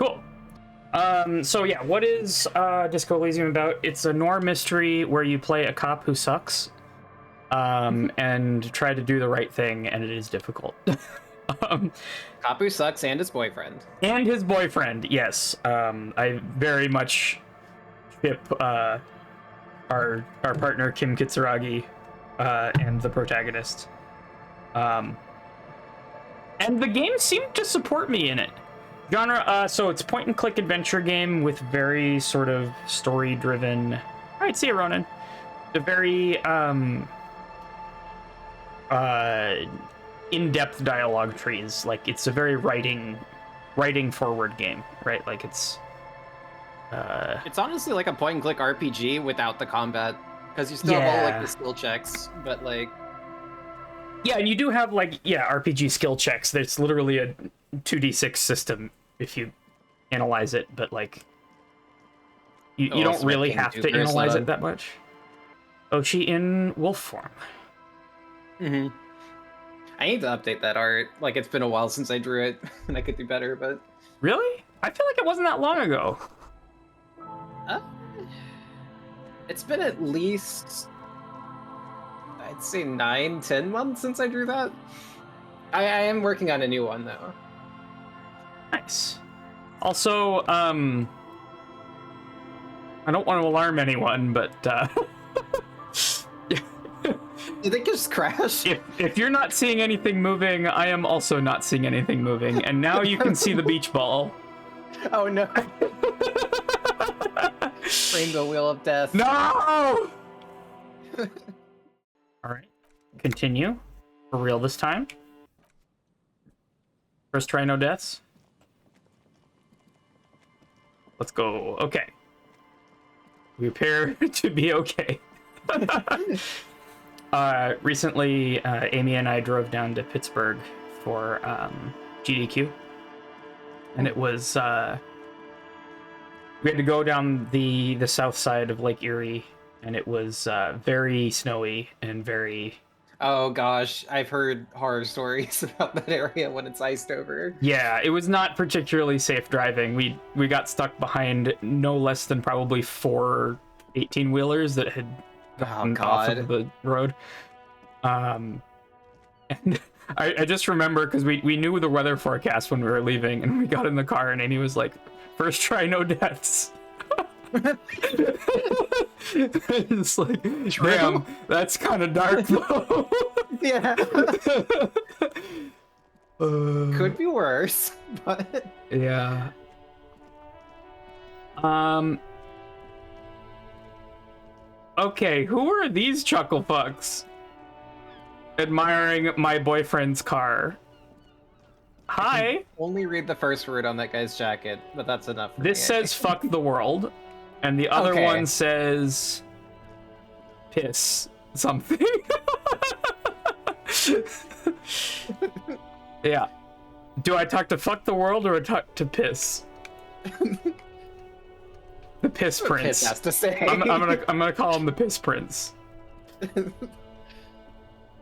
Cool. So yeah, what is Disco Elysium about? It's a noir mystery where you play a cop who sucks, and try to do the right thing, and it is difficult. Cop who sucks and his boyfriend. And his boyfriend, yes. I very much ship our partner Kim Kitsuragi and the protagonist. And the game seemed to support me in it. Genre, so it's point-and-click adventure game with very sort of story-driven... Alright, see you, Ronan. A very, in-depth dialogue trees. Like, it's a very writing-forward game, right? Like, it's honestly like a point-and-click RPG without the combat. Because you still have all, like, the skill checks, but, like... Yeah, and you do have, like, RPG skill checks. There's literally a 2d6 system if you analyze it, but, like, you don't really have to analyze it that much. Oshi in wolf form. Mm-hmm. I need to update that art. Like, it's been a while since I drew it, and I could do better, but... Really? I feel like it wasn't that long ago. It's been at least... I'd say 9-10 months since I drew that. I am working on a new one, though. Nice. Also, I don't want to alarm anyone, but Did it just crash? if you're not seeing anything moving, I am also not seeing anything moving, and now you can see the beach ball. Oh no. Rainbow Wheel of Death. No! Alright. Continue. For real this time. First try, no deaths. Let's go. Okay. We appear to be okay. Recently, Amy and I drove down to Pittsburgh for GDQ. And it was... we had to go down the south side of Lake Erie, and it was very snowy and very... Oh gosh, I've heard horror stories about that area when it's iced over. Yeah, it was not particularly safe driving. We got stuck behind no less than probably 4 18-wheelers that had gone off of the road. And I just remember, because we knew the weather forecast when we were leaving, and we got in the car, and Amy was like, first try, no deaths. It's like, damn, that's kind of dark though. Yeah. Could be worse, but yeah. Okay, who are these chuckle fucks admiring my boyfriend's car? Hi. Only read the first word on that guy's jacket, but that's enough for this me, says fuck the world, and the other one says piss something. Yeah. Do I talk to fuck the world or I talk to piss? The piss prince. Piss has to say. I'm gonna call him the piss prince.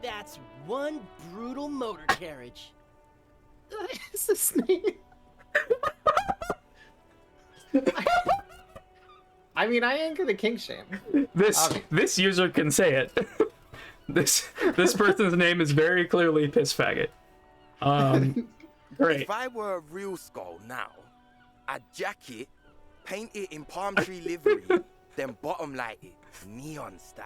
That's one brutal motor carriage. Is this name? I mean, I ain't gonna kink shame. This user can say it. This person's name is very clearly piss faggot. Great. If I were a real skull now, I'd jack it, paint it in palm tree livery, then bottom light it, neon style.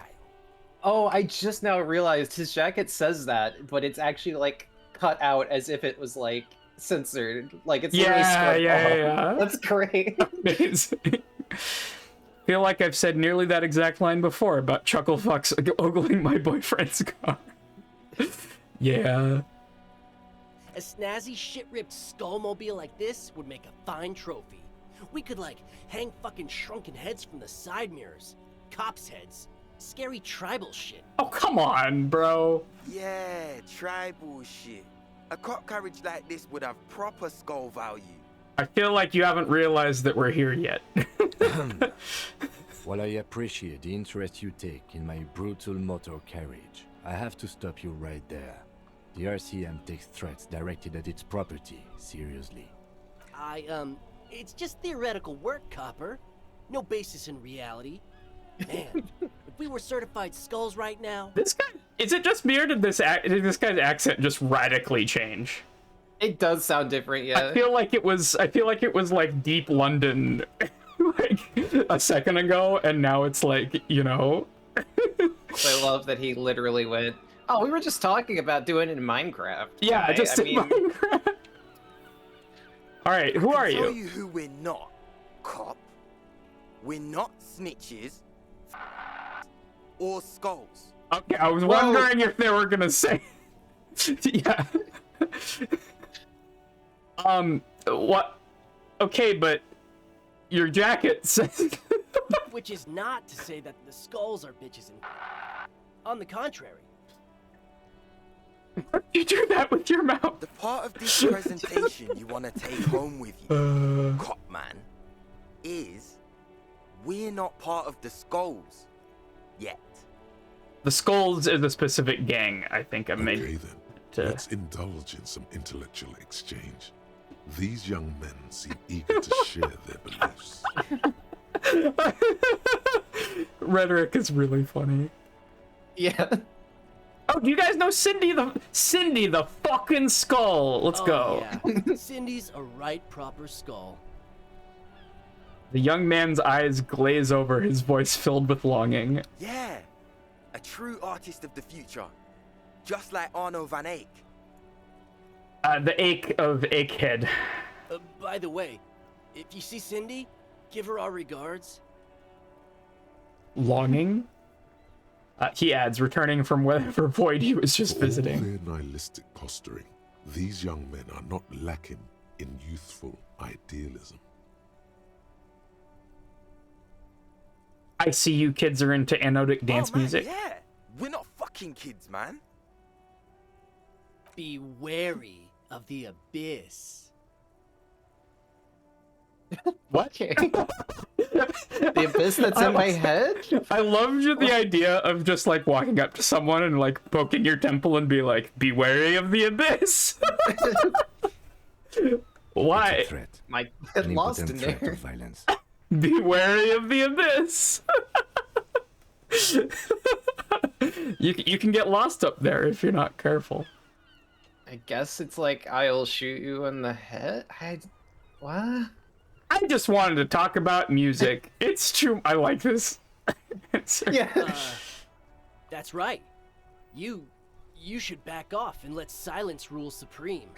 Oh, I just now realized his jacket says that, but it's actually like cut out as if it was like censored. Like it's yeah. That's great. Amazing. Feel like I've said nearly that exact line before about chuckle fucks ogling my boyfriend's car. Yeah. A snazzy shit-ripped skullmobile like this would make a fine trophy. We could, like, hang fucking shrunken heads from the side mirrors. Cops' heads. Scary tribal shit. Oh, come on, bro. Yeah, tribal shit. A cop carriage like this would have proper skull value. I feel like you haven't realized that we're here yet. While I appreciate the interest you take in my brutal motor carriage, I have to stop you right there. The RCM takes threats directed at its property seriously. I It's just theoretical work, Copper. No basis in reality. Man, if we were certified skulls right now... This guy, is it just me or did this guy's accent just radically change? It does sound different, yeah. I feel like it was like deep London like a second ago, and now it's like, you know. I love that he literally went, oh, we were just talking about doing it in Minecraft. Yeah, Okay, just I in mean, Minecraft. All right, who are Tell you? you who we're not, cop. We're not snitches or skulls. Okay, I was wondering if they were gonna say. Yeah. What? Okay, but your jacket says. Which is not to say that the skulls are bitches and... On the contrary. You do that with your mouth. The part of this presentation you want to take home with you, cop man, is we're not part of the skulls yet. The Skulls is a specific gang, I think I made. Okay then, let's indulge in some intellectual exchange. These young men seem eager to share their beliefs. Rhetoric is really funny. yeah. Oh, do you guys know Cindy the fucking Skull? Let's go. Yeah. Cindy's a right proper skull. The young man's eyes glaze over, his voice filled with longing. Yeah, a true artist of the future, just like Arno van Eyck. The ache of Achehead. By the way, if you see Cindy, give her our regards. Longing? He adds, returning from whatever void he was just For all visiting. their nihilistic posturing, these young men are not lacking in youthful idealism. I see you kids are into anodic dance man, music. Yeah, we're not fucking kids, man. Be wary of the abyss. What? Okay. The abyss that's in my head? I loved the idea of just like walking up to someone and like poking your temple and be like, be wary of the abyss. Why? It's a threat. My An get lost in impotent threat there. of violence. Be wary of the abyss. You can get lost up there if you're not careful. I guess it's like I'll shoot you in the head. What? I just wanted to talk about music. It's true. I like this. Yeah. That's right. You should back off and let silence rule supreme.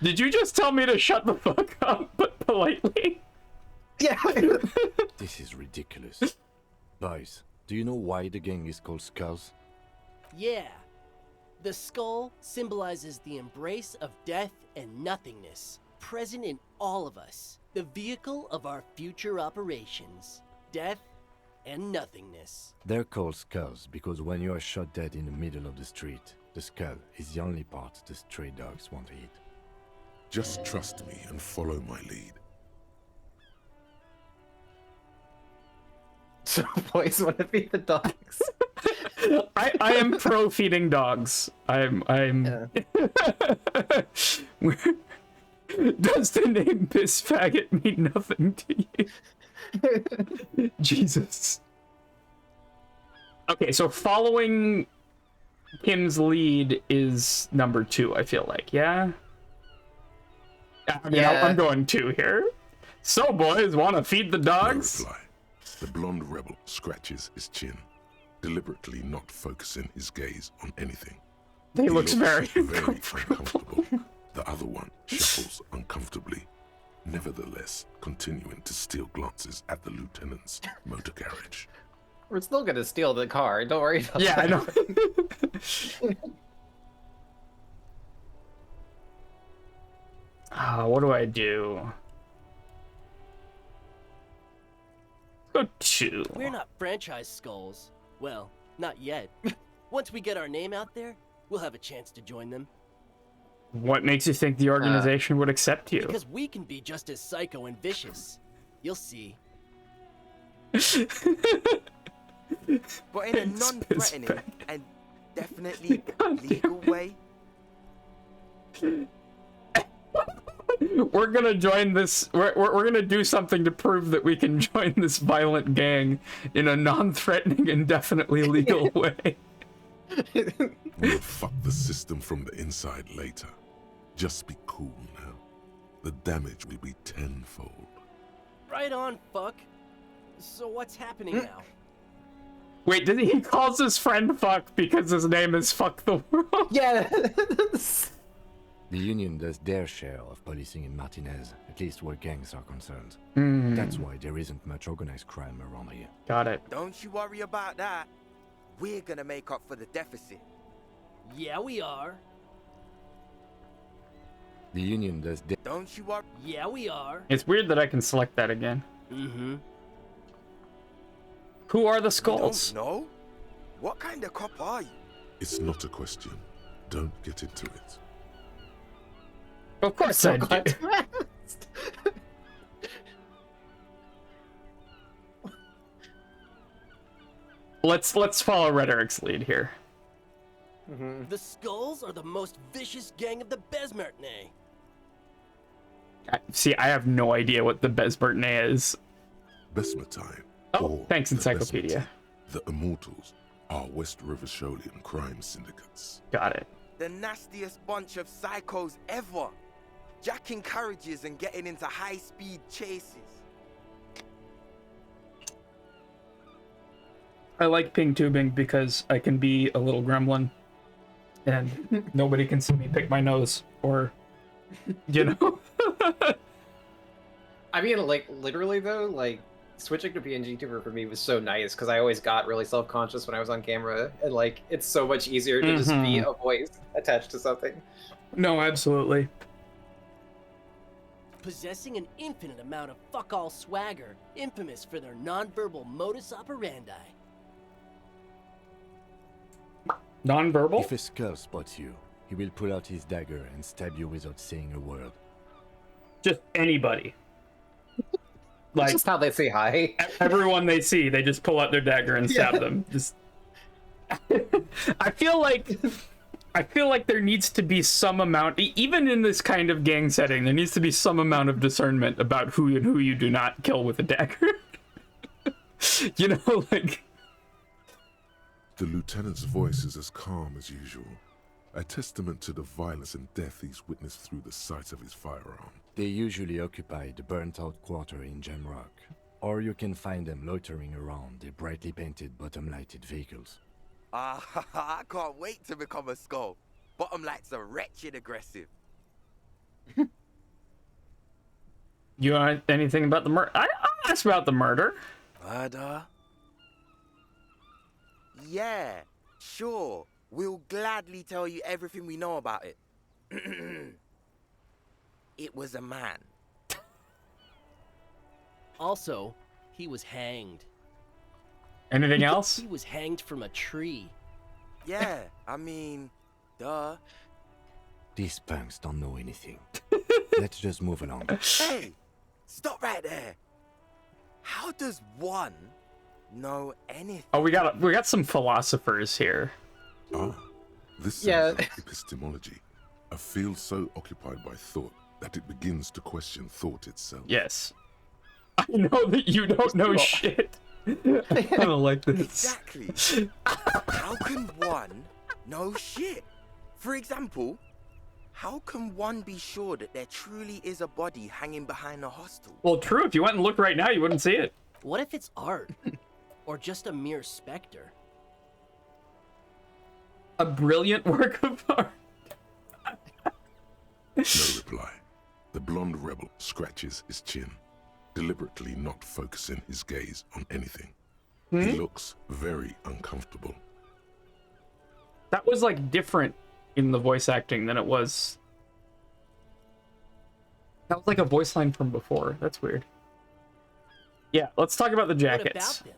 Did you just tell me to shut the fuck up, but politely? Yeah. This is ridiculous. Boys, do you know why the gang is called Skulls? Yeah. The skull symbolizes the embrace of death and nothingness, present in all of us. The vehicle of our future operations. Death and nothingness. They're called Skulls because when you are shot dead in the middle of the street, the skull is the only part the stray dogs want to eat. Just trust me and follow my lead. So boys want to feed the dogs. I am pro feeding dogs. I'm Does the name piss faggot mean nothing to you? Jesus. Okay, so following Kim's lead is number 2, I feel like, yeah? I mean, Yeah. I'm going 2 here. So, boys, want to feed the No dogs? reply. The blonde rebel scratches his chin, deliberately not focusing his gaze on anything. He looks very uncomfortable. The other one shuffles uncomfortably, nevertheless continuing to steal glances at the lieutenant's motor carriage. We're still gonna steal the car. Don't worry about Yeah, I that. know. What do I do? Go 2. We're not franchise skulls. Well, not yet. Once we get our name out there, we'll have a chance to join them. What makes you think the organization would accept you? Because we can be just as psycho and vicious. You'll see. But in a non-threatening and definitely legal way. we're gonna join this. We're gonna do something to prove that we can join this violent gang in a non-threatening and definitely legal way. We'll fuck the system from the inside later. Just be cool now. The damage will be tenfold. Right on, fuck. So what's happening now? Wait, he calls his friend fuck because his name is Fuck the World? Yeah. The Union does their share of policing in Martinez, at least where gangs are concerned. That's why there isn't much organized crime around here. Got it. Don't you worry about that. We're gonna make up for the deficit. Yeah, we are. The Union does their... Don't you worry. Yeah, we are. It's weird that I can select that again. Mm-hmm. Who are the You skulls? don't know? What kind of cop are you? It's not a question. Don't get into it. Of course I do. Let's follow Rhetoric's lead here. The Skulls are the most vicious gang of the Besmertne. See, I have no idea what the Besmertne is. Besmatine. Oh, or thanks, the Encyclopedia. Besmatine, the Immortals are West Rivisholian crime syndicates. Got it. The nastiest bunch of psychos ever. Jacking carriages and getting into high-speed chases. I like ping tubing because I can be a little gremlin and nobody can see me pick my nose or, you know. I mean, like, literally, though, like, switching to PNG tuber for me was so nice, because I always got really self-conscious when I was on camera, and, like, it's so much easier to just be a voice attached to something. No, absolutely. Possessing an infinite amount of fuck-all swagger, infamous for their non-verbal modus operandi. Non-verbal? If a skull spots you, he will pull out his dagger and stab you without saying a word. Just anybody. That's Like, just how they say hi. everyone they see, they just pull out their dagger and stab them. Just I feel like there needs to be some amount, even in this kind of gang setting, there needs to be some amount of discernment about who and who you do not kill with a dagger. You know, like... The lieutenant's voice is as calm as usual, a testament to the violence and death he's witnessed through the sight of his firearm. They usually occupy the burnt-out quarter in Jamrock, or you can find them loitering around the brightly painted bottom-lighted vehicles. I can't wait to become a skull. Bottom lights are wretched aggressive. You want anything about the murder? I'll ask about the murder. Murder? Yeah, sure. We'll gladly tell you everything we know about it. It was a man. Also, he was hanged. Anything else? He was hanged from a tree. Yeah, I mean, duh. These punks don't know anything. Let's just move along. Hey, stop right there. How does one know anything? Oh, we got some philosophers here. Ah, this sounds Yeah. like epistemology, a field so occupied by thought that it begins to question thought itself. Yes. I know that you don't know shit. I kind of like this. Exactly. How can one know shit? For example, how can one be sure that there truly is a body hanging behind a hostel? Well, true. If you went and looked right now, you wouldn't see it. What if it's art? Or just a mere specter? A brilliant work of art. No reply. The blonde rebel scratches his chin, deliberately not focusing his gaze on anything. He looks very uncomfortable. That was like different in the voice acting than it was. That was like a voice line from before. That's weird. Yeah, let's talk about the What jackets. about them?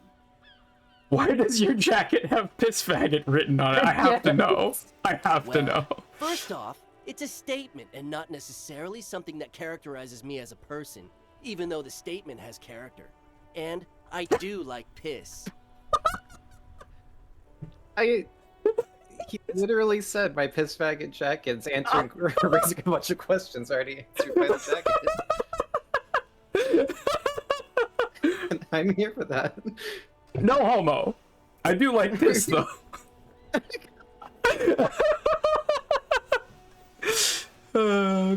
Why does your jacket have piss faggot written on it? I have to know. I have to Well, know. First off, it's a statement and not necessarily something that characterizes me as a person, even though the statement has character. And I do like piss. He literally said my piss faggot jacket's answering raising a bunch of questions already answered by the jacket. And I'm here for that. No homo. I do like piss though.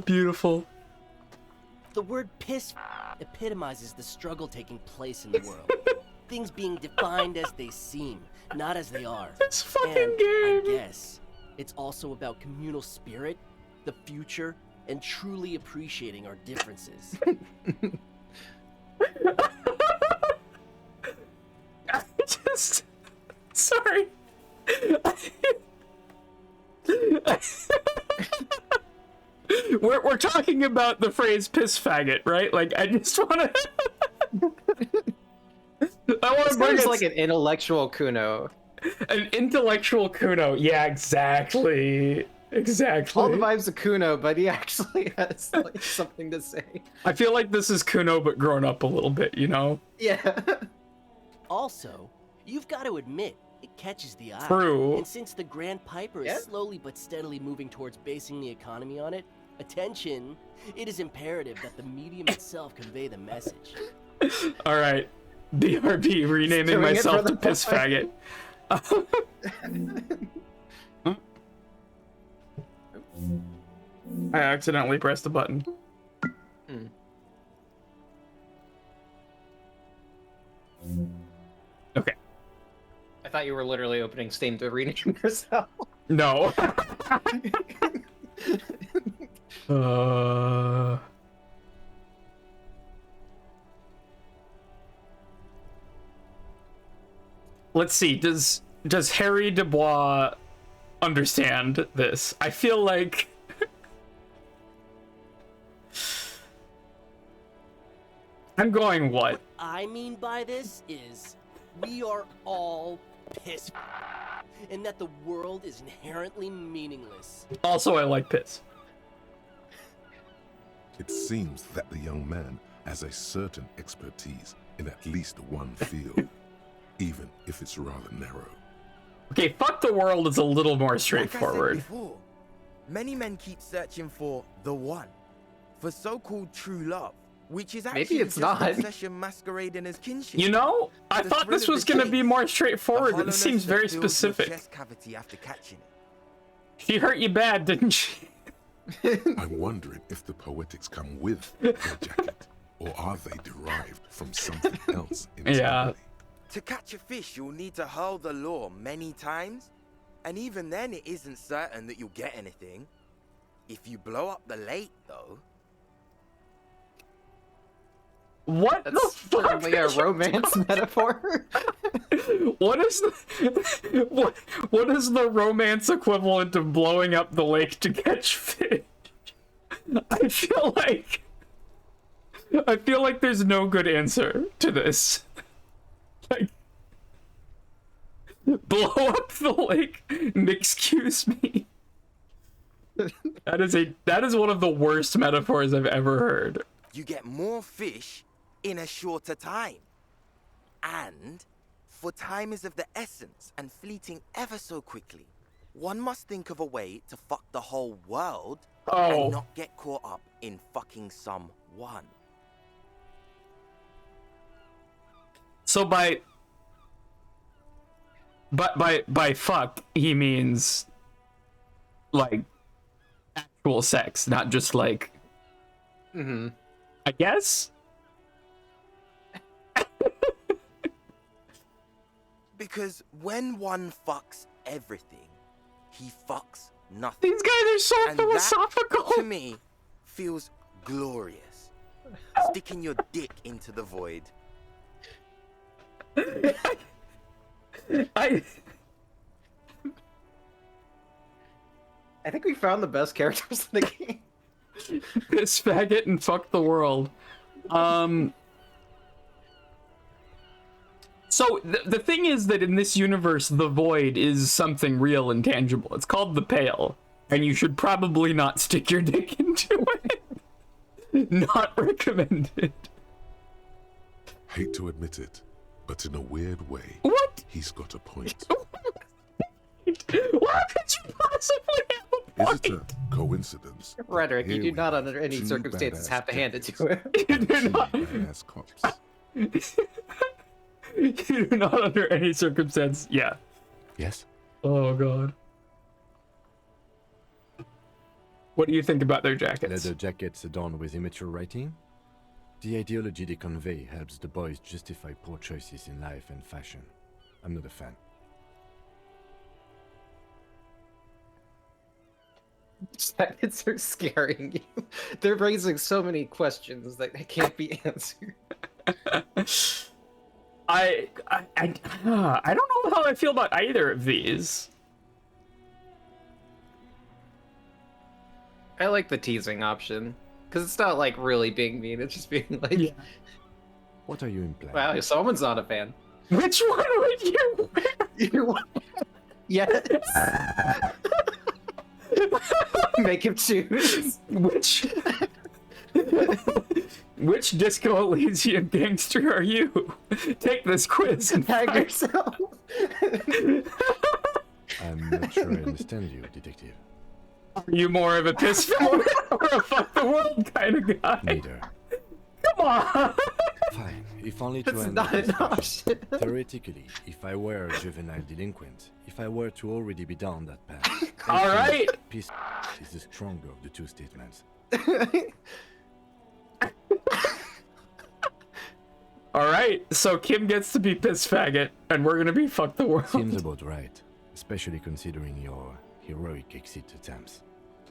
Beautiful. The word piss epitomizes the struggle taking place in the world. Things being defined as they seem, not as they are. This fucking And game. I guess it's also about communal spirit, the future, and truly appreciating our differences. I just... Sorry. We're talking about the phrase piss faggot, right? Like, I just wanna... I wanna bring It's it... like an intellectual kuno. An intellectual kuno. Yeah, exactly. Exactly. All the vibes of kuno, but he actually has like something to say. I feel like this is kuno, but grown up a little bit, you know? Yeah. Also, you've got to admit, it catches the eye. True. And since the Grand Piper Yeah. is slowly but steadily moving towards basing the economy on it, attention, it is imperative that the medium itself convey the message. All right. BRB, renaming doing it myself for to the piss boy. faggot. I accidentally pressed the button. Okay. I thought you were literally opening Steam to rename yourself. No. Let's see. Does Harry Dubois understand this? I feel like I'm going what? What I mean by this is, we are all piss, and that the world is inherently meaningless. Also, I like piss. It seems that the young man has a certain expertise in at least one field, even if it's rather narrow. Okay, fuck the world is a little more Like I said straightforward. before, many men keep searching for the one, for so-called true love, which is actually it's just not. obsession masquerading as kinship. You know, I The thought thrill this of was the gonna be chase, more the straightforward, but it hollowness seems that very fills your specific. chest cavity after catching it. She hurt you bad, didn't she? I'm wondering if the poetics come with their jacket, or are they derived from something else entirely? Yeah. To catch a fish, you'll need to hurl the lure many times, and even then it isn't certain that you'll get anything. If you blow up the lake, though... What the That's fuck? certainly a did you romance metaphor. What is the what is the romance equivalent of blowing up the lake to catch fish? I feel like there's no good answer to this. Like, blow up the lake? Excuse me. That is one of the worst metaphors I've ever heard. You get more fish in a shorter time. And, for time is of the essence and fleeting ever so quickly, one must think of a way to fuck the whole world Oh. and not get caught up in fucking some one. So by fuck, he means like actual sex, not just like Mm-hmm. I guess? Because when one fucks everything, he fucks nothing. These guys are so And philosophical. that, to me, feels glorious. Sticking your dick into the void. I think we found the best characters in the game. piss faggot and fuck the world. So the thing is that in this universe, the void is something real and tangible. It's called the Pale, and you should probably not stick your dick into it. Not recommended. Hate to admit it, but in a weird way, What? he's got a point. Why could you possibly have a Is point? it a coincidence? that Rhetoric, you here do we not have under any two circumstances badass have to hand it jackets to him. You and do two not. badass cops? You do not under any circumstance. Yeah. Yes? Oh god. What do you think about their jackets? Leather jackets adorned with immature writing? The ideology they convey helps the boys justify poor choices in life and fashion. I'm not a fan. Jackets are scaring you. They're raising so many questions that can't be answered. I don't know how I feel about either of these. I like the teasing option. Because it's not like really being mean, it's just being like, Yeah. What are you implying? wow, someone's not a fan. Which one would you wear? Yes. Make him choose. Which Disco Elysium gangster are you? Take this quiz and Tag find- yourself. I'm not sure I understand you, detective. Are you more of a piss or a fuck the world kind of guy? Neither. Come on. Fine, if only to That's end not the an discussion. option. Theoretically, if I were a juvenile delinquent, if I were to already be down that path, All right. peace is the stronger of the two statements. All right. So Kim gets to be piss faggot, and we're gonna be fuck the world. Seems about right, especially considering your heroic exit attempts.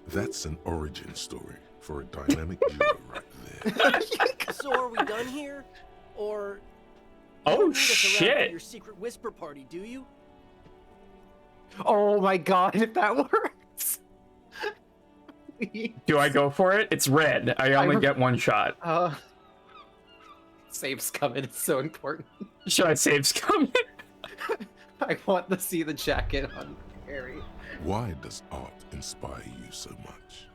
That's an origin story for a dynamic duo right there. So are we done here? Or... Oh, you don't need us around for shit. your secret whisper party, do you? Oh my god, if that works. Do I go for it? It's red. I only get one shot. Save's coming, it's so important. Should I save scum? I want to see the jacket on Harry. Why does art inspire you so much?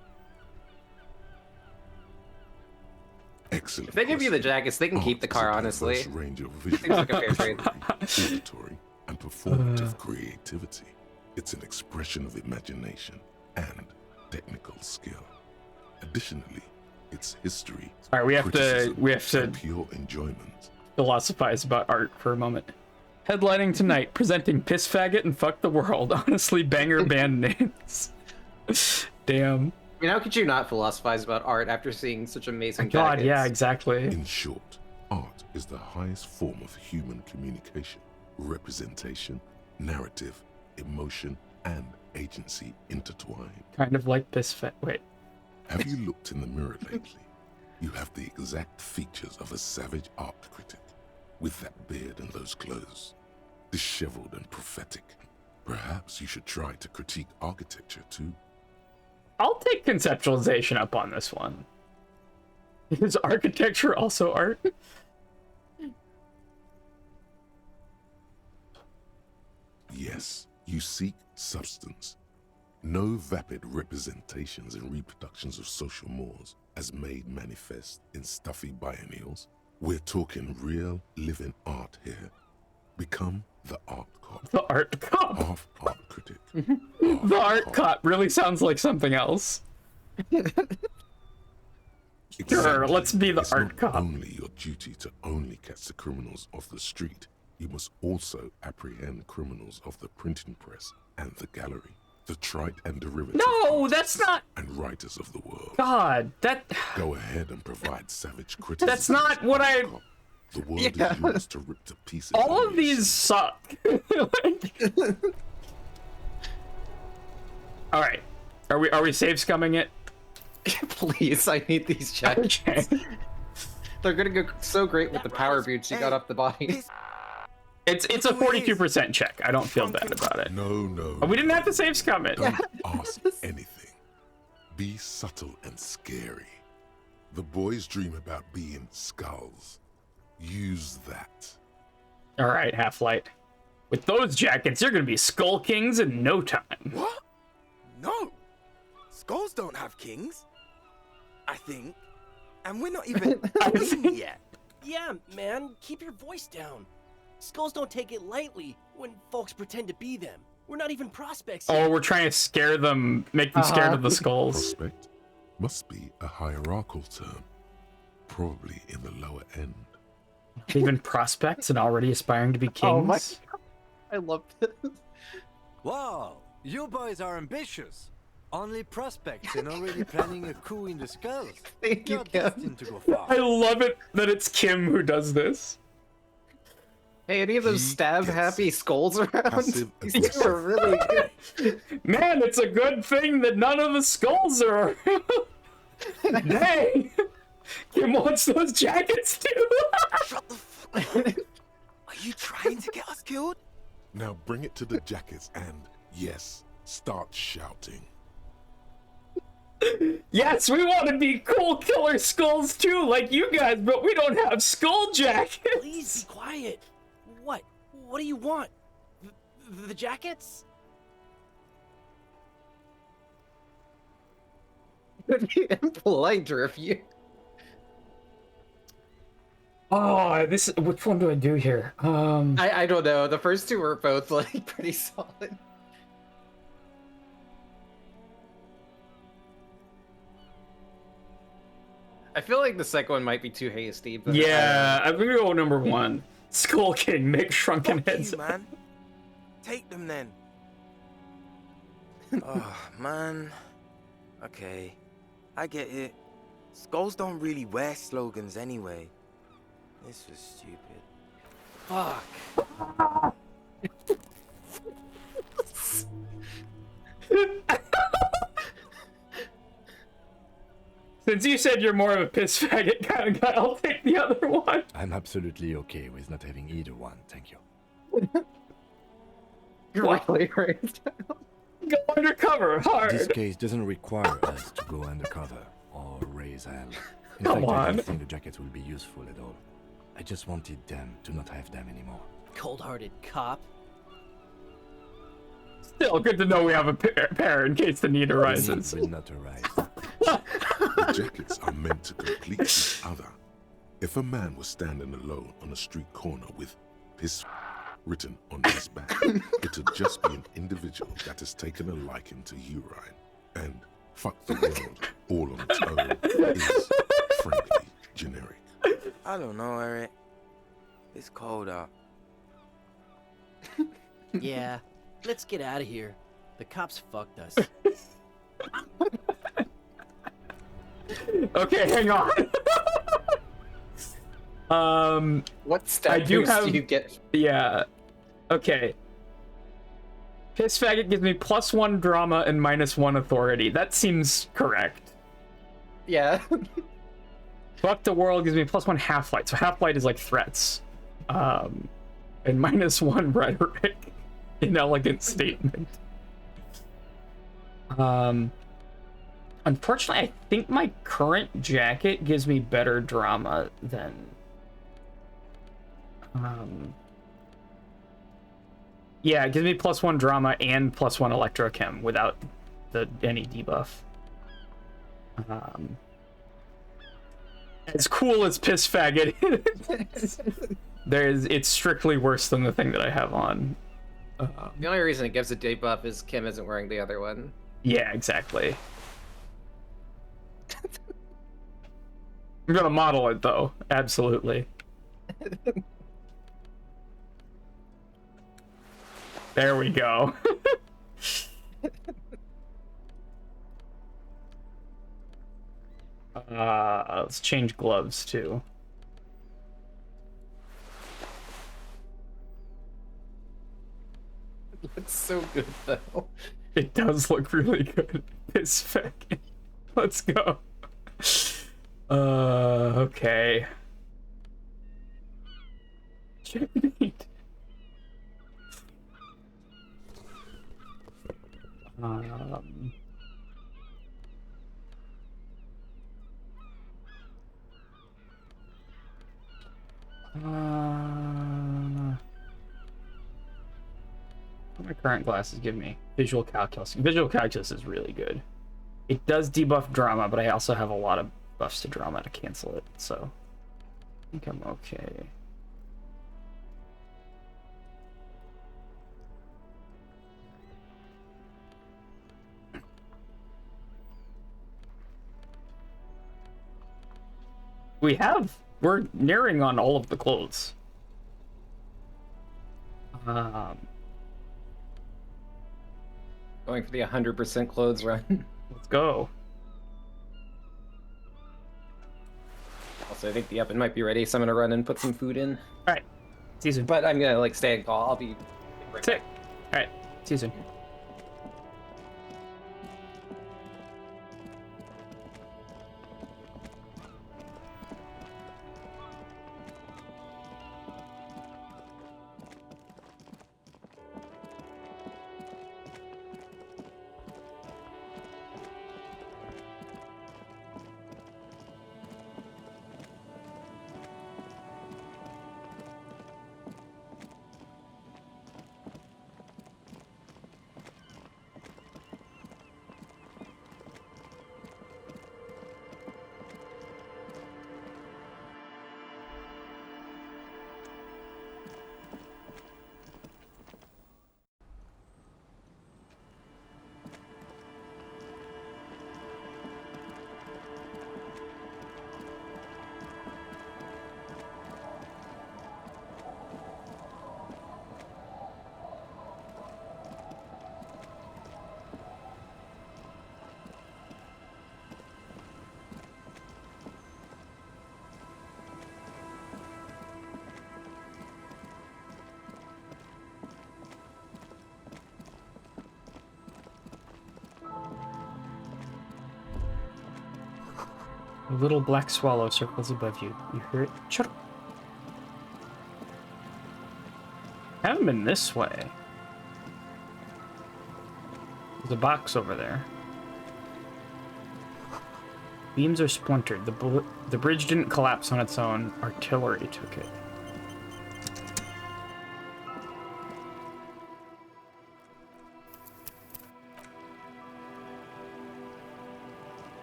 Excellent. If they give you the question. jackets, they can keep the Art car, is a honestly. diverse range of visual, Seems like a fair trade. auditory, and performative creativity. It's an expression of imagination and technical skill. Additionally, its history, All right, we have to and pure enjoyment. philosophize about art for a moment. Headlining tonight, presenting Piss Faggot and Fuck the World. Honestly, banger band names. Damn. I mean, how could you not philosophize about art after seeing such amazing God, jackets? yeah, exactly. In short, art is the highest form of human communication, representation, narrative, emotion, and agency intertwined. Kind of like Piss Faggot. Wait. Have you looked in the mirror lately? You have the exact features of a savage art critic, with that beard and those clothes, disheveled and prophetic. Perhaps you should try to critique architecture too. I'll take conceptualization up on this one. Is architecture also art? Yes, you seek substance. No vapid representations and reproductions of social mores as made manifest in stuffy biennials. We're talking real, living art here. Become the art cop. The art cop. Half art critic. The art cop really sounds like something else. Sure, let's be the It's art not cop. only your duty to only catch the criminals off the street, you must also apprehend criminals of the printing press and the gallery, the trite and derivative No, that's artists not. and writers of the world. God, that. Go ahead and provide savage criticism. That's not what I. The world is yours to rip to pieces. All and of these yourself. suck. All right, are we save scumming it? Please, I need these jackets. Okay. They're gonna go so great with the power boots you got off the body. It's a 42% check. I don't feel bad about it. No. We didn't have to save scum it. Don't ask anything. Be subtle and scary. The boys dream about being skulls. Use that. All right, Half-Light. With those jackets, you're gonna be Skull Kings in no time. What? No! Skulls don't have kings. I think. And we're not even in yet. Yeah, man, keep your voice down. Skulls don't take it lightly when folks pretend to be them. We're not even prospects Oh, yet. we're trying to scare them, make them scared of the skulls. Prospect must be a hierarchical term, probably in the lower end. Even prospects and already aspiring to be kings. Oh my god, I love this. Wow, you boys are ambitious. Only prospects and already planning a coup in the skulls. Thank you, You're Kim. destined to go far. I love it that it's Kim who does this. Hey, any of those He stab-happy gets skulls around? passive These aggressive. are really good. Man, it's a good thing that none of the skulls are. Dang! Kim wants those jackets too. Shut the fuck up. Are you trying to get us killed? Now bring it to the jackets and, yes, start shouting. Yes, we want to be cool killer skulls too, like you guys, but we don't have skull jackets. Please be quiet. What? What do you want? The jackets? It'd be impolite to refuse. Oh, this. Which one do I do here? I don't know. The first two were both like pretty solid. I feel like the second one might be too hasty, but Yeah, I'm gonna go number one. Skull King, make shrunken Fuck heads. you, man. Take them then. Oh, man. Okay. I get it. Skulls don't really wear slogans anyway. This was stupid. Fuck. Since you said you're more of a piss faggot kind of guy, I'll take the other one. I'm absolutely okay with not having either one, thank you. you're really right. Go undercover, hard. This case doesn't require us to go undercover or raise hell. In Come fact, I on. don't think the jackets will be useful at all. I just wanted them to not have them anymore. Cold-hearted cop. Still good to know we have a pair in case the need The arises. need will not arise. The jackets are meant to complete each other. If a man was standing alone on a street corner with piss written on his back, it'd just be an individual that has taken a liking to urine. And fuck the world all on its own is, frankly, generic. I don't know, Eric. It's cold out. Yeah, let's get out of here. The cops fucked us. Okay, hang on. What stat I do boost have- do you get? Yeah. Okay. Piss faggot gives me +1 drama and -1 authority. That seems correct. Yeah. Fuck the world gives me +1 half-light. So half-light is like threats. And -1 rhetoric. Inelegant statement. Unfortunately, I think my current jacket gives me better drama than yeah, it gives me +1 drama and +1 electrochem without any debuff. As cool as piss faggot is, it's strictly worse than the thing that I have on. The only reason it gives a debuff is Kim isn't wearing the other one. Yeah, exactly. I'm gonna model it though, absolutely. There we go. Let's change gloves too. It looks so good though. It does look really good. Piss faggot. Let's go. Okay. Checkmate. What my current glasses give me? Visual calculus. Visual calculus is really good. It does debuff drama, but I also have a lot of buffs to drama to cancel it, so I think I'm okay. we're nearing on all of the clothes. Going for the 100% clothes run. Let's go. Also, I think the oven might be ready, so I'm gonna run and put some food in. All right, see you soon. But I'm gonna like stay and call. I'll be right Sick. All right, see you soon. A little black swallow circles above you. You hear it? Shut up. Haven't been this way. There's a box over there. Beams are splintered. The bridge didn't collapse on its own. Artillery took it.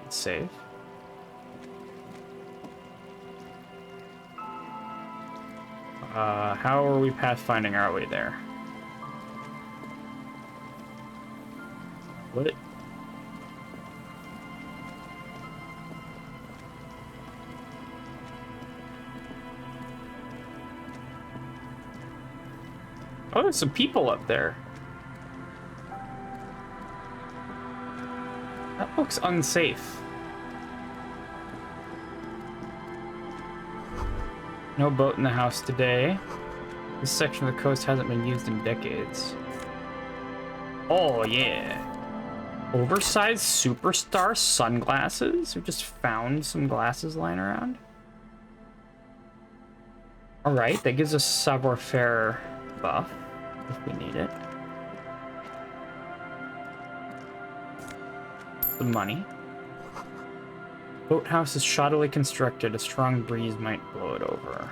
It's safe. How are we pathfinding our way there? What? Oh, there's some people up there. That looks unsafe. No boat in the house today. This section of the coast hasn't been used in decades. Oh, yeah. Oversized superstar sunglasses? We just found some glasses lying around. Alright, that gives us savoir-faire buff, if we need it. The money. Boathouse is shoddily constructed. A strong breeze might blow it over.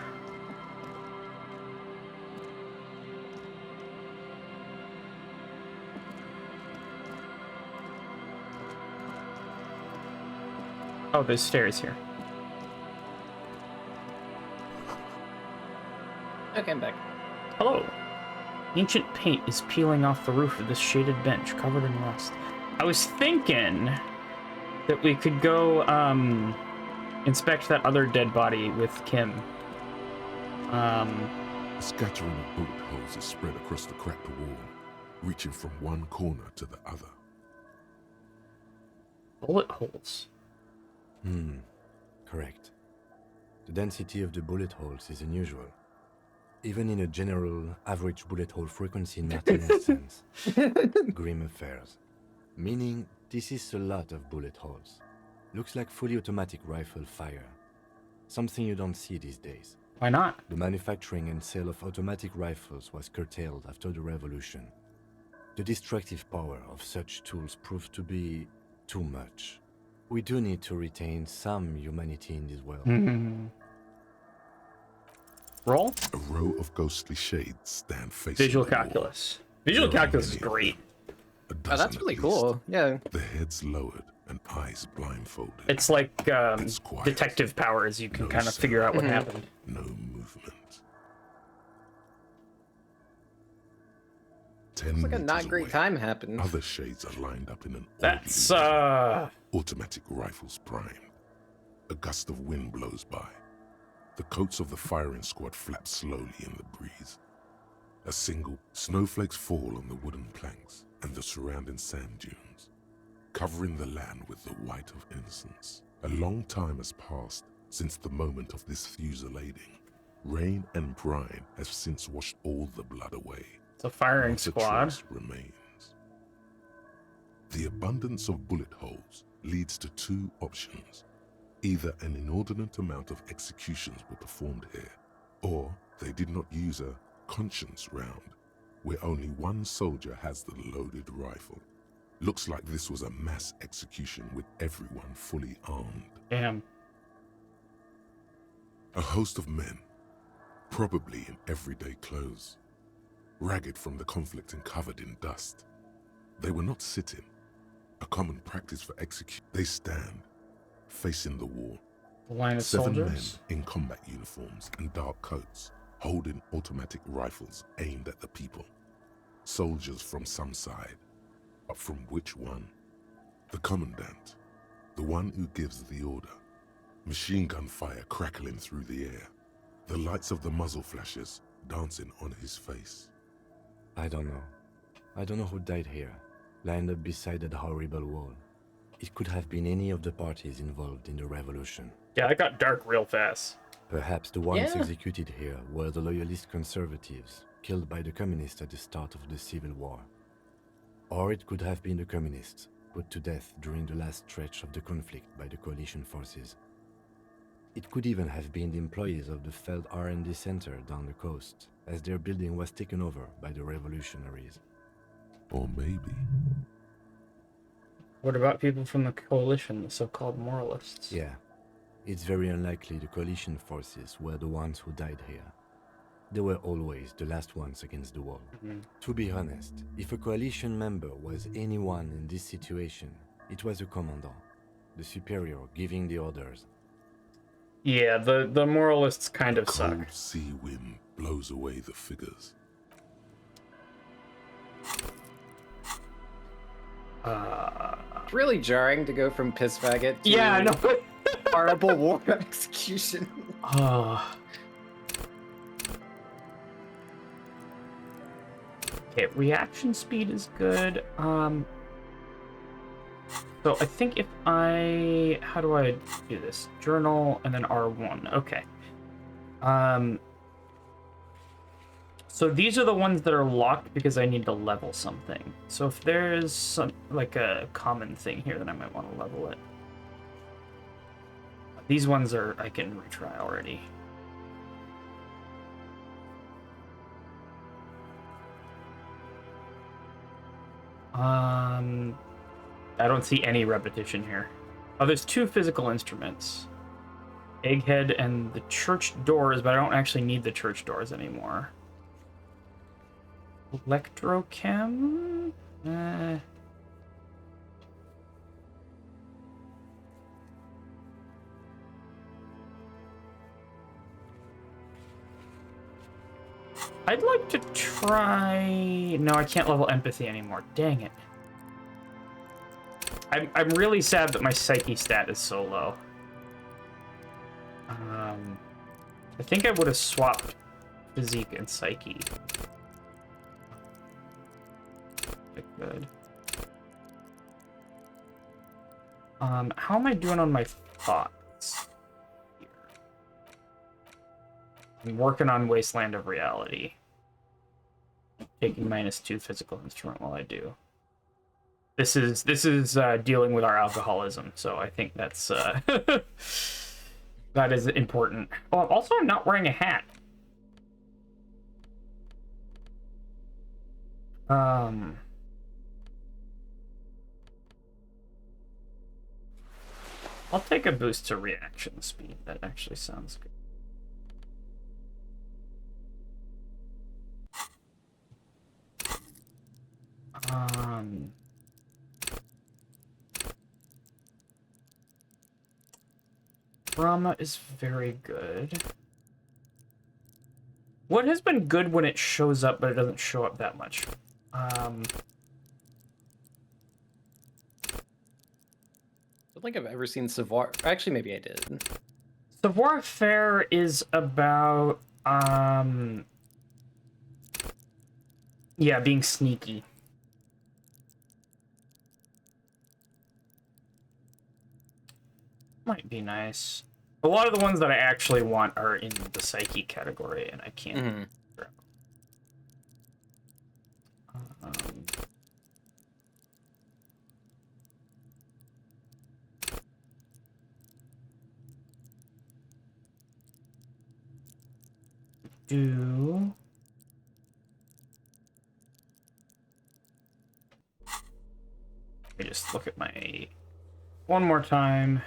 Oh, there's stairs here. Okay, I'm back. Hello. Ancient paint is peeling off the roof of this shaded bench, covered in rust. I was thinking that we could go inspect that other dead body with Kim. A scattering of bullet holes is spread across the cracked wall, reaching from one corner to the other. Bullet holes. Correct. The density of the bullet holes is unusual. Even in a general average bullet hole frequency in Martinez sense. Grim affairs. Meaning, this is a lot of bullet holes. Looks like fully automatic rifle fire. Something you don't see these days. Why not? The manufacturing and sale of automatic rifles was curtailed after the revolution. The destructive power of such tools proved to be too much. We do need to retain some humanity in this world. Roll? A row of ghostly shades stand facing Visual the wall. calculus. Visual calculus is great. A Oh, dozen that's at really least. cool. Yeah. Their heads lowered and eyes blindfolded. It's like It's quiet. detective powers. You can No kind of figure out what sound. happened. No movement. 10 It's like a meters not great away, time happened. Other shades are lined up in an That's orderly line. Automatic rifles primed. A gust of wind blows by, The coats of the firing squad flap slowly in the breeze. A single snowflakes fall on the wooden planks and the surrounding sand dunes, covering the land with the white of innocence. A long time has passed since the moment of this fusillading. Rain and brine have since washed all the blood away. It's a firing Not a squad. trace remains. The abundance of bullet holes leads to two options. Either an inordinate amount of executions were performed here, or they did not use a conscience round, where only one soldier has the loaded rifle. Looks like this was a mass execution with everyone fully armed. Damn. A host of men, probably in everyday clothes, ragged from the conflict and covered in dust. They were not sitting, a common practice for execution. They stand, facing the wall. The line of 7 soldiers. men in combat uniforms and dark coats, holding automatic rifles aimed at the people. Soldiers from some side, but from which one? The commandant, the one who gives the order. Machine gun fire crackling through the air, the lights of the muzzle flashes dancing on his face. I don't know. I don't know who died here, lined up beside that horrible wall. It could have been any of the parties involved in the revolution. Yeah, it got dark real fast. Perhaps the ones Yeah. executed here were the loyalist conservatives, killed by the communists at the start of the Civil War. Or it could have been the communists, put to death during the last stretch of the conflict by the coalition forces. It could even have been the employees of the failed R&D center down the coast, as their building was taken over by the revolutionaries. Or maybe What about people from the coalition, the so-called moralists? Yeah, it's very unlikely the coalition forces were the ones who died here. They were always the last ones against the wall. To be honest, if a coalition member was anyone in this situation, it was a commandant, the superior giving the orders. Yeah, the moralists kind of suck. cold sea wind blows away the figures. It's really jarring to go from piss faggot to Yeah, I know. horrible war execution. Okay, reaction speed is good. So I think if how do I do this? Journal and then R1. Okay. So these are the ones that are locked because I need to level something. So if there's some like a common thing here, then I might want to level it. These ones are I can retry already. I don't see any repetition here. Oh, there's 2 physical instruments. Egghead and the church doors, but I don't actually need the church doors anymore. Electrochem? I'd like to try... No, I can't level empathy anymore. Dang it. I'm really sad that my psyche stat is so low. I think I would have swapped physique and psyche. I could. How am I doing on my thoughts? Here. I'm working on Wasteland of Reality. Taking -2 physical instrument while I do. This is dealing with our alcoholism, so I think that's that is important. Oh, also I'm not wearing a hat. I'll take a boost to reaction speed. That actually sounds good. Brahma is very good. What has been good when it shows up, but it doesn't show up that much? I don't think I've ever seen Savar. Actually, maybe I did. Savoir Faire is about yeah, being sneaky. Might be nice. A lot of the ones that I actually want are in the psyche category, and I can't. Um, do let me just look at my one more time.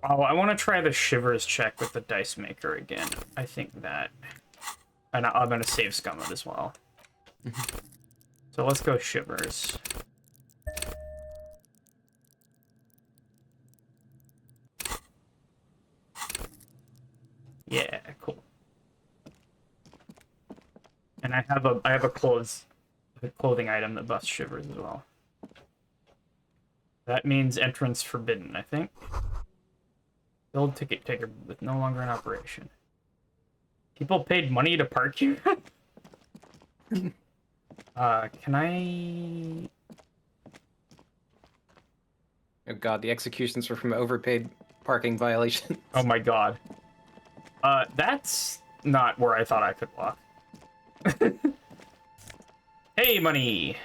Oh, I want to try the Shivers check with the Dice Maker again. I think that... And I'm going to save Scummed as well. So let's go Shivers. Yeah, cool. And I have a clothing item that buffs Shivers as well. That means entrance forbidden, I think. Build ticket taker with no longer in operation. People paid money to park here? Can I... Oh god, the executions were from overpaid parking violation. Oh my god. That's not where I thought I could walk. Hey, money!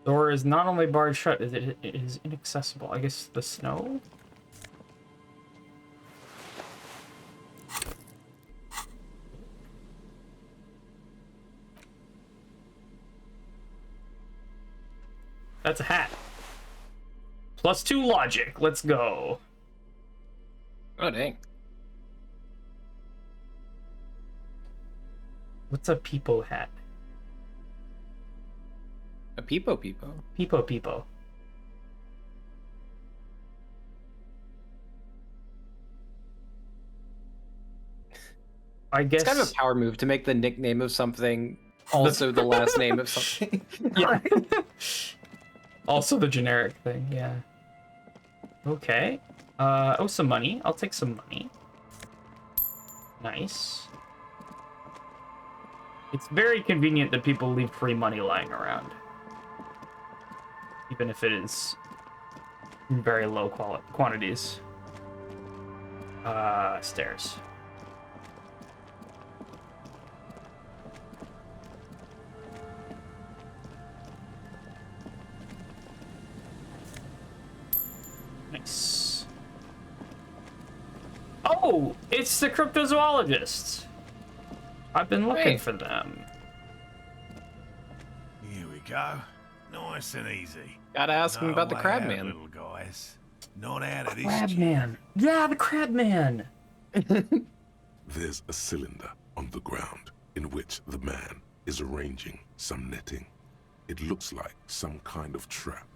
Door is not only barred shut, it is inaccessible. I guess the snow? That's a hat. +2 logic. Let's go. Oh dang. What's a peepo hat? A peepo peepo. Peepo peepo. I guess It's kind of a power move to make the nickname of something also the last name of something. Yeah. Also the generic thing, yeah. Okay. Oh, some money. I'll take some money. Nice. It's very convenient that people leave free money lying around. Even if it is in very low quantities. Stairs. Nice. Oh, it's the cryptozoologists. I've been looking Hey. for them. Here we go. Nice and easy. Gotta ask him No about the way crab out, man. little guys. Not out of this Crab jam. man. Yeah, the crab man. There's a cylinder on the ground in which the man is arranging some netting. It looks like some kind of trap.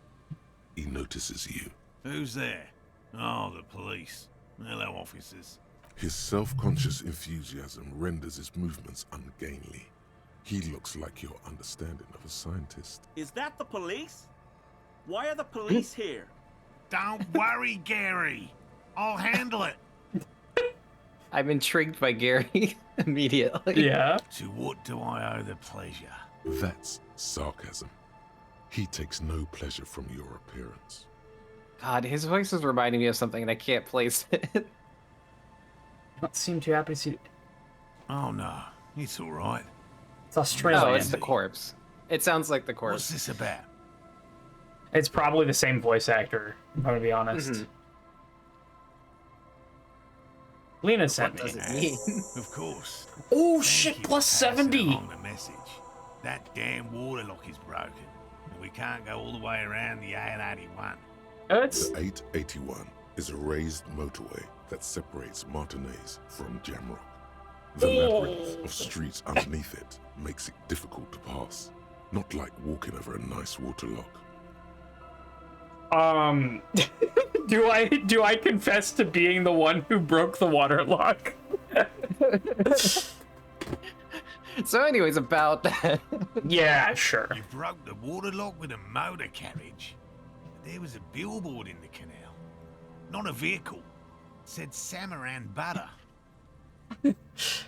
He notices you. Who's there? Oh, the police. Hello, officers. His self-conscious enthusiasm renders his movements ungainly. He looks like your understanding of a scientist. Is that the police? Why are the police here? Don't worry, Gary. I'll handle it. I'm intrigued by Gary immediately. Yeah. To what do I owe the pleasure? That's sarcasm. He takes no pleasure from your appearance. God, his voice is reminding me of something and I can't place it. Don't seem too happy to see. Oh, no. It's all right. It's Australian. Oh, it's the corpse. It sounds like the What's corpse. this about? It's probably the same voice actor, I'm gonna be honest. Mhm. Lena sent What me. does it mean? Of course. Oh Thank shit, you plus for passing 70. along the message. That damn water lock is broken, and we can't go all the way around the A81. It's The 881 is a raised motorway that separates Martinez from Jamrock. The labyrinth of streets underneath it makes it difficult to pass. Not like walking over a nice water lock. do I confess to being the one who broke the water lock? So, anyways, about that. Yeah, sure. You broke the waterlock with a motor carriage. But there was a billboard in the canal. Not a vehicle. It said Samaran Butter.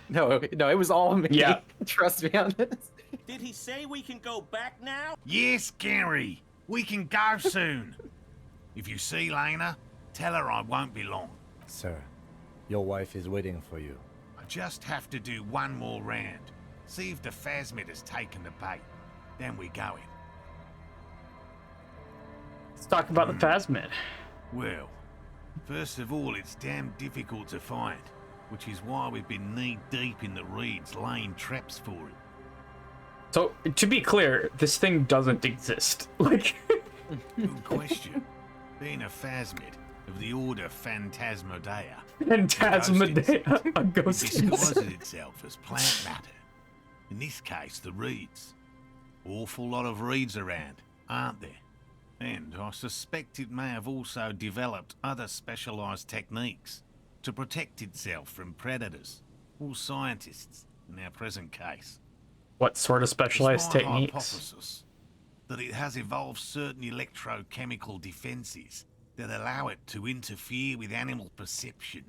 No, it was all me. Yeah. Trust me on this. Did he say we can go back now? Yes, Gary. We can go soon. If you see Lena, tell her I won't be long. Sir, your wife is waiting for you. I just have to do one more round. See if the phasmid has taken the bait. Then we go in. Let's talk about the phasmid. Well, first of all, it's damn difficult to find, which is why we've been knee-deep in the reeds laying traps for it. So, to be clear, this thing doesn't exist. Like, Good question. Being a phasmid of the order Phantasmodea, Phantasmodea, a it ghost disguises itself as plant matter. In this case, the reeds. Awful lot of reeds around, aren't there? And I suspect it may have also developed other specialised techniques to protect itself from predators or scientists in our present case. What sort of specialized It's my techniques? hypothesis that it has evolved certain electrochemical defenses that allow it to interfere with animal perception,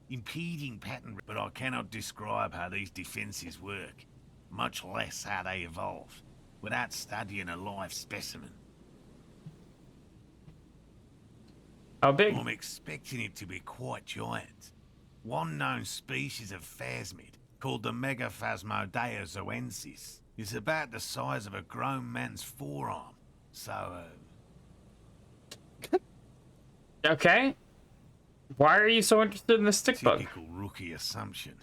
impeding pattern. But I cannot describe how these defenses work, much less how they evolved, without studying a live specimen. How big? I'm expecting it to be quite giant. One known species of phasmid, called the Megaphasmodea zoensis, is about the size of a grown man's forearm. So, Okay. Why are you so interested in the stick bug? typical rookie assumption.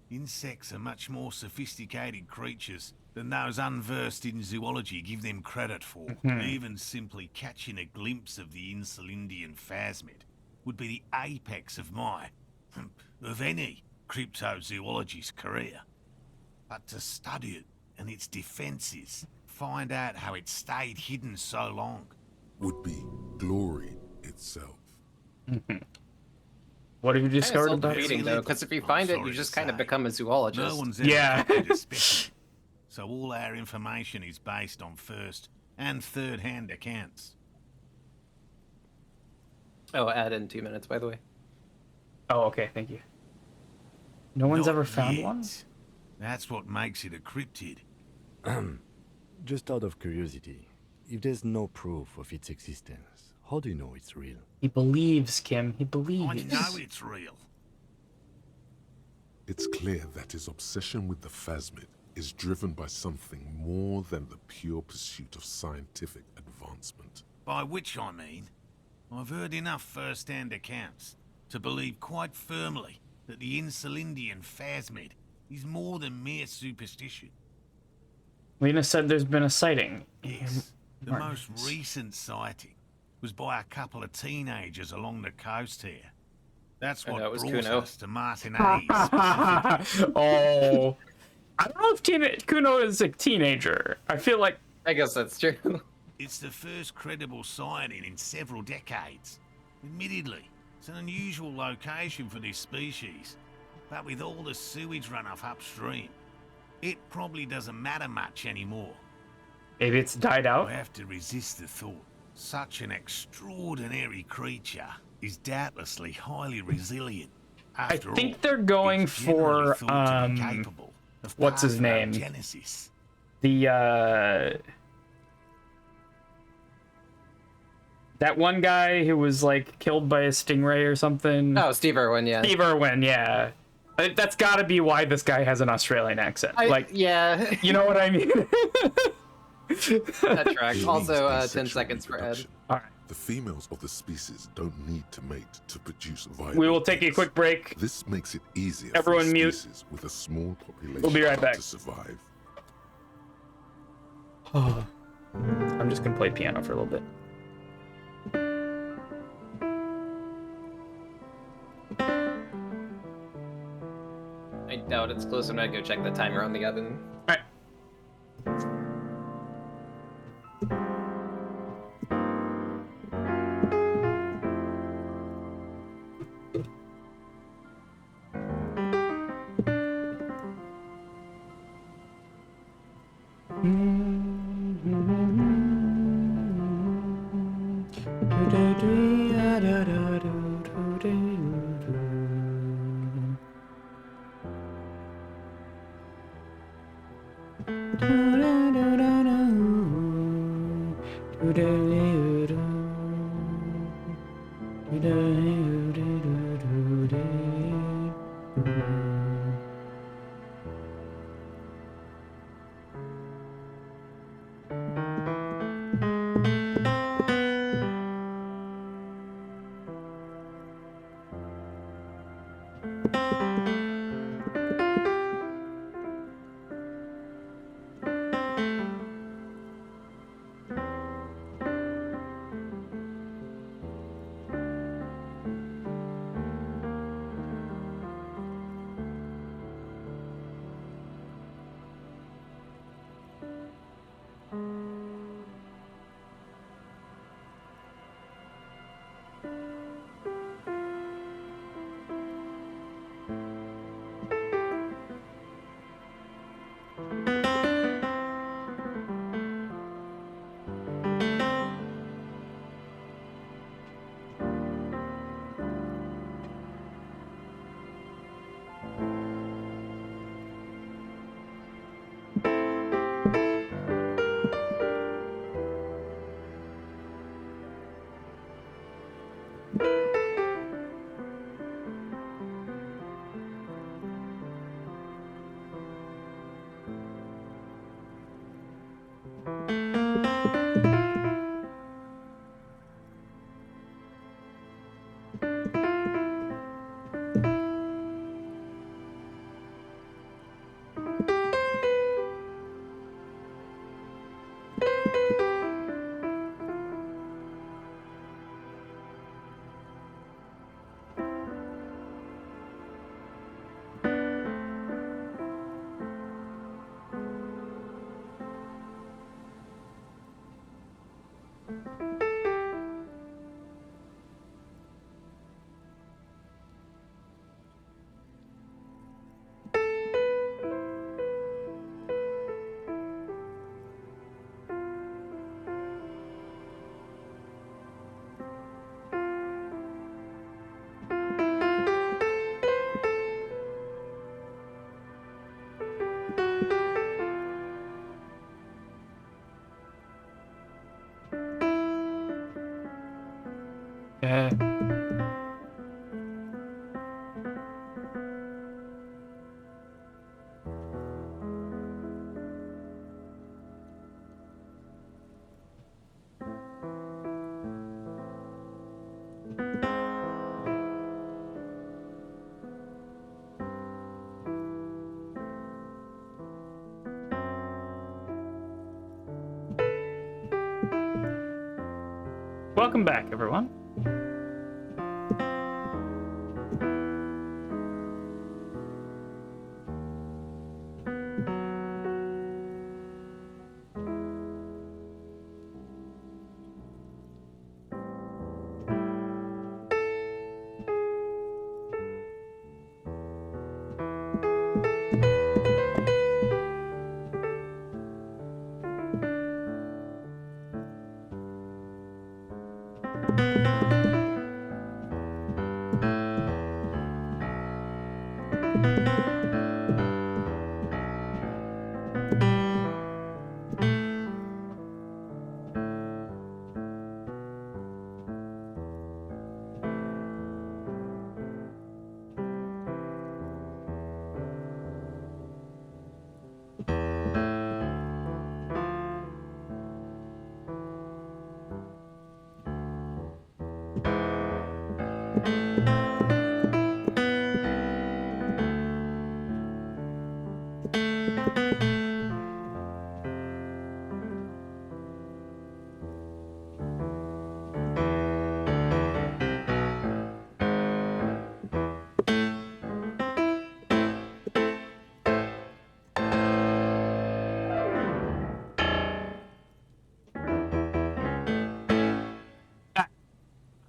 Insects are much more sophisticated creatures than those unversed in zoology give them credit for. Even simply catching a glimpse of the Insulindian phasmid would be the apex of my, of any, cryptozoologist's career. But to study it and its defenses, find out how it stayed hidden so long. Would be glory itself. What have you discovered about it? Reading though, because if you find it, you just kind of become a No zoologist. one's ever Yeah. acted as special. So all our information is based on first and third-hand accounts. Oh, add in 2 minutes, by the way. Oh, okay, thank you. No one's Not ever found yet. one? That's what makes it a cryptid. Just out of curiosity, if there's no proof of its existence, how do you know it's real? He believes, Kim. He I believes. know it's real. It's clear that his obsession with the phasmid is driven by something more than the pure pursuit of scientific advancement. By which I mean, I've heard enough first-hand accounts to believe quite firmly that the Insulindian phasmid is more than mere superstition. Lena said there's been a sighting. Yes, the Martin. most recent sighting was by a couple of teenagers along the coast here. That's I what know, it was brought Kuno. us to Martinez. specifically. Oh. I don't know if Kuno is a teenager. I feel like I guess that's true. It's the first credible sighting in several decades. Admittedly, it's an unusual location for this species, but with all the sewage runoff upstream, it probably doesn't matter much anymore. maybe it's died I out. have to resist the thought. Such an extraordinary creature is doubtlessly highly resilient. I After think all, they're going it's generally for thought to be capable of what's his name? parthenogenesis. The that one guy who was like killed by a stingray or something. Oh, Steve Irwin, yeah. Steve Irwin, yeah. That's got to be why this guy has an Australian accent. Yeah, You know what I mean? that tracks. It Also, means 10 asexual seconds for Ed. reproduction. All right. The females of the species don't need to mate to produce viable We will take a eggs. quick break. This makes it easier Everyone for a mute. species with a small population We'll be right back. to survive. I'm just gonna play piano for a little bit. I doubt it's close. I'm gonna go check the timer on the oven. All right. Yeah. Welcome back, everyone.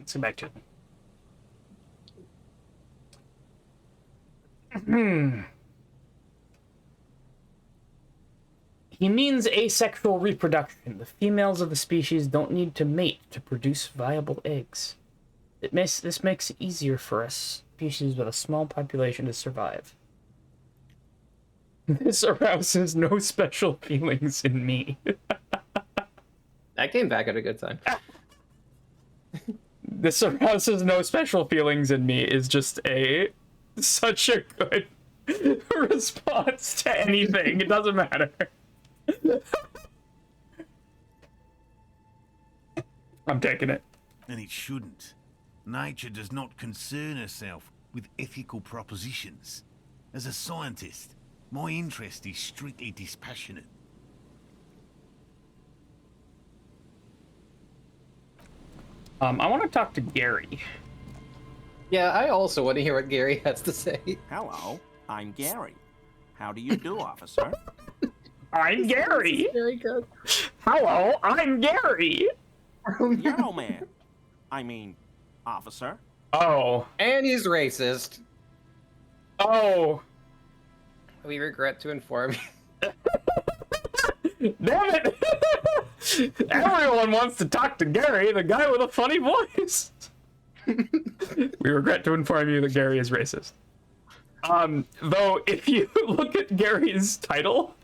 Let's get back to it. He means asexual reproduction. The females of the species don't need to mate to produce viable eggs. This makes it easier for a species with a small population to survive. This arouses no special feelings in me. That came back at a good time. This arouses no special feelings in me is just such a good response to anything. It doesn't matter. I'm taking it. And it shouldn't. Nature does not concern herself with ethical propositions. As a scientist, my interest is strictly dispassionate. I want to talk to Gary. Yeah, I also want to hear what Gary has to say. Hello, I'm Gary. How do you do, officer? I'm Gary. Very good. Hello, I'm Gary. Yellow man. I mean, officer. Oh. And he's racist. Oh. We regret to inform you. Damn it! Everyone wants to talk to Gary, the guy with a funny voice. We regret to inform you that Gary is racist. Though, if you look at Gary's title,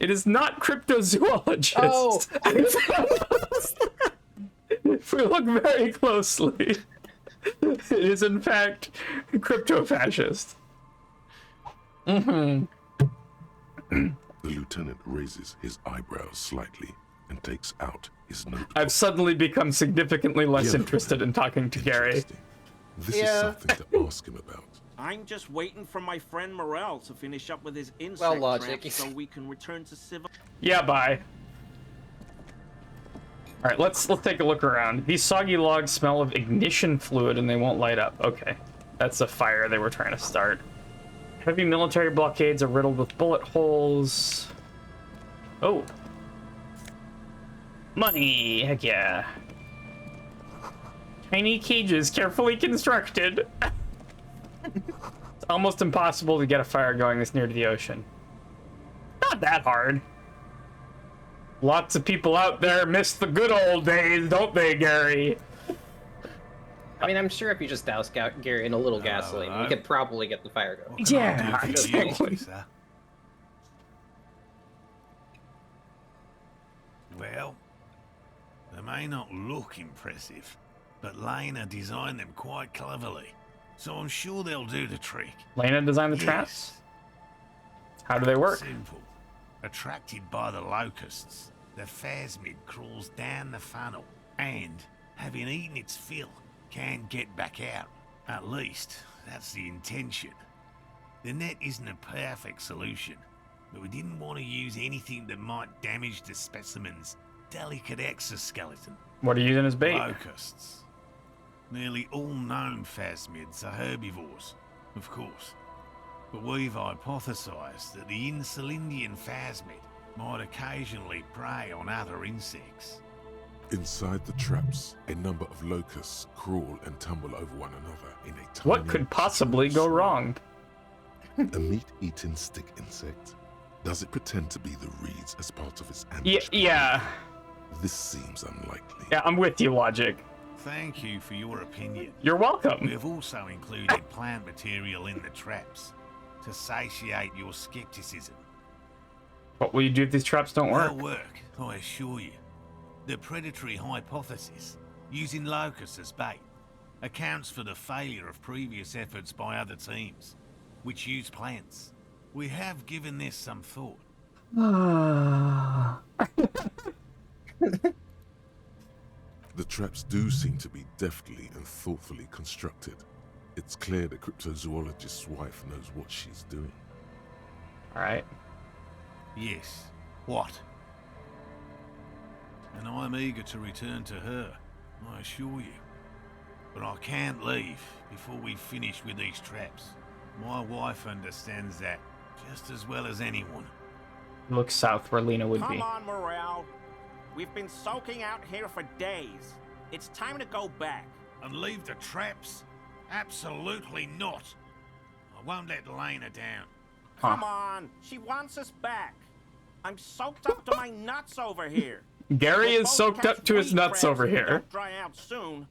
it is not cryptozoologist. Oh! If we look very closely, it is in fact crypto-fascist. Mm-hmm. The lieutenant raises his eyebrows slightly and takes out his notebook. I've suddenly become significantly less Yellow interested man. in talking to Gary. Interesting. This is something to ask him about. I'm just waiting for my friend Morel to finish up with his insect Well, logic. traps so we can return to civil. Yeah, bye. All right, let's take a look around. These soggy logs smell of ignition fluid and they won't light up. Okay, that's a fire they were trying to start. Heavy military blockades are riddled with bullet holes. Oh. Money, heck yeah. Tiny cages carefully constructed. It's almost impossible to get a fire going this near to the ocean. Not that hard. Lots of people out there miss the good old days, don't they, Gary? I mean, I'm sure if you just douse Gary in a little gasoline, we could probably get the fire going. Yeah, Do for you, exactly. officer? Well, they may not look impressive, but Lena designed them quite cleverly, so I'm sure they'll do the trick. Lena designed the traps? How do they work? Simple. Attracted by the locusts, the phasmid crawls down the funnel and, having eaten its fill, can get back out. At least, that's the intention. The net isn't a perfect solution, but we didn't want to use anything that might damage the specimen's delicate exoskeleton. What are you using as bait? Locusts. Nearly all known phasmids are herbivores, of course. But we've hypothesized that the Insulindian phasmid might occasionally prey on other insects. Inside the traps, a number of locusts crawl and tumble over one another in a tiny... What could possibly go wrong? A meat-eating stick insect? Does it pretend to be the reeds as part of its ambush? Yeah. This seems unlikely. Yeah, I'm with you, Logic. Thank you for your opinion. You're welcome. We have also included plant material in the traps to satiate your skepticism. What will you do if these traps don't work? They'll work, I assure you. The predatory hypothesis, using locusts as bait, accounts for the failure of previous efforts by other teams, which use plants. We have given this some thought. The traps do seem to be deftly and thoughtfully constructed. It's clear the cryptozoologist's wife knows what she's doing. All right. Yes. What? And I'm eager to return to her, I assure you. But I can't leave before we've finished with these traps. My wife understands that just as well as anyone. Look south where Lena would be. Come on, Morel. We've been soaking out here for days. It's time to go back. And leave the traps? Absolutely not. I won't let Lena down. Come on. She wants us back. I'm soaked up to my nuts over here. Gary We'll is both soaked catch up to his weed nuts crabs over if they here. don't dry out soon.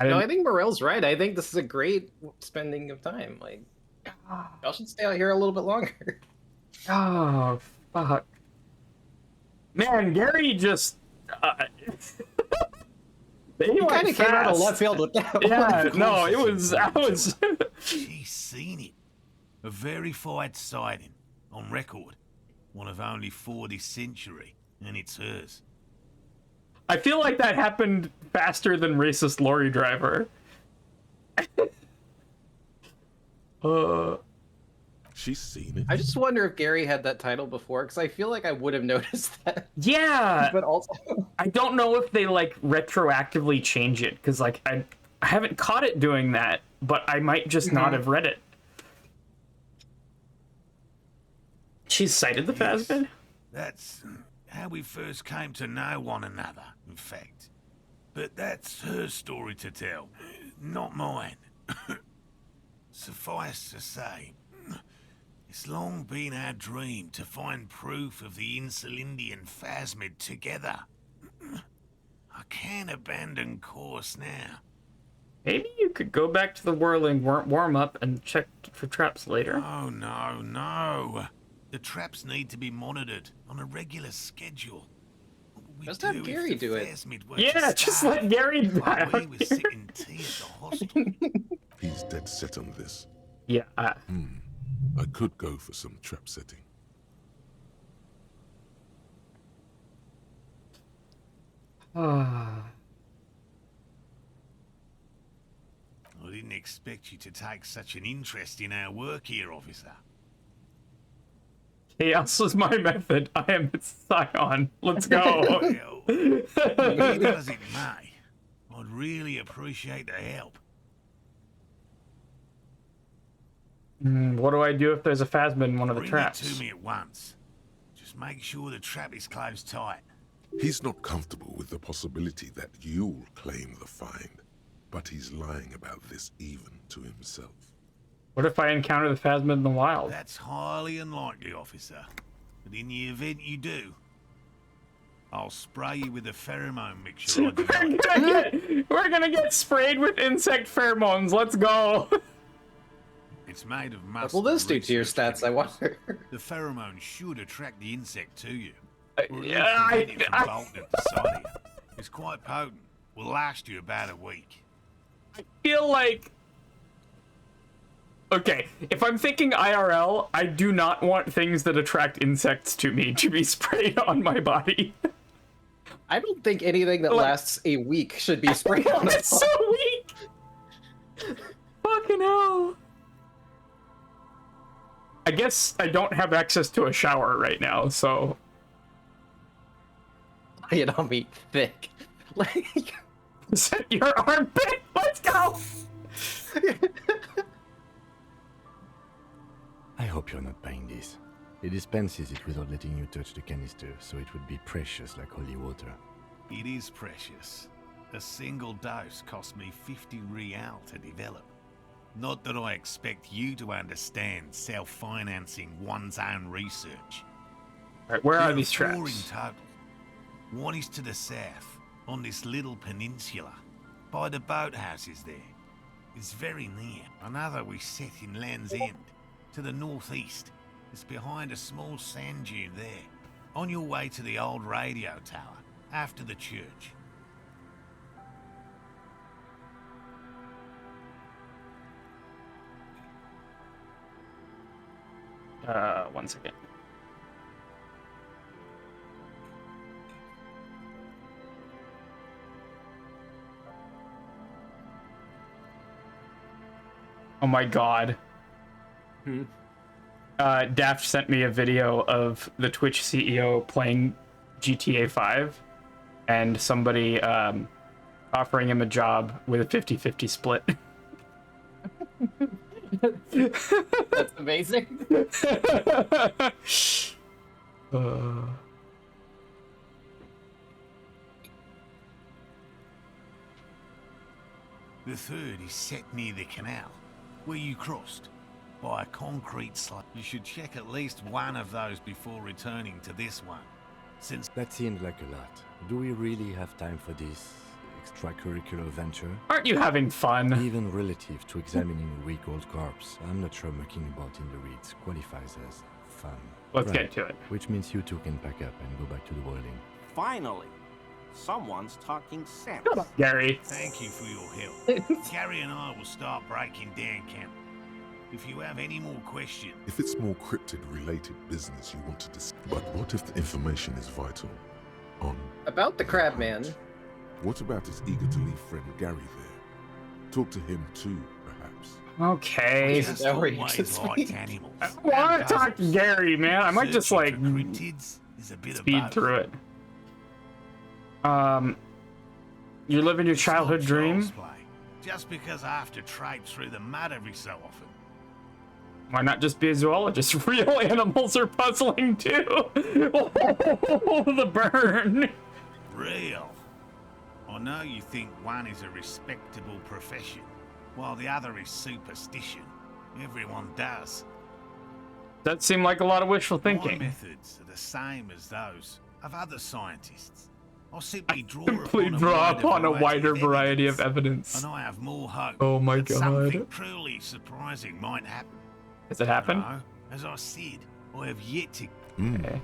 No, I think Morel's right. I think this is a great spending of time. Like, y'all should stay out here a little bit longer. Oh, fuck. Man, Gary just... He kind of came out of left field with that one. Yeah, no, it was... I was... She's seen it. A verified sighting. On record. One of only 4 this century. And it's hers. I feel like that happened faster than racist lorry driver. She's seen it. I just wonder if Gary had that title before, because I feel like I would have noticed that. Yeah, But also, I don't know if they like retroactively change it, because like I haven't caught it doing that, but I might just not have read it. She's cited the Phasmid? That's how we first came to know one another, in fact. But that's her story to tell, not mine. Suffice to say, it's long been our dream to find proof of the Insulindian Phasmid together. I can't abandon course now. Maybe you could go back to the whirling warm up and check for traps later. Oh, no. The traps need to be monitored on a regular schedule. We Just have Gary do it. Yeah, just let Gary While we out were here. sitting tea at the hostel. He's dead set on this. Yeah. I could go for some trap setting. Ah. I didn't expect you to take such an interest in our work here, officer. Chaos is my method. I am its scion. Let's go. Well, be that as it may, I'd really appreciate the help. What do I do if there's a Phasmid in one of the Bring traps? it to me at once. Just make sure the trap is closed tight. He's not comfortable with the possibility that you'll claim the find, but he's lying about this even to himself. What if I encounter the Phasmid in the wild? That's highly unlikely, officer. But in the event you do, I'll spray you with a pheromone mixture I developed. We're gonna get sprayed with insect pheromones. Let's go. It's made of muscle. what will this do to your research stats, I wonder? The pheromone should attract the insect to you. Or yeah, at least prevent it from bolting at the sight of you. It's quite potent. Will last you about a week. I feel like... Okay, if I'm thinking IRL, I do not want things that attract insects to me to be sprayed on my body. I don't think anything that Like- lasts a week should be sprayed on It's so weak! Fucking hell. I guess I don't have access to a shower right now, so... Lay it on me thick. Like, Set your armpit! Let's go! I hope you're not buying this. It dispenses it without letting you touch the canister, so it would be precious like holy water. It is precious. A single dose cost me 50 real to develop. Not that I expect you to understand self-financing one's own research. Alright, where are There these 4 in traps? total. One is to the south, on this little peninsula, by the boathouses there. It's very near. Another we set in Land's End, to the northeast. It's behind a small sand dune there, on your way to the old radio tower, after the church. One second. Oh my god. Daft sent me a video of the Twitch CEO playing GTA 5 and somebody offering him a job with a 50-50 split. that's amazing. The third is set near the canal, where you crossed. by a concrete slab. You should check at least one of those before returning to this one, since That seemed like a lot. Do we really have time for this extracurricular venture? Aren't you having fun? Even relative to examining a weak old corpse, I'm not sure mucking about in the reeds qualifies as fun. Let's get to it. Which means you two can pack up and go back to the boiling. Finally, someone's talking sense. Shut up, Gary. thank you for your help. Gary and I will start breaking down camp. If you have any more questions, If it's more cryptid-related business you want to discuss, but what if the information is vital? On About the Crabman. what about his eager-to-leave friend Gary there? Talk to him too, perhaps. Okay. Is that where you always just liked meet? animals. I want to talk to Gary, man. I might just like Searching for cryptids is a bit of speed both. through it. You're living your It's not childhood dream. child's play. Just because I have to traipse through the mud every so often. Why not just be a zoologist? Real animals are puzzling too. Oh, the burn. Real. I know you think one is a respectable profession, while the other is superstition. Everyone does. That seemed like a lot of wishful My thinking. methods are the same as those of other scientists. I'll simply draw Simply draw upon a wider variety of evidence. and I have more hope. Oh my that something God. truly surprising might happen. Does it happen? No, as I said, I have yet to. Okay.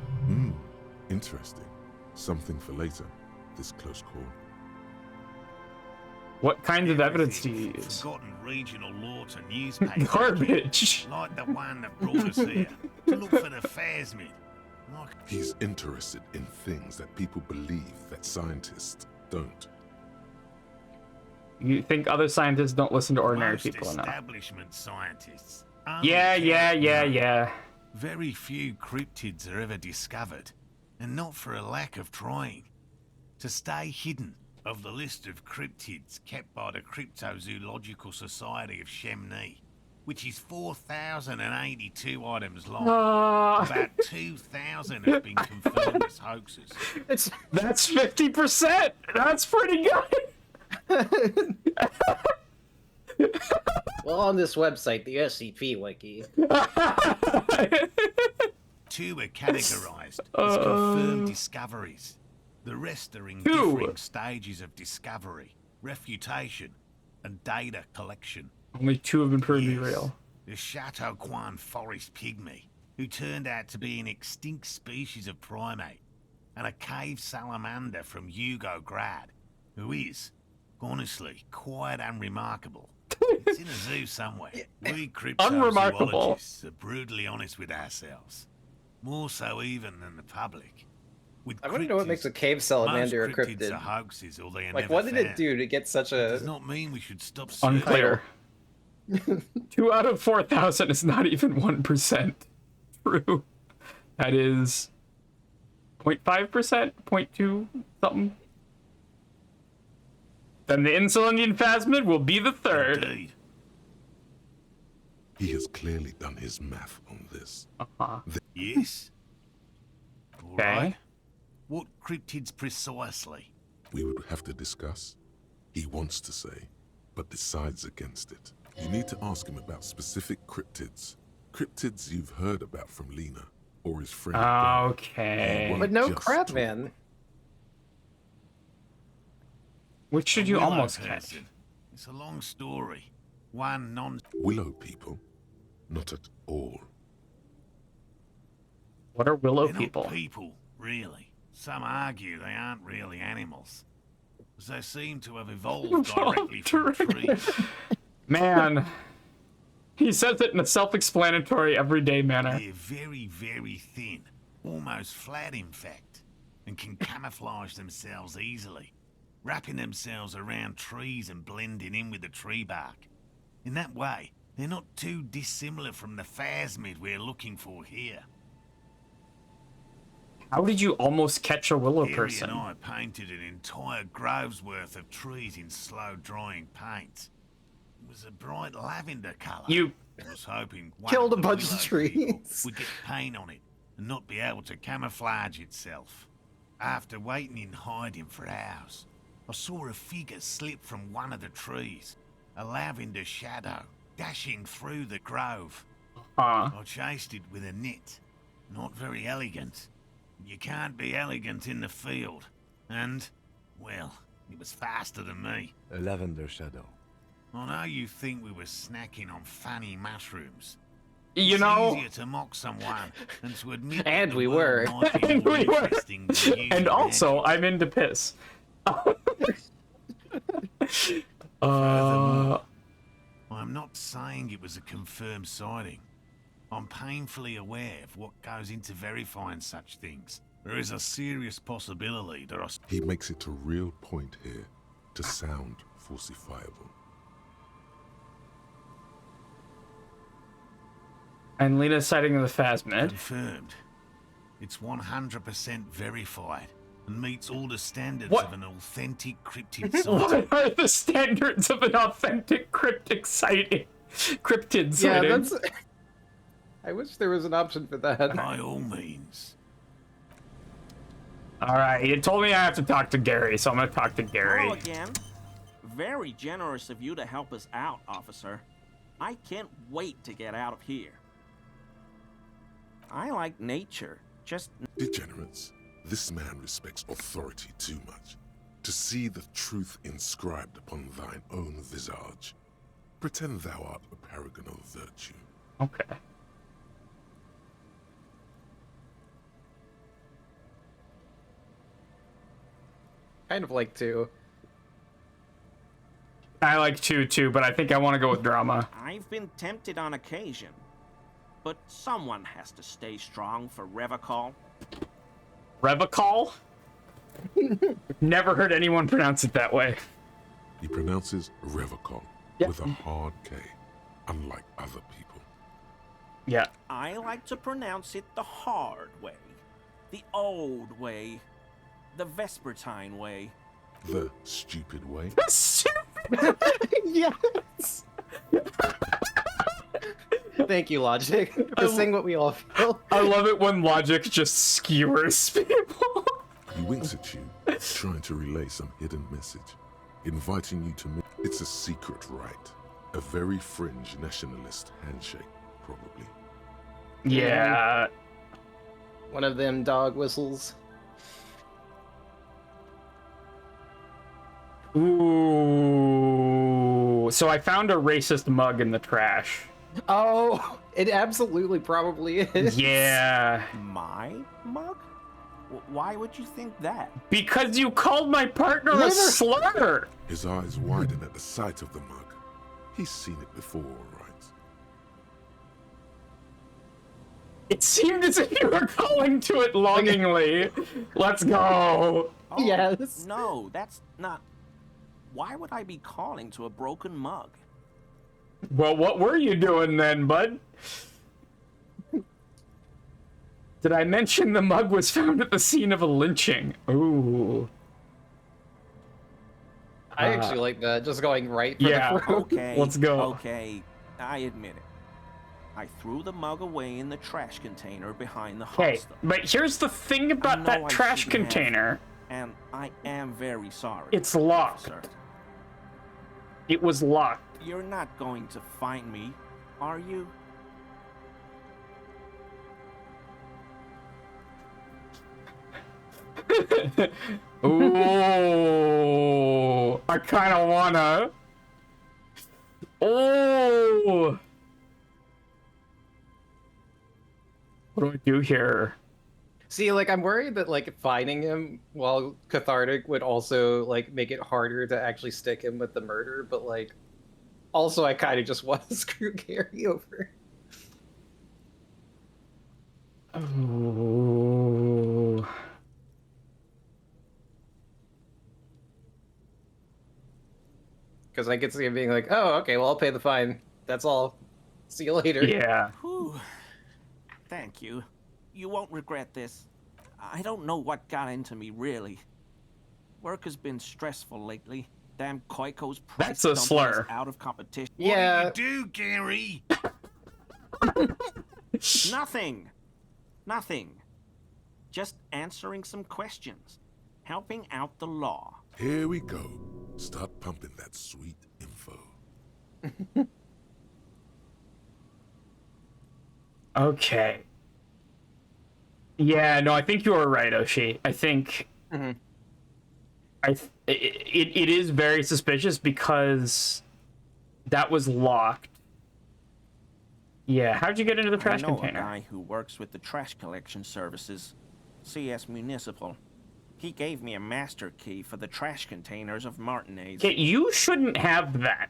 Interesting. Something for later. This close call. What kinds of evidence do you Everything from use? Forgotten regional lore to newspapers. Garbage. Like the one that brought us here to look for the phasmid. Like He's interested in things that people believe that scientists don't. You think other scientists don't listen to ordinary most people enough? establishment scientists. Yeah. Very few cryptids are ever discovered, and not for a lack of trying. To stay hidden of the list of cryptids kept by the Cryptozoological Society of Chemnee, which is 4,082 items long. About 2,000 have been confirmed as hoaxes. It's That's 50%. That's pretty good. well on this website, the SCP wiki. Two are categorized as confirmed discoveries. The rest are in Two. differing stages of discovery, refutation, and data collection. Only 2 have been proven to be Yes, real. The Chateauquan forest pygmy, who turned out to be an extinct species of primate, and a cave salamander from Yugograd, who is, honestly, quite unremarkable. It's in a zoo somewhere. We Unremarkable. cryptozoologists are brutally honest with ourselves. More so even than the public. With I want to know what makes a cryptids, cave salamander a most cryptids are cryptid. hoaxes, or they are Like, never what did it found. do to get such Does a? not mean we should stop searching. Unclear. 2 out of 4,000 is not even 1% true. That is 0.5%, 0.2 something. Then the Insulindian phasmid will be the third. Indeed. He has clearly done his math on this. Uh-huh. Yes. All Okay. right. What cryptids precisely? We would have to discuss. He wants to say, but decides against it. You need to ask him about specific cryptids. Cryptids you've heard about from Lena or his friend. Gary. Okay. But no Just Crabman. Which should A you willow almost catch? person. It's a long story. One non. Willow people? Not at all. What are willow They're people? not people, really. Some argue they aren't really animals, as they seem to have evolved directly from trees. Man. He says it in a self-explanatory, everyday manner. They're very, very thin, almost flat in fact, and can camouflage themselves easily, wrapping themselves around trees and blending in with the tree bark. In that way, they're not too dissimilar from the phasmid we're looking for here. How did you almost catch a willow Harry person? and I painted an entire grove's worth of trees in slow-drying paint. It was a bright lavender colour. You I was hoping one Killed of a the bunch of willow people trees. would get paint on it and not be able to camouflage itself. After waiting in hiding for hours, I saw a figure slip from one of the trees, a lavender shadow dashing through the grove. Huh. I chased it with a net. Not very elegant. You can't be elegant in the field. And, well, it was faster than me. A lavender shadow. I know you think we were snacking on fanny mushrooms. You It's know, easier to mock someone than to admit And that the we world were. might be And more we were. interesting than you and also imagine. I'm into piss. Furthermore, I'm not saying it was a confirmed sighting. I'm painfully aware of what goes into verifying such things. There is a serious possibility that He makes it a real point here to sound falsifiable. And Lena's sighting of the Phasmid. confirmed. It's 100% verified and meets all the standards What? of an authentic cryptid sighting. What are the standards of an authentic cryptid sighting? Yeah, that's. I wish there was an option for that. By all means. All right, you told me I have to talk to Gary, so I'm gonna talk to Gary. Hello again. Very generous of you to help us out, officer. I can't wait to get out of here. I like nature, just Degenerates, this man respects authority too much. To see the truth inscribed upon thine own visage. Pretend thou art a paragon of virtue. Okay. Kind of like to. I like two too, but I think I want to go with drama. I've been tempted on occasion. But someone has to stay strong for Revacol. Revacol? Never heard anyone pronounce it that way. He pronounces Revacol Yep. with a hard K, unlike other people. Yeah. I like to pronounce it the hard way. The old way. The Vespertine way. The stupid way. Yes. Thank you, Logic, for saying what we all feel. I love it when logic just skewers people. He winks at you, trying to relay some hidden message, inviting you to meet. It's a secret rite. A very fringe nationalist handshake, probably. Yeah. One of them dog whistles. Ooh. So I found a racist mug in the trash. Oh, it absolutely probably is. Yeah. My mug? Why would you think that? Because you called my partner a Never- slur. His eyes widen at the sight of the mug. He's seen it before, all right? It seemed as if you were calling to it longingly. Let's go. Oh, Yes. No, that's not. Why would I be calling to a broken mug? Well, what were you doing then, bud? Did I mention the mug was found at the scene of a lynching? Ooh. I actually like that, just going right for Yeah. the throat. Okay. Let's go. Okay, I admit it. I threw the mug away in the trash container behind the Okay, hostel. but here's the thing about know that I trash shouldn't have. container. And I am very sorry. It's locked. officer. It was locked. You're not going to find me, are you? Ooh, I kind of wanna. Oh, what do I do here? See, like, I'm worried that, like, finding him while cathartic would also, like, make it harder to actually stick him with the murder, but, like, also I kind of just want to screw Gary over. Oh. Because I could see him being like, oh, okay, well, I'll pay the fine. That's all. See you later. Yeah. Whew. Thank you. You won't regret this. I don't know what got into me, really. Work has been stressful lately. Damn Koiko's price That's a dumping slur. us out of competition. Yeah. What do you do, Gary? Nothing. Nothing. Just answering some questions. Helping out the law. Here we go. Start pumping that sweet info. Okay. Yeah, no, I think you are right, Oshi. I think it is very suspicious because that was locked. Yeah, how'd you get into the trash I know container? a guy who works with the trash collection services, CS Municipal. He gave me a master key for the trash containers of Martinez. Okay, you shouldn't have that.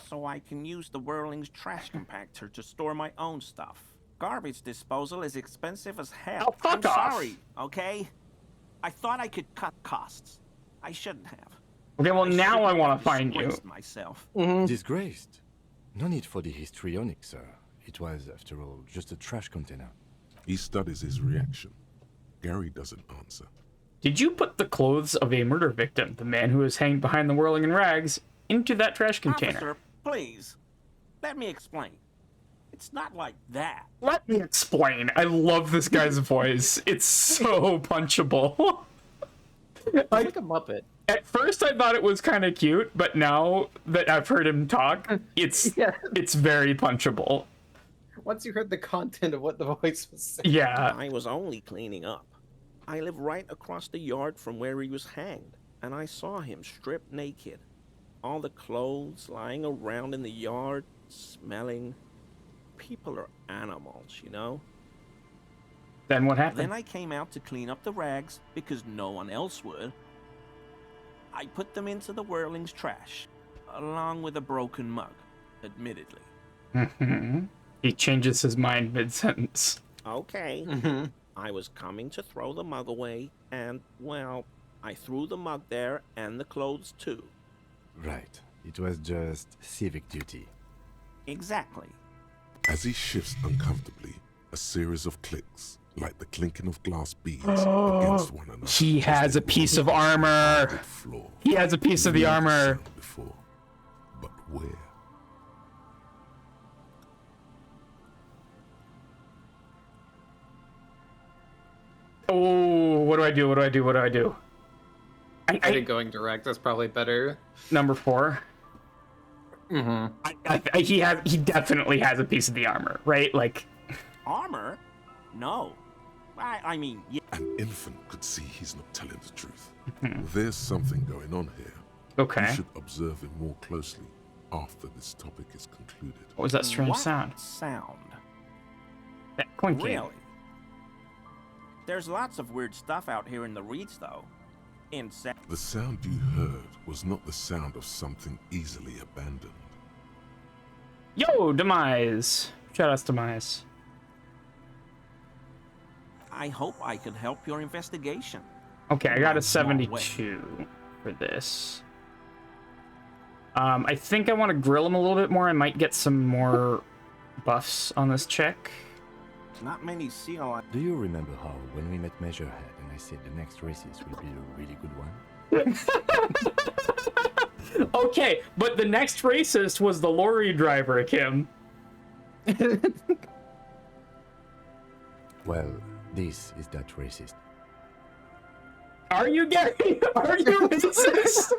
So I can use the Whirling's trash compactor to store my own stuff. Garbage disposal is expensive as hell. Oh, fuck I'm off. sorry, okay? I thought I could cut costs. I shouldn't have. Okay, well, now shouldn't I want have to find you. disgraced myself. Disgraced? No need for the histrionic, sir. It was, after all, just a trash container. He studies his reaction. Gary doesn't answer. Did you put the clothes of a murder victim, the man who is hanged behind the whirling in rags, into that trash container? Officer, please, let me explain. It's not like that. Let me explain. I love this guy's voice. It's so punchable. Like a Muppet. At first I thought it was kind of cute, but now that I've heard him talk, it's very punchable. Once you heard the content of what the voice was saying. Yeah. I was only cleaning up. I live right across the yard from where he was hanged, and I saw him stripped naked. All the clothes lying around in the yard, smelling. People are animals, you know? Then what happened? Then I came out to clean up the rags because no one else would. I put them into the Whirling's trash, along with a broken mug, admittedly. He changes his mind mid-sentence. Okay. I was coming to throw the mug away, and, well, I threw the mug there and the clothes too. Right. It was just civic duty. Exactly. As he shifts uncomfortably, a series of clicks, like the clinking of glass beads against one another. He has a piece of armor. Floor. He has a piece of the Never armor. sound before. But where? Oh, what do I do? What do I do? What do I do? I think going direct is probably better. Number 4. He definitely has a piece of the armor, right? Like, Armor? No. I mean, yeah. An infant could see he's not telling the truth. There's something going on here. okay. You should observe him more closely after this topic is concluded. What was that strange What sound? sound? That clinking. Really? There's lots of weird stuff out here in the reeds, though. The sound you heard was not the sound of something easily abandoned. Yo, Demise. Shout outs Demise. I hope I could help your investigation. Okay, I got a One small way. 72 for this. I think I want to grill him a little bit more. I might get some more buffs on this check. Not many seal. Do you remember how, when we met Measurehead and I said the next races will be a really good one? Okay, but the next racist was the lorry driver, Kim. Well, this is that racist. Are you, Gary? Are you racist?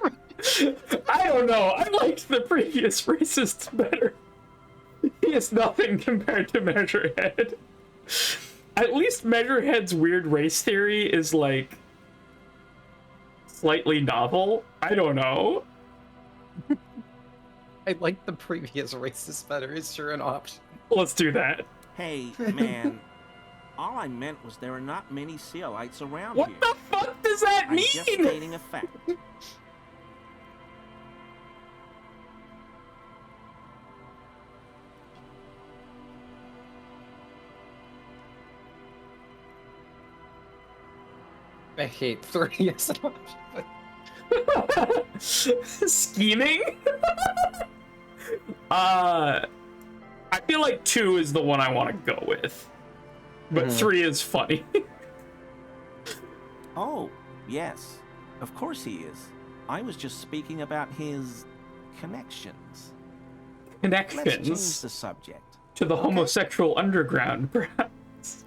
I don't know. I liked the previous racist better. He is nothing compared to Measurehead. At least Measurehead's weird race theory is, like, slightly novel. I don't know. I like the previous racist better. Is sure an option. Let's do that. Hey, man. All I meant was there are not many Sealites around What here. the fuck does that I'm just mean? stating a fact. I hate 3 as an option. Scheming? I feel like 2 is the one I want to go with. But 3 is funny. Oh, yes. Of course he is. I was just speaking about his connections. Let's change Connections the subject. to the homosexual underground, perhaps.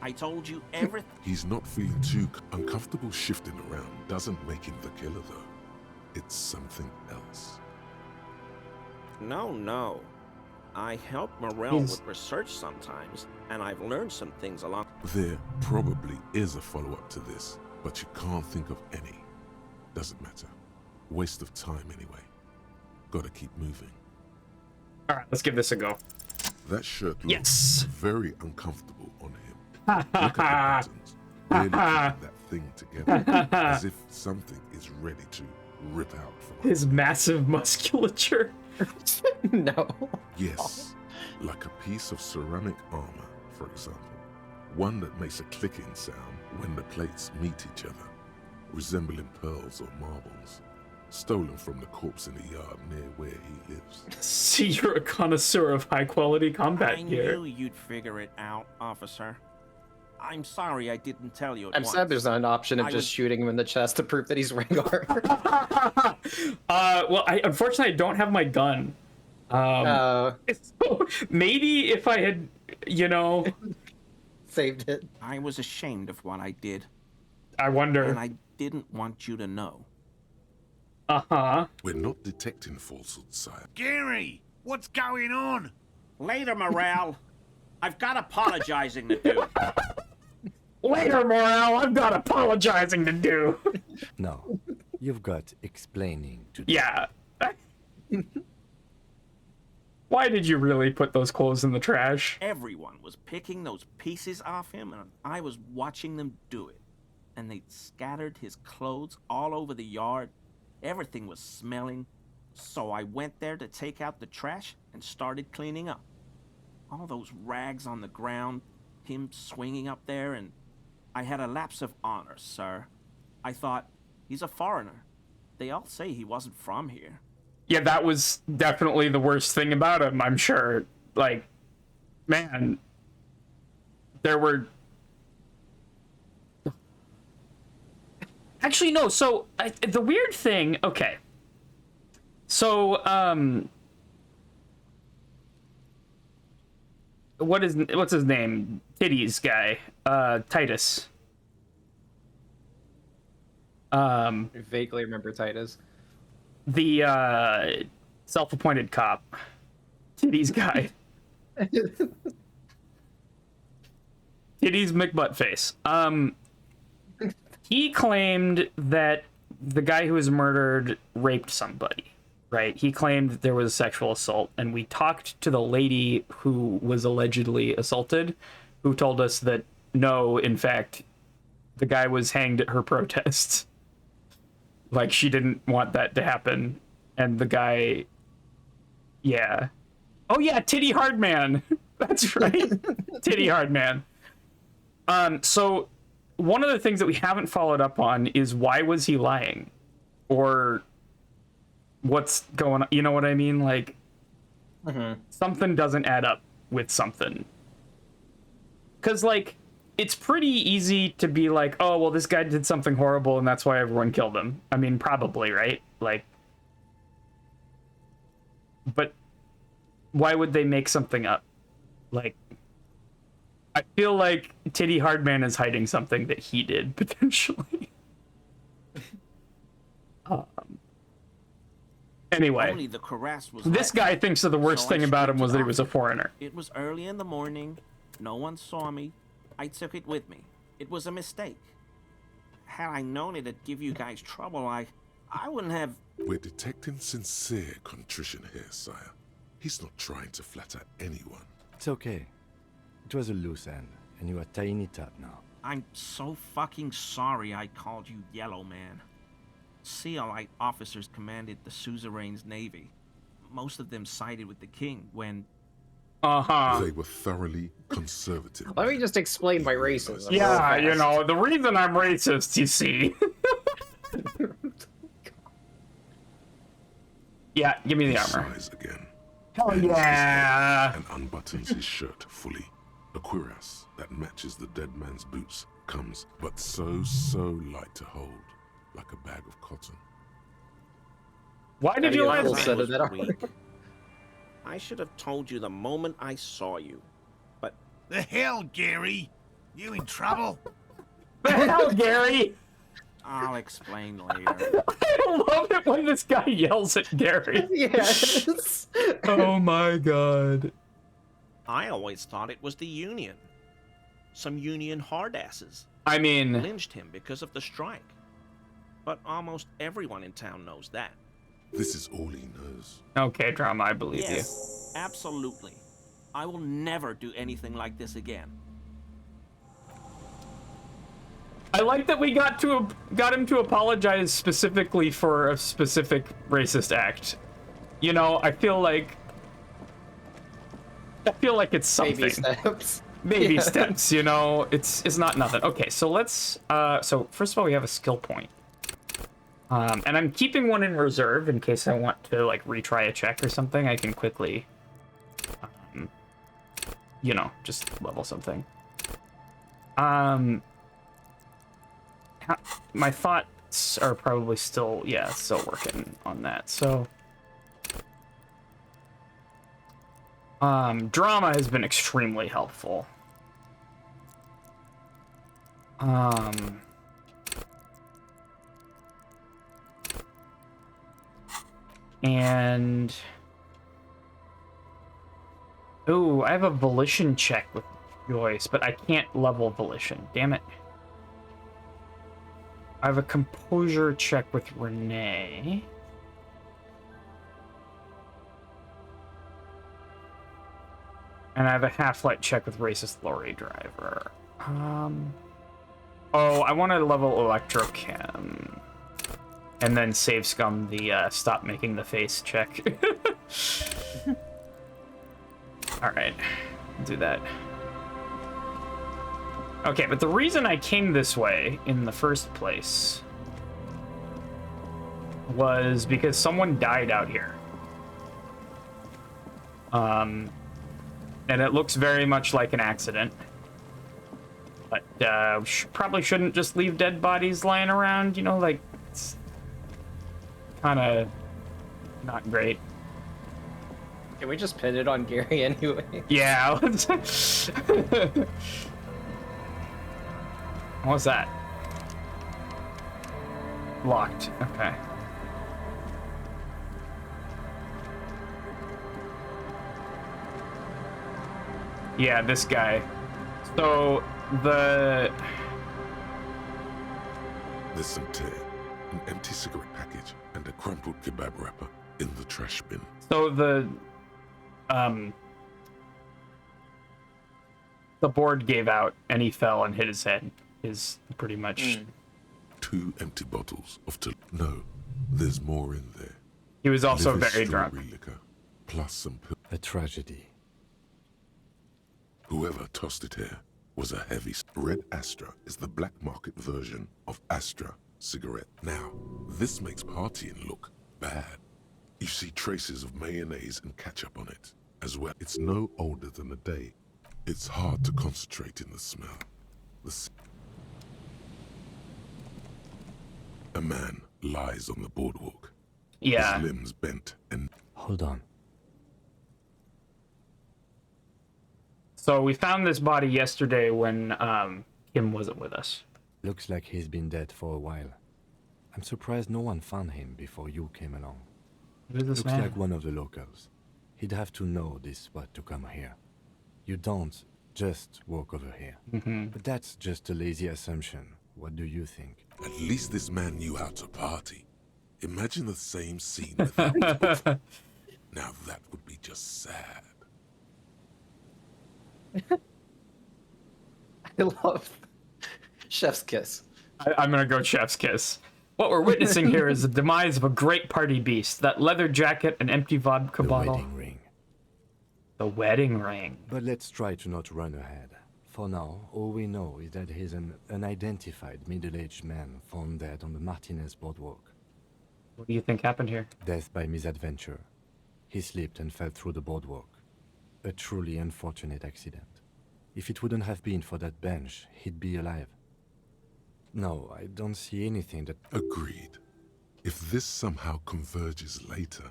I told you everything. He's not feeling too uncomfortable shifting around. Doesn't make him the killer, though. it's something else. No. I help Morel He's- with research sometimes, and I've learned some things along. There probably is a follow-up to this, but you can't think of any. Doesn't matter. Waste of time anyway. Gotta keep moving. All right, let's give this a go. That shirt looks Yes. very uncomfortable on him. Look at the buttons. Really keeping that thing together, as if something is ready to rip out from His massive musculature. No. Yes, like a piece of ceramic armor, for example. One that makes a clicking sound when the plates meet each other, resembling pearls or marbles, stolen from the corpse in the yard near where he lives. See, you're a connoisseur of high-quality combat I gear. knew you'd figure it out, officer. I'm sorry I didn't tell you at I'm once. sad there's not an option of I just was- shooting him in the chest to prove that he's wearing armor. Well, unfortunately I don't have my gun. So maybe if I had, Saved it. I was ashamed of what I did, I wonder. and I didn't want you to know. Uh-huh. We're not detecting falsehoods, sire. Gary, what's going on? Later, Morale. I've got apologizing to do. Later, Morale, I've got apologizing to do. No, you've got explaining to do. Yeah. Why did you really put those clothes in the trash? Everyone was picking those pieces off him, and I was watching them do it. And they'd scattered his clothes all over the yard. Everything was smelling. So I went there to take out the trash and started cleaning up. All those rags on the ground, him swinging up there, and I had a lapse of honor, sir. I thought, he's a foreigner. They all say he wasn't from here. Yeah, that was definitely the worst thing about him, I'm sure. Like, man, there were... Actually, no, so, the weird thing... Okay. So, what's his name? Titties guy. Titus. I vaguely remember Titus. The self-appointed cop, Titties guy, Titties McButtface. He claimed that the guy who was murdered raped somebody, right? He claimed that there was sexual assault, and we talked to the lady who was allegedly assaulted, who told us that no, in fact, the guy was hanged at her protest. Like, she didn't want that to happen. And the guy... Yeah. Oh, yeah, Titty Hardman. That's right. Titty Hardman. So, one of the things that we haven't followed up on is why was he lying? Or what's going on? You know what I mean? Like, something doesn't add up with something. Because, like... It's pretty easy to be like, oh, well, this guy did something horrible and that's why everyone killed him. I mean, probably, right? Like, but why would they make something up? Like, I feel like Titty Hardman is hiding something that he did, potentially. Anyway, Only the cuirass was this left. guy thinks that the worst So I thing about him stripped was it that he off was a him. foreigner. It was early in the morning. No one saw me. I took it with me. It was a mistake. Had I known it'd give you guys trouble, I wouldn't have... We're detecting sincere contrition here, sire. He's not trying to flatter anyone. It's okay. It was a loose end, and you are tying it up now. I'm so fucking sorry I called you Yellow Man. Sealite officers commanded the suzerain's navy. Most of them sided with the king when... They were thoroughly conservative. Let me just explain my racism. real Yeah, fast. you know, the reason I'm racist, you see. Yeah, give me the He armor. sighs again. Hell Ends his yeah! head And unbuttons his shirt fully. A cuirass that matches the dead man's boots comes, but so light to hold, like a bag of cotton. Why did you lie Full to set me? of that armor. weak. I should have told you the moment I saw you. But The hell, Gary? You in trouble? The hell, Gary? I'll explain later. I love it when this guy yells at Gary. Yes. Oh my god. I always thought it was the Union. Some Union hardasses I mean, lynched him because of the strike. But almost everyone in town knows that. This is all he knows. okay, Drama, I believe Yes, absolutely. I will never do anything like this again. you. I like that we got him to apologize specifically for a specific racist act. You know, I feel like it's something. Baby steps. Baby Yeah. steps, you know. It's not nothing. Okay, so let's so first of all we have a skill point. And I'm keeping one in reserve in case I want to like retry a check or something. I can quickly you know, just level something. My thoughts are probably still working on that. So drama has been extremely helpful. And oh, I have a volition check with Joyce, but I can't level volition. Damn it. I have a composure check with Renee. And I have a half-light check with racist lorry driver. Oh, I want to level electrochem. And then save scum the stop making the face check. Alright, do that. Okay, but the reason I came this way in the first place was because someone died out here. And it looks very much like an accident. But probably shouldn't just leave dead bodies lying around, you know, like, it's kind of not great. Can we just pin it on Gary anyway? Yeah, let's... What's that? Locked. Okay. Yeah, this guy. So, There's some tea, an empty cigarette package, and a crumpled kebab wrapper in the trash bin. So the board gave out and he fell and hit his head is pretty much... 2 empty bottles of No, there's more in there. He was also Liver very drunk. strawberry liquor, plus some A tragedy. Whoever tossed it here was a heavy... Red Astra is the black market version of Astra cigarette. Now, this makes partying look bad. You see traces of mayonnaise and ketchup on it as well. It's no older than a day. It's hard to concentrate in the smell. A man lies on the boardwalk. Yeah. His limbs bent and... Hold on. So we found this body yesterday when Kim wasn't with us. Looks like he's been dead for a while. I'm surprised no one found him before you came along. Who's this Looks man? like one of the locals. He'd have to know this spot to come here. You don't just walk over here. But that's just a lazy assumption. What do you think? At least this man knew how to party. Imagine the same scene without it. Now that would be just sad. I love Chef's Kiss. I'm gonna go chef's kiss. What we're witnessing here is the demise of a great party beast. That leather jacket and empty vodka The bottle. wedding ring. The wedding ring. But let's try to not run ahead. For now, all we know is that he's an unidentified middle-aged man found dead on the Martinez boardwalk. What do you think happened here? Death by misadventure. He slipped and fell through the boardwalk. A truly unfortunate accident. If it wouldn't have been for that bench, he'd be alive. No, I don't see anything that... Agreed. If this somehow converges later,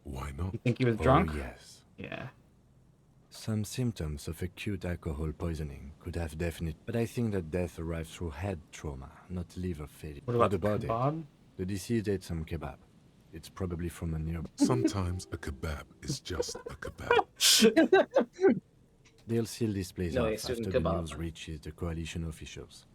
why not? You think he was drunk? Oh, yes. Yeah. Some symptoms of acute alcohol poisoning could have definite, but I think that death arrived through head trauma, not liver failure. What about it? kebab? The deceased ate some kebab. It's probably from a nearby. Sometimes a kebab is just a kebab. They'll seal this place No, off it's doing after the kebab. news reaches the coalition officials.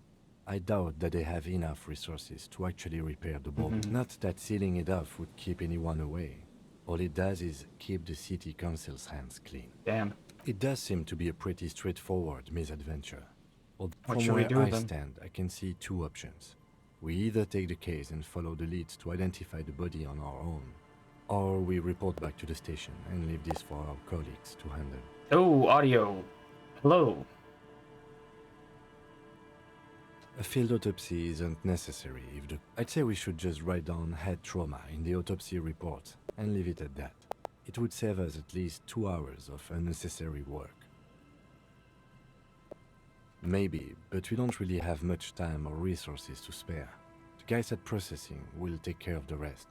I doubt that they have enough resources to actually repair the bomb. Not that sealing it off would keep anyone away. All it does is keep the city council's hands clean. Damn. It does seem to be a pretty straightforward misadventure. What From should we where do I then? stand, I can see two options. We either take the case and follow the leads to identify the body on our own, or we report back to the station and leave this for our colleagues to handle. Oh, audio. Hello. A field autopsy isn't necessary if the... I'd say we should just write down head trauma in the autopsy report and leave it at that. It would save us at least 2 hours of unnecessary work. Maybe, but we don't really have much time or resources to spare. The guys at processing will take care of the rest.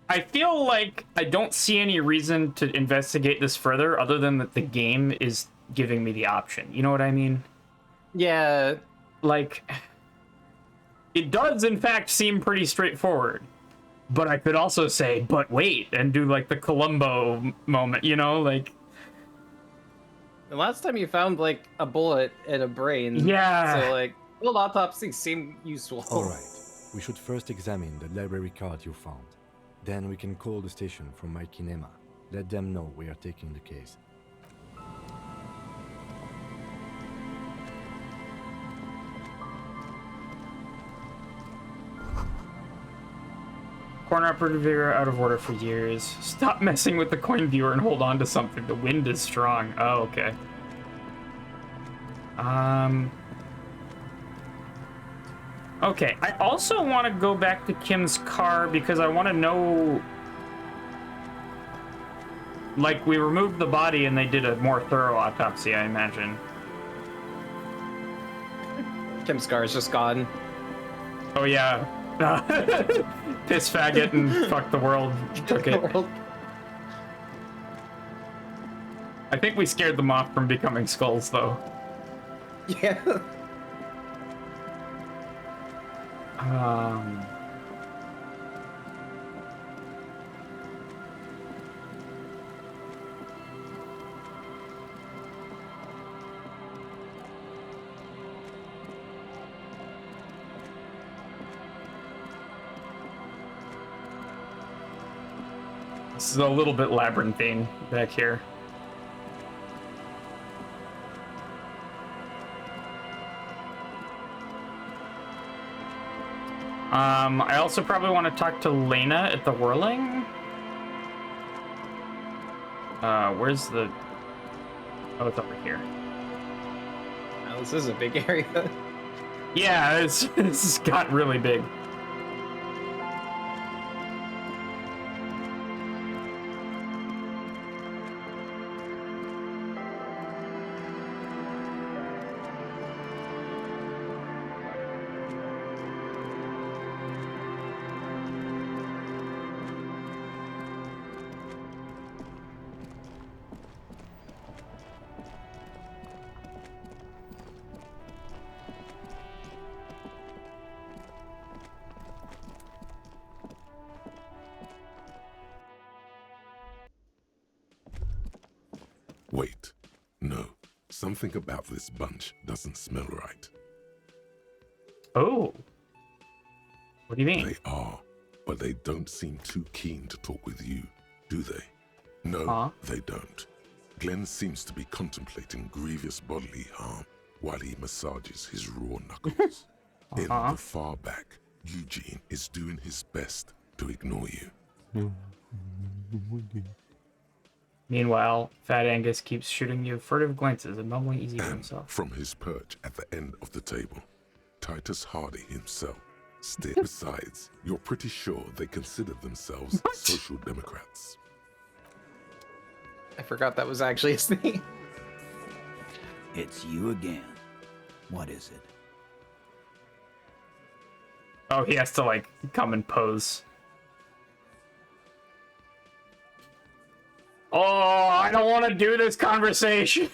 I feel like I don't see any reason to investigate this further other than that the game is giving me the option. You know what I mean? Yeah, Like, it does in fact seem pretty straightforward. But I could also say, but wait, and do like the Columbo moment, you know? Like, the last time you found like a bullet in a brain. Yeah. So like, field autopsies seem useful. Alright, we should first examine the library card you found. Then we can call the station from my kinema. Let them know we are taking the case. corner operative viewer out of order for years. Stop messing with the coin viewer and hold on to something. The wind is strong. Oh, okay. Okay, I also want to go back to Kim's car because I want to know... Like, we removed the body and they did a more thorough autopsy, I imagine. Kim's car is just gone. Oh, yeah. Piss faggot and fuck the world took it. I think we scared them off from becoming skulls, though. Yeah. This is a little bit labyrinthine back here. I also probably want to talk to Lena at the Whirling. Where's the... Oh, it's over here. Oh, this is a big area. Yeah, it's got really big. Wait, no. Something about this bunch doesn't smell right. Oh. What do you mean? They are, but they don't seem too keen to talk with you, do they? No, Huh? they don't. Glenn seems to be contemplating grievous bodily harm while he massages his raw knuckles. In the far back, Eugene is doing his best to ignore you. Meanwhile, Fat Angus keeps shooting you furtive glances and mumbling easy to And himself. from his perch at the end of the table, Titus Hardy himself stares. Besides, you're pretty sure they consider themselves social democrats. I forgot that was actually his name. It's you again. What is it? Oh, he has to, like, come and pose. Oh, I don't want to do this conversation.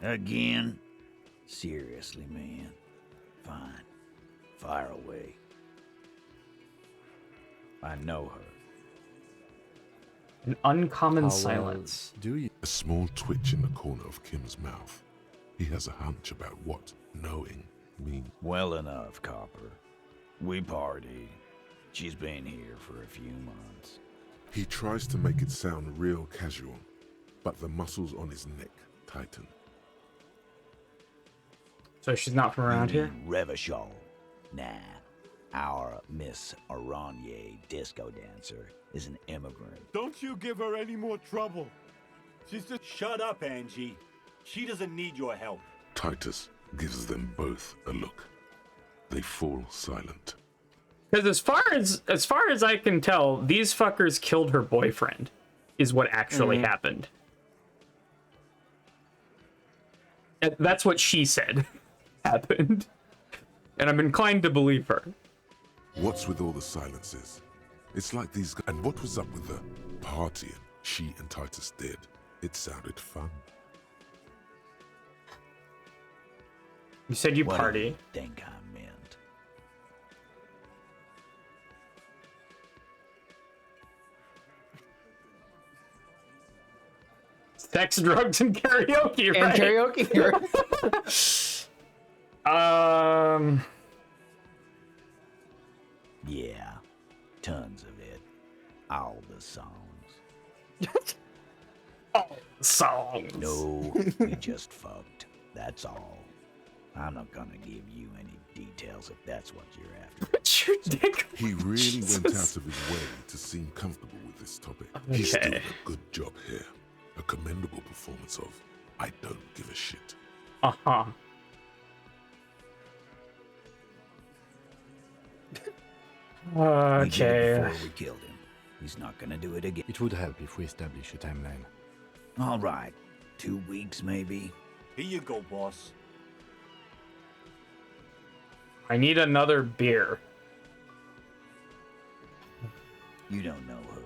Again? Seriously, man. Fine. Fire away. I know her. An uncommon How silence. do you? A small twitch in the corner of Kim's mouth. He has a hunch about what knowing means. Well enough, Copper. We party. She's been here for a few months. He tries to make it sound real casual, but the muscles on his neck tighten. So she's not from around here? Revachol. Nah. Our Miss Aranye disco dancer is an immigrant. Don't you give her any more trouble. She's just... Shut up, Angie. She doesn't need your help. Titus gives them both a look. They fall silent. Because as far as I can tell, these fuckers killed her boyfriend, is what actually happened. And that's what she said happened, and I'm inclined to believe her. What's with all the silences? It's like these guys. And what was up with the partying she and Titus did? It sounded fun. You said you What party. do you think I meant? Sex, drugs, and karaoke, right? And karaoke. Yeah, tons of it. All the songs. Songs. No, we just fucked. That's all. I'm not gonna give you any details if that's what you're after. Put your dick. He really Jesus. went out of his way to seem comfortable with this topic. He's Okay. doing a good job here. A commendable performance of I don't give a shit. Uh-huh. We did it Okay. before we killed him. He's not gonna do it again. It would help if we establish a timeline. All right, 2 weeks maybe. Here you go, boss. I need another beer. You don't know her.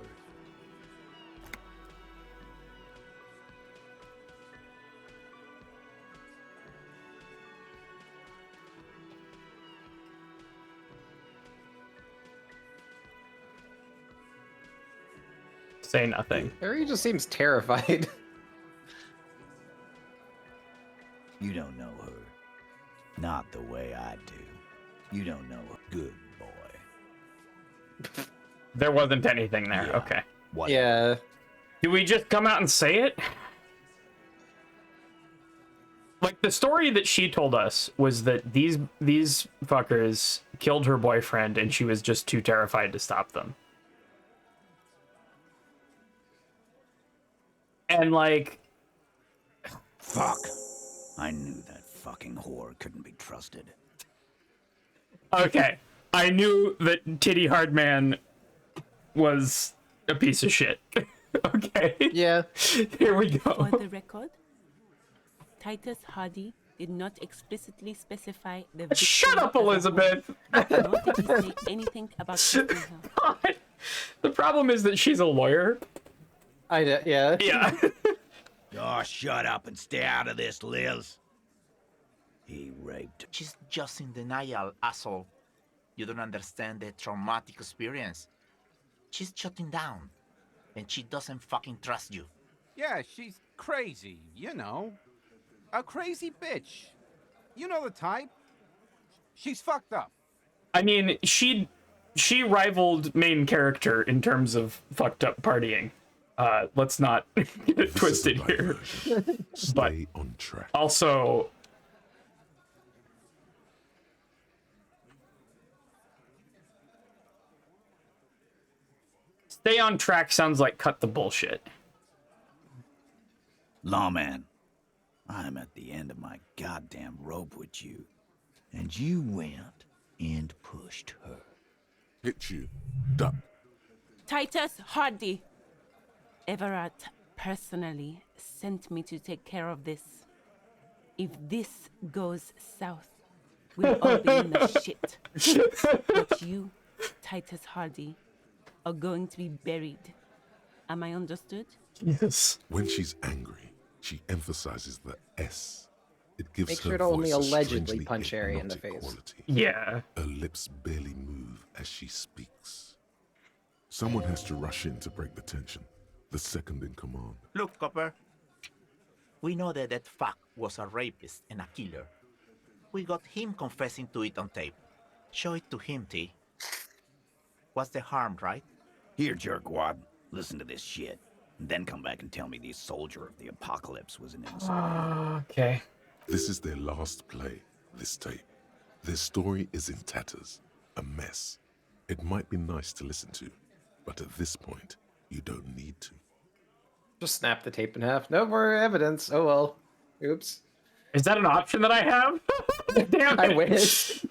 Say nothing. Harry just seems terrified. You don't know her. Not the way I do. You don't know her. Good boy. There wasn't anything there. Yeah. Okay. What? Yeah. Do we just come out and say it? Like, the story that she told us was that these fuckers killed her boyfriend and she was just too terrified to stop them. And, like... Fuck. I knew that fucking whore couldn't be trusted. Okay. I knew that Titty Hardman was a piece of shit. Okay. Yeah. Here we go. For the record, Titus Hardy did not explicitly specify the victim. Shut up, as a whole, Elizabeth! nor did he say anything about killing her. God. The problem is that she's a lawyer. Yeah. Yeah. Oh, shut up and stay out of this, Liz. He raped her. She's just in denial, asshole. You don't understand the traumatic experience. She's shutting down. And she doesn't fucking trust you. Yeah, she's crazy, you know. A crazy bitch. You know the type. She's fucked up. I mean, she rivaled main character in terms of fucked up partying. Let's not get it This is a twisted here. diversion. Stay on track. Also, stay on track sounds like cut the bullshit. Lawman, I'm at the end of my goddamn rope with you. And you went and pushed her. Hit you. Duck. Titus Hardy. Everett personally sent me to take care of this. If this goes south, We've all been in the shit. But you, Titus Hardy, are going to be buried. Am I understood? Yes. When she's angry, she emphasizes the S. It gives Make her sure to only voice a allegedly strangely punch Harry in the hypnotic face. quality. Yeah. Her lips barely move as she speaks. Someone has to rush in to break the tension. The second in command. Look, Copper. We know that that fuck was a rapist and a killer. We got him confessing to it on tape. Show it to him, T. What's the harm, right? Here, jerkwad. Listen to this shit. And then come back and tell me the soldier of the apocalypse was an innocent. Okay. This is their last play, this tape. Their story is in tatters, a mess. It might be nice to listen to, but at this point, you don't need to. Just snap the tape in half. No more evidence. Oh well. Oops. Is that an option that I have? Damn it. I wish.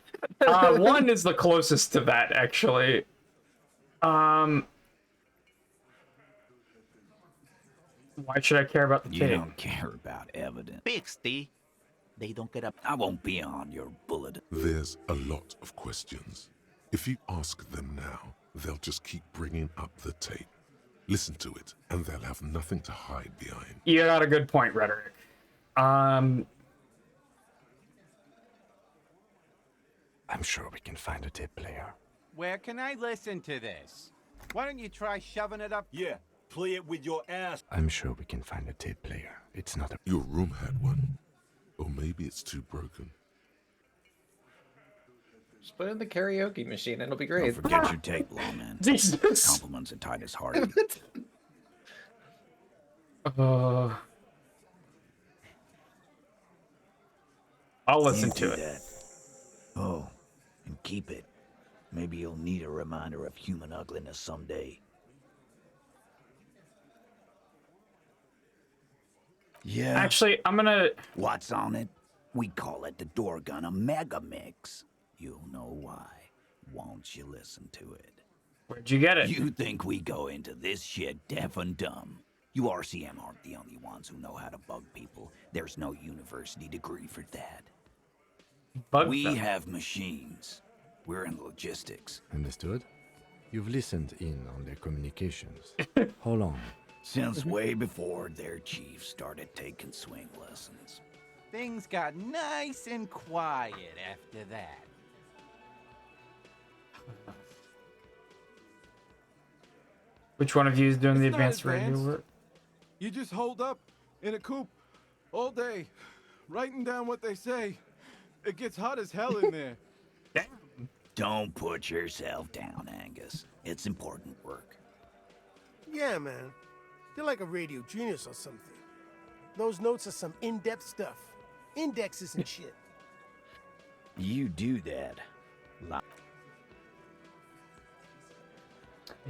One is the closest to that, actually. Why should I care about the You tape? don't care about evidence. Pigs, T. They don't get up. I won't be on your bulletin. There's a lot of questions. If you ask them now, they'll just keep bringing up the tape. Listen to it, and they'll have nothing to hide behind. You got a good point, Rhetoric. I'm sure we can find a tape player. Where can I listen to this? Why don't you try shoving it up? Yeah, play it with your ass. I'm sure we can find a tape player. It's not a... Your room had one. Or maybe it's too broken. Just put it in the karaoke machine. It'll be Don't great. forget your tape, lawman. Jesus. Compliments of Titus Hardy. I'll listen You to do it. that. Oh, and keep it. Maybe you'll need a reminder of human ugliness someday. Yeah. Actually, I'm gonna... What's on it? We call it the door gun a mega mix. You'll know why. Won't you listen to it? Where'd you get it? You think we go into this shit deaf and dumb? You RCM aren't the only ones who know how to bug people. There's no university degree for that. We have machines. We're in logistics. Understood? You've listened in on their communications. How long? Since way before their chief started taking swing lessons. Things got nice and quiet after that. Which one of you is doing the It's not advanced radio advanced. work? You just hold up in a coop all day, writing down what they say. It gets hot as hell in there. Don't put yourself down, Angus. It's important work. Yeah, man. They're like a radio genius or something. Those notes are some in-depth stuff. Indexes and shit. You do that.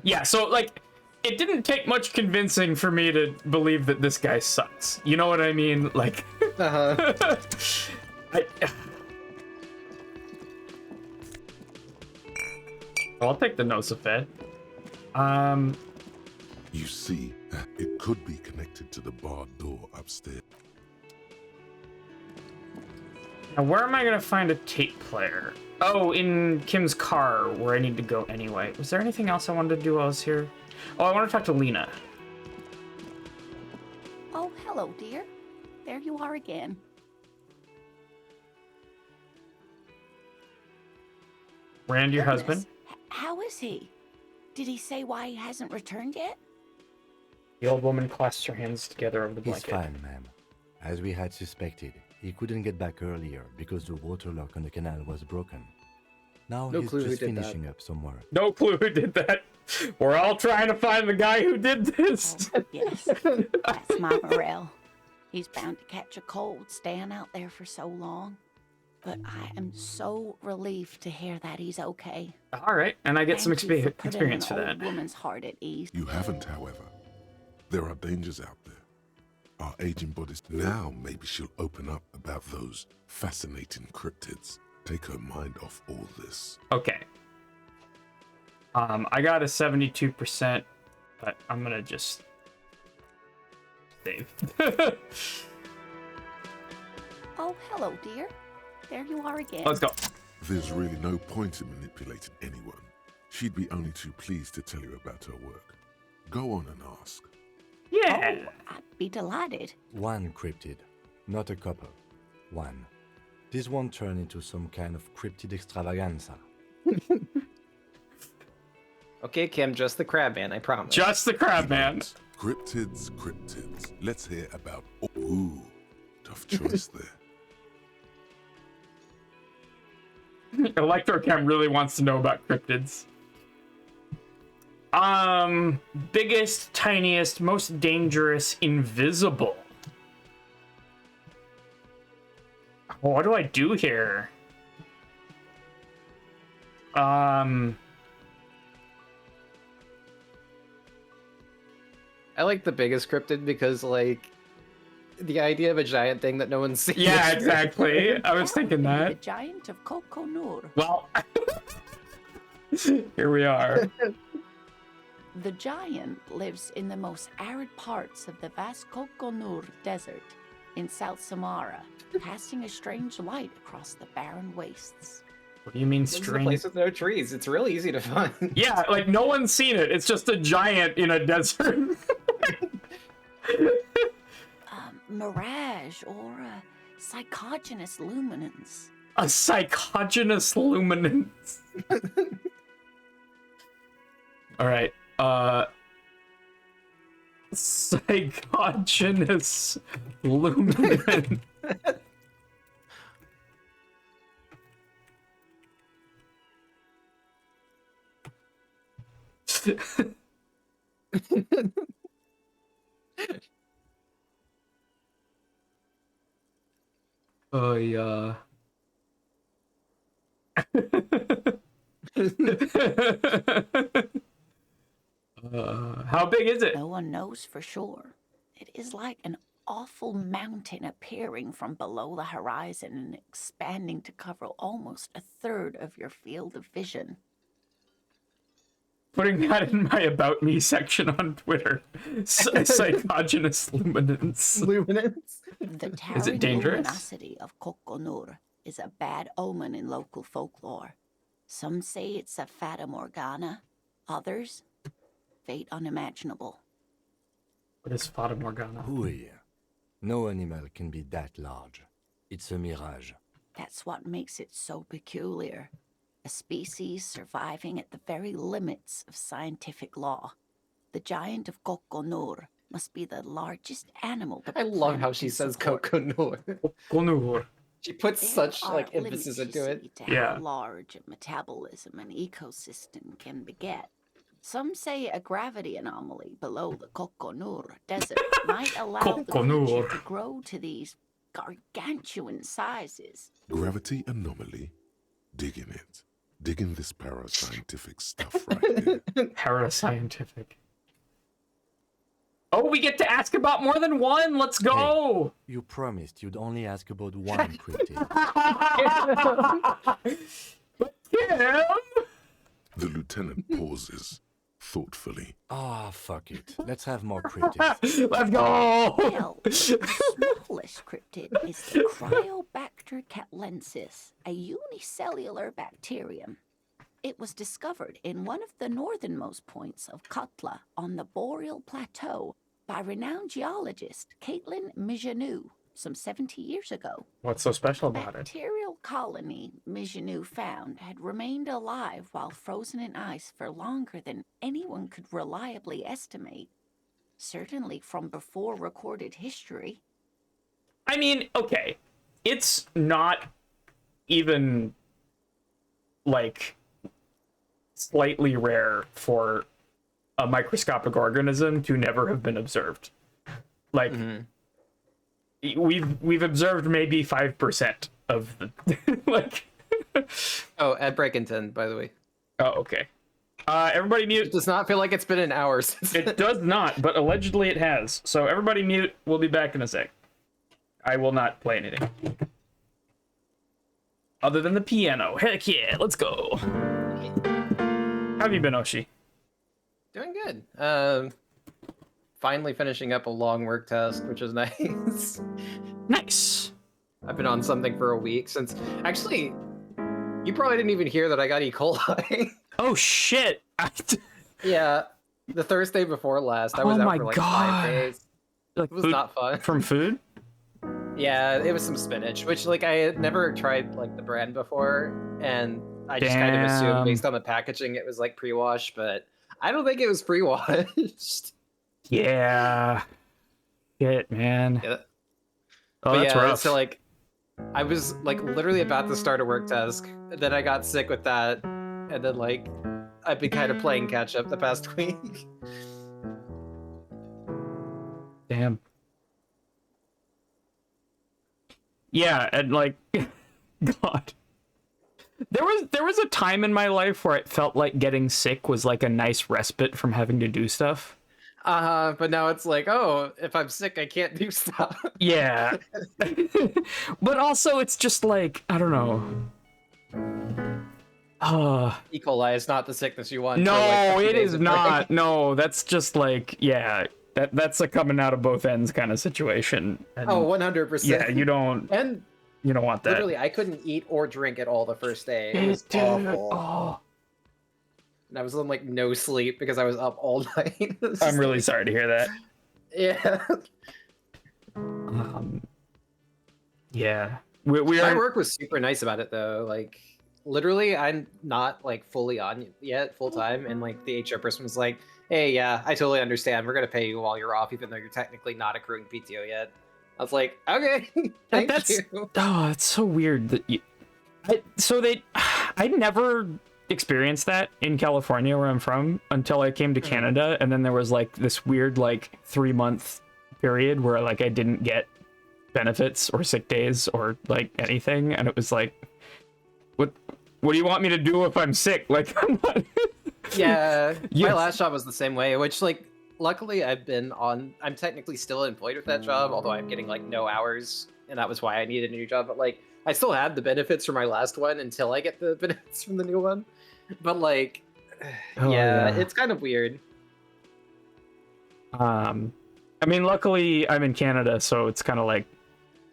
Yeah, so, like, it didn't take much convincing for me to believe that this guy sucks. You know what I mean? Like... I'll take the Nosafed. You see, it could be connected to the barred door upstairs. Now, where am I gonna find a tape player? Oh, in Kim's car, where I need to go anyway. Was there anything else I wanted to do while I was here? Oh, I want to talk to Lena. Oh, hello, dear. There you are again. Rand, your Goodness. husband? How is he? Did he say why he hasn't returned yet? The old woman clasps her hands together over the He's blanket. fine, ma'am. As we had suspected, he couldn't get back earlier because the water lock on the canal was broken. Now No he's clue who just did that. finishing up somewhere. No clue who did that. We're all trying to find the guy who did this. Yes, that's my Morel. He's bound to catch a cold staying out there for so long. But I am so relieved to hear that he's okay. All right, and I get some Thank you for putting experience for an that. old woman's heart at ease. You haven't, however. There are dangers out there. Our aging bodies. Now maybe she'll open up about those fascinating cryptids. Take her mind off all this. Okay. I got a 72%, but I'm gonna just save. Oh, hello, dear. there you are again. Let's go. There's really no point in manipulating anyone. She'd be only too pleased to tell you about her work. Go on and ask. Yeah. Oh, I'd be delighted. One cryptid, not a couple. One. This won't turn into some kind of cryptid extravaganza. Okay, Kim, just the crab man, I promise. Just the crab man. Cryptids. Let's hear about... Ooh, tough choice there. Electrochem really wants to know about cryptids. Biggest, tiniest, most dangerous, invisible. What do I do here? I like the biggest cryptid because, like, the idea of a giant thing that no one's seen. Yeah, exactly. I was thinking The that. giant of Kokonur. Well, here we are. The giant lives in the most arid parts of the vast Kokonur Desert in South Samara, casting a strange light across the barren wastes. What do you mean This is a strange? place with no trees. It's really easy to find. Yeah, like no one's seen it. It's just a giant in a desert. Mirage or a psychogenous luminance. A psychogenous luminance. All right. Psychogenous luminance. Oh yeah. How big is it? No one knows for sure. It is like an awful mountain appearing from below the horizon and expanding to cover almost a third of your field of vision. Putting that in my About Me section on Twitter. Psychogenous luminance. Luminance? The Is towering it dangerous? luminosity of Kokonur is a bad omen in local folklore. Some say it's a fata morgana, others, fate unimaginable. What is Fata Morgana? Oui. No animal can be that large. It's a mirage. That's what makes it so peculiar. A species surviving at the very limits of scientific law. The giant of Kokonur must be the largest animal the I love how planet she can says support. Kokonur. Kokonur. She puts There such are like limits, emphasis you into it. see, to how large a metabolism an ecosystem can beget. Some say a gravity anomaly below the Kokonur desert might allow the Kokonur. creature to grow to these gargantuan sizes. Gravity anomaly? Digging it. Digging this parascientific stuff right here. Parascientific. Oh, we get to ask about more than one. Let's go. You promised you'd only ask about one cryptid. Kim? The lieutenant pauses thoughtfully. Ah, fuck it. Let's have more cryptids. Let's go. Well, the smallest cryptid is the Cryobacter catlensis, a unicellular bacterium. It was discovered in one of the northernmost points of Katla on the Boreal Plateau by renowned geologist Caitlin Mijanou some 70 years ago. What's so special about it? Bacterial colony Mijanou found had remained alive while frozen in ice for longer than anyone could reliably estimate. Certainly from before recorded history. I mean, okay. It's not even like slightly rare for a microscopic organism to never have been observed. Like we've observed maybe 5% of the like Oh, at Breakinton, by the way. Oh, okay. Everybody mute. It does not feel like it's been an hour since It does not, but allegedly it has. So everybody mute. We'll be back in a sec. I will not play anything. Other than the piano. Heck yeah, let's go. How have you been, Oshi? Doing good. Finally finishing up a long work task, which is nice. Nice. I've been on something for a week since. Actually, you probably didn't even hear that I got E. coli. Oh shit! Yeah, the Thursday before last, I was out for like 5 days. Like it was not fun. From food? Yeah, it was some spinach, which like I had never tried like the brand before, and I just kind of assumed based on the packaging it was like pre-washed, but I don't think it was pre-washed. Yeah. Shit, man. Yeah. Oh, But that's yeah, rough. so like I was like literally about to start a work task, then I got sick with that, and then like I've been kind of playing catch up the past week. Damn. Yeah, and like God. There was a time in my life where it felt like getting sick was like a nice respite from having to do stuff. But now it's like, oh, if I'm sick, I can't do stuff. Yeah. But also it's just like, I don't know. E. coli is not the sickness you want. No, for, like, a few it days is of not. break. No, that's just like, yeah, that's a coming out of both ends kind of situation. And Oh, 100%. yeah, you don't want that. Literally, I couldn't eat or drink at all the first day. It was Dude, awful. oh. And I was on like no sleep because I was up all night. I'm really sorry to hear that. Yeah. Yeah. We My are. work was super nice about it though. Like literally, I'm not like fully on yet, full time, and like the HR person was like, "Hey, yeah, I totally understand. We're gonna pay you while you're off, even though you're technically not accruing PTO yet." I was like, "Okay, thank you." Oh, it's so weird that you. I never experienced that in California where I'm from until I came to Canada, and then there was like this weird like 3-month period where like I didn't get benefits or sick days or like anything, and it was like, what do you want me to do if I'm sick? Like, I'm not. Yeah, Yes. my last job was the same way, which like luckily I'm technically still employed with that job, although I'm getting like no hours, and that was why I needed a new job. But like I still had the benefits from my last one until I get the benefits from the new one. But like yeah, it's kind of weird. I mean, luckily I'm in Canada, so it's kind of like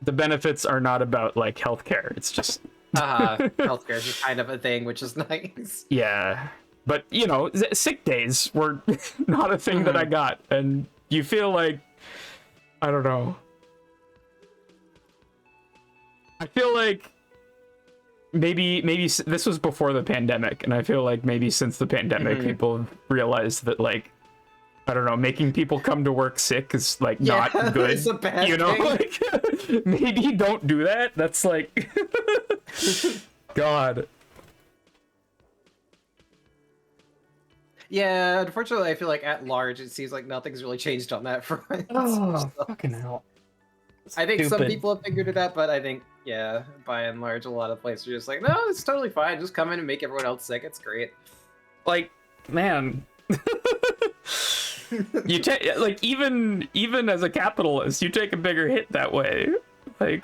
the benefits are not about like healthcare. It's just Healthcare is kind of a thing, which is nice. yeah. But you know, sick days were not a thing that I got, and you feel like, I don't know. I feel like maybe this was before the pandemic, and I feel like maybe since the pandemic, people have realized that like, I don't know, making people come to work sick is like not good. It's a bad you know, thing. like maybe don't do that. That's like, God. Yeah, unfortunately, I feel like at large, it seems like nothing's really changed on that front. Oh, fucking hell. I think some Stupid. people have figured it out, but I think, yeah, by and large, a lot of places are just like, no, it's totally fine. Just come in and make everyone else sick. It's great. Like, man. You take like even as a capitalist, you take a bigger hit that way. Like,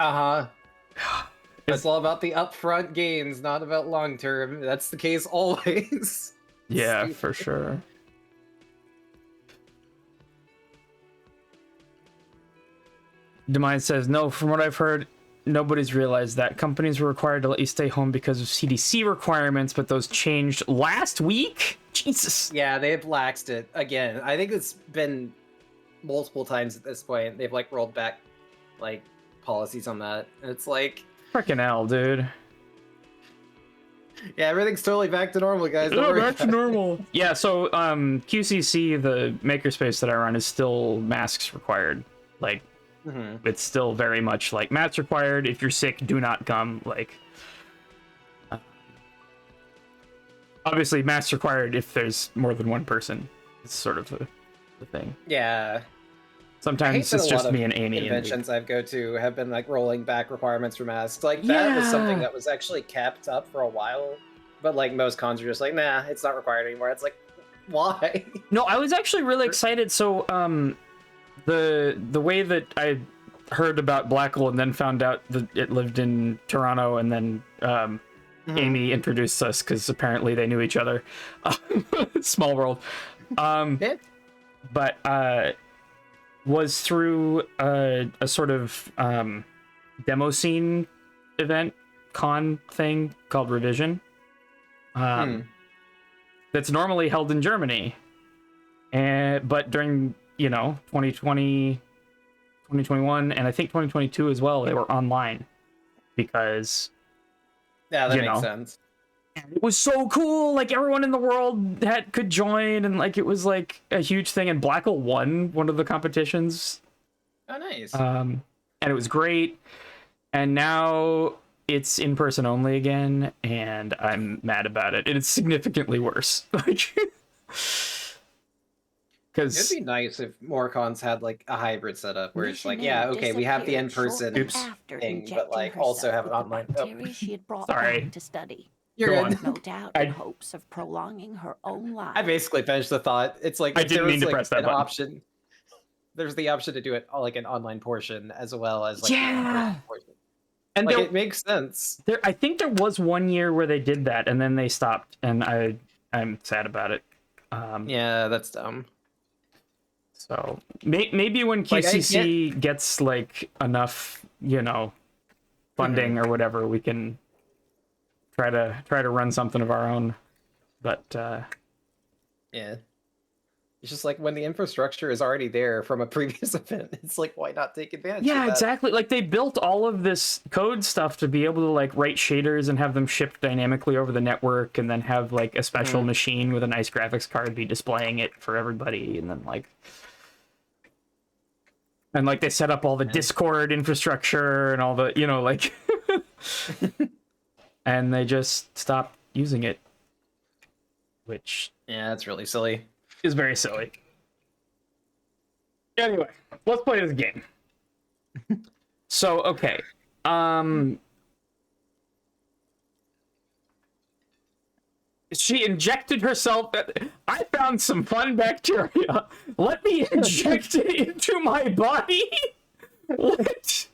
It's all about the upfront gains, not about long term. That's the case always. yeah, for sure. Demise says, no, from what I've heard, nobody's realized that. Companies were required to let you stay home because of CDC requirements, but those changed last week? Jesus. Yeah, they've laxed it again. I think it's been multiple times at this point. They've like rolled back like policies on that. And it's like, Freaking hell, dude. yeah, everything's totally back to normal, guys. Don't Yeah, worry back to about it. normal. Yeah, so QCC, the makerspace that I run, is still masks required. Like, it's still very much like masks required. If you're sick, do not come. Like, obviously, masks required if there's more than one person. It's sort of the thing. Yeah. Sometimes I hate it's that a just lot me of and Annie. And conventions I've go to have been like rolling back requirements for masks. Like that was something Yeah. that was actually kept up for a while, but like most cons are just like, nah, it's not required anymore. It's like, why? No, I was actually really excited. So, the way that I heard about Blackle and then found out that it lived in Toronto, and then Amy introduced us because apparently they knew each other. Small world. But was through a sort of demo scene event con thing called Revision. That's normally held in Germany. But during, 2020, 2021, and I think 2022 as well, they were online because that makes sense. It was so cool. Like, everyone in the world could join, and like it was like a huge thing. And Blackle won one of the competitions. Oh, nice. And it was great. And now it's in person only again, and I'm mad about it. It's significantly worse. Like, because it'd be nice if more cons had like a hybrid setup where it's like, yeah, okay, we have the in-person thing, but like also have an online. She had brought Sorry. back to study. You're good. No doubt in hopes of prolonging her own life. I basically finished the thought. It's like I didn't mean to press that button. Option. There's the option to do it like an online portion as well as like an in-person portion. And like, it makes sense. I think there was 1 year where they did that, and then they stopped, and I'm sad about it. Yeah, that's dumb. So maybe when QCC gets like enough, funding or whatever, we can try to run something of our own. But yeah, it's just like when the infrastructure is already there from a previous event, it's like, why not take advantage of that? Yeah, exactly. Like, they built all of this code stuff to be able to like write shaders and have them shipped dynamically over the network, and then have like a special machine with a nice graphics card be displaying it for everybody, and then like they set up all the Discord infrastructure and all the, like and they just stopped using it, which that's really silly. Is very silly. Anyway, let's play this game. So, okay. She injected herself. I found some fun bacteria. Let me inject it into my body. What?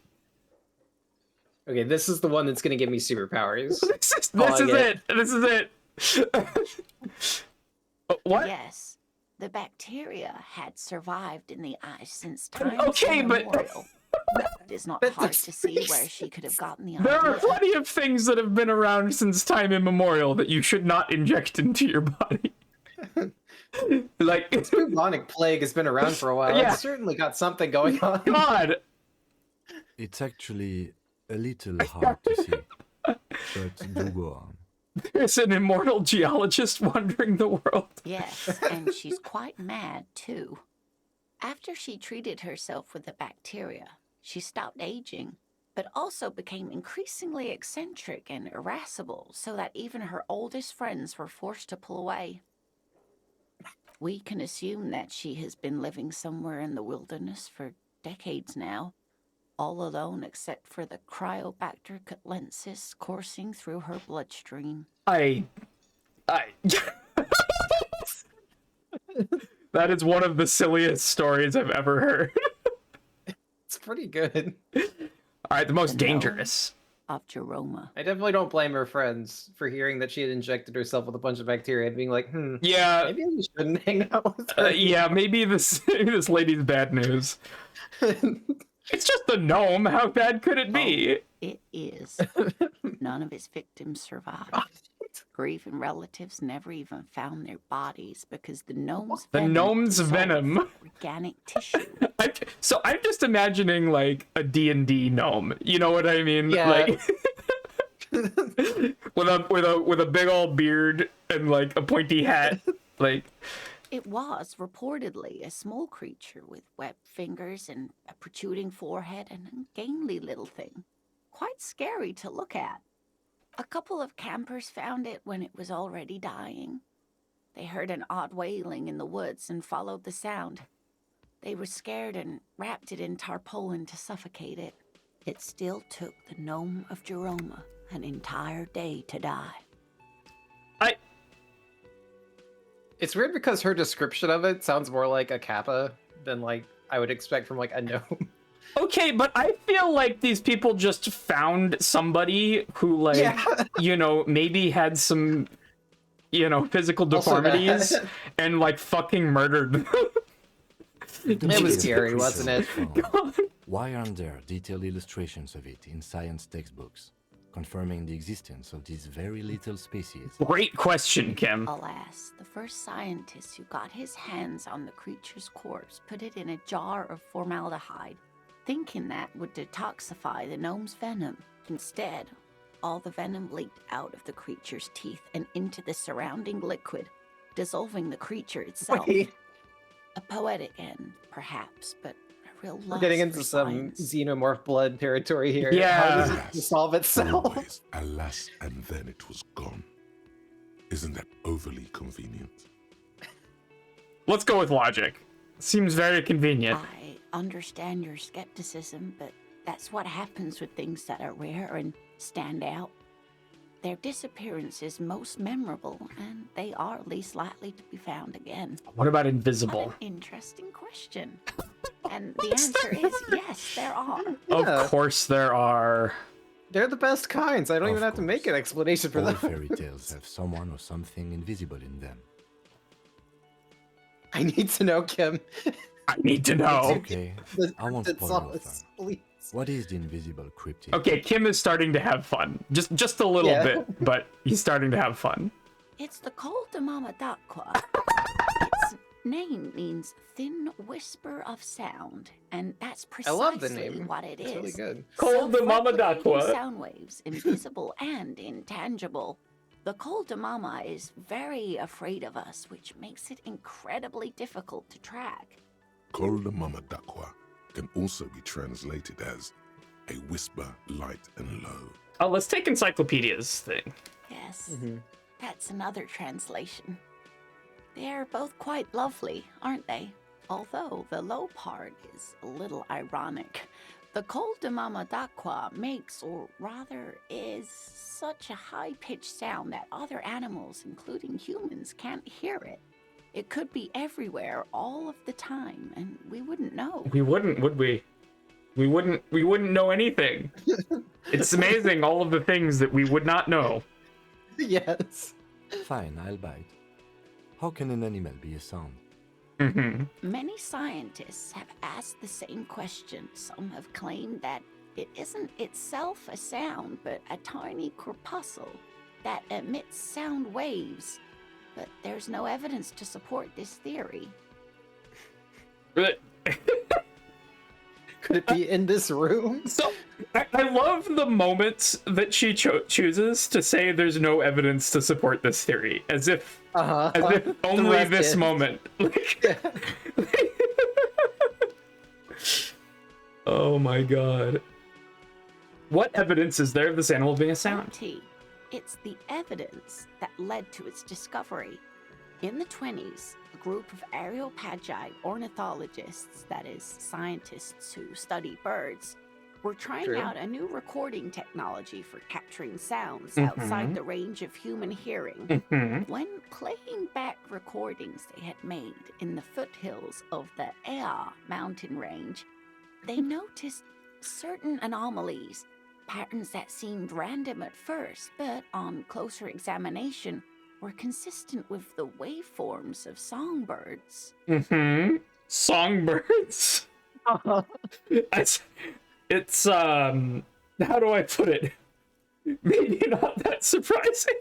Okay, this is the one that's gonna give me superpowers. This is it. What? Yes. The bacteria had survived in the ice since time immemorial. It is not hard to see where she could have gotten the idea. There are plenty of things that have been around since time immemorial that you should not inject into your body. Like, this bubonic plague has been around for a while. Yeah. It's certainly got something going on. God! It's actually a little hard to see, but do go on. There's an immortal geologist wandering the world. Yes, and she's quite mad, too. After she treated herself with the bacteria, she stopped aging, but also became increasingly eccentric and irascible, so that even her oldest friends were forced to pull away. We can assume that she has been living somewhere in the wilderness for decades now, all alone except for the Cryobacter catlensis coursing through her bloodstream. That is one of the silliest stories I've ever heard. It's pretty good. Alright, the most dangerous. Of Jeroma. I definitely don't blame her friends for hearing that she had injected herself with a bunch of bacteria and being like, yeah, maybe we shouldn't hang out with her. Yeah, maybe this lady's bad news. It's just a gnome. How bad could it be? It is. None of his victims survived. Grieving relatives never even found their bodies because the gnome's venom organic tissue. So I'm just imagining like a D&D gnome. You know what I mean? Yeah. Like with a big old beard and like a pointy hat. Like, it was reportedly a small creature with webbed fingers and a protruding forehead and an ungainly little thing. Quite scary to look at. A couple of campers found it when it was already dying. They heard an odd wailing in the woods and followed the sound. They were scared and wrapped it in tarpaulin to suffocate it. It still took the gnome of Jeroma an entire day to die. It's weird because her description of it sounds more like a kappa than like I would expect from like a gnome. Okay, but I feel like these people just found somebody who like, maybe had some, physical deformities and like fucking murdered them. It was scary, wasn't it? Why aren't there detailed illustrations of it in science textbooks, confirming the existence of these very little species? Great question, Kim. Alas, the first scientist who got his hands on the creature's corpse put it in a jar of formaldehyde, thinking that would detoxify the gnome's venom. Instead, all the venom leaked out of the creature's teeth and into the surrounding liquid, dissolving the creature itself. Wait. A poetic end, perhaps, but a real loss. We're getting into for some science. xenomorph blood territory here. Yeah. How does it dissolve itself? Always, alas, and then it was gone. Isn't that overly convenient? Let's go with logic. Seems very convenient. I understand your skepticism, but that's what happens with things that are rare and stand out. Their disappearance is most memorable, and they are least likely to be found again. What about invisible? What an interesting question. And the answer is yes, there are. Of course there are. They're the best kinds. I don't Of even have to make an explanation for All them. fairy tales have someone or something invisible in them. I need to know, Kim. I need to know. Okay, I won't spoil your fun. Please. What is the invisible cryptid? Okay, Kim is starting to have fun. Just a little bit, but he's starting to have fun. It's the Col de Mama d'Aqua. Its name means thin whisper of sound, and that's I love the precisely name. what it is. It's really good. Col de Mama Self-replicating d'Aqua. sound waves, invisible and intangible. The Col de Mama is very afraid of us, which makes it incredibly difficult to track. Col de Mama d'Aqua can also be translated as a whisper, light and low. Oh, let's take Encyclopedia's thing. Yes, that's another translation. They're both quite lovely, aren't they? Although the low part is a little ironic. The Col de Mama d'Aqua makes, or rather is, such a high-pitched sound that other animals, including humans, can't hear it. It could be everywhere all of the time, and we wouldn't know. We wouldn't, would we? We wouldn't know anything. It's amazing, all of the things that we would not know. Yes. Fine, I'll bite. How can an animal be a sound? Many scientists have asked the same question. Some have claimed that it isn't itself a sound, but a tiny corpuscle that emits sound waves. But there's no evidence to support this theory. Could it be in this room? So, I love the moments that she chooses to say there's no evidence to support this theory, as if only this moment. Oh my god. What evidence is there of this animal being a sound? It's the evidence that led to its discovery. In the 20s, a group of areopagi ornithologists, that is, scientists who study birds, were trying out a new recording technology for capturing sounds outside the range of human hearing. When playing back recordings they had made in the foothills of the Ea mountain range, they noticed certain anomalies, patterns that seemed random at first, but on closer examination were consistent with the waveforms of songbirds. Songbirds? It's how do I put it? Maybe not that surprising.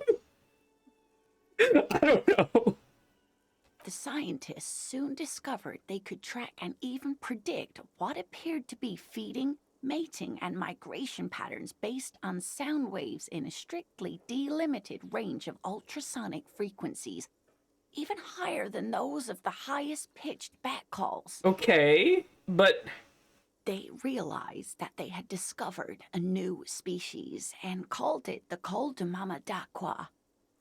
I don't know. The scientists soon discovered they could track and even predict what appeared to be feeding, mating, and migration patterns based on sound waves in a strictly delimited range of ultrasonic frequencies, even higher than those of the highest pitched bat calls. Okay, but they realized that they had discovered a new species and called it the Col de Mama d'Aqua,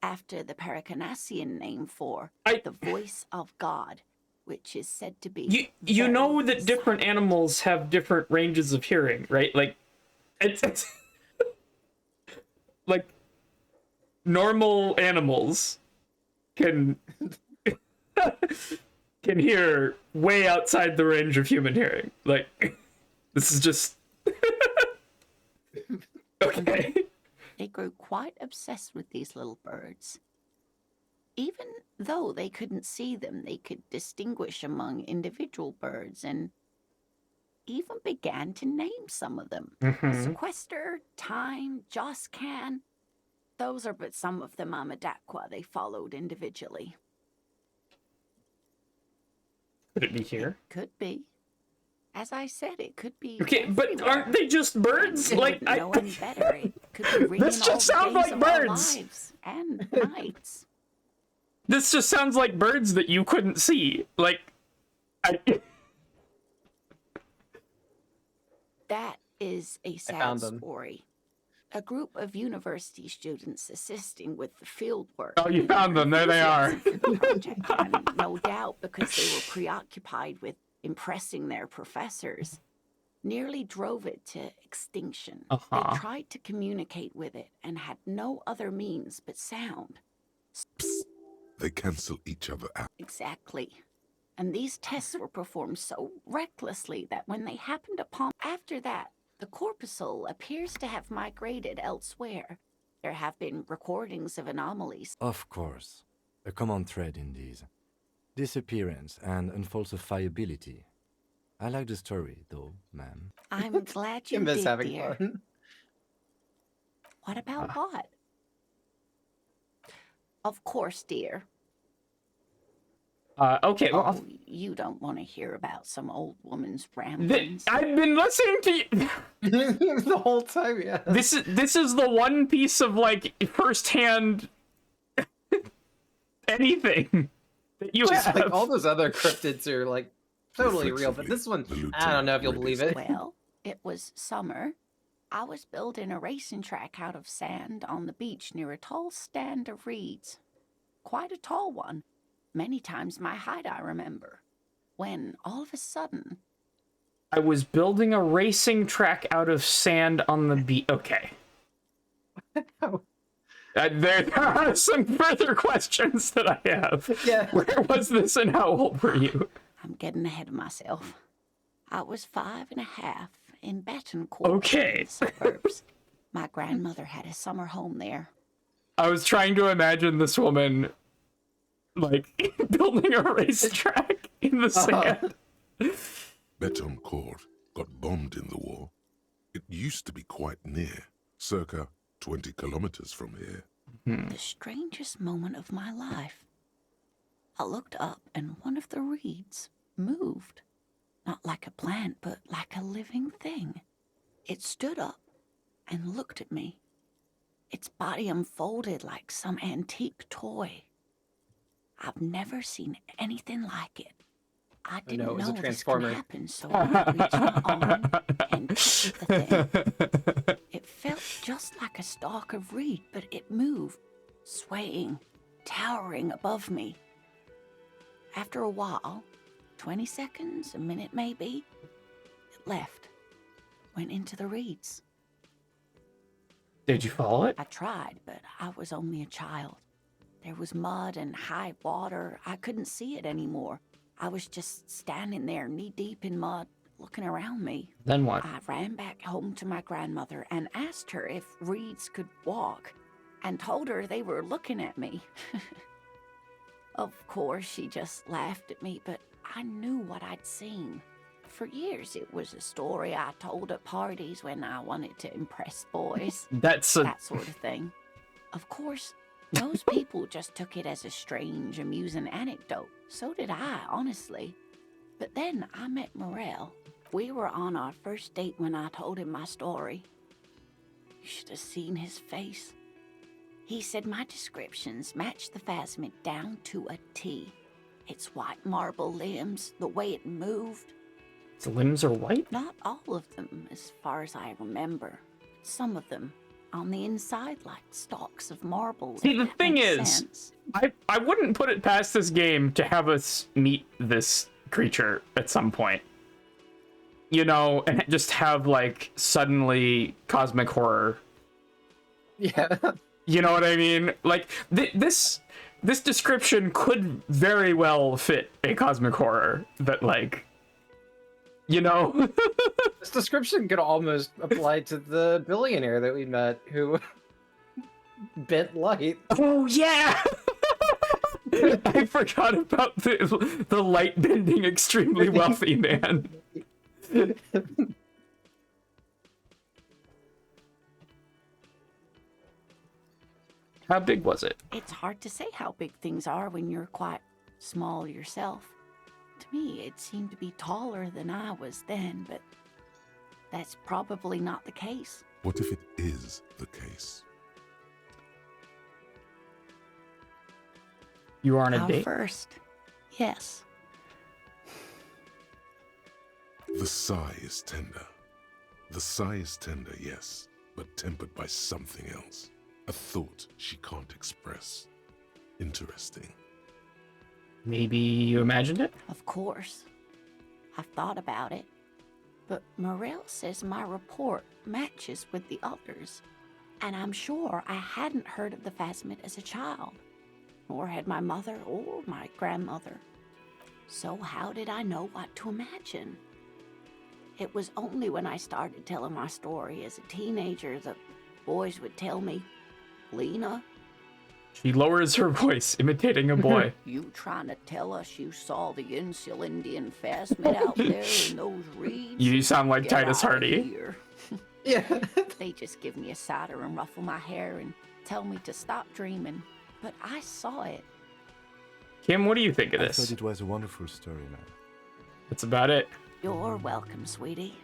after the Paracanasian name for the voice of God, which is said to be... You know that different animals have different ranges of hearing, right? Like, it's like, normal animals can hear way outside the range of human hearing. Like, this is just... Okay. They grew quite obsessed with these little birds. Even though they couldn't see them, they could distinguish among individual birds and even began to name some of them. Sequester, Time, Joscan. Those are but some of the Mamadakwa they followed individually. Could it be here? Could be. As I said, it could be. Okay, but everywhere. aren't they just birds? They Like wouldn't know any better. It could be ringing This all just the sounds days like of our birds. lives and nights. This just sounds like birds that you couldn't see. Like, That is a sad found them. story. A group of university students assisting with the field work. Oh, you found them. There they are. Project, and no doubt because they were preoccupied with impressing their professors, nearly drove it to extinction. They tried to communicate with it and had no other means but sound. Psst. They cancel each other out. Exactly. And these tests were performed so recklessly that when they happened upon... After that, the corpuscle appears to have migrated elsewhere. There have been recordings of anomalies. Of course. A common thread in these. Disappearance and unfalsifiability. I like the story, though, ma'am. I'm glad you Kim is did, having dear. fun. What about what? Of course, dear. Okay. Oh, you don't want to hear about some old woman's ramblings. I've been listening to you the whole time. Yeah. This is the one piece of like firsthand anything that you Just have. like all those other cryptids are like totally real, but this one, I don't know if you'll believe it. Well, it was summer. I was building a racing track out of sand on the beach near a tall stand of reeds. Quite a tall one. Many times my height, I remember. When, all of a sudden... I was building a racing track out of sand on the beach. Okay. There are some further questions that I have. Yeah. Where was this and how old were you? I'm getting ahead of myself. I was 5.5 in Betancourt, Okay. in the suburbs. My grandmother had a summer home there. I was trying to imagine this woman, like, building a racetrack in the sand. Betancourt got bombed in the war. It used to be quite near, circa 20 kilometers from here. The strangest moment of my life. I looked up and one of the reeds moved. Not like a plant, but like a living thing. It stood up and looked at me. Its body unfolded like some antique toy. I've never seen anything like it. I didn't it was a know this could transformer. happen, so I reached my arm and touched the thing. It felt just like a stalk of reed, but it moved, swaying, towering above me. After a while, 20 seconds, a minute maybe, it left, went into the reeds. Did you follow it? I tried, but I was only a child. There was mud and high water. I couldn't see it anymore. I was just standing there knee-deep in mud, looking around me. Then what? I ran back home to my grandmother and asked her if reeds could walk, and told her they were looking at me. Of course, she just laughed at me, but I knew what I'd seen. For years, it was a story I told at parties when I wanted to impress boys. That sort of thing. Of course, those people just took it as a strange, amusing anecdote. So did I, honestly. But then I met Morel. We were on our first date when I told him my story. You should have seen his face. He said my descriptions matched the phasmid down to a T. Its white marble limbs, the way it moved. Its limbs are white? Not all of them, as far as I remember. Some of them, on the inside, like stalks of marble. See, the thing is, I wouldn't put it past this game to have us meet this creature at some point. You know, and just have, like, suddenly cosmic horror. Yeah. You know what I mean? Like, this description could very well fit a cosmic horror that, like, you know? This description could almost apply to the billionaire that we met who bent light. Oh, yeah! I forgot about the light bending extremely wealthy man. How big was it? It's hard to say how big things are when you're quite small yourself. To me, it seemed to be taller than I was then, but that's probably not the case. What if it is the case? You are on a Our date? first, yes. The sigh is tender. The sigh is tender, yes, but tempered by something else. A thought she can't express. Interesting. Maybe you imagined it? Of course. I've thought about it. But Morel says my report matches with the others. And I'm sure I hadn't heard of the Phasmid as a child. Nor had my mother or my grandmother. So how did I know what to imagine? It was only when I started telling my story as a teenager that boys would tell me, Lena, She lowers her voice, imitating a boy. you trying to tell us you saw the Insulindian Phasmid out there in those reeds? You sound like Get Titus outta Hardy. here." Yeah. They just give me a cider and ruffle my hair and tell me to stop dreaming. But I saw it. Kim, what do you think of I this? thought it was a wonderful story, man. That's about it. You're welcome, sweetie.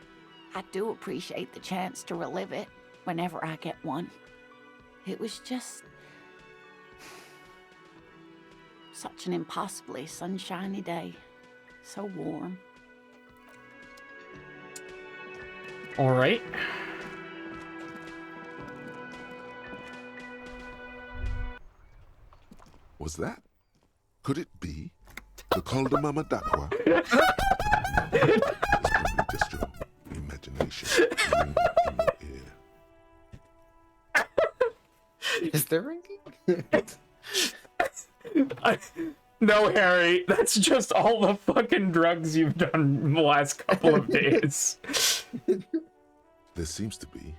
I do appreciate the chance to relive it whenever I get one. It was just such an impossibly sunshiny day. So warm. All right. Was that? Could it be the Calder Mama Dakwa? It's probably just your imagination ringing in your ear. Is there ringing? No, Harry, that's just all the fucking drugs you've done in the last couple of days. There seems to be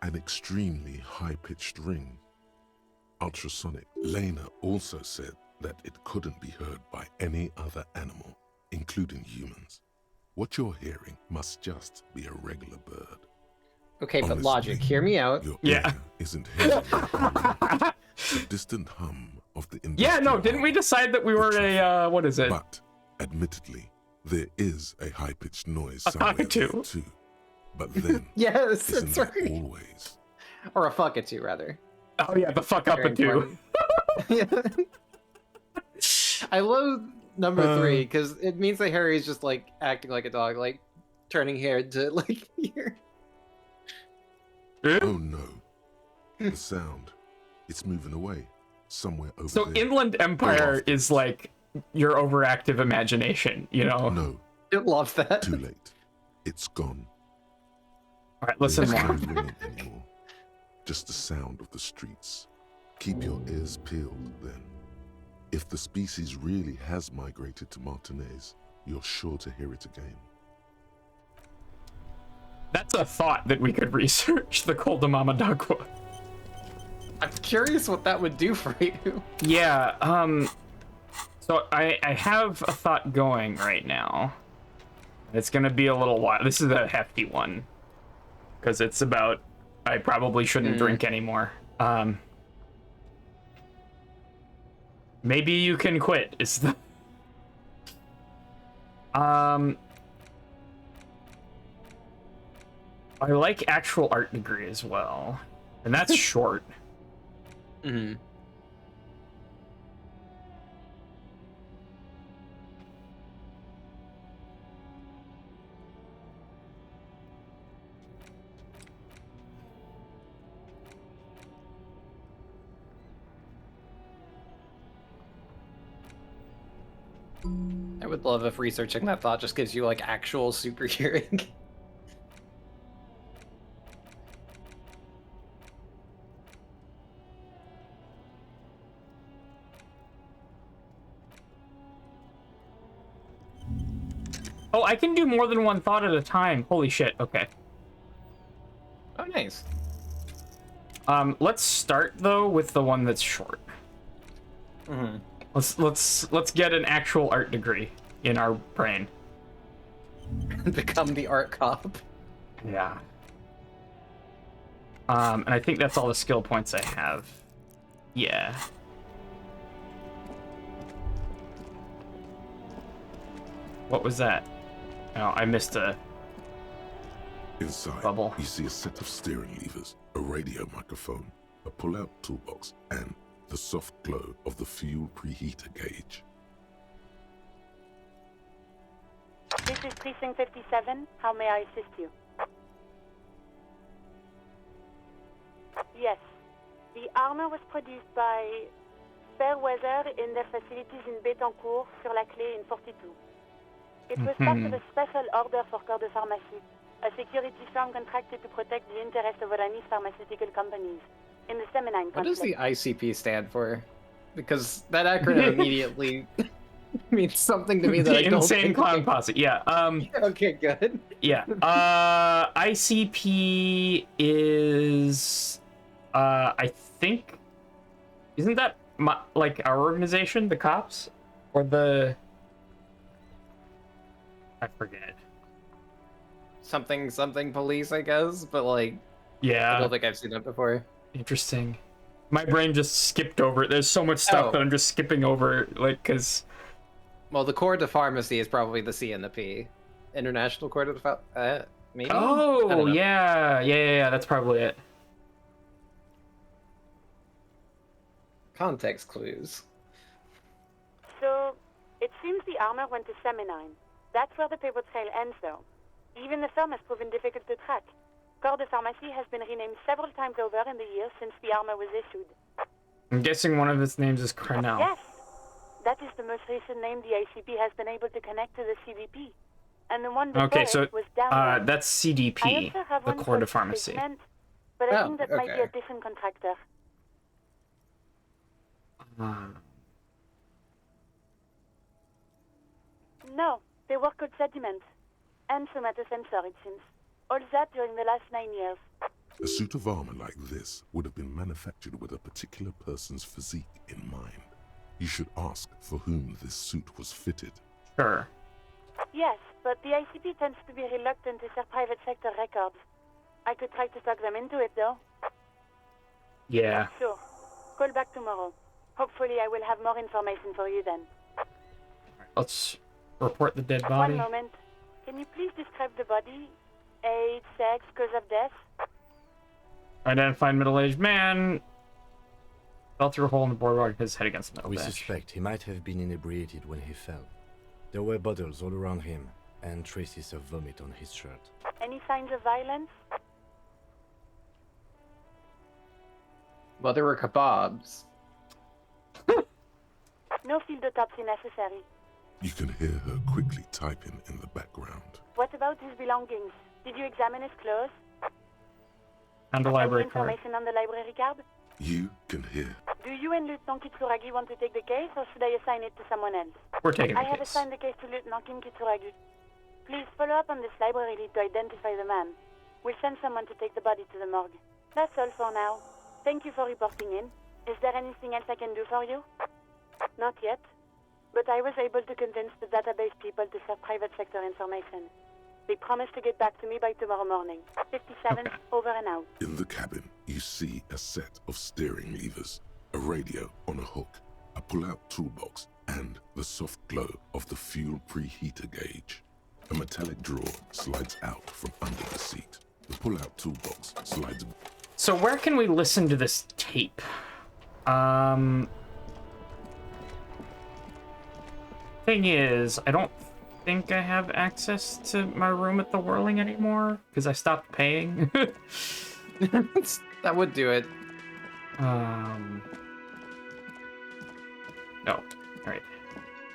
an extremely high-pitched ring. Ultrasonic. Lena also said that it couldn't be heard by any other animal, including humans. What you're hearing must just be a regular bird. Okay, but Honestly, logic, hear me out. Your ear isn't hearing the distant hum of the Yeah, no, didn't we decide that we were a, what is it? But, admittedly, there is a high-pitched noise A somewhere cockatoo. there too. But then, Yes, isn't that's there right. always? Or a fuck it too, rather. Oh yeah, the fuck up Very a two. important. I love number 3 because it means that Harry is just like acting like a dog, like turning head to like here. Oh no. The sound. It's moving away. Somewhere over So there. Inland Empire is like your overactive imagination, you know? No. I love that. Too late. It's gone. All right, listen There's more. no ringing anymore. Just the sound of the streets. Keep your ears peeled, then. If the species really has migrated to Martinez, you're sure to hear it again. That's a thought that we could research, the Koldamama Dagwa. I'm curious what that would do for you. Yeah, so I have a thought going right now. It's gonna be a little while. This is a hefty one. Because it's about, I probably shouldn't drink anymore. Maybe you can quit, is the... I like actual art degree as well. And that's short. Mm-hmm. I would love if researching that thought just gives you like actual super hearing. Oh, I can do more than one thought at a time. Holy shit, okay. Oh, nice. Let's start, though, with the one that's short. Mm-hmm. Let's get an actual art degree in our brain. Become the art cop. Yeah. And I think that's all the skill points I have. Yeah. What was that? Oh, I missed a Inside, bubble. you see a set of steering levers, a radio microphone, a pull-out toolbox, and the soft glow of the fuel preheater gauge. This is Precinct 57. How may I assist you? Yes. The armor was produced by Fairweather in their facilities in Bétancourt, sur la Clé in 42. It was part of a special order for Corps de Pharmacie, a security firm contracted to protect the interests of Oranese pharmaceutical companies in the Seminine conflict. What does the ICP stand for? Because that acronym immediately means something to me that I don't Insane think Clown Posse. Yeah. Okay, good. Yeah. ICP is I think, isn't that like our organization, the cops, or the, I forget. Something police, I guess, but like, yeah, I don't think I've seen that before. Interesting. My brain just skipped over it. There's so much stuff that I'm just skipping over, like, because. Well, the Corps de Pharmacy is probably the C and the P. International Corps de maybe? Oh, yeah, that's probably it. Context clues. So, it seems the armor went to Seminine. That's where the paper trail ends, though. Even the firm has proven difficult to track. Corps de Pharmacie has been renamed several times over in the years since the armor was issued. I'm guessing one of its names is Crenell. Yes, that is the most recent name the ICP has been able to connect to the CDP. And the one before it was down there. That's CDP, the Corps de Pharmacie. Segment, but I think that might be a different contractor. No, they work with sediment. And somatosensor, it seems. All that during the last 9 years. A suit of armor like this would have been manufactured with a particular person's physique in mind. You should ask for whom this suit was fitted. Sure. Yes, but the ICP tends to be reluctant to share private sector records. I could try to talk them into it, though. Yeah. Sure. Call back tomorrow. Hopefully I will have more information for you then. Let's report the dead body. One moment. Can you please describe the body? Age, sex, cause of death? Identified middle-aged man. Fell through a hole in the boardwalk, his head against the metal We bench. suspect he might have been inebriated when he fell. There were bottles all around him, and traces of vomit on his shirt. Any signs of violence? Well, there were kebabs. No field autopsy necessary. You can hear her quickly typing in the background. What about his belongings? Did you examine his clothes? And the library Any card. information on the library card? You can hear. Do you and Lieutenant Kitsuragi want to take the case, or should I assign it to someone else? We're taking the I have case. assigned the case to Lieutenant Kim Kitsuragi. Please follow up on this library lead to identify the man. We'll send someone to take the body to the morgue. That's all for now. Thank you for reporting in. Is there anything else I can do for you? Not yet. But I was able to convince the database people to share private sector information. They promised to get back to me by tomorrow morning. 57, over and out. In the cabin, you see a set of steering levers, a radio on a hook, a pull-out toolbox, and the soft glow of the fuel preheater gauge. A metallic drawer slides out from under the seat. The pull-out toolbox slides... So where can we listen to this tape? Thing is, I don't think I have access to my room at the Whirling anymore because I stopped paying. That would do it. No. Alright.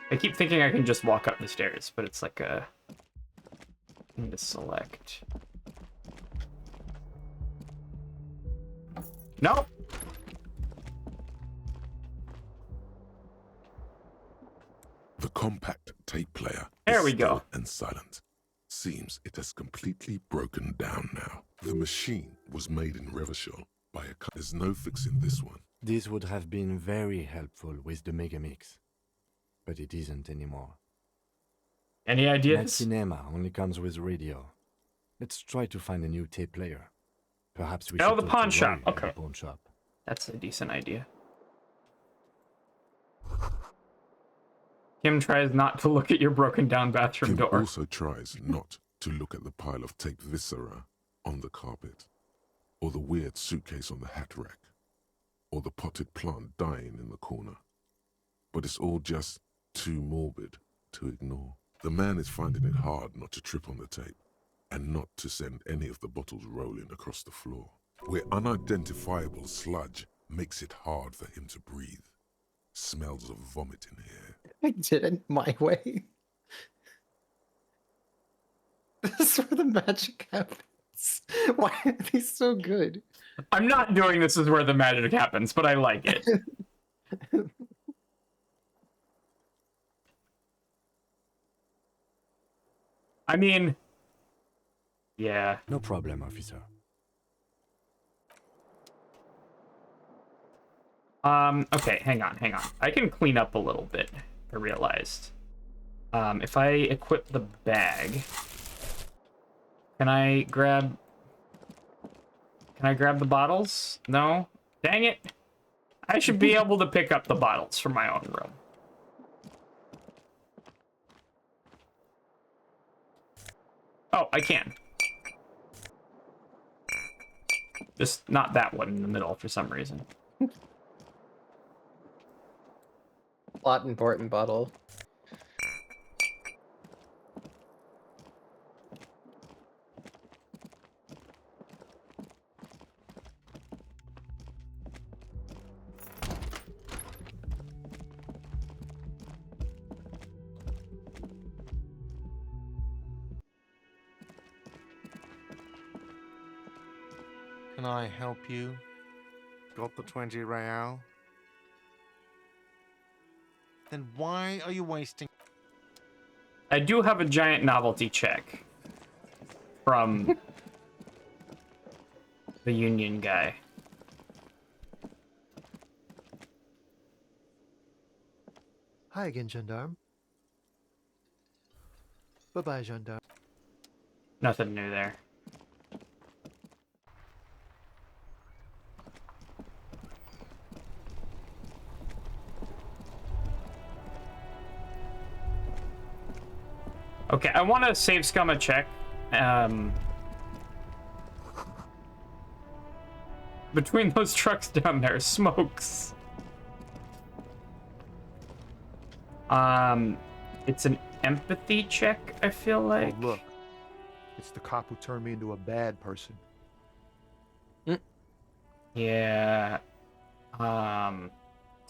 I keep thinking I can just walk up the stairs, but it's like a thing to select. No! The compact tape player There we is go. still and silent. Seems it has completely broken down now. The machine was made in Revachol by a... There's no fixing this one. This would have been very helpful with the Megamix. but it isn't anymore. Any Night ideas? cinema only comes with radio. Let's try to find a new tape player. Perhaps we Oh, should the talk pawn to shop. Rory at Okay. the pawn shop. That's a decent idea. Kim tries not to look at your broken down bathroom Kim door. also tries not to look at the pile of tape viscera on the carpet, or the weird suitcase on the hat rack, or the potted plant dying in the corner. But it's all just too morbid to ignore. The man is finding it hard not to trip on the tape, and not to send any of the bottles rolling across the floor, where unidentifiable sludge makes it hard for him to breathe. Smells of vomit in here. I did it my way. This is where the magic happens. Why are they so good? I'm not doing this is where the magic happens, but I like it. I mean, yeah. No problem, officer. Okay, hang on. I can clean up a little bit, I realized. If I equip the bag, can I grab the bottles? No? Dang it. I should be able to pick up the bottles from my own room. Oh, I can. Just not that one in the middle for some reason. Plot important bottle. Can I help you? Got the 20 real? Then why are you wasting... I do have a giant novelty check from the union guy. Hi again, gendarme. Bye-bye, gendarme. Nothing new there. Okay, I want to save scum a check. Between those trucks down there, smokes. It's an empathy check, I feel like. Oh, look. It's the cop who turned me into a bad person. Yeah. So I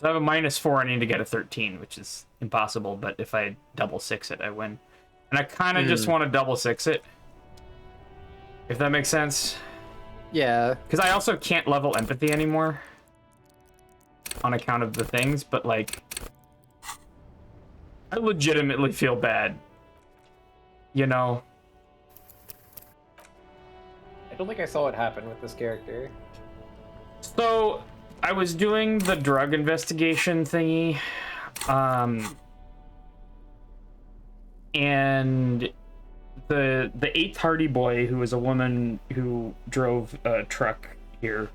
have a -4, I need to get a 13, which is impossible, but if I double six it, I win. And I kind of just want to double six it. If that makes sense. Yeah. Because I also can't level empathy anymore. On account of the things, but like... I legitimately feel bad. You know? I don't think I saw what happened with this character. So, I was doing the drug investigation thingy. And the 8th Hardy boy, who was a woman who drove a truck here,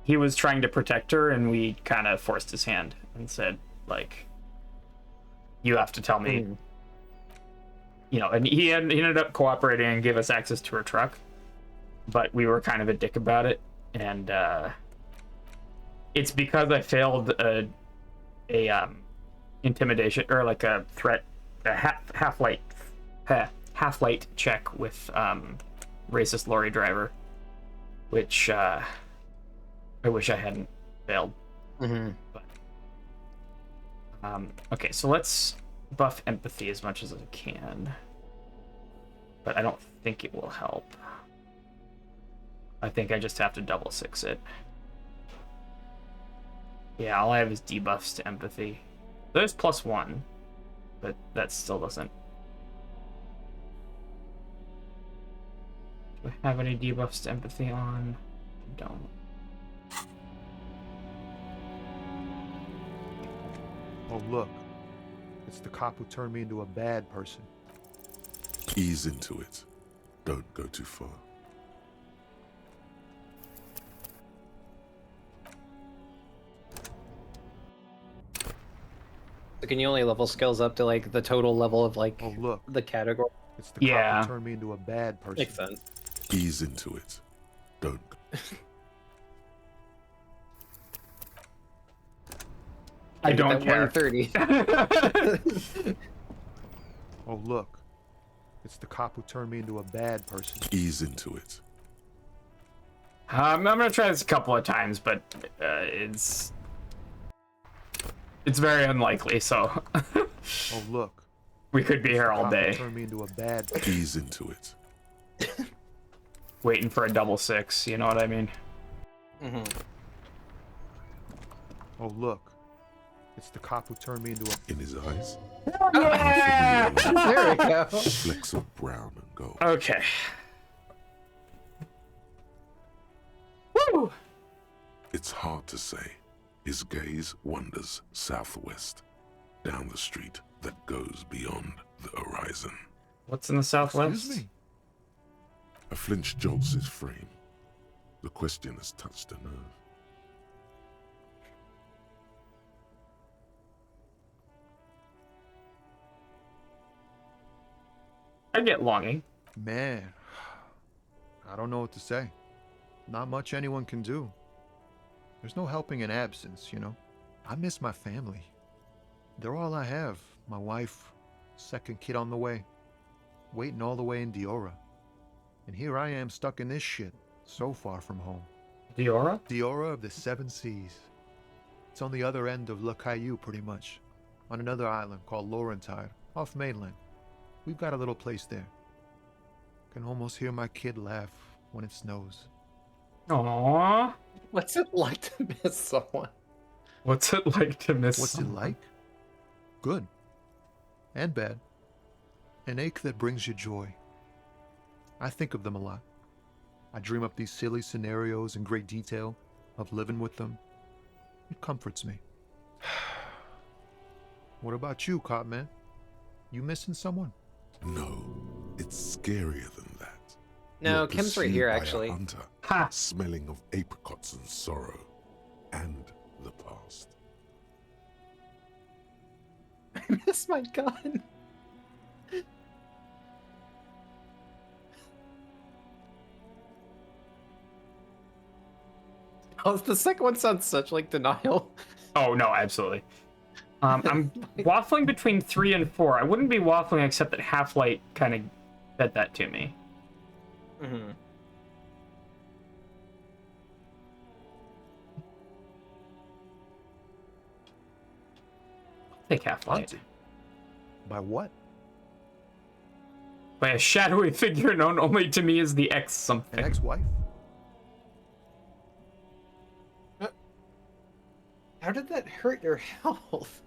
he was trying to protect her, and we kind of forced his hand and said, like, you have to tell me, you know, and he ended up cooperating and gave us access to her truck, but we were kind of a dick about it, and it's because I failed a intimidation, or like a threat, a half-light check with racist lorry driver, which I wish I hadn't failed. But, okay, so let's buff empathy as much as I can, but I don't think it will help. I think I just have to double six it. Yeah, all I have is debuffs to empathy. There's +1, but that still doesn't. Do I have any debuffs to empathy on? I don't. Oh, look. It's the cop who turned me into a bad person. Ease into it. Don't go too far. So can you only level skills up to like the total level of like the category? It's the cop who turned me into a bad person. Makes sense. Ease into it. Don't. I don't care. 130. Oh, look. It's the cop who turned me into a bad person. Ease into it. I'm gonna try this a couple of times, but it's very unlikely. So. Oh, look. We could be here all day. Turn me into a bad. Ease into it. Waiting for a double 6, you know what I mean? Oh, look. It's the cop who turned me into a... In his eyes? Yeah! There we go. Flecks of brown and gold. Okay. Woo! It's hard to say. His gaze wanders southwest, down the street that goes beyond the horizon. What's in the southwest? Excuse me? A flinch jolts his frame. The question has touched a nerve. I get longing. Man, I don't know what to say. Not much anyone can do. There's no helping in absence, you know? I miss my family. They're all I have. My wife, second kid on the way, waiting all the way in Diora. And here I am stuck in this shit, so far from home. Diora? Diora of the Seven Seas. It's on the other end of Le Caillou, pretty much. On another island called Laurentide, off mainland. We've got a little place there. Can almost hear my kid laugh when it snows. Aww. What's it like to miss someone? What's it like to miss What's someone? it like? Good. And bad. An ache that brings you joy. I think of them a lot. I dream up these silly scenarios in great detail of living with them. It comforts me. What about you, Cop Man? You missing someone? No, it's scarier than that. No, You're Kim's right pursued here, by a actually. hunter, smelling of apricots and sorrow, and the past. I miss my gun. Oh, the second one sounds such like denial. Oh no, absolutely. I'm waffling between 3 and 4. I wouldn't be waffling except that Half-Light kind of said that to me. Mm-hmm. Take Half-Light. Hunted? By what? By a shadowy figure known only to me as the X something. An ex-wife? How did that hurt your health?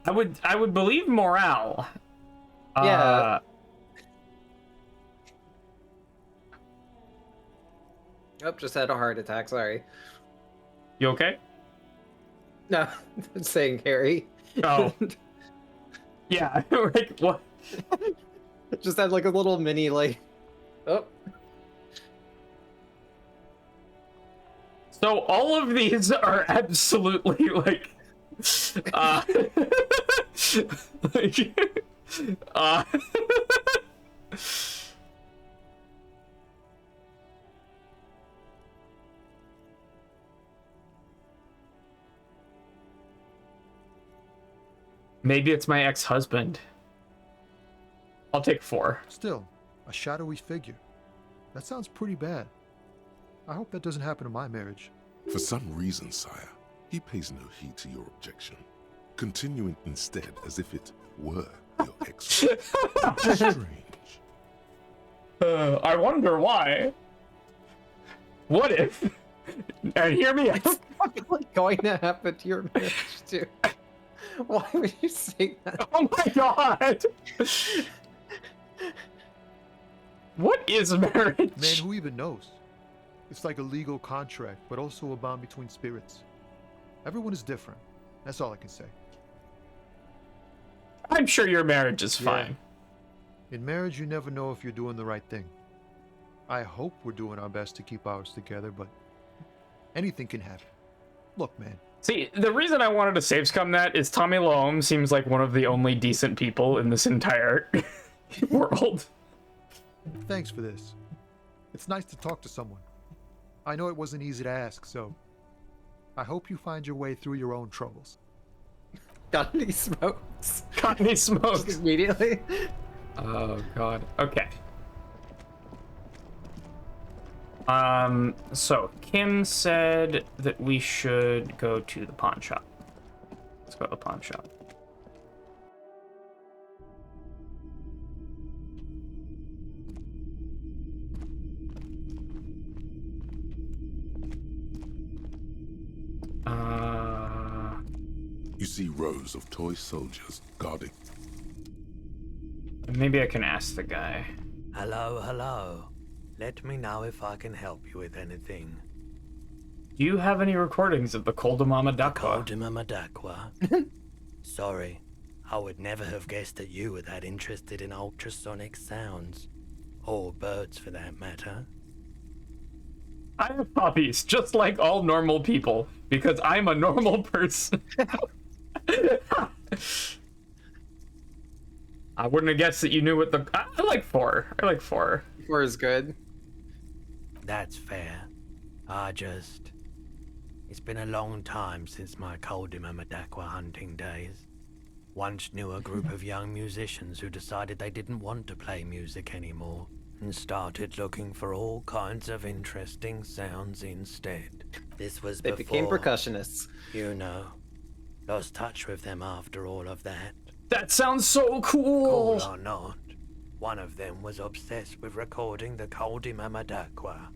I would believe morale. Yeah. Oh, just had a heart attack, sorry. You okay? No, I'm saying Harry. Oh. Yeah, like what? Just had like a little mini like oh. So all of these are absolutely like like, maybe it's my ex-husband. I'll take 4. Still, a shadowy figure. That sounds pretty bad. I hope that doesn't happen to my marriage. For some reason, sire, he pays no heed to your objection, continuing instead as if it were your ex. Strange. I wonder why. What if? And hear me out. It's not going to happen to your marriage too. Why would you say that? Oh my god! What is marriage? Man, who even knows? It's like a legal contract, but also a bond between spirits. Everyone is different. That's all I can say. I'm sure your marriage is fine. In marriage, you never know if you're doing the right thing. I hope we're doing our best to keep ours together, but anything can happen. Look, man. See, the reason I wanted to save scum that is Tommy Loam seems like one of the only decent people in this entire world. Thanks for this. It's nice to talk to someone. I know it wasn't easy to ask, so I hope you find your way through your own troubles. Got any smokes? Got any smokes? Just immediately. Oh god. Okay. So Kim said that we should go to the pawn shop. Let's go to the pawn shop. You see rows of toy soldiers guarding. Maybe I can ask the guy. Hello, hello. Let me know if I can help you with anything. Do you have any recordings of the Koldamama Dakwa? Koldamama Dakwa? Sorry, I would never have guessed that you were that interested in ultrasonic sounds. Or birds, for that matter. I have puppies, just like all normal people, because I'm a normal person. I wouldn't have guessed that you knew what the... I like 4. I like 4. 4 is good. That's fair. It's been a long time since my Koldamama Dakwa hunting days. Once knew a group of young musicians who decided they didn't want to play music anymore and started looking for all kinds of interesting sounds instead. This was They before... became percussionists. You know. Lost touch with them after all of that. That sounds so cool! Cool or not, one of them was obsessed with recording the Koldamama Dakwa.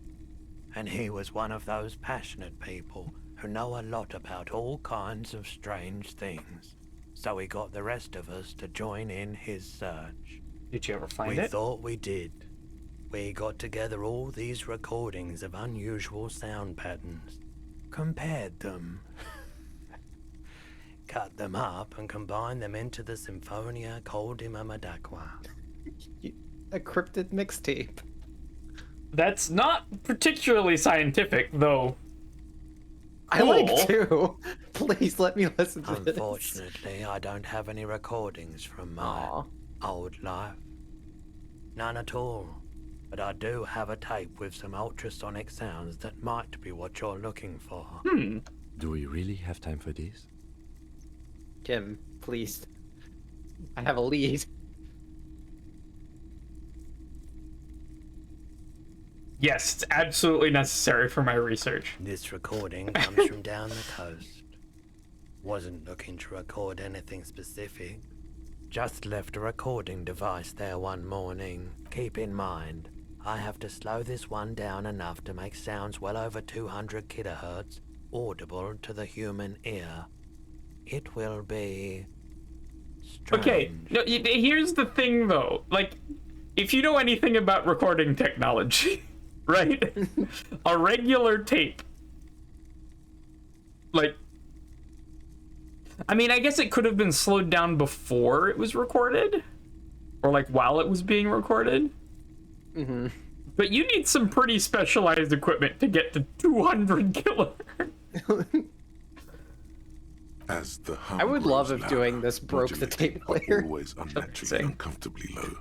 And he was one of those passionate people who know a lot about all kinds of strange things. So he got the rest of us to join in his search. Did you ever find We it? thought we did. We got together all these recordings of unusual sound patterns, compared them, cut them up and combined them into the Symphonia Koldamama Dakwa. A cryptid mixtape. That's not particularly scientific, though. I like to. Please let me listen to this. Unfortunately, I don't have any recordings from my old life. None at all. But I do have a tape with some ultrasonic sounds that might be what you're looking for. Do we really have time for this? Kim, please. I have a lead. Yes, it's absolutely necessary for my research. This recording comes from down the coast. Wasn't looking to record anything specific. Just left a recording device there one morning. Keep in mind, I have to slow this one down enough to make sounds well over 200 kilohertz audible to the human ear. It will be strange. Okay, no, here's the thing though. Like, if you know anything about recording technology, right? A regular tape. Like, I mean, I guess it could have been slowed down before it was recorded. Or like while it was being recorded. Mm-hmm. But you need some pretty specialized equipment to get to 200 kilohertz. As the hum I would love if louder, doing this broke the modulating tape but player. always unnaturally uncomfortably low,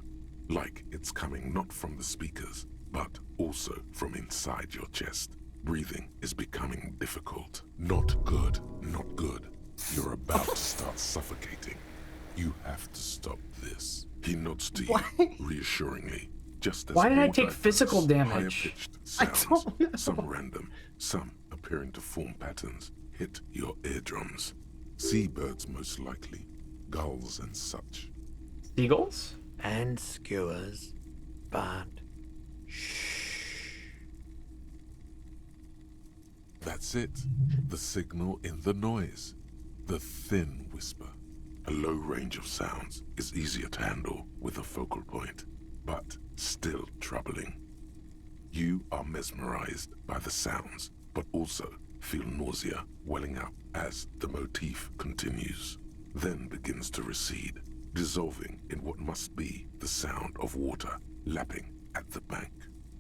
like it's coming not from the speakers, but also from inside your chest. Breathing is becoming difficult. Not good, not good. You're about to start suffocating. You have to stop this. He nods to you reassuringly, just as Why did I more take diverse, physical damage? higher-pitched sounds, some random, some appearing to form patterns, hit your eardrums. Seabirds most likely, gulls and such. Seagulls? And skewers, but That's it. The signal in the noise. The thin whisper. A low range of sounds is easier to handle with a focal point, but still troubling. You are mesmerized by the sounds, but also feel nausea welling up as the motif continues, then begins to recede, dissolving in what must be the sound of water lapping at the bank.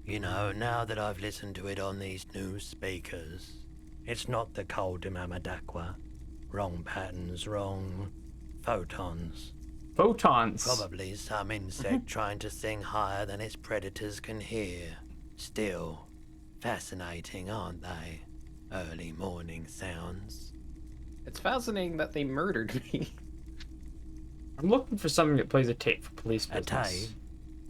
You know, now that I've listened to it on these new speakers, it's not the cold Mamadakwa. Wrong patterns, wrong photons. Photons? Probably some insect trying to sing higher than its predators can hear. Still, fascinating, aren't they? Early morning sounds. It's fascinating that they murdered me. I'm looking for something that plays a tape for police A business. tape?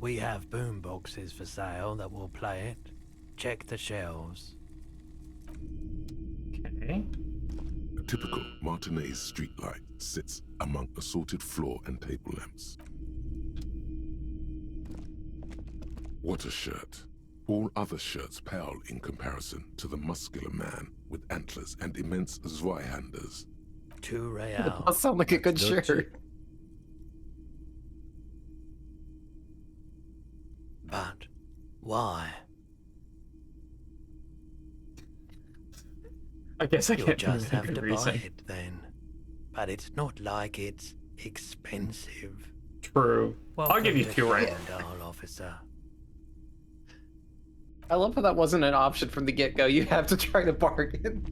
We have boom boxes for sale that will play it. Check the shelves. Okay. A typical Martinez streetlight sits among assorted floor and table lamps. What a shirt. All other shirts pale in comparison to the muscular man with antlers and immense Zweihanders. 2 real. It does sound like a good Dirty. shirt. But why? I guess I You'll can't just think of a have good to reason. buy it then. But it's not like it's expensive. True. I'll give you 2 right. Officer. I love how that wasn't an option from the get-go. You have to try to bargain.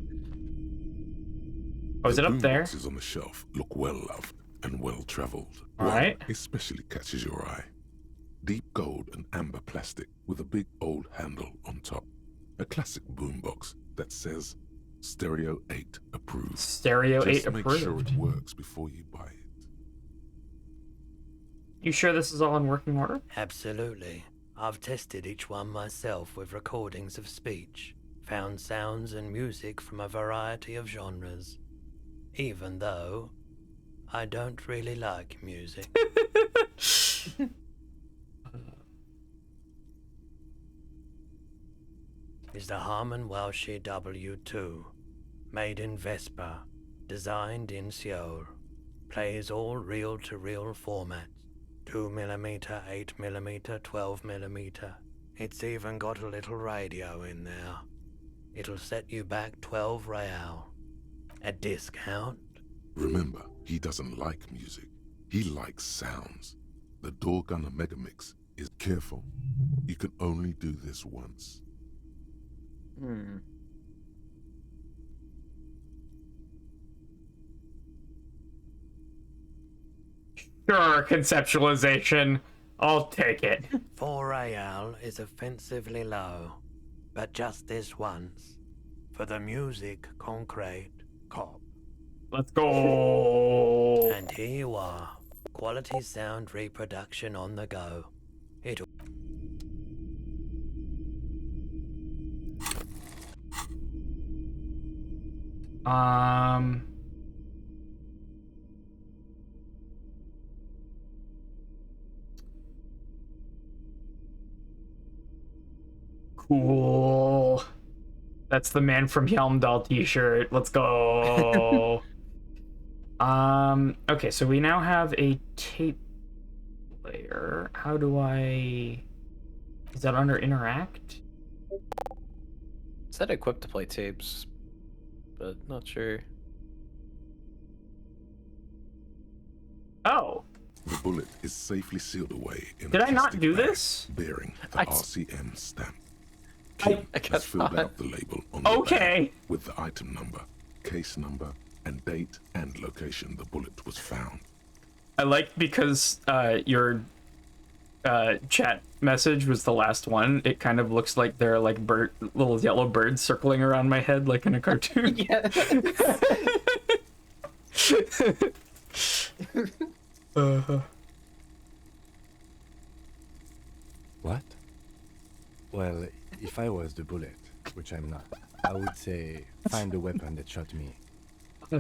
Oh, is it up there? Boxes on the shelf look well loved and well traveled. All right. One especially catches your eye. Deep gold and amber plastic with a big old handle on top. A classic boombox that says Stereo 8 approved. Stereo 8 Just make sure approved. it works before you buy it. You sure this is all in working order? Absolutely. I've tested each one myself with recordings of speech, found sounds and music from a variety of genres. Even though I don't really like music. Is the Harman Welshi W2, made in Vespa, designed in Seoul, plays all reel-to-reel formats. 2mm, 8mm, 12mm. It's even got a little radio in there. It'll set you back 12 real. A discount? Remember, he doesn't like music. He likes sounds. The Door Gunner Megamix is careful. You can only do this once. Sure, conceptualization. I'll take it. 4 real is offensively low, but just this once. For the music, concrete, cop. Let's go. And here you are. Quality sound reproduction on the go. It'll... Cool. That's the man from Helmdall t-shirt. Let's go. Okay, so we now have a tape player. How do I... Is that under interact? It said equipped to play tapes, but not sure. Oh. The bullet is safely sealed away in Did a I not plastic do bag this? bearing the I- RCM stamp. Kim has filled out the label on the bag with the item number, case number, and date and location the bullet was found. I like because your chat message was the last one. It kind of looks like there are like little yellow birds circling around my head like in a cartoon. What? Well, if I was the bullet, which I'm not, I would say find the weapon that shot me.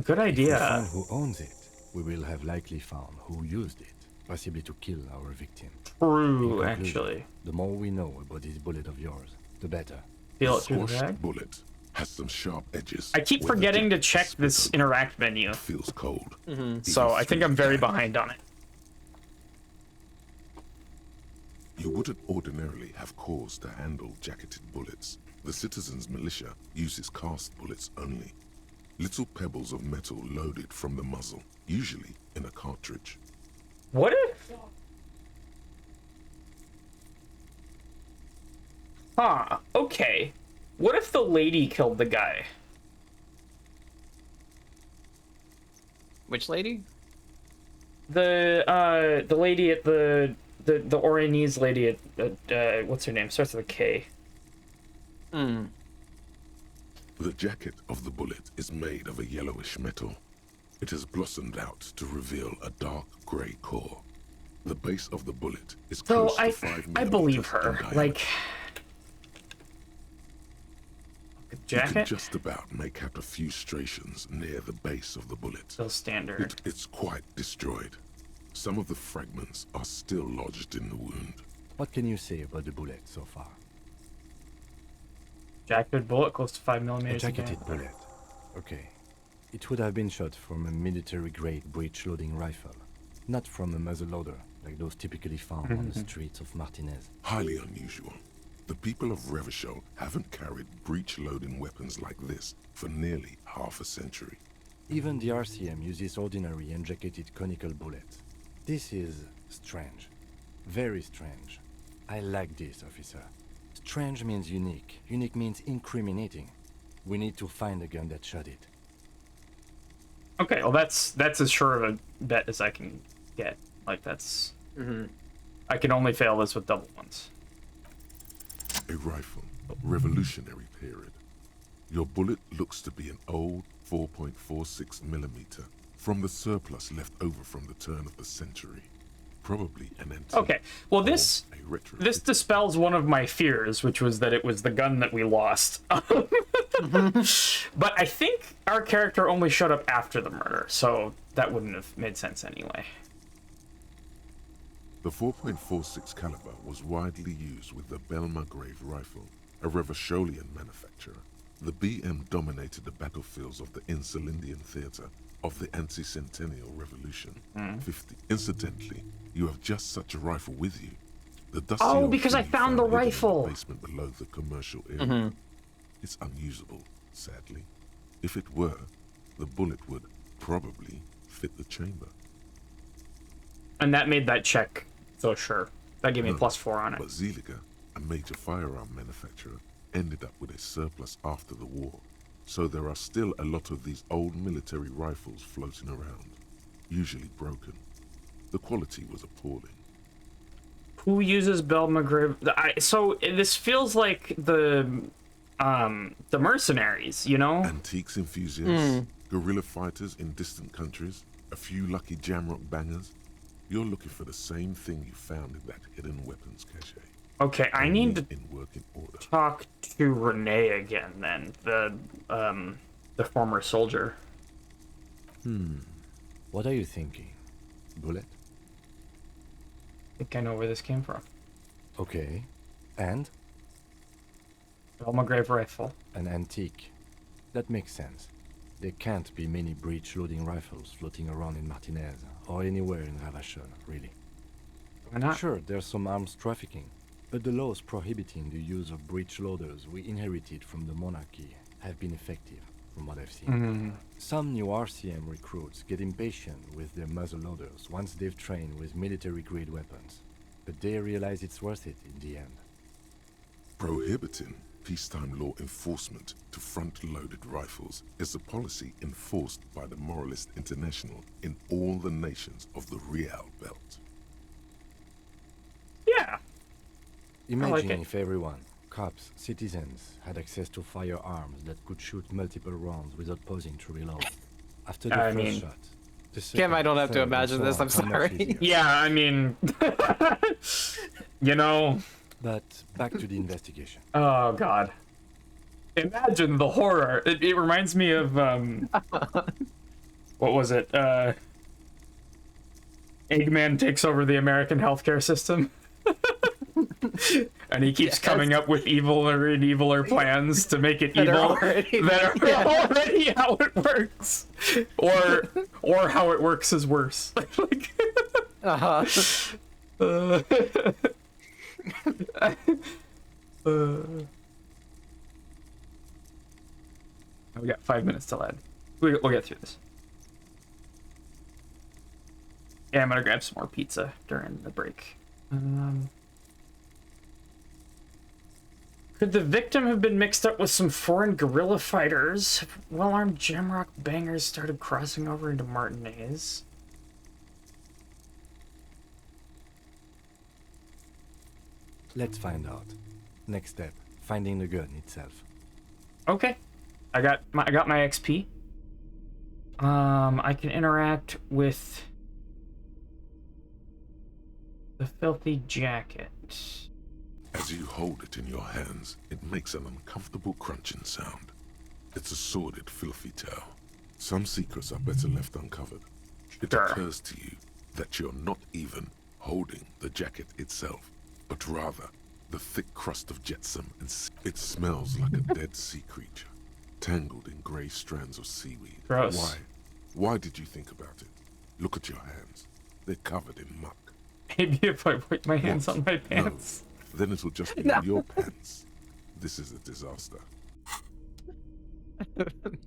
Good idea. If we find who owns it, we will have likely found who used it, possibly to kill our victim. True, In conclusion, actually. The more we know about this bullet of yours, the better. Feel The it through the squashed bag? bullet has some sharp edges. I keep where the forgetting to tip check this interact menu. feels cold. So I think I'm very behind on it. You wouldn't ordinarily have cause to handle jacketed bullets. The citizens' militia uses cast bullets only. Little pebbles of metal loaded from the muzzle, usually in a cartridge. What if? Huh, okay. What if the lady killed the guy? Which lady? The lady at the Oranese lady at what's her name? Starts with a K. Hmm. The jacket of the bullet is made of a yellowish metal. It has blossomed out to reveal a dark grey core. The base of the bullet is close to 5 I believe her. Like, jacket? You can just about make out a few striations near the base of the bullet. Still standard. It's quite destroyed. Some of the fragments are still lodged in the wound. What can you say about the bullet so far? Jacketed bullet, close to 5 millimeters. A jacketed bullet. Okay. It would have been shot from a military-grade breech-loading rifle, not from a muzzleloader, like those typically found on the streets of Martinez. Highly unusual. The people of Revachol haven't carried breech-loading weapons like this for nearly half a century. Even the RCM uses ordinary unjacketed conical bullets. This is strange. Very strange. I like this, officer. Strange means unique. Unique means incriminating. We need to find the gun that shot it. Okay, well that's as sure of a bet as I can get. Like that's... I can only fail this with double ones. A rifle, revolutionary period. Your bullet looks to be an old 4.46 millimeter from the surplus left over from the turn of the century. Probably an antique. Okay, well this dispels one of my fears, which was that it was the gun that we lost. But I think our character only showed up after the murder, so that wouldn't have made sense anyway. The 4.46 caliber was widely used with the Belmargrave rifle, a Revacholian manufacturer. The BM dominated the battlefields of the Insulindian theater of the anti-centennial revolution. 50. Incidentally, you have just such a rifle with you. The dusty old because I thing you found the hidden in rifle. the basement below the commercial area. It's unusable, sadly. If it were, the bullet would probably fit the chamber. And that made that check so sure. That gave me +4 on it. But Zeliger, a major firearm manufacturer, ended up with a surplus after the war. So there are still a lot of these old military rifles floating around, usually broken. The quality was appalling. Who uses Belmargrave? So this feels like the mercenaries, you know? Antiques enthusiasts, guerrilla fighters in distant countries, a few lucky jamrock bangers. You're looking for the same thing you found in that hidden weapons cache. Okay, I need to in working order. talk to Renee again then, the former soldier. What are you thinking? Bullet? I think I know where this came from. Okay. And? Belmargrave rifle. An antique. That makes sense. There can't be many breech-loading rifles floating around in Martinez, or anywhere in Ravachol, really. Why not? Sure, there's some arms trafficking, but the laws prohibiting the use of breech loaders we inherited from the monarchy have been effective, from what I've seen. Some new RCM recruits get impatient with their muzzle loaders once they've trained with military-grade weapons, but they realize it's worth it in the end. Prohibiting peacetime law enforcement to front-loaded rifles is a policy enforced by the Moralist International in all the nations of the Real Belt. Yeah. Imagine if everyone, cops, citizens, had access to firearms that could shoot multiple rounds without pausing to reload. After the first shot. The second, Kim, I don't have to third, and imagine so this, on, I'm how much sorry. easier. Yeah, I mean, you know. But back to the investigation. Oh God! Imagine the horror. It reminds me of what was it? Eggman takes over the American healthcare system, and he keeps coming up with eviler and eviler plans to make it evil that are already how it works, or how it works is worse. Like, we got 5 minutes till end. We'll get through this. Yeah, I'm gonna grab some more pizza during the break. Could the victim have been mixed up with some foreign guerrilla fighters? Well-armed Jamrock bangers started crossing over into Martinez. Let's find out. Next step, finding the gun itself. Okay. I got my XP. I can interact with the filthy jacket. As you hold it in your hands, it makes an uncomfortable crunching sound. It's a sordid, filthy tale. Some secrets are better left uncovered. It occurs to you that you're not even holding the jacket itself, but rather the thick crust of jetsam, and it smells like a dead sea creature, tangled in grey strands of seaweed. Gross. Why did you think about it? Look at your hands. They're covered in muck. Maybe if I put my hands on my pants. No. Then it'll just be on your pants. This is a disaster.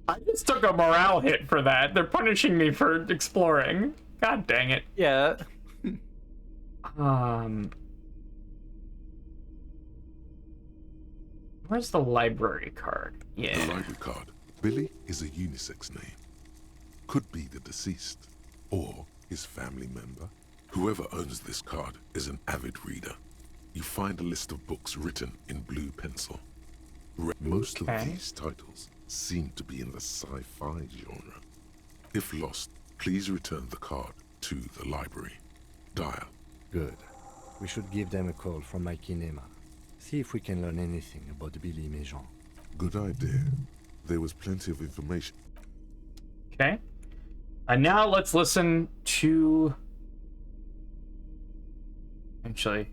I just took a morale hit for that. They're punishing me for exploring. God dang it. Yeah. Where's the library card? Yeah. The library card. Billy is a unisex name. Could be the deceased, or his family member. Whoever owns this card is an avid reader. You find a list of books written in blue pencil. Most of these titles seem to be in the sci-fi genre. If lost, please return the card to the library. Dial. Good. We should give them a call from my kinema. See if we can learn anything about Billy Méjean. Good idea. There was plenty of information. Okay. And now let's listen to... Actually,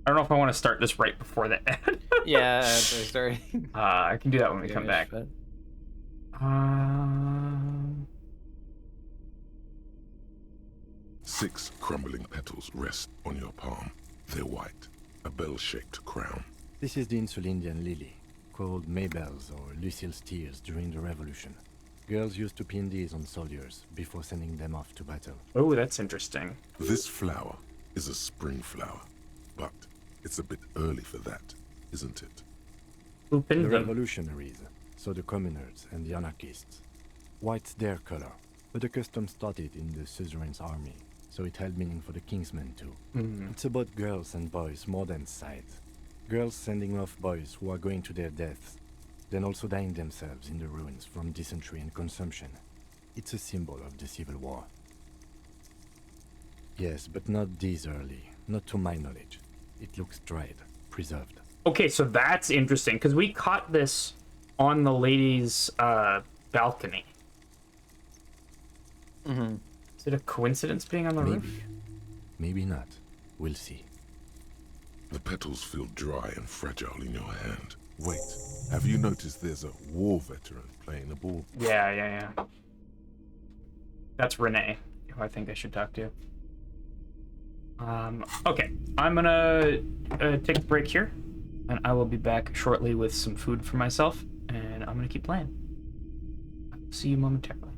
I don't know if I want to start this right before the end. Yeah, sorry. I can do that when we come back. Six crumbling petals rest on your palm. They're white, a bell-shaped crown. This is the Insulindian lily, called Maybelle's or Lucille's tears during the Revolution. Girls used to pin these on soldiers before sending them off to battle. Oh, that's interesting. This flower is a spring flower, but it's a bit early for that, isn't it? The revolutionaries, so the communards and the anarchists. White's their color, but the custom started in the suzerain's army, so it held meaning for the kingsmen too. It's about girls and boys more than sight. Girls sending off boys who are going to their deaths, then also dying themselves in the ruins from dysentery and consumption. It's a symbol of the Civil War. Yes, but not this early, not to my knowledge. It looks dried, preserved. Okay, so that's interesting, because we caught this on the lady's balcony. Is it a coincidence being on the roof? Maybe not. We'll see. The petals feel dry and fragile in your hand. Wait, have you noticed there's a war veteran playing a ball? Yeah. That's Renee, who I think I should talk to. Okay, I'm gonna take a break here, and I will be back shortly with some food for myself, and I'm gonna keep playing. See you momentarily.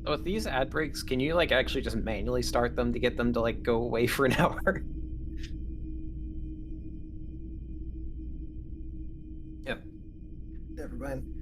So with these ad breaks, can you like actually just manually start them to get them to like go away for an hour? Yep. Never mind.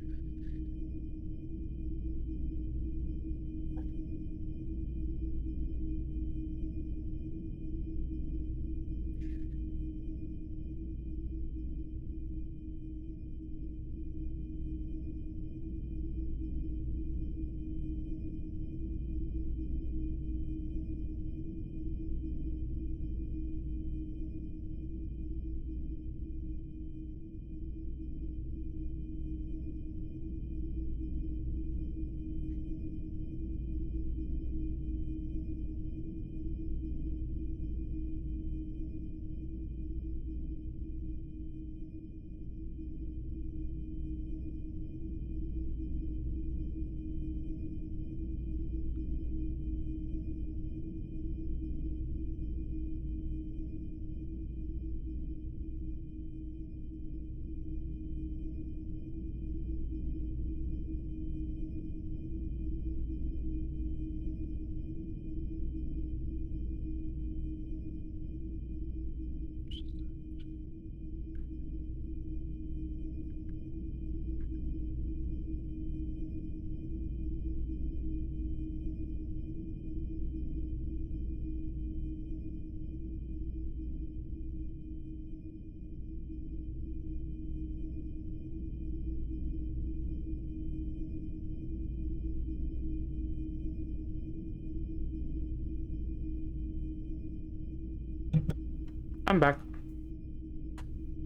I'm back.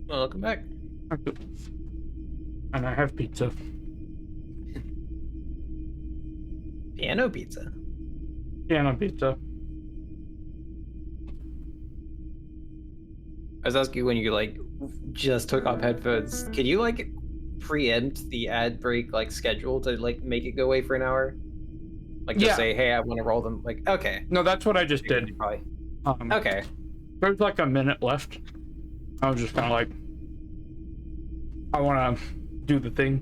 Welcome back. Thank you. And I have pizza. Piano pizza. Piano pizza. I was asking when you like just took off headphones. Can you like preempt the ad break like schedule to like make it go away for an hour? Like just say, hey, I want to roll them. Like, okay. No, that's what I just did. Probably. Okay. There's like a minute left. I was just kind of like, I want to do the thing,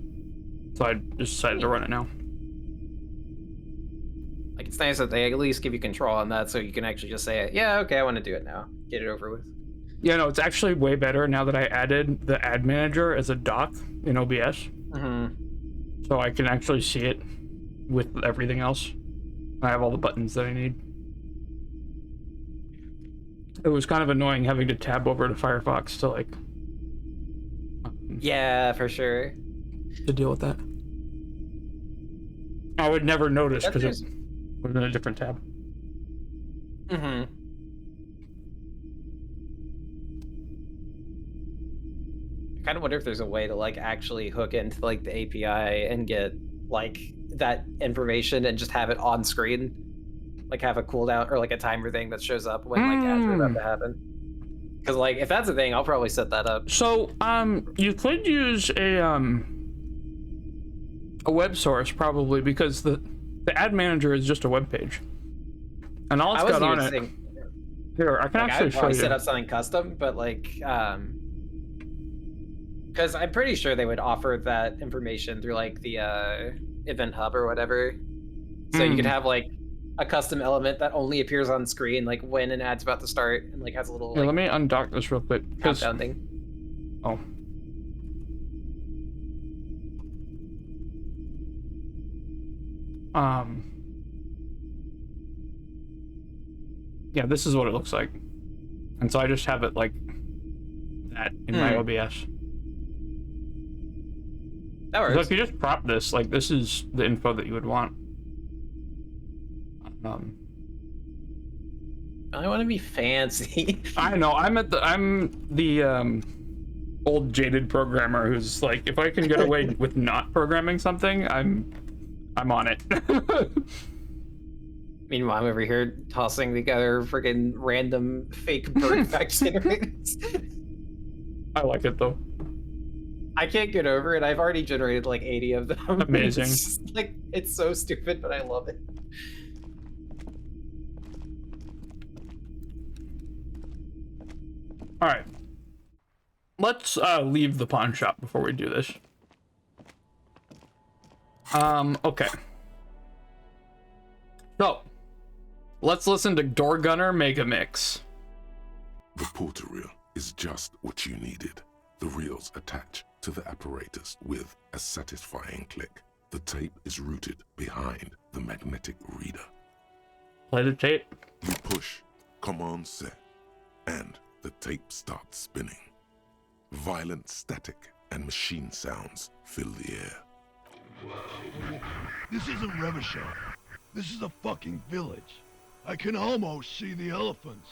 so I just decided to run it now. Like it's nice that they at least give you control on that, so you can actually just say, yeah, okay, I want to do it now. Get it over with. Yeah, no, it's actually way better now that I added the ad manager as a doc in OBS. So I can actually see it with everything else. I have all the buttons that I need. It was kind of annoying having to tab over to Firefox to like... Yeah, for sure. To deal with that. I would never notice because it was in a different tab. I kind of wonder if there's a way to like actually hook into like the API and get like that information and just have it on screen, like have a cooldown or like a timer thing that shows up when like ads are about to happen. Because like if that's a thing, I'll probably set that up. So you could use a web source probably because the ad manager is just a web page, and all it's got on it. Here, I can like, actually I would show probably you. set up something custom, but like because I'm pretty sure they would offer that information through like the event hub or whatever. So you could have like a custom element that only appears on screen like when an ad's about to start and like has a little Here, like, let me undock this real quick. countdown thing. Oh. Yeah, this is what it looks like. And so I just have it like that in my OBS. That works. So if you just prop this, like this is the info that you would want. I want to be fancy. I know. I'm the old jaded programmer who's like, if I can get away with not programming something, I'm on it. Meanwhile, I'm over here tossing together freaking random fake bird fact generators. I like it though. I can't get over it. I've already generated like 80 of them. Amazing. It's just, like it's so stupid, but I love it. All right. Let's leave the pawn shop before we do this. Okay. So, let's listen to Door Gunner Mega Mix. The porter reel is just what you needed. The reels attach to the apparatus with a satisfying click. The tape is rooted behind the magnetic reader. Play the tape. You push command set, and the tape starts spinning. Violent static and machine sounds fill the air. This isn't Revachol. This is a fucking village. I can almost see the elephants.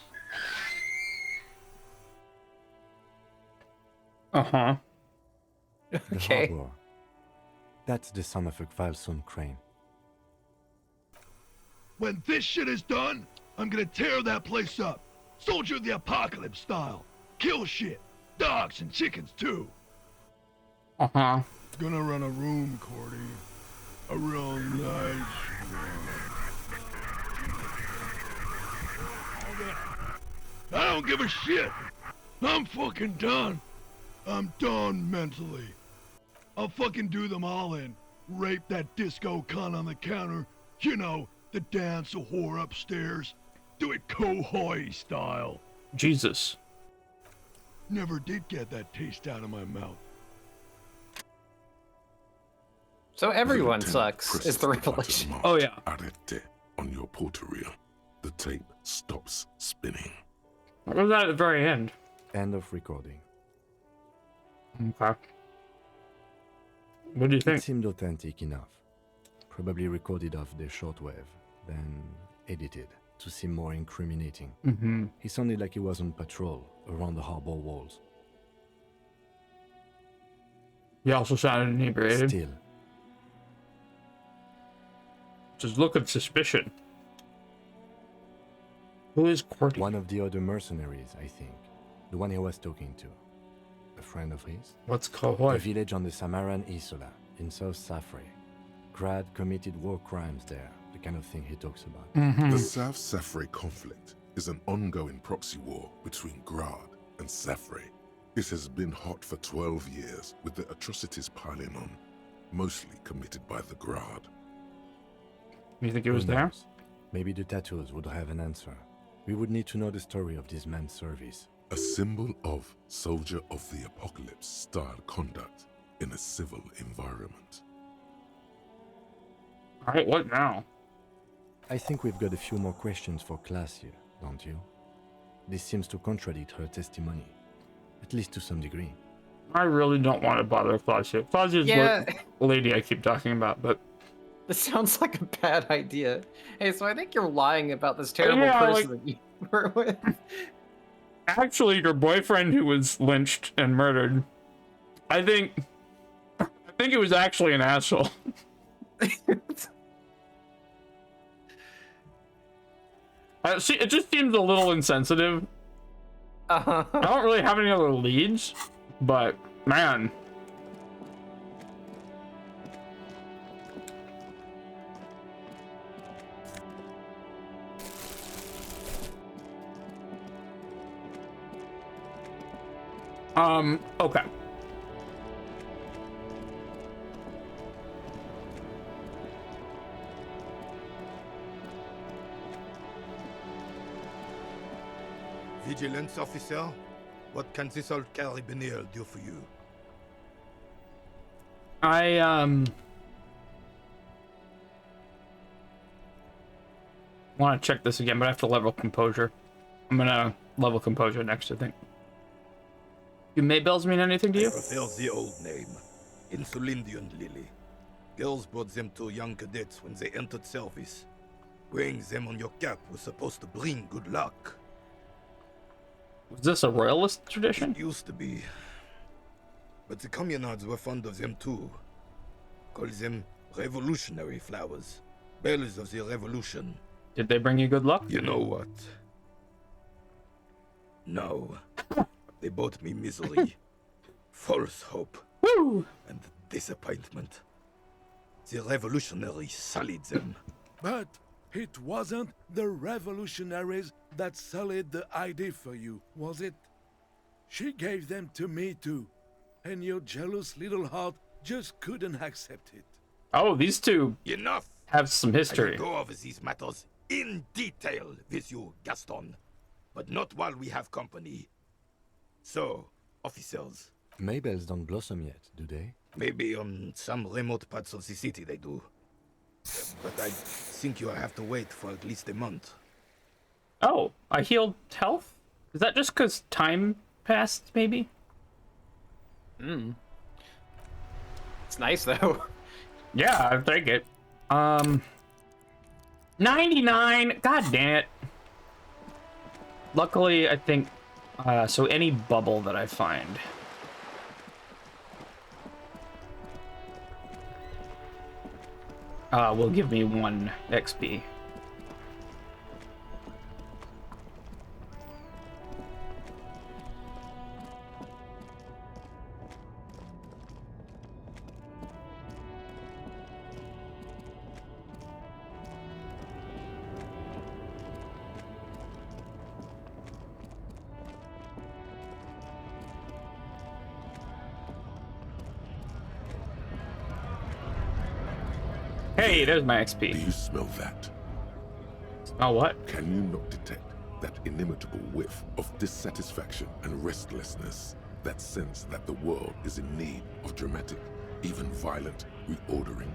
Uh-huh. The harbor. That's the son of a Kvalson crane. When this shit is done, I'm gonna tear that place up. Soldier of the Apocalypse style. Kill shit. Dogs and chickens too. Uh-huh. Gonna run a room, Cordy. A real nice room. I don't give a shit. I'm fucking done. I'm done mentally. I'll fucking do them all in. Rape that disco cunt on the counter. You know, the dance a whore upstairs. Do it Kohoi style. Jesus. Never did get that taste out of my mouth. So everyone sucks is the revelation. Oh yeah. Arrête on your porter reel. The tape stops spinning. What was that at the very end? End of recording. Okay. What do you think? It seemed authentic enough. Probably recorded off the shortwave, then edited. to seem more incriminating. Mm-hmm. He sounded like he was on patrol around the harbor walls. He also sounded inebriated. Still. Just look of suspicion. Who is Cordy? One of the other mercenaries, I think. The one he was talking to. A friend of his. What's called? A village on the Samaran Isola, in South Safre. Grad committed war crimes there, the kind of thing he talks about. Mm-hmm. The South Safre conflict is an ongoing proxy war between Grad and Safre. It has been hot for 12 years, with the atrocities piling on, mostly committed by the Grad. You think he was there? Maybe the tattoos would have an answer. We would need to know the story of this man's service. A symbol of soldier of the apocalypse style conduct in a civil environment. Alright, what now? I think we've got a few more questions for class here, don't you? This seems to contradict her testimony, at least to some degree. I really don't want to bother Claudia. Claudia's the lady I keep talking about, but... This sounds like a bad idea. Hey, so I think you're lying about this terrible person that you were with. Actually, your boyfriend who was lynched and murdered, I think it was actually an asshole. See, it just seems a little insensitive. I don't really have any other leads, but man. Okay. Vigilance officer, what can this old carabinier do for you? I want to check this again, but I have to level composure. I'm gonna level composure next, I think. Do Maybells mean anything to you? I prefer the old name, Insulindian Lily. Girls brought them to young cadets when they entered service. Wearing them on your cap was supposed to bring good luck. Was this a royalist tradition? It used to be. But the communards were fond of them too. Call them revolutionary flowers. Bells of the revolution. Did they bring you good luck? You know what? No. They brought me misery, false hope, and disappointment. The revolutionaries sullied them. But it wasn't the revolutionaries that sullied the ID for you, was it? She gave them to me too, and your jealous little heart just couldn't accept it. Oh, these two Enough! have some I history. will go over these matters in detail with you, Gaston, but not while we have company. So, officers. Maybells don't blossom yet, do they? Maybe on some remote parts of the city they do. But I think you'll have to wait for at least a month. Oh, I healed health? Is that just because time passed, maybe? It's nice, though. Yeah, I take it. 99! God damn it. Luckily, I think... so any bubble that I find... will give me 1 XP. Hey, there's my XP. Do you smell that? Smell what? Can you not detect that inimitable whiff of dissatisfaction and restlessness? That sense that the world is in need of dramatic, even violent reordering?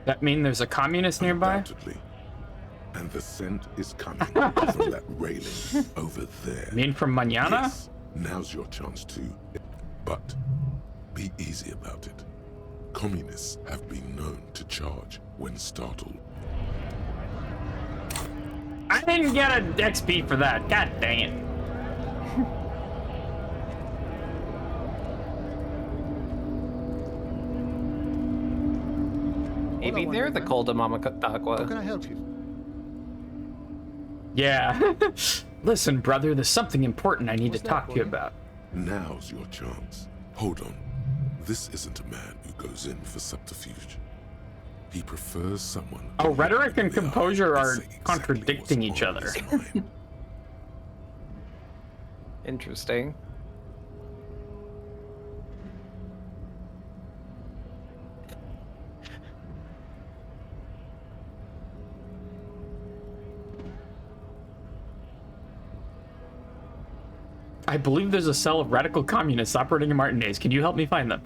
That mean there's a communist nearby? Undoubtedly. And the scent is coming from that railing over there. Mean from Mañana? Yes, now's your chance to. But be easy about it. Communists have been known to charge when startled. didn't get an XP for that. God dang it. Maybe they're the Col de Mama Aqua. How can I help you? Yeah. Listen, brother, there's something important I need to talk to you about. Now's your chance. Hold on. This isn't a man who goes in for subterfuge. He prefers someone. Oh, rhetoric and composure are contradicting each other. Interesting. I believe there's a cell of radical communists operating in Martinez. Can you help me find them?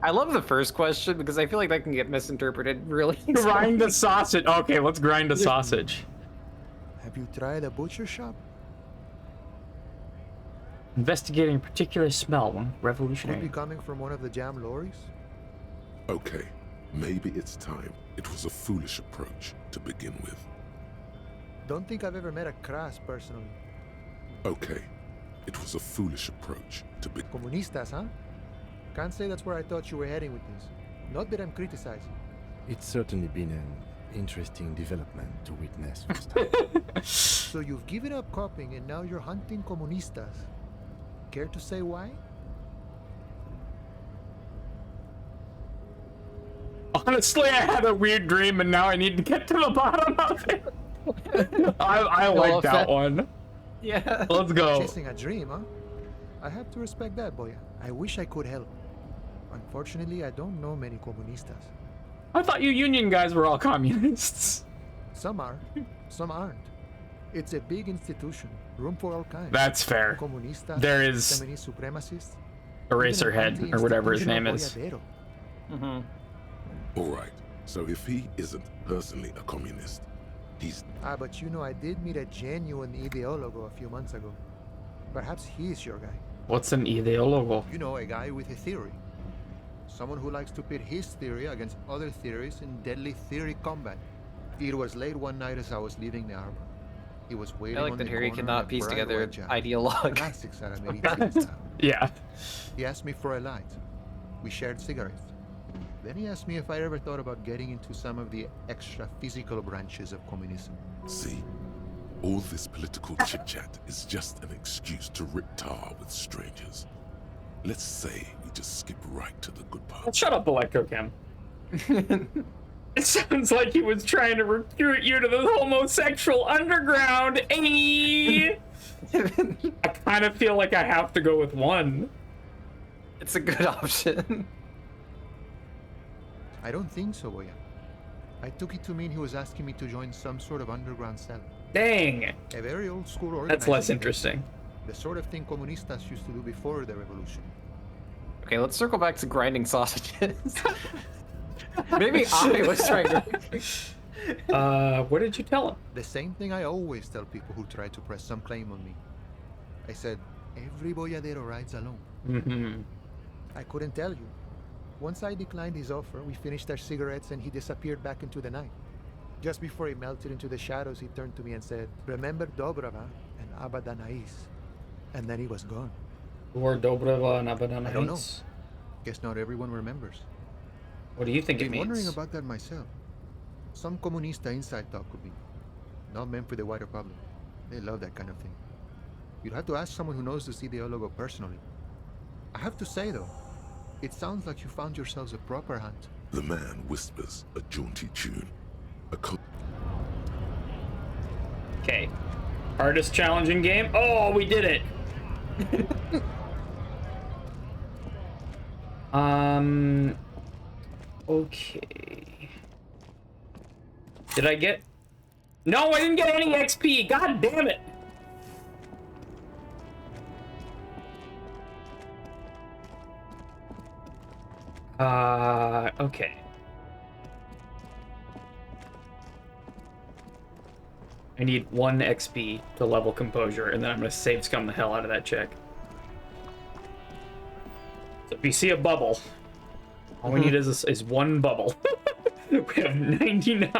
I love the first question because I feel like that can get misinterpreted really easily. Grind a sausage. Okay, let's grind a sausage. Have you tried a butcher shop? Investigating a particular smell. One Could revolutionary. be coming from one of the jam lorries. Okay, maybe it's time. It was a foolish approach to begin with. Don't think I've ever met a Kras personally. Okay, it was a foolish approach to begin. Comunistas, huh? Can't say that's where I thought you were heading with this. Not that I'm criticizing. It's certainly been an interesting development to witness firsthand. So you've given up copying and now you're hunting comunistas. Care to say why? Honestly, I had a weird dream and now I need to get to the bottom of it. I like that one. Yeah. Let's go. Chasing a dream, huh? I have to respect that, boy. I wish I could help. Unfortunately, I don't know many comunistas. I thought you union guys were all communists. Some are, some aren't. It's a big institution, room for all kinds. That's fair. Comunistas, There is feminist supremacists, Eraserhead, or whatever his name is. Mm-hmm. All right, so if he isn't personally a communist, he's... but you know, I did meet a genuine ideologo a few months ago. Perhaps he's your guy. What's an ideologo? You know, a guy with a theory. Someone who likes to pit his theory against other theories in deadly theory combat. It was late one night as I was leaving the arbor. He was waiting I like on that the Harry corner cannot of piece bright together white jam. ideologue. Classics at a medieval style. Yeah. He asked me for a light. We shared cigarettes. Then he asked me if I ever thought about getting into some of the extra physical branches of communism. See, all this political chit-chat is just an excuse to rip tar with strangers. Let's say we just skip right to the good part. Shut up, Electrochem. It sounds like he was trying to recruit you to the homosexual underground. I kind of feel like I have to go with one. It's a good option. I don't think so, Boya. I took it to mean he was asking me to join some sort of underground cell. Dang. A very old school organization. That's less interesting. The sort of thing comunistas used to do before the revolution. Okay, let's circle back to grinding sausages. Maybe I was trying to... What did you tell him? The same thing I always tell people who try to press some claim on me. I said, every boyadero rides alone. Mm-hmm. I couldn't tell you. Once I declined his offer, we finished our cigarettes and he disappeared back into the night. Just before he melted into the shadows, he turned to me and said, "Remember Dobrava and Abadanais." And then he was gone. Who are Dobrava and Abadanais? I don't know. Guess not everyone remembers. What do you think it I've been means? wondering about that myself. Some comunista inside talk could be. Not meant for the wider public. They love that kind of thing. You'd have to ask someone who knows this ideologo personally. I have to say though, it sounds like you found yourselves a proper hunt. The man whispers a jaunty tune. Okay. Hardest challenging game? Oh, we did it! Okay. Did I get... No, I didn't get any XP! God damn it! Okay. I need 1 XP to level composure, and then I'm gonna save scum the hell out of that check. So if you see a bubble, all we need is 1 bubble. We have 99.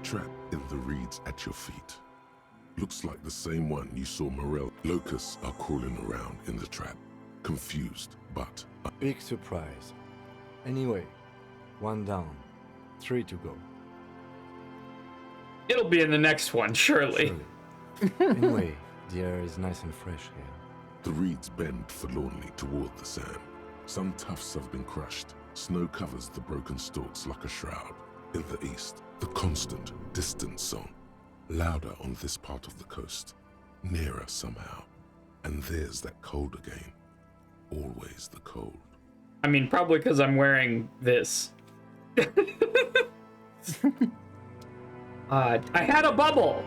trap in the reeds at your feet. Looks like the same one you saw Morel. Locusts are crawling around in the trap, confused, but... Big surprise. Anyway, 1 down, 3 to go. It'll be in the next one, surely. Anyway, the air is nice and fresh here. The reeds bend forlornly toward the sand. Some tufts have been crushed. Snow covers the broken stalks like a shroud. In the east, the constant, distant song. Louder on this part of the coast. Nearer somehow. And there's that cold again. Always the cold. I mean, probably because I'm wearing this. I had a bubble!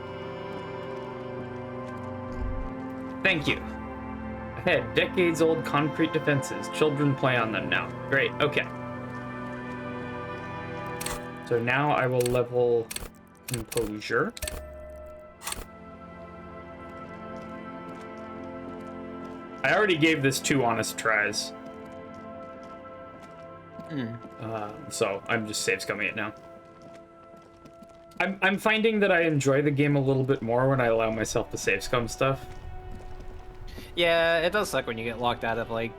Thank you. Ahead, decades-old concrete defenses. Children play on them now. Great, okay. So now I will level composure. I already gave this 2 honest tries. So I'm just save scumming it now. I'm finding that I enjoy the game a little bit more when I allow myself to save scum stuff. Yeah, it does suck when you get locked out of like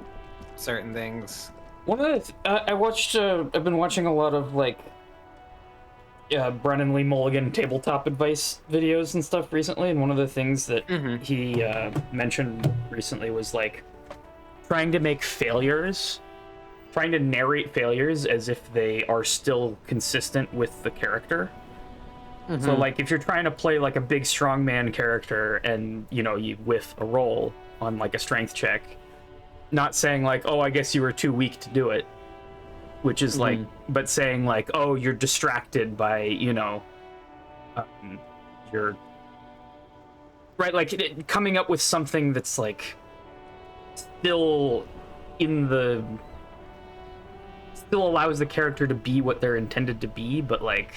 certain things. One of the I've been watching a lot of like Brennan Lee Mulligan tabletop advice videos and stuff recently, and one of the things that he mentioned recently was like trying to narrate failures as if they are still consistent with the character. So like if you're trying to play like a big strongman character and you whiff a roll on like a strength check, not saying like, oh, I guess you were too weak to do it, which is like, but saying like, oh, you're distracted by your right, like coming up with something that's like still allows the character to be what they're intended to be, but like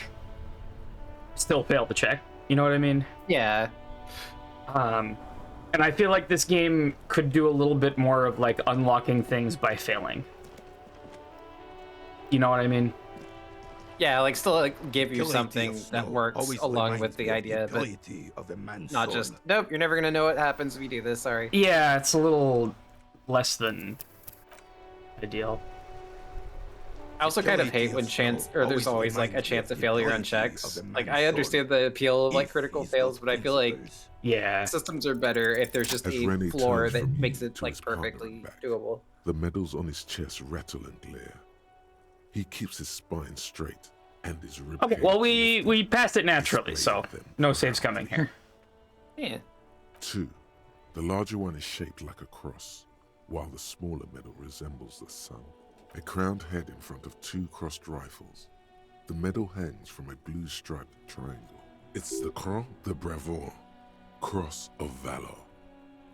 still fail the check. You know what I mean? Yeah. And I feel like this game could do a little bit more of like unlocking things by failing. You know what I mean? Yeah, like still like give you something that works along with the idea, but not just, nope, you're never gonna know what happens if you do this, sorry. Yeah, it's a little less than ideal. I also kind of hate when there's always like a chance of failure on checks. Like I understand the appeal of like critical fails, but I feel like systems are better if there's just a floor that makes it like perfectly doable. The medals on his chest rattle and glare. He keeps his spine straight and his ribcage. Okay, well we passed it naturally, so no saves coming here. Yeah. 2. The larger one is shaped like a cross, while the smaller medal resembles the sun. A crowned head in front of 2 crossed rifles. The medal hangs from a blue striped triangle. It's the Croix de Bravoure, Cross of Valor.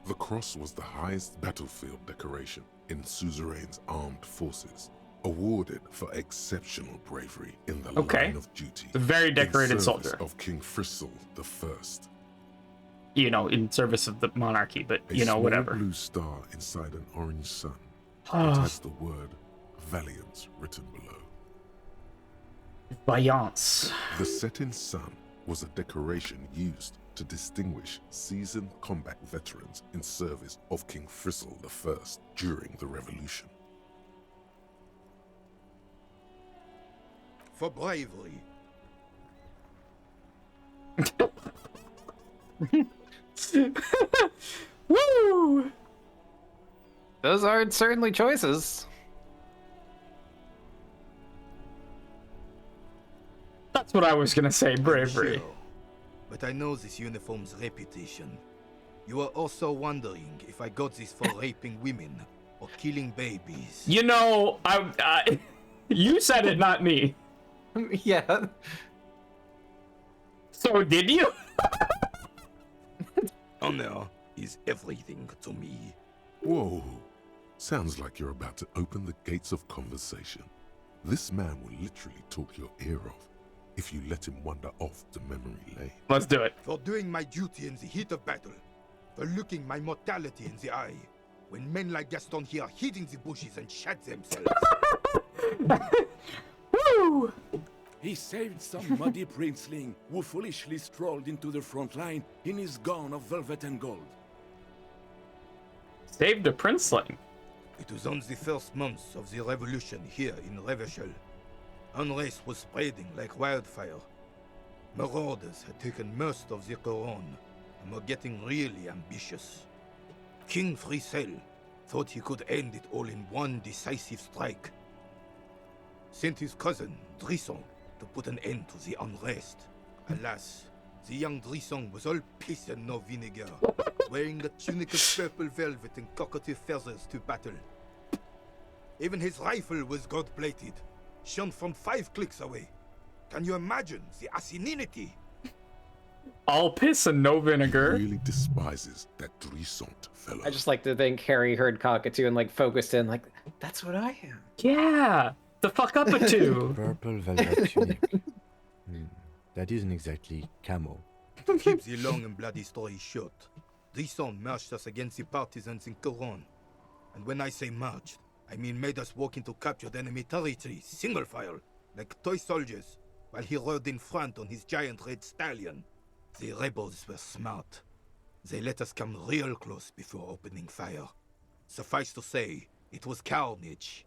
The cross was the highest battlefield decoration in Suzerain's armed forces, awarded for exceptional bravery in the line of duty. A very decorated soldier of King Frizzle the First. In service of the monarchy, but whatever. A blue star inside an orange sun. It has the word Valiance written below. Vaillance. The setting sun was a decoration used to distinguish seasoned combat veterans in service of King Frizzle the First during the Revolution. For bravery. Woo! Those are certainly choices. That's what I was gonna say, bravery. Sure. But I know this uniform's reputation. You are also wondering if I got this for raping women or killing babies. I you said it, not me. Yeah. So did you? Honor is everything to me. Whoa. Sounds like you're about to open the gates of conversation. This man will literally talk your ear off if you let him wander off the memory lane. Let's do it. For doing my duty in the heat of battle. For looking my mortality in the eye. When men like Gaston here hid in the bushes and shat themselves. Woo! He saved some muddy princeling who foolishly strolled into the front line in his gown of velvet and gold. Saved a princeling? It was on the first months of the revolution here in Revachol. Unrest was spreading like wildfire. Marauders had taken most of the Couronne and were getting really ambitious. King Frisel thought he could end it all in one decisive strike. Sent his cousin, Drisson, to put an end to the unrest. Alas, the young Drisson was all piss and no vinegar, wearing a tunic of purple velvet and cockatiel feathers to battle. Even his rifle was gold-plated, shone from 5 clicks away. Can you imagine the asininity? All piss and no vinegar. He really despises that Drisson fellow. I just like to think Harry heard cockatoo and like focused in, like, that's what I am. Yeah, the fuck up a two. Purple velvet tunic. That isn't exactly camo. To keep the long and bloody story short, Drisson marched us against the partisans in Couronne. And when I say marched, I mean made us walk into captured enemy territory, single file, like toy soldiers, while he rode in front on his giant red stallion. The rebels were smart. They let us come real close before opening fire. Suffice to say, it was carnage.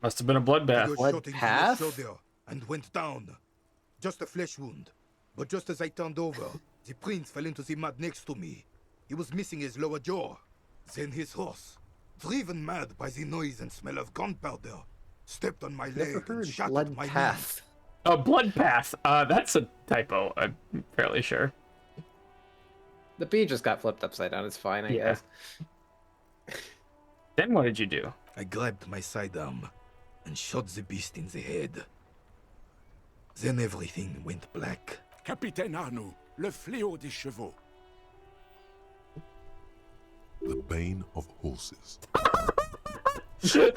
Must have been a bloodbath. I got shot into the shoulder and went down. Just a flesh wound. But just as I turned over, the prince fell into the mud next to me. He was missing his lower jaw. Then his horse, driven mad by the noise and smell of gunpowder, stepped on my leg and shattered my knee. Oh, blood path. That's a typo. I'm fairly sure. The B just got flipped upside down. It's fine, I guess. Then what did you do? I grabbed my sidearm and shot the beast in the head. Then everything went black. Capitaine Arnoux, le fléau des chevaux. The bane of horses. When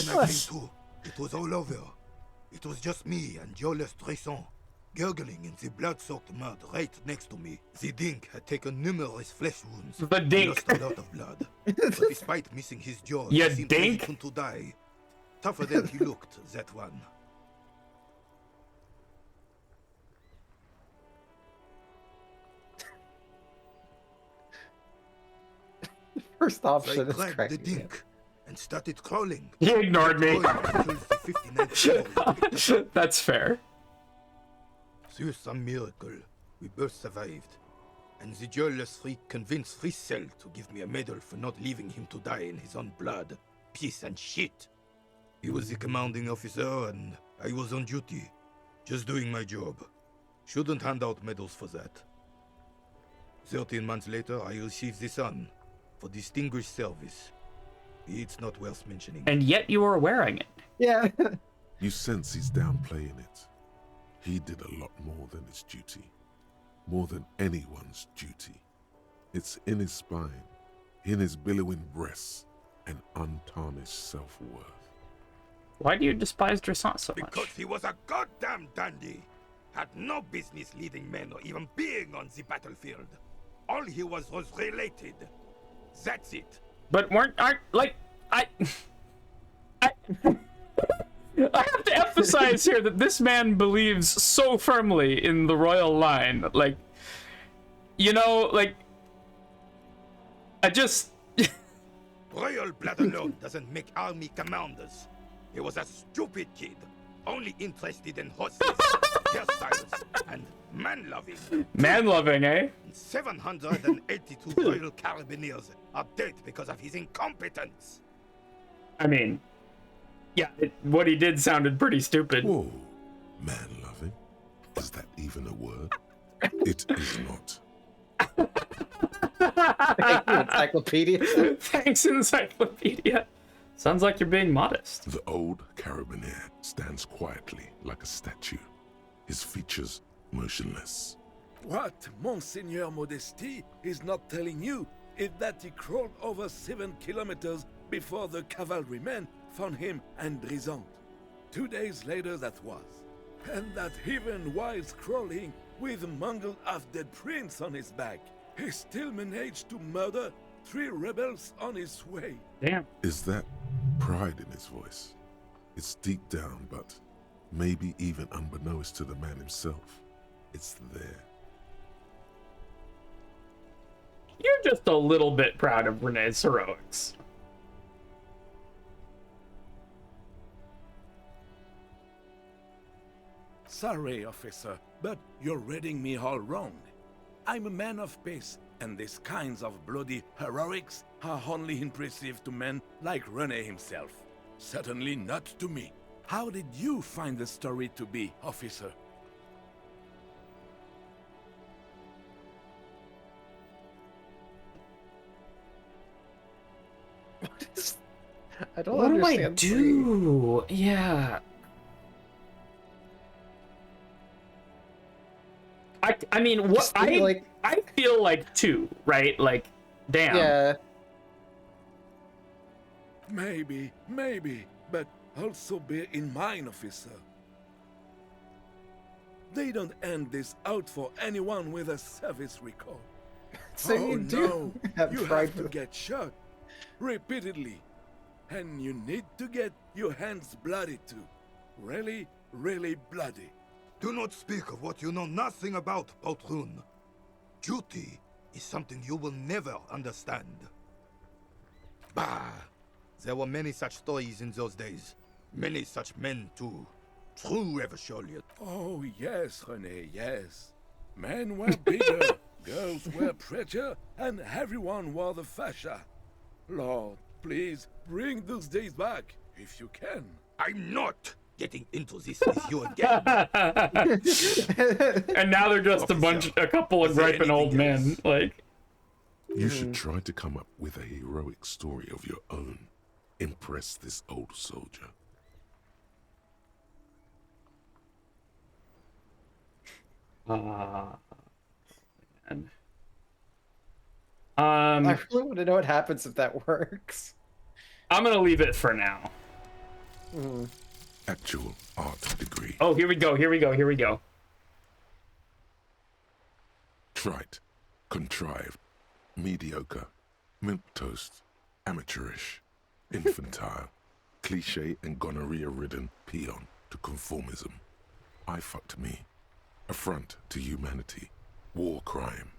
I came to, it was all over. It was just me and Jolas Tresson, gurgling in the blood-soaked mud right next to me. The dink had taken numerous flesh wounds. The dink. He lost a lot of blood. But despite missing his jaw, You he seemed dink? ready to die. Tougher than he looked, that one. First option So I is grabbed crazy. the dink and started crawling. He ignored me. That's That's fair. Through some miracle, we both survived. And the jealous freak convinced Frisel to give me a medal for not leaving him to die in his own blood. Piece and shit. He was the commanding officer and I was on duty. Just doing my job. Shouldn't hand out medals for that. 13 months later, I received the Sun for distinguished service. It's not worth mentioning. And yet you were wearing it. Yeah. You sense he's downplaying it. He did a lot more than his duty. More than anyone's duty. It's in his spine, in his billowing breasts, and untarnished self-worth. Why do you despise Drisson so much? Because he was a goddamn dandy. Had no business leading men or even being on the battlefield. All he was related. That's it. But I have to emphasize here that this man believes so firmly in the royal line. Like, you know, like, I just... Royal blood alone doesn't make army commanders. He was a stupid kid, only interested in horses, hairstyles, and man-loving. Man-loving, eh? 782 Royal Carabiniers are dead because of his incompetence. I mean, yeah, what he did sounded pretty stupid. Whoa, man-loving? Is that even a word? It is not. Thank you, Encyclopedia. Thanks, Encyclopedia. Sounds like you're being modest. The old carabinier stands quietly like a statue, his features motionless. What Monseigneur Modesty is not telling you is that he crawled over 7 kilometers before the cavalrymen found him and Drisson. 2 days later that was. And that even while crawling with a mangled half-dead prince on his back, he still managed to murder 3 rebels on his way. Damn. Is that pride in his voice? It's deep down, but maybe even unbeknownst to the man himself, it's there. You're just a little bit proud of Renee's heroics. Sorry, officer, but you're reading me all wrong. I'm a man of peace, and these kinds of bloody heroics are only impressive to men like Rene himself. Certainly not to me. How did you find the story to be, officer? I don't What understand. do I do? Yeah. I mean, what I feel like 2, right? Like, damn. Yeah. Maybe, but also bear in mind, officer. They don't end this out for anyone with a service record. So oh you do no, have you tried have to get shot repeatedly. And you need to get your hands bloody too. Really, really bloody. Do not speak of what you know nothing about, Poltroon. Duty is something you will never understand. Bah! There were many such stories in those days. Many such men, too. True Revacholiot. Oh, yes, René, yes. Men were bigger, girls were prettier, and everyone wore the fascia. Lord, please, bring those days back, if you can. I'm not getting into this with you again. And now they're just a couple of griping old men. Like, you should try to come up with a heroic story of your own. Impress this old soldier. Man. I really want to know what happens if that works. I'm gonna leave it for now. Actual art degree. Oh, here we go. Trite, contrived, mediocre, milquetoast, amateurish, infantile, cliche and gonorrhea-ridden peon to conformism. I fucked me. Affront to humanity. War crime.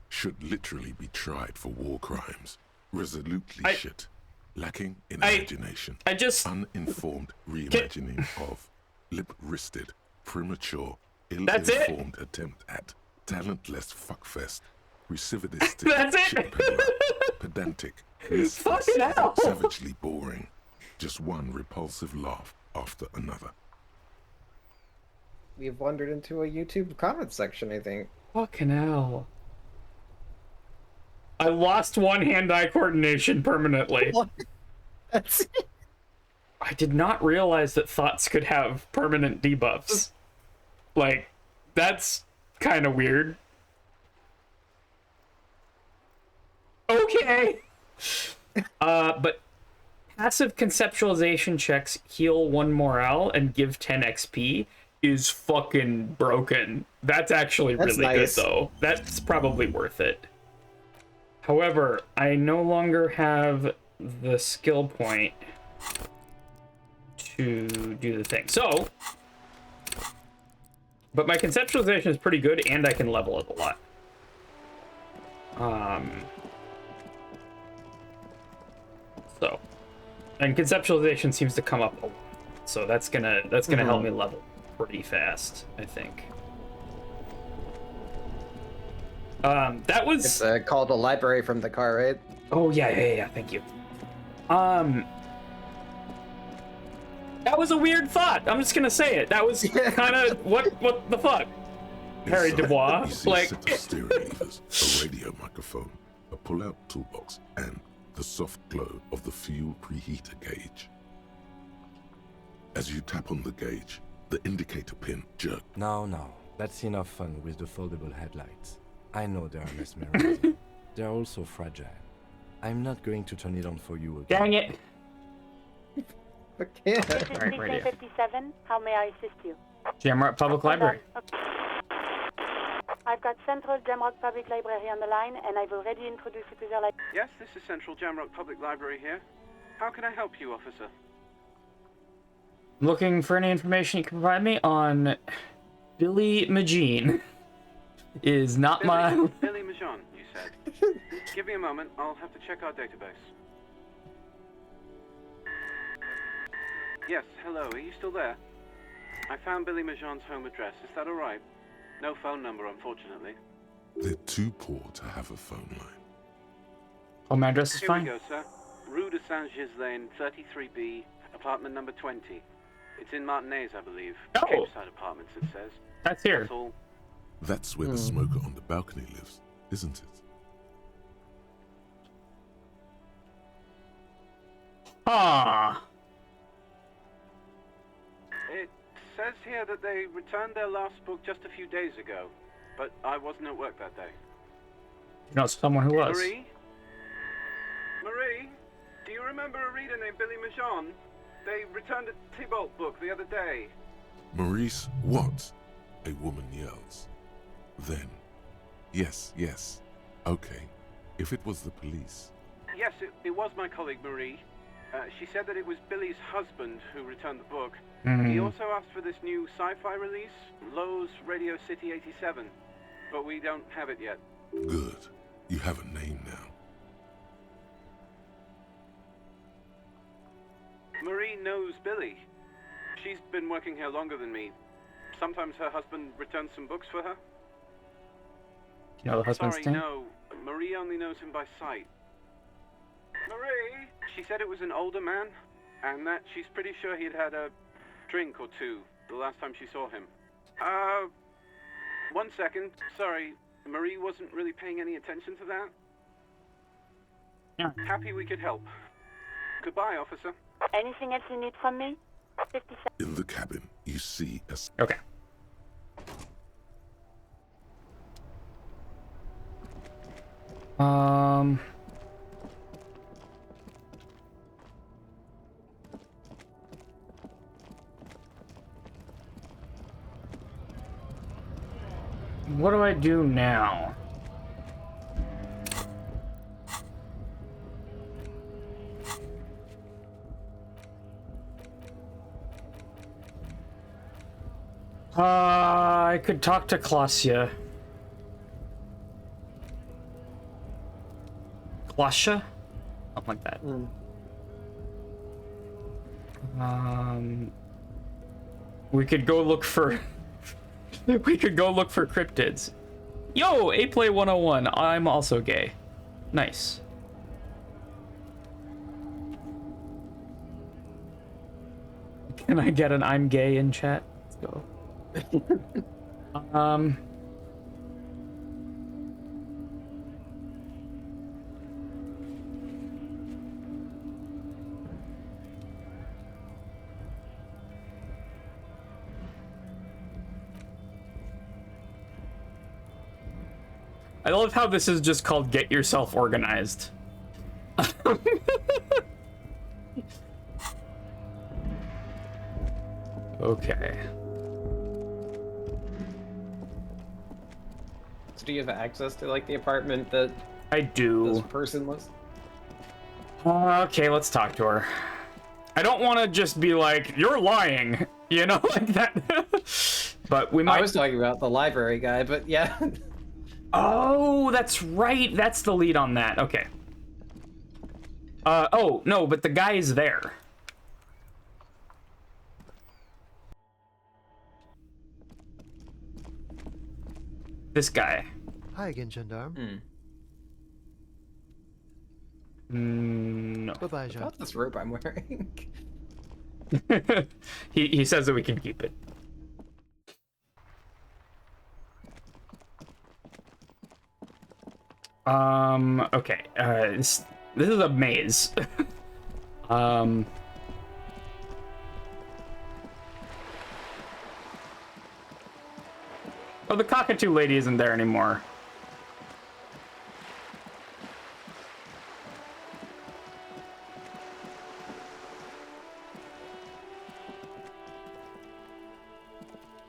Should literally be tried for war crimes. Resolutely shit. Lacking in imagination. Uninformed reimagining of lip-wristed, premature, ill-informed attempt at talentless fuckfest. Recidivistic, shit peddler, pedantic, listless, savagely boring. Just one repulsive laugh after another. We've wandered into a YouTube comment section, I think. Fucking hell. I lost one hand-eye coordination permanently. That's it. I did not realize that thoughts could have permanent debuffs. Like, that's kind of weird. Okay. But passive conceptualization checks heal 1 morale and give 10 XP is fucking broken. That's actually really good, though. That's probably worth it. However, I no longer have the skill point to do the thing. So, but my conceptualization is pretty good, and I can level it a lot. So, and conceptualization seems to come up a lot, so that's gonna help me level pretty fast, I think. That was... It's called a library from the car, right? Oh, yeah, thank you. That was a weird thought. I'm just gonna say it. That was kind of... what the fuck? Harry Dubois, like... set of steering levers, a radio microphone, a pull-out toolbox, and the soft glow of the fuel preheater gauge. As you tap on the gauge, the indicator pin jerks. No. That's enough fun with the foldable headlights. I know they are mesmerizing. They're also fragile. I'm not going to turn it on for you again. Dang it! Okay. This is radio. 57. How may I assist you? Jamrock Public Library. Okay. I've got Central Jamrock Public Library on the line, and I've already introduced you to their library. Yes, this is Central Jamrock Public Library here. How can I help you, officer? I'm looking for any information you can provide me on Billy Magine. Is not my... Billy Majon, you said. Give me a moment, I'll have to check our database. Yes, hello, are you still there? I found Billy Majon's home address, is that alright? No phone number, unfortunately. They're too poor to have a phone line. Home address is Here fine. we go, sir. Rue de Saint-Ghislain, 33B, apartment number 20. It's in Martinez, I believe. Oh. Capeside Apartments, it says. That's here. That's all. That's where the smoker on the balcony lives, isn't it? Ah. It says here that they returned their last book just a few days ago, but I wasn't at work that day. You know someone who was. Marie? Marie? Do you remember a reader named Billy Majon? They returned a Tybalt book the other day. Maurice, what? A woman yells. Then, yes. Okay, if it was the police. Yes, it was my colleague Marie. She said that it was Billy's husband who returned the book. He also asked for this new sci-fi release, Lowe's Radio City 87, but we don't have it yet. Good. You have a name now. Marie knows Billy. She's been working here longer than me. Sometimes her husband returns some books for her. You know the husband's Sorry, name? no. Marie only knows him by sight. Marie! She said it was an older man, and that she's pretty sure he'd had a drink or two the last time she saw him. 1 second. Sorry, Marie wasn't really paying any attention to that. Yeah. Happy we could help. Goodbye, officer. Anything else you need from me? 57. In the cabin, you see a... Okay. What do I do now? I could talk to Klasia. Klasha? Something like that. We could go look for... we could go look for cryptids. Yo, A-Play 101. I'm also gay. Nice. Can I get an I'm gay in chat? Let's go. I love how this is just called Get Yourself Organized. Okay. So do you have access to like the apartment that I do. this person was? Okay, let's talk to her. I don't want to just be like, you're lying, you know, like that. But we might... I was talking about the library guy, but yeah. Oh, that's right. That's the lead on that. Okay. Oh, no, but the guy is there. This guy. Hi again, gendarme. No. Bye-bye, Jean. What's this robe I'm wearing? He says that we can keep it. Okay. This is a maze. Oh, the cockatoo lady isn't there anymore.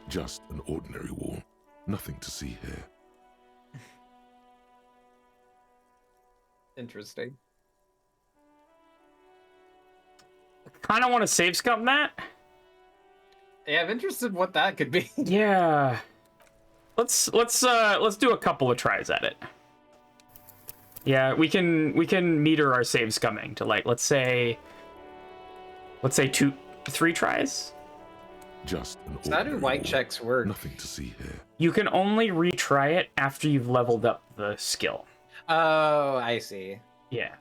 Just an ordinary wall. Nothing to see here. Interesting. Kind of want to save scum that. Yeah, I'm interested in what that could be. Yeah. Let's do a couple of tries at it. Yeah, we can meter our saves coming to, like, let's say 3 tries. Just an So how do white checks work? Nothing to see here. You can only retry it after you've leveled up the skill. Oh, I see. Yeah.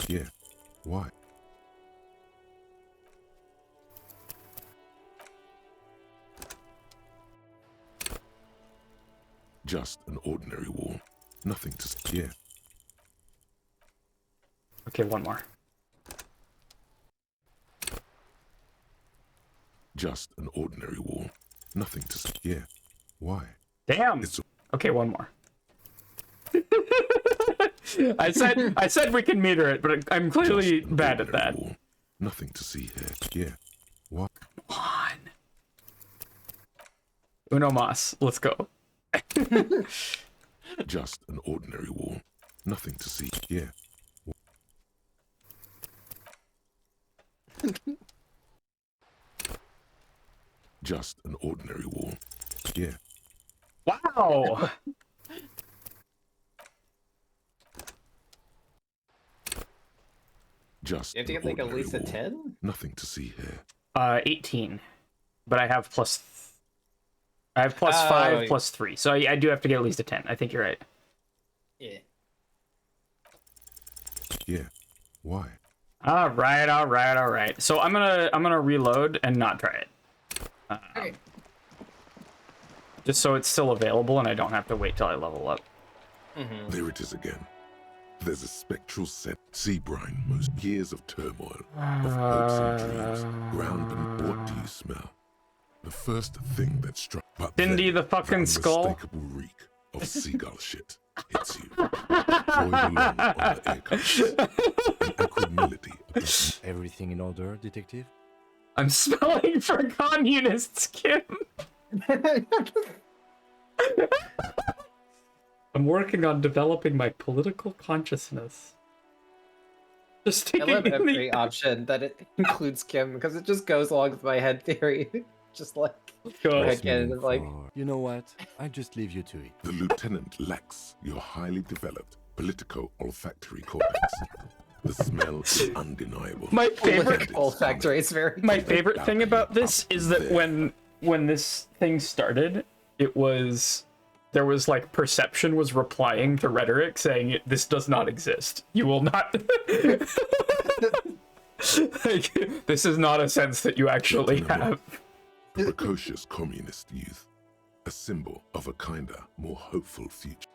Yeah. Why? Just an ordinary wall. Nothing to see here. Okay, one more. Just an ordinary wall. Nothing to see here. Why? Damn. Okay, one more. I said we can meter it, but I'm clearly bad at that. Wall. Nothing to see here. Yeah. What? Come on. Uno mas. Let's go. Just an ordinary wall. Nothing to see here. Just an ordinary wall. Yeah. Wow. Just You have to get like at least a 10? Nothing to see here. 18. But I have plus 5 plus 3. So I do have to get at least a 10. I think you're right. Yeah. Yeah. Why? All right. So I'm gonna reload and not try it. Okay. Just so it's still available and I don't have to wait till I level up. There it is again. There's a spectral scent. Sea brine, most years of turmoil, of hopes and dreams. Ground and what do you smell? The first thing that struck, but Cindy the fucking skull. Unmistakable reek of seagull shit hits you. Boiled along on the air currents. An acrid melody. Everything in order, detective? I'm smelling for communists, Kim. I'm working on developing my political consciousness. Just I taking love in every option that it includes Kim because it just goes along with my head theory. Just like again, like You know what? I just leave you to it. The lieutenant lacks your highly developed politico-olfactory cortex. The smell is undeniable. My favorite olfactory is very. My favorite thing about this is that when this thing started, there was like perception was replying to rhetoric saying this does not exist. You will not. Like, this is not a sense that you actually have. The precocious communist youth, a symbol of a kinder, more hopeful future.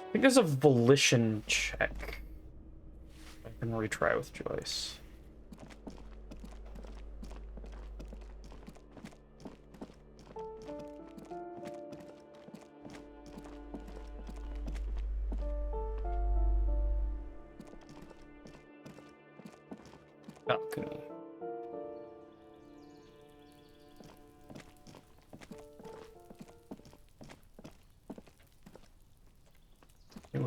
I think there's a volition check. I can retry with Joyce. Balcony. It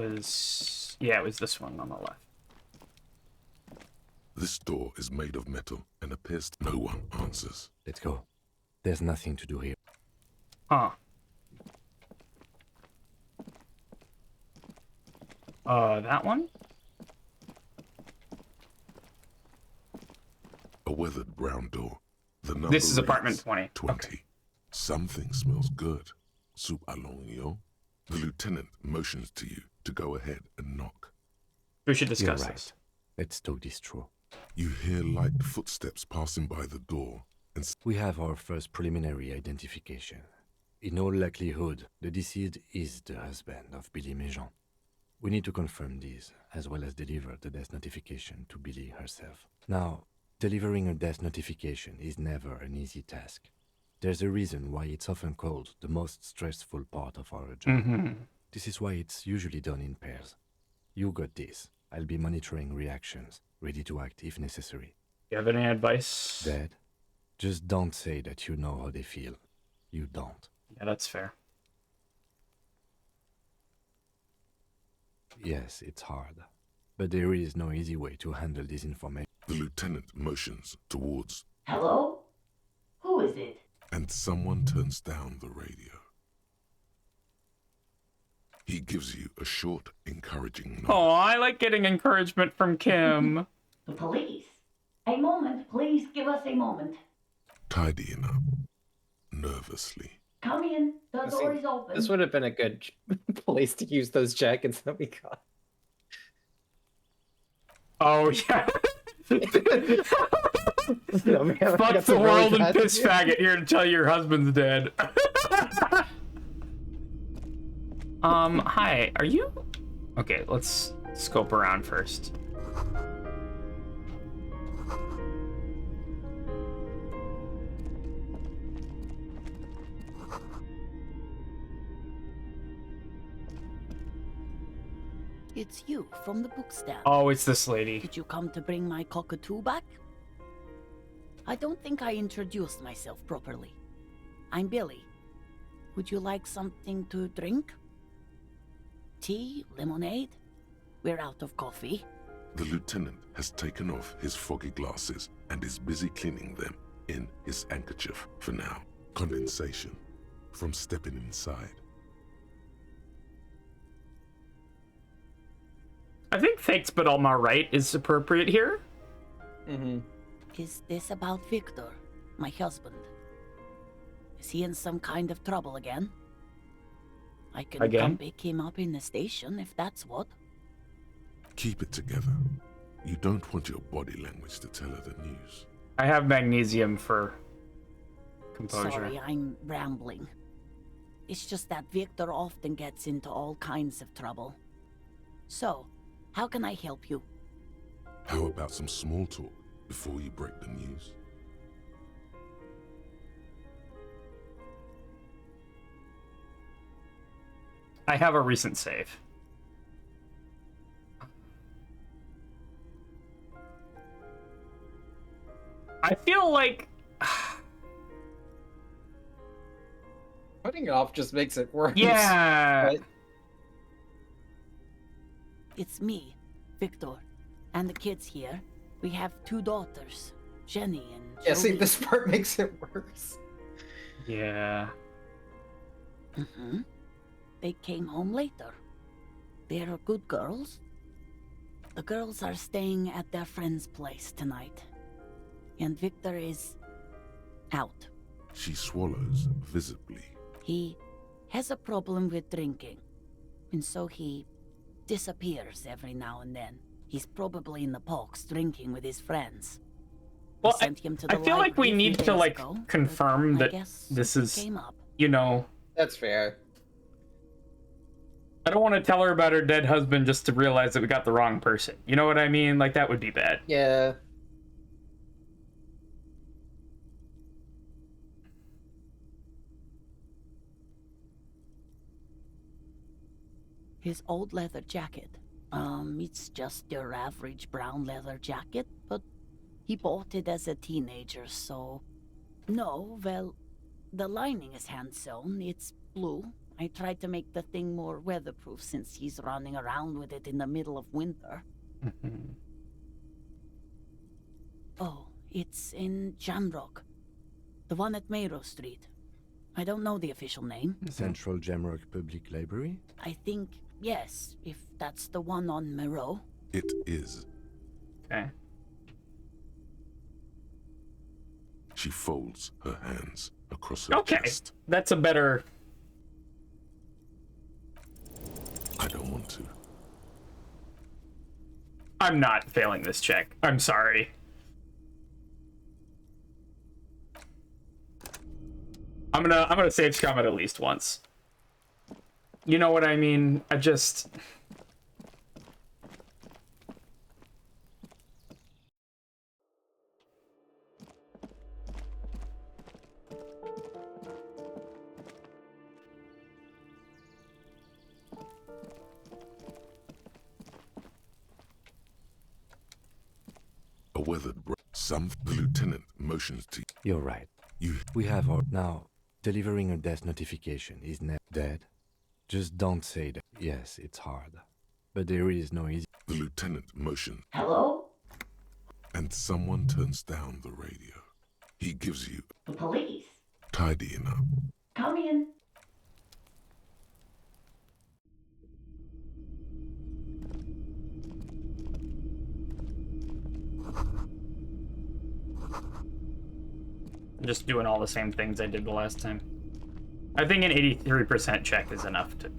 was this one on the left. This door is made of metal and appears no one answers. Let's go. There's nothing to do here. Huh. That one? A weathered brown door. The number This is apartment reads 20. 20. Okay. Something smells good. Soup allons, yo. The lieutenant motions to you to go ahead and knock. We should You're discuss right. this. Let's talk this through. You hear light footsteps passing by the door, and We have our first preliminary identification. In all likelihood, the deceased is the husband of Billy Méjean. We need to confirm this, as well as deliver the death notification to Billy herself. Now, delivering a death notification is never an easy task. There's a reason why it's often called the most stressful part of our job. This is why it's usually done in pairs. You got this. I'll be monitoring reactions, ready to act if necessary. You have any advice? Dad, just don't say that you know how they feel. You don't. Yeah, that's fair. Yes, it's hard. But there is no easy way to handle this information. The lieutenant motions towards, Hello? Who is it? and someone turns down the radio. He gives you a short, encouraging nod. Oh, I like getting encouragement from Kim. The police. A moment, please give us a moment. Tidying up, nervously. Come in. The door is open. This would have been a good place to use those jackets that we got. Oh, yeah. No, man, I Fuck got the some really world and bad piss shit. faggot here to tell you your husband's dead. Hi, are you? Okay, let's scope around first. It's you from the bookstand. Oh, it's this lady. Did you come to bring my cockatoo back? I don't think I introduced myself properly. I'm Billy. Would you like something to drink? Tea? Lemonade? We're out of coffee. The lieutenant has taken off his foggy glasses and is busy cleaning them in his handkerchief for now. Condensation from stepping inside. I think thanks, but I'm alright is appropriate here. Mm-hmm. Is this about Victor, my husband? Is he in some kind of trouble again? I can come pick him up in the station if that's what. Keep it together. You don't want your body language to tell her the news. I have magnesium for composure. Sorry, I'm rambling. It's just that Victor often gets into all kinds of trouble. So, how can I help you? How about some small talk before you break the news? I have a recent save. I feel like Putting it off just makes it worse. yeah. Right? It's me, Victor, and the kids here. We have 2 daughters, Jenny and Yeah, see, Jolie. this part makes it worse. Yeah. Mm-hmm. They came home later. They're good girls. The girls are staying at their friend's place tonight. And Victor is out. She swallows visibly. He has a problem with drinking. And so he disappears every now and then. He's probably in the parks drinking with his friends. Well, Sent him to the I feel like we library a few need to days like ago, confirm but I that guess this it is, came up. you know, That's fair. I don't want to tell her about her dead husband just to realize that we got the wrong person. You know what I mean? Like that would be bad. Yeah. His old leather jacket. It's just your average brown leather jacket, but he bought it as a teenager, so... No, well, the lining is hand-sewn. It's blue. I tried to make the thing more weatherproof since he's running around with it in the middle of winter. Oh, it's in Jamrock. The one at Mayrow Street. I don't know the official name. Central Jamrock Public Library? I think, yes, if that's the one on Mayrow. It is. Okay. She folds her hands across her chest. That's a better... I don't want to. I'm not failing this check. I'm sorry. I'm gonna save scum it at least once. You know what I mean? I just... A weathered the lieutenant motions to You're right. We have our... Now, delivering a death notification is dead. Just don't say that. Yes, it's hard. But there is no easy. The lieutenant motions. Hello? And someone turns down the radio. He gives you The police. tidying up. Come in. I'm just doing all the same things I did the last time. I think an 83% check is enough to...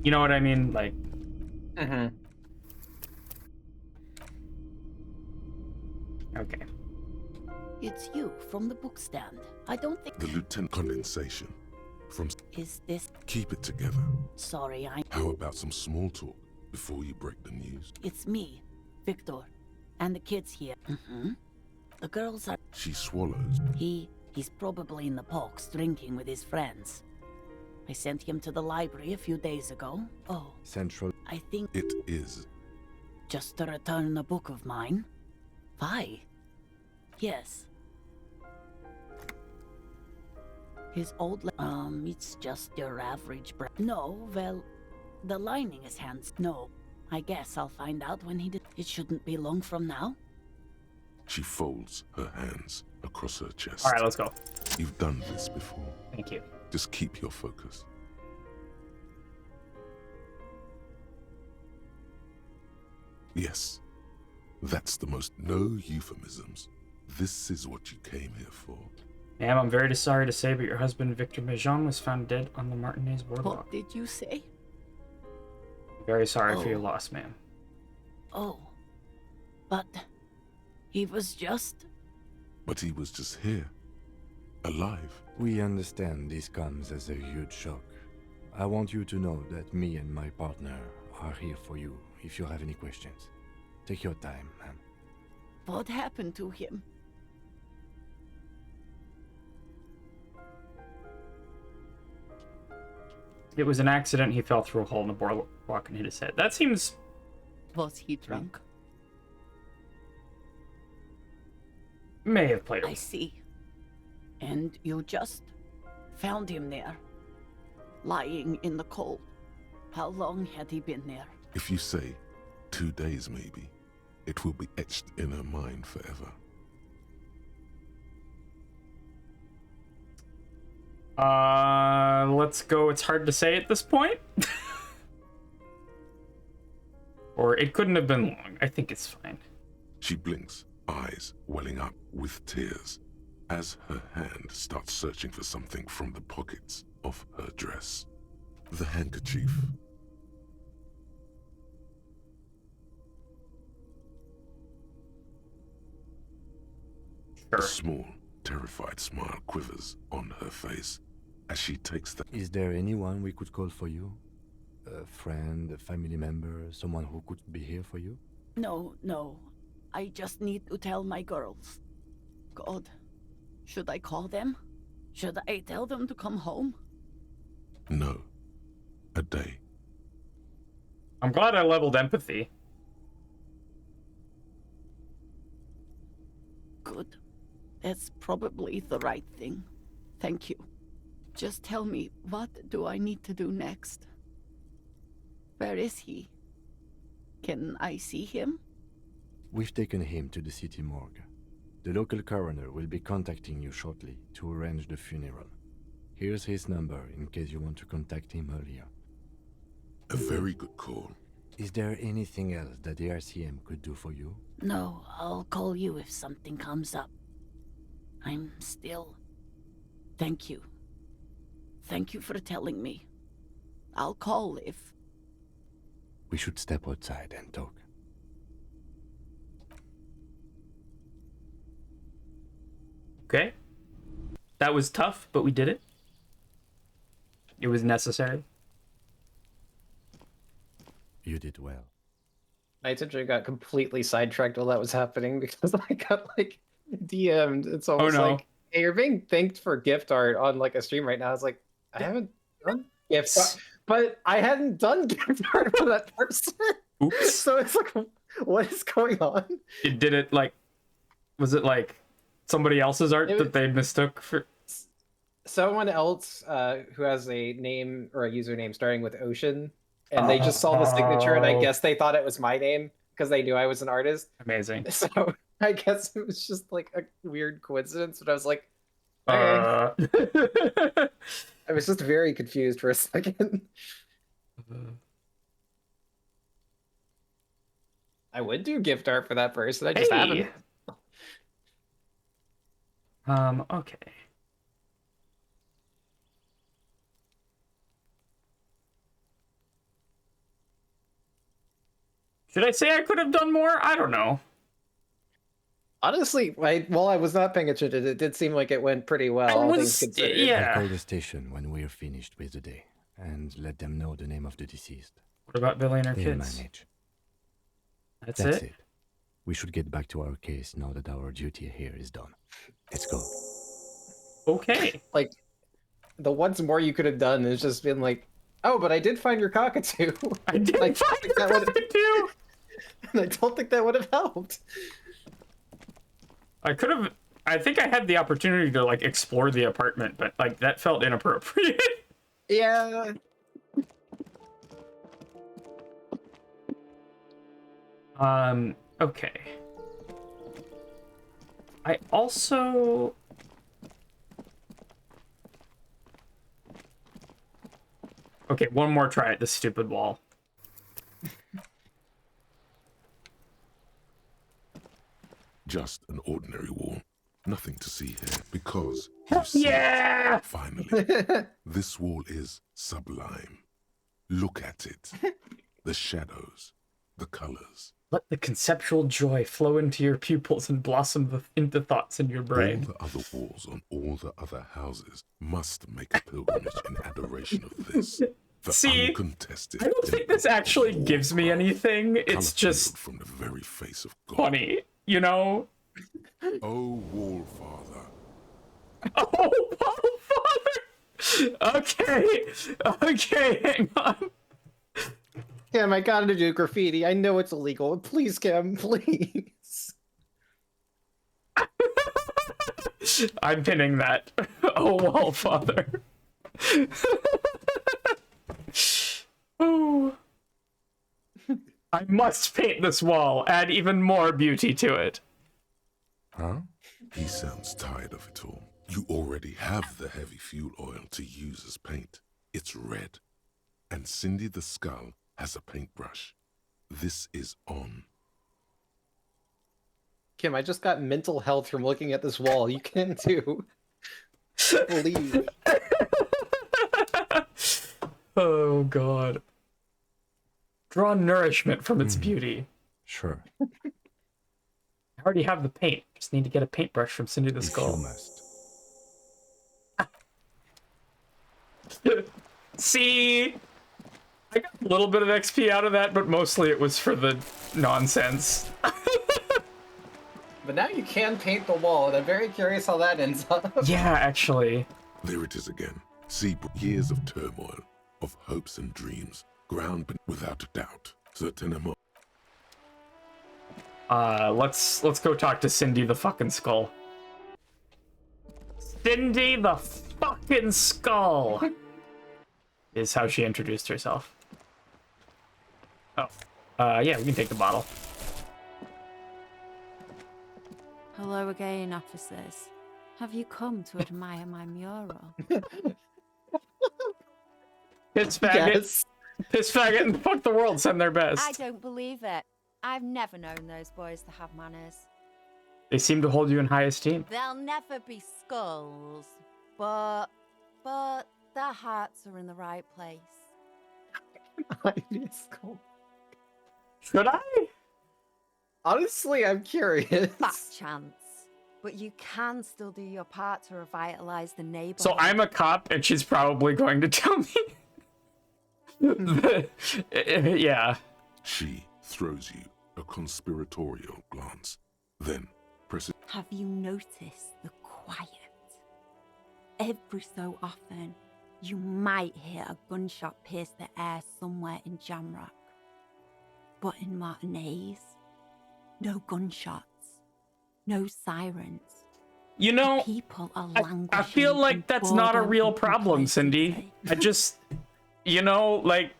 You know what I mean? Like... Mm-hmm. Okay. It's you from the book stand. I don't think... The lieutenant condensation. From... Is this... Keep it together. Sorry, How about some small talk before you break the news? It's me, Victor, and the kids here. Mm-hmm. The girls are... She swallows. He's probably in the box drinking with his friends. I sent him to the library a few days ago. Oh. Central. I think... It is. Just to return a book of mine? Why? Yes. His old... it's just your average No, well, the lining is hands... No. I guess I'll find out when he did... It shouldn't be long from now. She folds her hands across her chest. All right, let's go. You've done this before. Thank you. Just keep your focus. Yes, that's the most no euphemisms. This is what you came here for. Ma'am, I'm very sorry to say, but your husband, Victor Mejean, was found dead on the Martinez boardwalk. What did you say? Very sorry for your loss, ma'am. Oh. But... He was just... But he was just here. Alive. We understand this comes as a huge shock. I want you to know that me and my partner are here for you if you have any questions. Take your time, ma'am. What happened to him? It was an accident. He fell through a hole in the boardwalk and hit his head. That seems... Was he drunk? May have played. I see. And you just found him there, lying in the cold. How long had he been there? If you say 2 days maybe, it will be etched in her mind forever. Let's go. It's hard to say at this point. Or it couldn't have been long. I think it's fine. She blinks, eyes welling up with tears, as her hand starts searching for something from the pockets of her dress. The handkerchief. Sure. A small, terrified smile quivers on her face as she takes the... Is there anyone we could call for you? A friend, a family member, someone who could be here for you? No. I just need to tell my girls. God, should I call them? Should I tell them to come home? No. A day. I'm glad I leveled empathy. Good. That's probably the right thing. Thank you. Just tell me, what do I need to do next? Where is he? Can I see him? We've taken him to the city morgue. The local coroner will be contacting you shortly to arrange the funeral. Here's his number in case you want to contact him earlier. A very good call. Is there anything else that the RCM could do for you? No, I'll call you if something comes up. I'm still... Thank you. Thank you for telling me. I'll call if... We should step outside and talk. Okay. That was tough, but we did it. It was necessary. You did well. I essentially got completely sidetracked while that was happening because I got like DM'd. It's almost like, hey, you're being thanked for gift art on like a stream right now. I was like, I haven't done gift art, but I hadn't done gift art for that person. Oops. So it's like, what is going on? It did it like, was it like somebody else's art that they mistook for? Someone else who has a name or a username starting with Ocean and they just saw the signature, and I guess they thought it was my name because they knew I was an artist. Amazing. So I guess it was just like a weird coincidence, but I was like, okay. I was just very confused for a second. I would do gift art for that person. I just haven't. Okay. Should I say I could have done more? I don't know. Honestly, while I was not paying attention, it did seem like it went pretty well, all things considered. I'll call the station when we're finished with the day, and let them know the name of the deceased. What about Billy and her They'll kids? manage. That's it. We should get back to our case now that our duty here is done. Let's go. Okay. Like, the once more you could have done is just been like, oh, but I did find your cockatoo. I did find your cockatoo! And I don't think that would have helped. I could have... I think I had the opportunity to, like, explore the apartment, but, like, that felt inappropriate. Yeah. Okay. I also... Okay, one more try at this stupid wall. Just an ordinary wall. Nothing to see here, because you see Yeah! finally, this wall is sublime. Look at it. The shadows, the colors. Let the conceptual joy flow into your pupils and blossom into thoughts in your brain. All the other walls on all the other houses must make a pilgrimage in adoration of this. The See, uncontested. I don't think this actually gives me anything. It's just from the very face of God. funny, you know? Oh, wall father. Oh, father! Okay, hang on. Cam, I gotta do graffiti. I know it's illegal. Please, Cam, please. I'm pinning that. Oh, wall father. Oh. I must paint this wall, add even more beauty to it. Huh? He sounds tired of it all. You already have the heavy fuel oil to use as paint. It's red. And Cindy the Skull has a paintbrush. This is on. Kim, I just got mental health from looking at this wall. You can too. Believe. Oh, God. Draw nourishment from its beauty. Sure. I already have the paint. Just need to get a paintbrush from Cindy the Skull. You must. See? I got a little bit of XP out of that, but mostly it was for the nonsense. But now you can paint the wall, and I'm very curious how that ends up. Yeah, actually. There it is again. See, years of turmoil, of hopes and dreams, ground without a doubt. Certainement. Let's go talk to Cindy the fucking Skull. Cindy the fucking Skull is how she introduced herself. Oh, yeah, we can take the bottle. Hello again, officers. Have you come to admire my mural? Piss faggot. Yes. Piss faggot and fuck the world send their best. I don't believe it. I've never known those boys to have manners. They seem to hold you in high esteem. They'll never be skulls, but their hearts are in the right place. Should I? Honestly, I'm curious. Fat chance. But you can still do your part to revitalize the neighborhood. So I'm a cop, and she's probably going to tell me. Yeah. She throws you a conspiratorial glance, then presses. Have you noticed the quiet? Every so often, you might hear a gunshot pierce the air somewhere in Jamrock. But in Martinez, no gunshots, no sirens. You know, people are I feel like that's not a real problem, Cindy. I just, you know, like,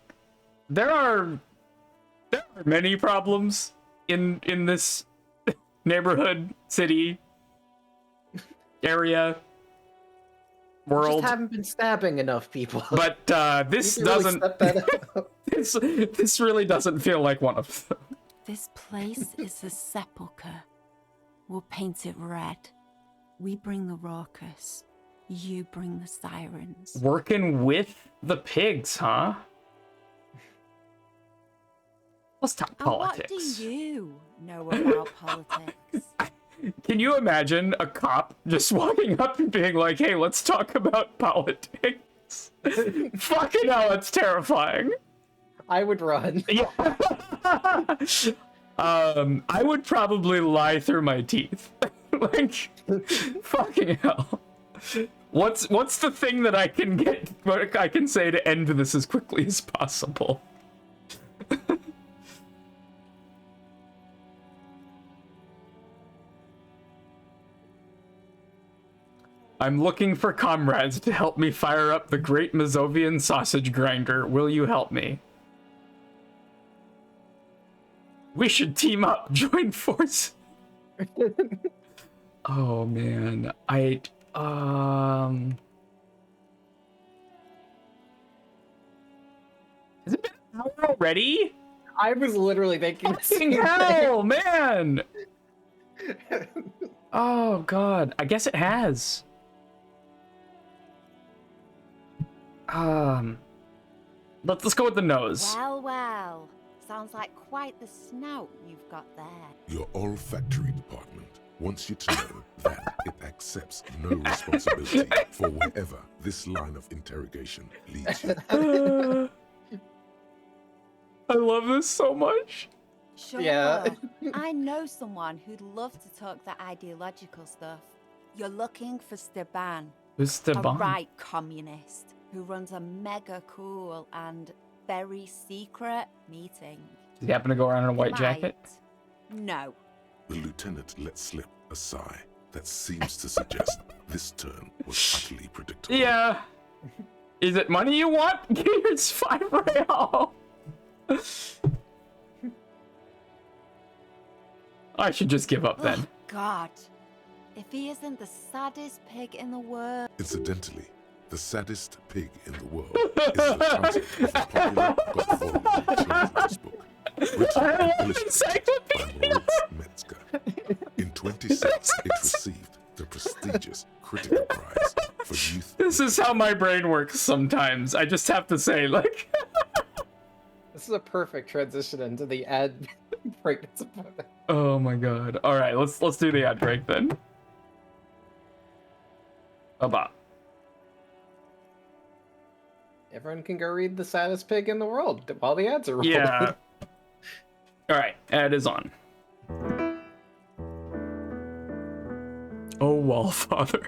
There are many problems in this neighborhood, city, area, world. Just haven't been stabbing enough people. But this doesn't. This really doesn't feel like one of them. This place is a sepulcher. We'll paint it red. We bring the raucous. You bring the sirens. Working with the pigs, huh? Let's talk politics. What do you know about politics? Can you imagine a cop just walking up and being like, hey, let's talk about politics? Fucking hell, it's terrifying. I would run. Yeah. I would probably lie through my teeth. Like, fucking hell. What's the thing that I can say to end this as quickly as possible? I'm looking for comrades to help me fire up the great Mazovian sausage grinder. Will you help me? We should team up, join forces. Oh man, has it been an hour already? I was literally thinking fucking hell, man. Oh god, I guess it has. Let's go with the nose. Well, well. Sounds like quite the snout you've got there. Your olfactory department wants you to know that it accepts no responsibility for wherever this line of interrogation leads you. I love this so much. Sure. Yeah. I know someone who'd love to talk that ideological stuff. You're looking for Steban. Who's Steban? A right communist who runs a mega cool and very secret meeting. Does he happen to go around in a white jacket? No. The lieutenant let slip a sigh that seems to suggest this turn was utterly predictable. Yeah. Is it money you want? Here's 5 real. I should just give up then. Oh, God. If he isn't the saddest pig in the world. Incidentally, the saddest pig in the world is the title of the popular God-volume children's book, written and illustrated by Moritz Metzger. In 2006, it received the prestigious Critical Prize for Youth. This is how my brain works sometimes. I just have to say, like... This is a perfect transition into the ad break. Oh my god. Alright, let's do the ad break then. About. Everyone can go read The Saddest Pig in the World while the ads are rolling. Yeah. Alright, ad is on. Oh, Wallfather.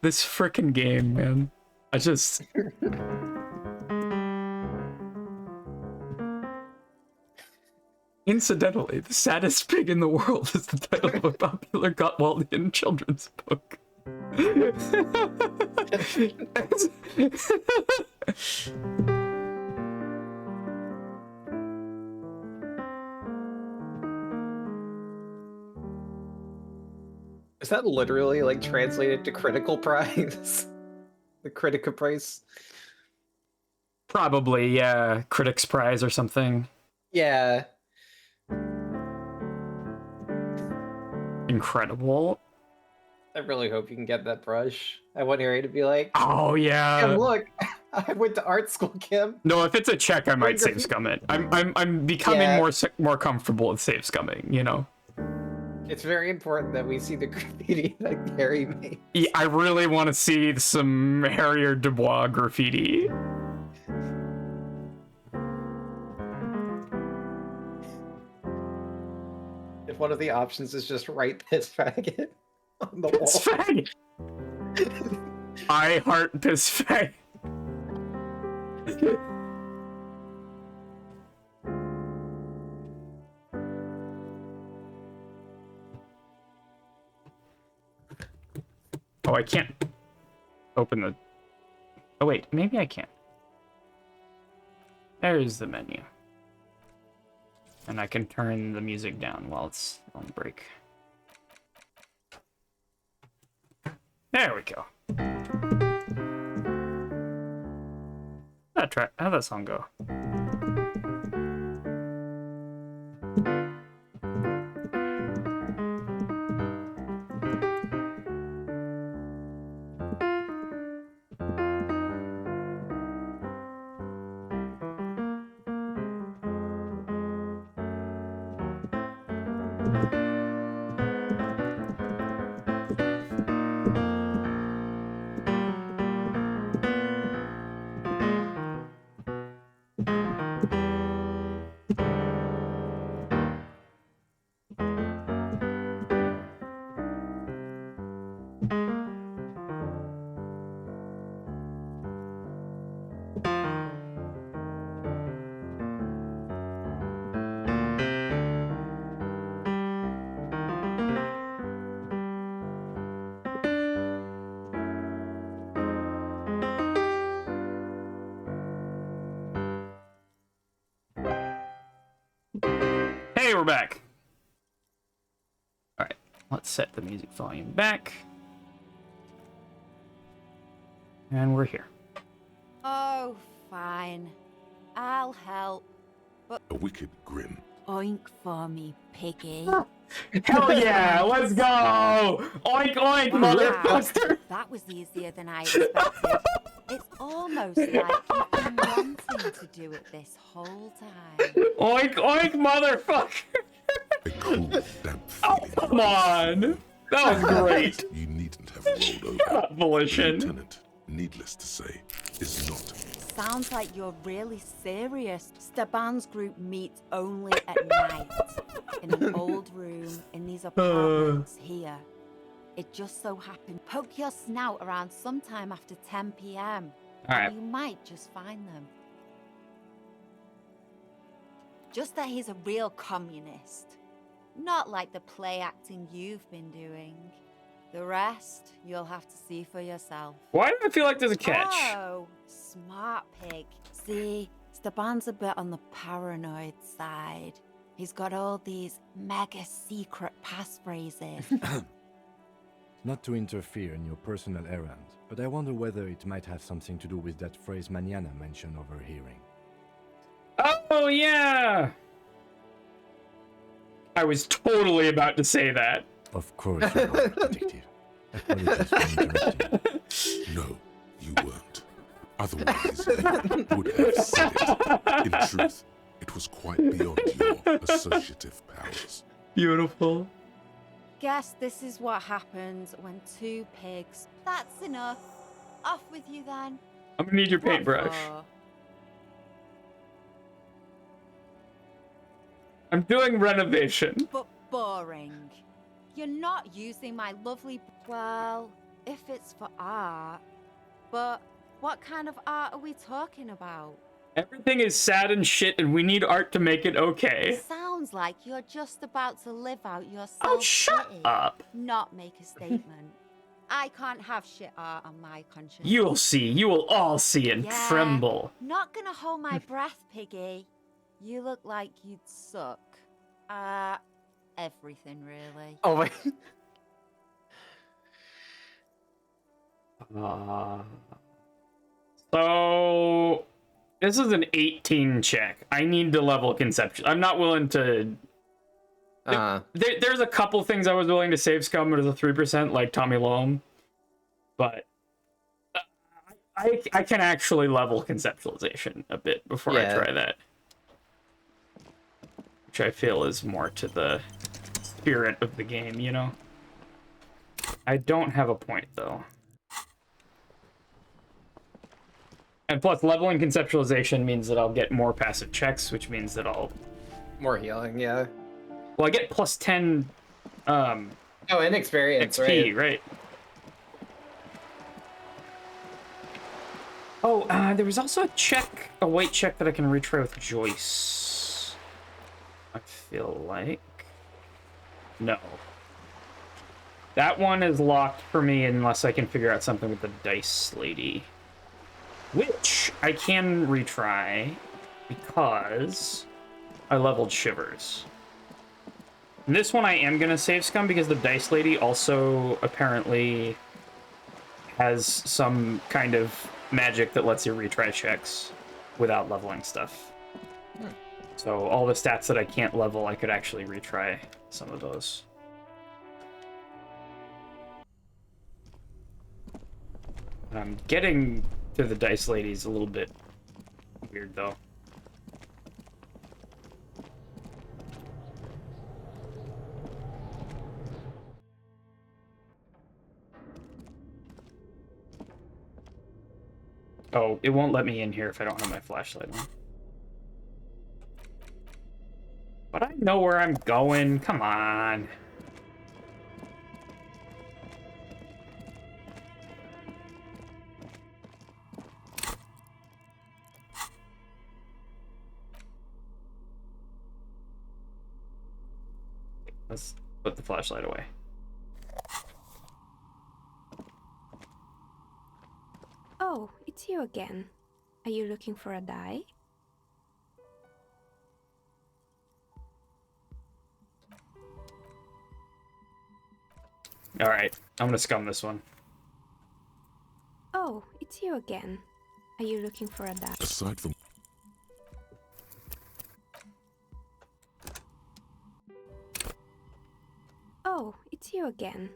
This frickin' game, man. I just... Incidentally, The Saddest Pig in the World is the title of a popular Gottwaldian children's book. Is that literally like translated to Critical Prize? The Critica Prize? Probably, yeah. Critics' Prize or something. Yeah. Incredible. I really hope you can get that brush. I want Harry to be like, oh yeah. Kim, look, I went to art school, Kim. No, if it's a check, I might save scum it. I'm becoming more comfortable with save scumming, you know. It's very important that we see the graffiti that Harry made. Yeah, I really want to see some Harrier Dubois graffiti. If one of the options is just write piss faggot on the Piss faggot. I heart piss faggot. I can't open the... Oh, wait. Maybe I can. There's the menu. And I can turn the music down while it's on break. There we go. How'd that song go? Hey, we're back. All right, let's set the music volume back. And we're here. Oh, fine. I'll help. But A wicked grin. oink for me, piggy. Hell yeah, let's go! Oink, oink, motherfucker! That was easier than I expected. It's almost like you've been wanting to do it this whole time. Oink, oink, motherfucker! A cool, damp Oh, come on! That was great. You needn't have rolled over. Shut up, Volition. The lieutenant, needless to say, is not. Sounds like you're really serious. Staban's group meets only at night. In an old room in these apartments here. It just so happened. Poke your snout around sometime after 10 p.m. Alright. And you might just find them. Just that he's a real communist. Not like the play acting you've been doing. The rest, you'll have to see for yourself. Why do I feel like there's a catch? Oh, smart pig. See, Staban's a bit on the paranoid side. He's got all these mega secret passphrases. Not to interfere in your personal errand, but I wonder whether it might have something to do with that phrase mañana mentioned overhearing. Oh, yeah! I was totally about to say that. Of course you were, detective. Apologies for interrupting. No, you weren't. Otherwise, you would have said it. In truth, it was quite beyond your associative powers. Beautiful. Guess this is what happens when two pigs... That's enough. Off with you then. I'm gonna need your What paintbrush. for? I'm doing renovation. But boring. You're not using my lovely... Well, if it's for art. But what kind of art are we talking about? Everything is sad and shit, and we need art to make it okay. Sounds like you're just about to live out your Oh, self-pity. shut up. Not make a statement. I can't have shit art on my conscience. You'll see. You will all see and Yeah, tremble. Not gonna hold my breath, piggy. You look like you'd suck. Everything really. Oh my. So this is an 18 check. I need to level conception. I'm not willing to. There's a couple things I was willing to save scum at a 3%, like Tommy Loam, but I can actually level conceptualization a bit before I try that, which I feel is more to the spirit of the game, you know. I don't have a point though. And plus, leveling conceptualization means that I'll get more passive checks, which means that I'll... More healing, yeah. Well, I get plus 10... Oh, and experience, XP, right? Oh, there was also a white check that I can retry with Joyce. I feel like... No. That one is locked for me unless I can figure out something with the dice lady. Which I can retry because I leveled Shivers. And this one I am going to save scum because the dice lady also apparently has some kind of magic that lets you retry checks without leveling stuff. So all the stats that I can't level, I could actually retry some of those. Getting to the dice lady is a little bit weird, though. Oh, it won't let me in here if I don't have my flashlight on. But I know where I'm going. Come on. Let's put the flashlight away. Oh, it's you again. Are you looking for a die? Alright, I'm gonna scum this one. Oh, it's you again. Are you looking for a die? Aside from Oh, it's you again.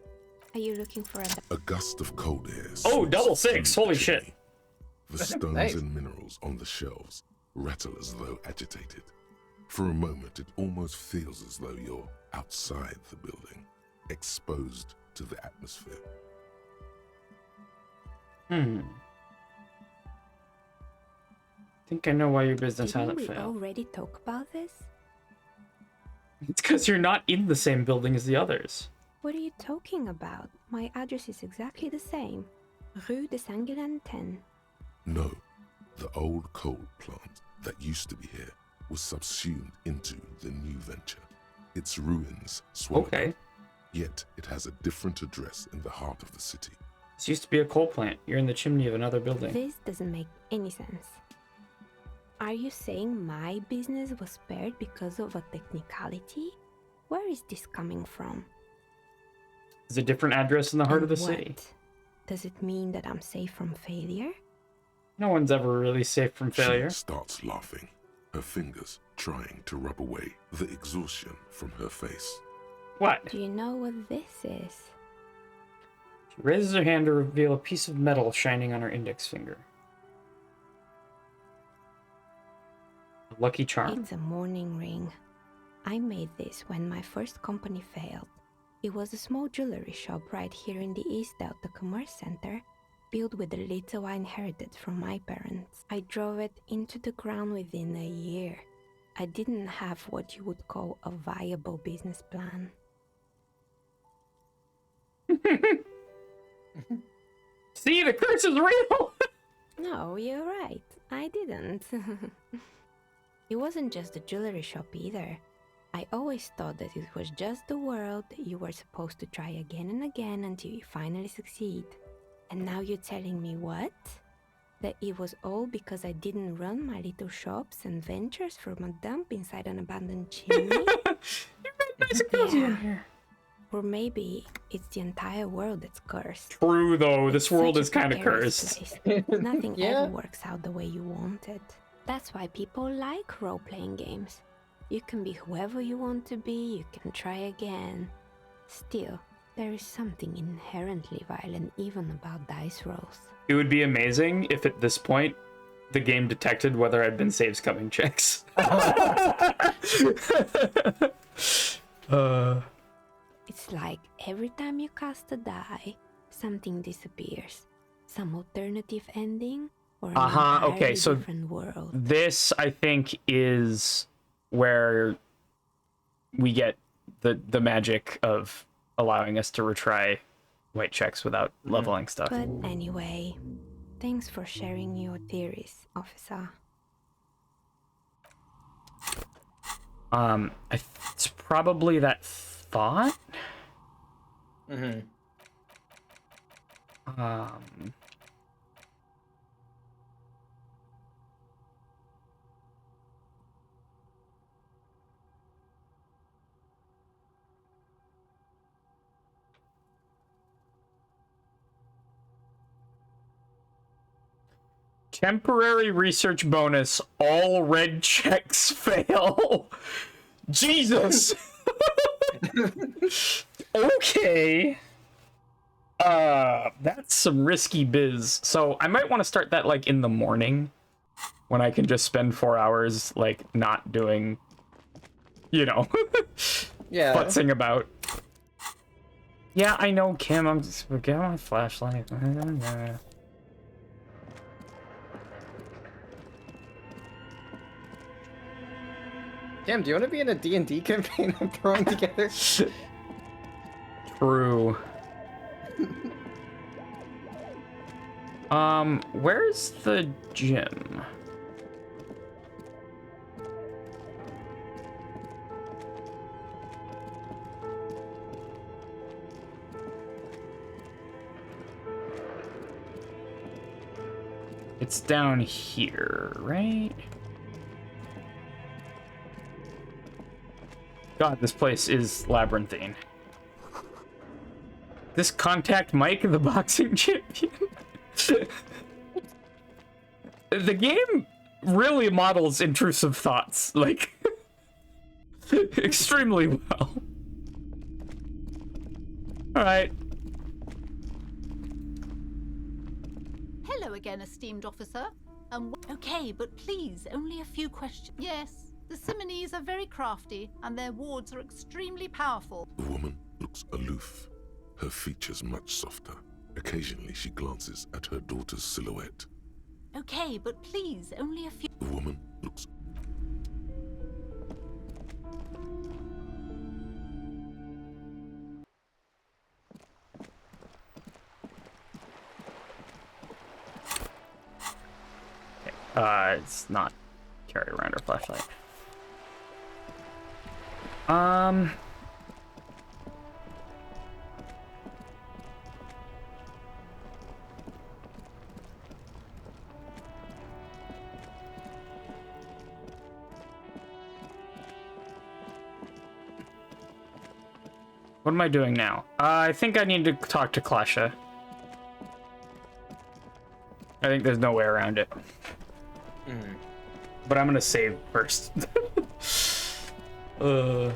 Are you looking for a die? a gust of cold air. Oh, sweeps double through six! the Holy chimney. shit! The stones Nice. and minerals on the shelves rattle as though agitated. For a moment, it almost feels as though you're outside the building, exposed to the atmosphere. I think I know why your business Didn't hasn't we failed. already talk about this? It's because you're not in the same building as the others. What are you talking about? My address is exactly the same. Rue de Saint-Guilain 10. No, the old coal plant that used to be here was subsumed into the new venture. Its ruins swallowed Okay. up, yet it has a different address in the heart of the city. This used to be a coal plant. You're in the chimney of another building. This doesn't make any sense. Are you saying my business was spared because of a technicality? Where is this coming from? It's a different address in the heart of the And city. what? Does it mean that I'm safe from failure? No one's ever really safe from failure. She starts laughing, her fingers trying to rub away the exhaustion from her face. What? Do you know what this is? She raises her hand to reveal a piece of metal shining on her index finger. A lucky charm. It's a mourning ring. I made this when my first company failed. It was a small jewelry shop right here in the East Delta Commerce Center, built with the little I inherited from my parents. I drove it into the ground within a year. I didn't have what you would call a viable business plan. See, the curse is real! No, you're right. I didn't. It wasn't just a jewelry shop either. I always thought that it was just the world that you were supposed to try again and again until you finally succeed. And now you're telling me what? That it was all because I didn't run my little shops and ventures from a dump inside an abandoned chimney? Yeah. Or maybe it's the entire world that's cursed. True, though. This world Such is a kind of precarious cursed. place. Nothing Yeah. ever works out the way you want it. That's why people like role-playing games. You can be whoever you want to be, you can try again. Still, there is something inherently violent even about dice rolls. It would be amazing if at this point the game detected whether I'd been save scumming checks. It's like every time you cast a die, something disappears. Some alternative ending or an entirely Okay, so different world. this, I think, is where we get the magic of allowing us to retry white checks without leveling stuff. But anyway, thanks for sharing your theories, officer. It's probably that thought. Mm-hmm. Temporary research bonus. All red checks fail. Jesus. Okay. That's some risky biz. So I might want to start that like in the morning when I can just spend 4 hours like not doing, you know, yeah, futzing about. Yeah, I know, Kim. I'm just get my flashlight. Cam, do you want to be in a D&D campaign I'm throwing together? True. Where's the gym? It's down here, right? God, this place is labyrinthine. This contact Mike, the boxing champion. The game really models intrusive thoughts, like, extremely well. Alright. Hello again, esteemed officer. Okay, but please, only a few questions. Yes, the Simonese are very crafty, and their wards are extremely powerful. The woman looks aloof, her features much softer. Occasionally she glances at her daughter's silhouette. Okay, but please, only a few... The woman looks... It's not carry around our flashlight. What am I doing now? I think I need to talk to Klasha. I think there's no way around it. But I'm gonna save first. Because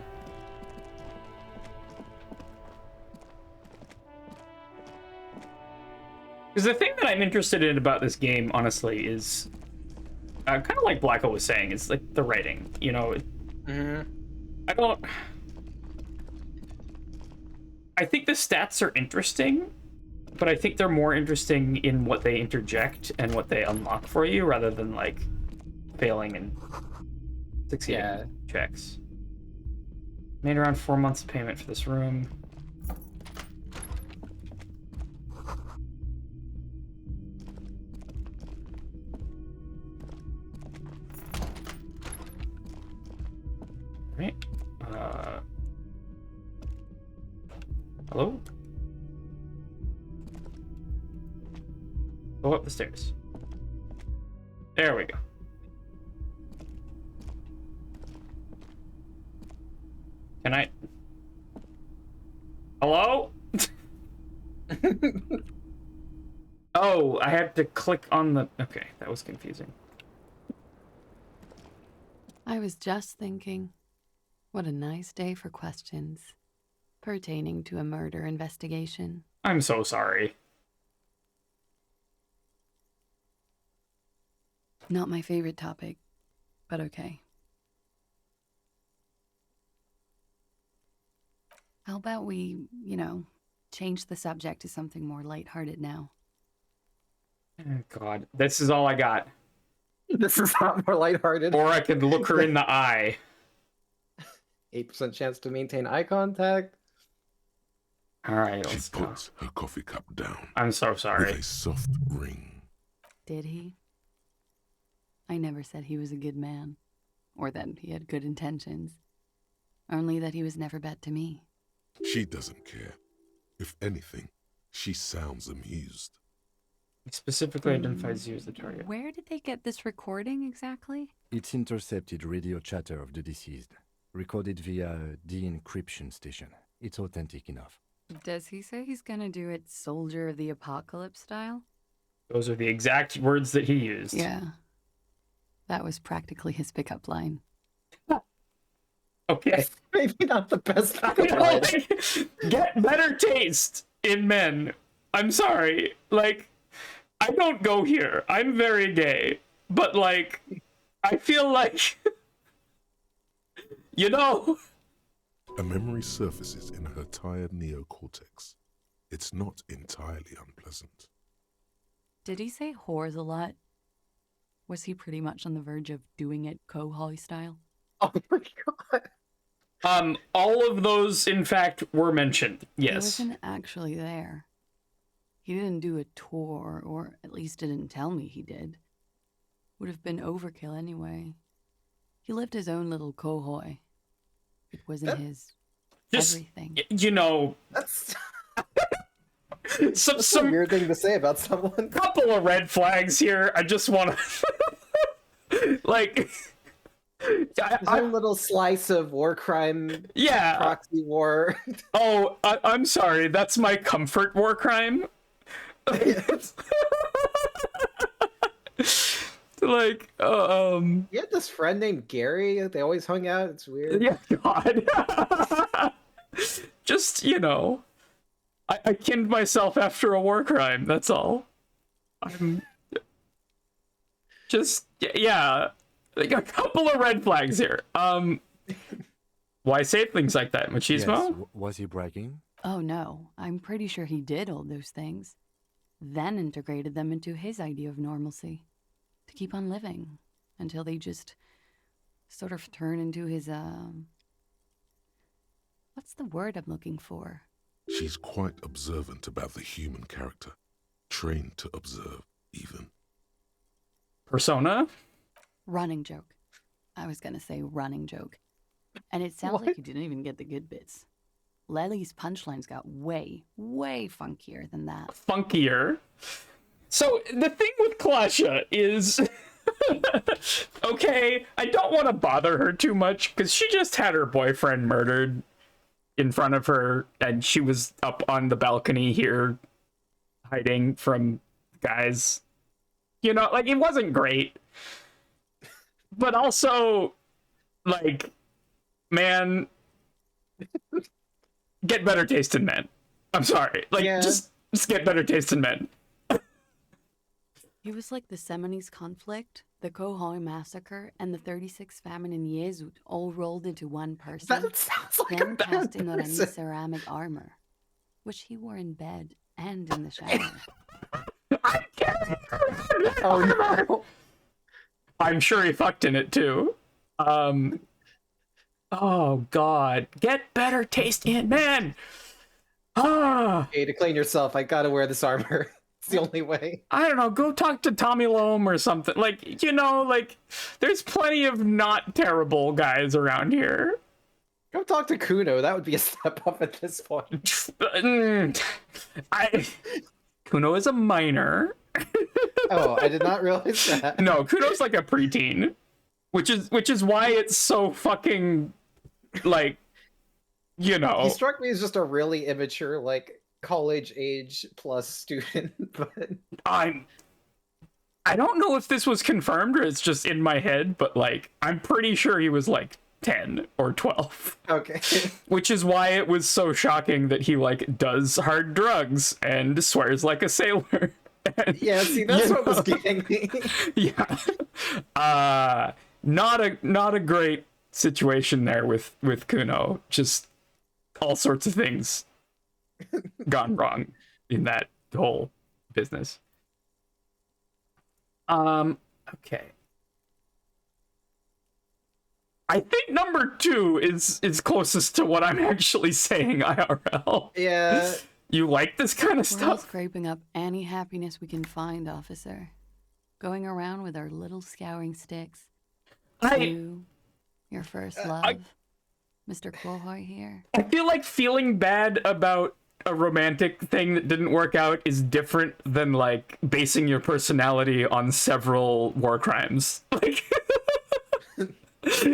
the thing that I'm interested in about this game, honestly, is kind of like Blacko was saying, is like the writing. You know, I think the stats are interesting, but I think they're more interesting in what they interject and what they unlock for you, rather than like failing and succeeding checks. Made around 4 months of payment for this room. Right. Hello? Go up the stairs. There we go. Can I? Hello? Oh, I had to click on the... Okay, that was confusing. I was just thinking, what a nice day for questions pertaining to a murder investigation. I'm so sorry. Not my favorite topic, but okay. How about we, change the subject to something more lighthearted now? Oh, God, this is all I got. This is not more lighthearted. Or I could look her in the eye. 8% chance to maintain eye contact. All right, She let's go. puts her coffee cup down. I'm so sorry. With a soft ring. Did he? I never said he was a good man, or that he had good intentions. Only that he was never bad to me. She doesn't care. If anything, she sounds amused. He specifically identifies you as the target. Where did they get this recording exactly? It's intercepted radio chatter of the deceased, recorded via a de-encryption station. It's authentic enough. Does he say he's gonna do it Soldier of the Apocalypse style? Those are the exact words that he used. Yeah. That was practically his pickup line. Okay. Maybe not the best. Get better taste in men. I'm sorry. Like, I don't go here. I'm very gay. But, like, I feel like, you know. A memory surfaces in her tired neocortex. It's not entirely unpleasant. Did he say whores a lot? Was he pretty much on the verge of doing it Kohoi style? Oh my god. All of those, in fact, were mentioned. Yes. He wasn't actually there. He didn't do a tour, or at least didn't tell me he did. Would have been overkill anyway. He lived his own little Kohoi. It wasn't his everything. You know, That's some a weird thing to say about someone. Couple of red flags here. I just want to, like, His own little slice of war crime. Yeah. Proxy war. Oh, I'm sorry. That's my comfort war crime. Like, You had this friend named Gary. They always hung out. It's weird. Yeah, God. Just, you know, I kinned myself after a war crime. That's all. I'm just, yeah, like a couple of red flags here. Why say things like that, machismo? Yes. Was he bragging? Oh no, I'm pretty sure he did all those things. Then integrated them into his idea of normalcy. To keep on living. Until they just sort of turn into his, what's the word I'm looking for? She's quite observant about the human character. Trained to observe, even. Persona? Running joke. I was gonna say running joke. And it sounds like you didn't even get the good bits. Lely's punchlines got way, way funkier than that. Funkier? So, the thing with Klasha is... okay, I don't want to bother her too much, because she just had her boyfriend murdered in front of her, and she was up on the balcony here, hiding from guys. You know, like, it wasn't great. But also, like, man, get better taste in men. I'm sorry. Like, just get better taste in men. He was like the Seminoles conflict, the Kohoi massacre, and the 36 famine in Yezut all rolled into one person. That sounds like then a bad cast in Orani's person. ceramic armor, which he wore in bed and in the shower. Oh no. I'm sure he fucked in it too. Oh god. Get better taste in men! Ah! Hey, to clean yourself, I gotta wear this armor. It's the only way. I don't know, go talk to Tommy Loam or something. Like, you know, like, there's plenty of not terrible guys around here. Go talk to Kuno. That would be a step up at this point. Kuno is a minor. Oh, I did not realize that. No, Kuno's like a preteen. Which is why it's so fucking, like, you know. He struck me as just a really immature, like, college age plus student, but I don't know if this was confirmed or it's just in my head, but like I'm pretty sure he was like 10 or 12. Okay. Which is why it was so shocking that he like does hard drugs and swears like a sailor. And, yeah, see, that's what was getting me. Yeah. Not a great situation there with Kuno. Just all sorts of things gone wrong in that whole business. Okay. I think number 2 is closest to what I'm actually saying IRL. Yeah. You like this kind of We're all stuff? scraping up any happiness we can find, officer. Going around with our little scouring sticks. You, your first love, Mr. Kohoi here. I feel like feeling bad about a romantic thing that didn't work out is different than like basing your personality on several war crimes. Like,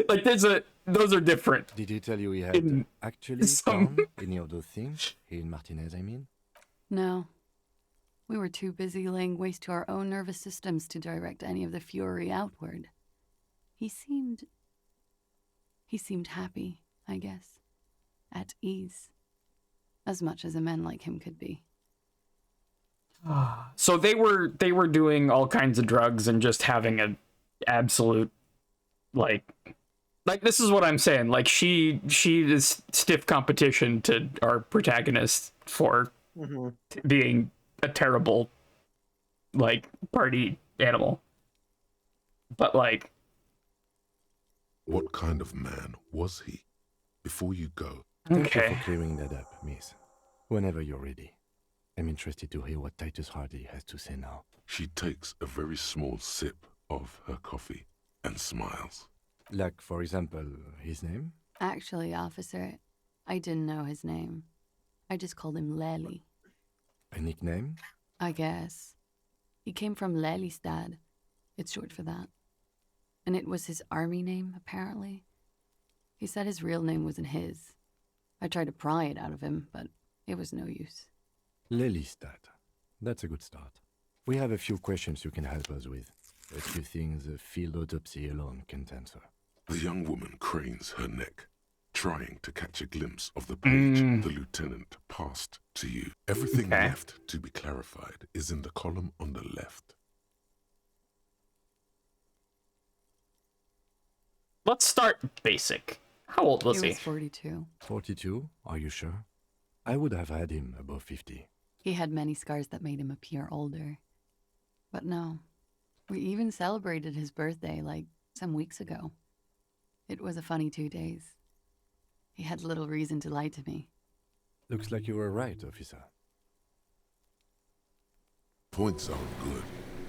like those are different. Did he tell you he had actually done any of those things? He and Martinez, I mean? No. We were too busy laying waste to our own nervous systems to direct any of the fury outward. He seemed happy, I guess. At ease. As much as a man like him could be. So they were doing all kinds of drugs and just having an absolute like this is what I'm saying. Like she is stiff competition to our protagonist for being a terrible like party animal. But like, what kind of man was he? Before you go. Thank you for clearing that up, miss. Whenever you're ready. I'm interested to hear what Titus Hardy has to say now. She takes a very small sip of her coffee and smiles. Like, for example, his name? Actually, officer, I didn't know his name. I just called him Lely. A nickname? I guess. He came from Lelystad. It's short for that. And it was his army name, apparently. He said his real name wasn't his. I tried to pry it out of him, but it was no use. Lelystad. That's a good start. We have a few questions you can help us with. A few things a field autopsy alone can't answer. The young woman cranes her neck, trying to catch a glimpse of the page the lieutenant passed to you. Everything left to be clarified is in the column on the left. Let's start basic. How old was he? He was 42. 42? Are you sure? I would have had him above 50. He had many scars that made him appear older. But no. We even celebrated his birthday, like, some weeks ago. It was a funny 2 days. He had little reason to lie to me. Looks like you were right, officer. Points aren't good.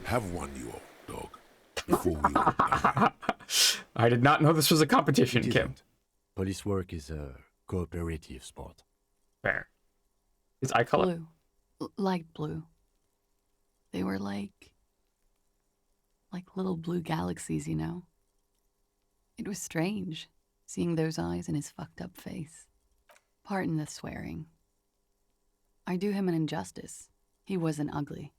Have one, you old dog. Before we all die. I did not know this was a competition, Kim. Police work is a cooperative sport. Fair. His eye color? Blue. Light blue. They were like little blue galaxies, you know? It was strange, seeing those eyes in his fucked up face. Pardon the swearing. I do him an injustice. He wasn't ugly.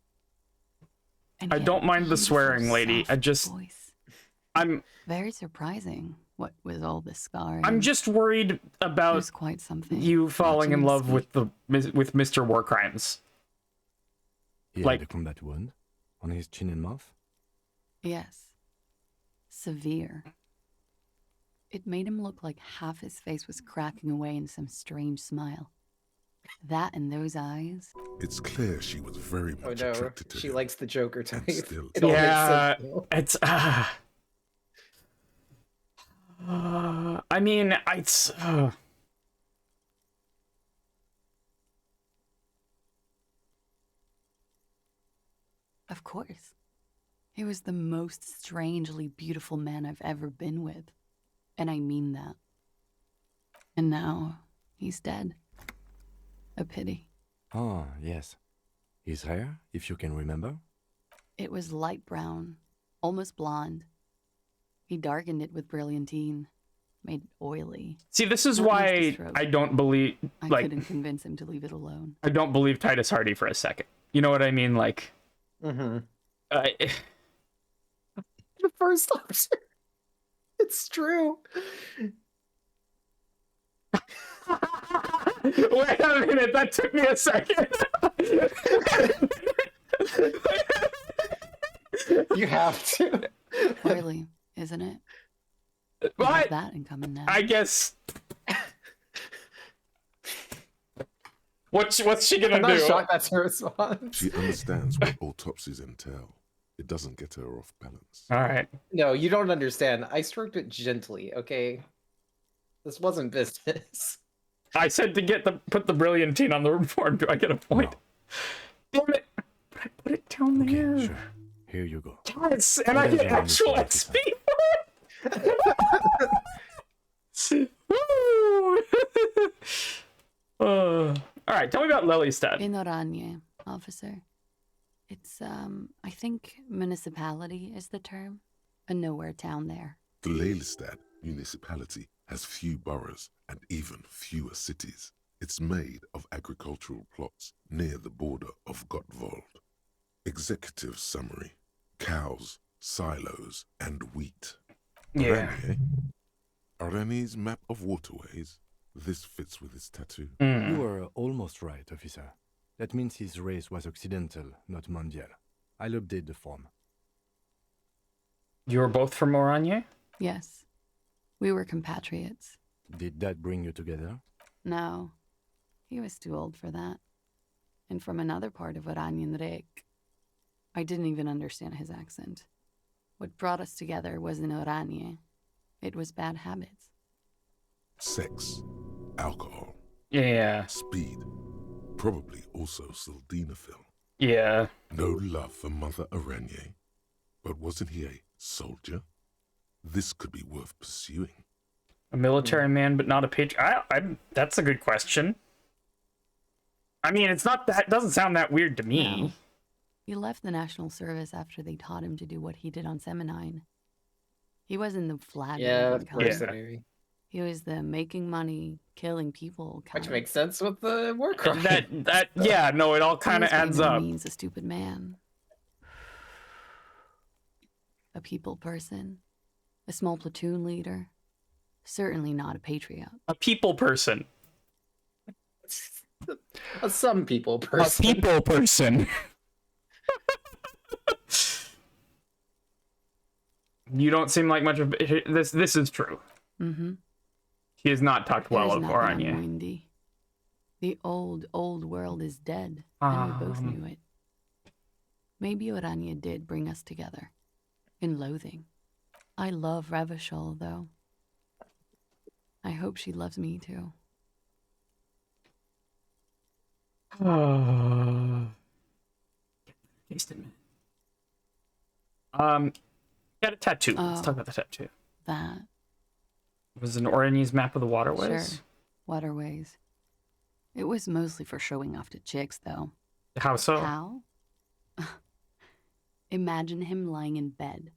And I don't mind the swearing, lady. I just... Voice. I'm... Very surprising, what with all the scarring. I'm just worried about quite something. You falling in love with Mr. War Crimes. He had a combat wound on his chin and mouth? Yes. Severe. It made him look like half his face was cracking away in some strange smile. That and those eyes. It's clear she was very much attracted to she him. likes the Joker type. It Yeah, it's I mean, it's Of course. He was the most strangely beautiful man I've ever been with. And I mean that. And now, he's dead. A pity. Ah, yes. His hair, if you can remember? It was light brown, almost blonde. He darkened it with brilliantine, made it oily. See, this is why I don't believe, I couldn't convince him to leave it alone. I don't believe Titus Hardy for a second. You know what I mean? Like, the first option. It's true. Wait a minute, that took me a second. You have to. Clearly, isn't it? What? We have that in common now. I guess. What's she gonna I'm do? not shocked that's her response. She understands what autopsies entail. It doesn't get her off balance. All right. No, you don't understand. I stroked it gently, okay? This wasn't business. I said to put the brilliantine on the report. Do I get a point? Damn it! But I put it down there. Sure. Here you go. Yes, and I get actual XP for it. Woo! All right, tell me about Lelystad. In Oranje, officer. It's, I think municipality is the term. A nowhere town there. The Lelystad municipality has few boroughs and even fewer cities. It's made of agricultural plots near the border of Gottwald. Executive summary: cows, silos, and wheat. Yeah. Oranye's map of waterways. This fits with his tattoo. You were almost right, officer. That means his race was occidental, not mondial. I'll update the form. You were both from Oranje? Yes. We were compatriots. Did that bring you together? No. He was too old for that. And from another part of Oranjenrijk. I didn't even understand his accent. What brought us together wasn't Oranje. It was bad habits. Sex, alcohol, yeah, speed, probably also sildenafil. Yeah. No love for Mother Oranje, but wasn't he a soldier? This could be worth pursuing. A military man, but not a patriot. That's a good question. I mean, it's not that. Doesn't sound that weird to me. No. He left the national service after they taught him to do what he did on Seminine. He wasn't the flag. Yeah, of course. Yeah. He was the making money, killing people kind. Which makes sense with the war crime. Yeah, no, it all kind of adds up. Means a stupid man, a people person, a small platoon leader. Certainly not a patriot. A people person. A some people person. A people person. You don't seem like much of this. This is true. Mm-hmm. He has not talked well of Oranje. The old world is dead, and we both knew it. Maybe Oranje did bring us together, in loathing. I love Revachol, though. I hope she loves me too. Taste it, man. Got a tattoo. Let's talk about the tattoo. That was an Oranje's map of the waterways. Sure, waterways. It was mostly for showing off to chicks, though. How so? How? Imagine him lying in bed,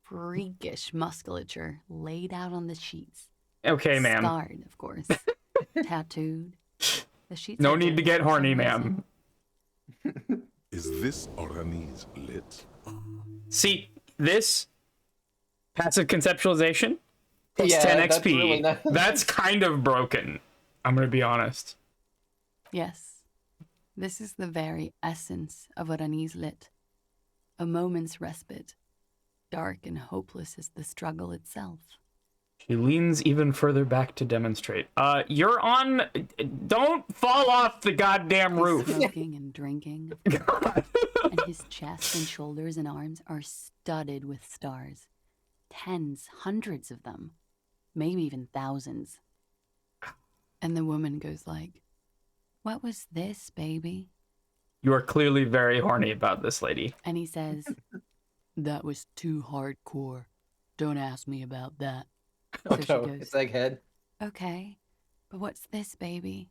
freakish musculature laid out on the sheets. Okay, ma'am. Scarred, of course. Tattooed. The sheets. No need to get horny, ma'am. Is this Oranje's lit? See, this passive conceptualization plus Yeah, 10 that's XP. really nice. That's kind of broken. I'm going to be honest. Yes. This is the very essence of Oranje's lit. A moment's respite, dark and hopeless as the struggle itself. She leans even further back to demonstrate. You're on... Don't fall off the goddamn roof. Smoking and drinking. And his chest and shoulders and arms are studded with stars. Tens, hundreds of them. Maybe even thousands. And the woman goes like, "What was this, baby?" You are clearly very horny about this lady. And he says, "That was too hardcore. Don't ask me about that." So she goes, it's like head. "Okay, but what's this, baby?"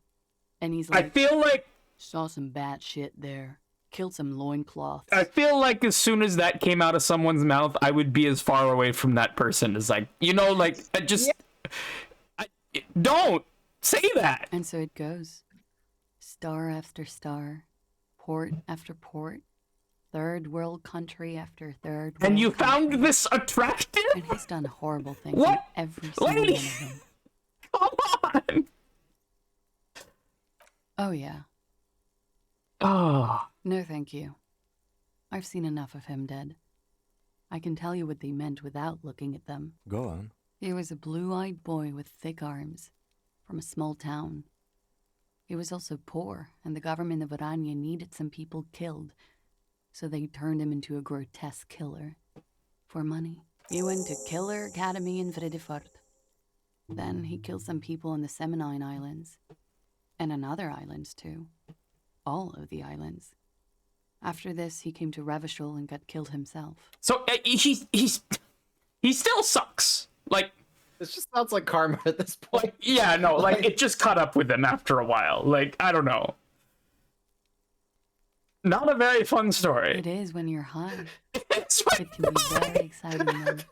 And he's like, I feel like... "Saw some bat shit there. Killed some loincloths." I feel like as soon as that came out of someone's mouth, I would be as far away from that person as like, you know, like, don't say that. And so it goes. Star after star. Port after port. Third world country after third world And you country. found this attractive? And he's done horrible things What? in every single Lady? one of them. Come on. Oh, yeah. Oh. No, thank you. I've seen enough of him dead. I can tell you what they meant without looking at them. Go on. He was a blue-eyed boy with thick arms, from a small town. He was also poor, and the government of Oranje needed some people killed, so they turned him into a grotesque killer. For money. He went to Killer Academy in Vredefort. Then he killed some people in the Seminine Islands. And on other islands, too. All of the islands. After this, he came to Revachol and got killed himself. So he still sucks. Like, This just sounds like karma at this point. Yeah, no, like it just caught up with them after a while. Like, I don't know. Not a very fun story. It is when you're high. It can be very exciting. Then.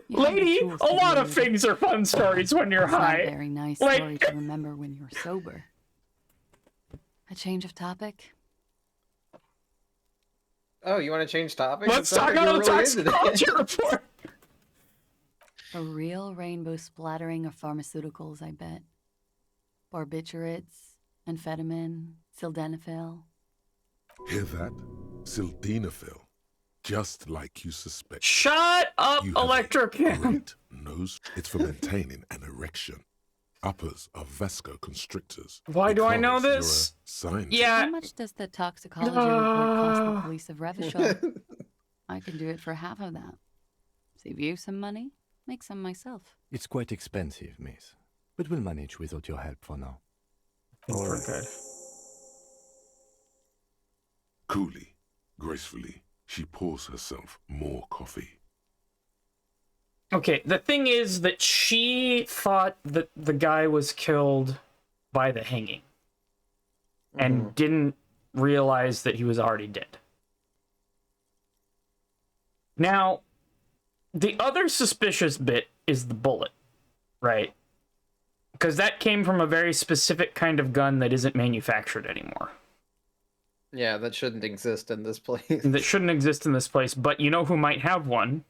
Lady, a lot of things are fun stories when you're It's not high. a very nice Like- story to remember when you're sober. A change of topic? Oh, you want to change topics? Let's It sounds talk like about you're the really into toxicology this. report. A real rainbow splattering of pharmaceuticals, I bet. Barbiturates, amphetamine, sildenafil. Hear that? Sildenafil. Just like you suspect. Shut up, You have a Electrocam. great nose. It's for maintaining an erection. Uppers are vascoconstrictors. Why do I know Because you're a this? scientist. Yeah. How much does the toxicology report cost the police of Revachol? I could do it for half of that. Save you some money, make some myself. It's quite expensive, miss. But we'll manage without your help for now. All right. Good. Coolly, gracefully, she pours herself more coffee. Okay, the thing is that she thought that the guy was killed by the hanging and didn't realize that he was already dead. Now, the other suspicious bit is the bullet, right? Because that came from a very specific kind of gun that isn't manufactured anymore. Yeah, that shouldn't exist in this place. That shouldn't exist in this place, but you know who might have one?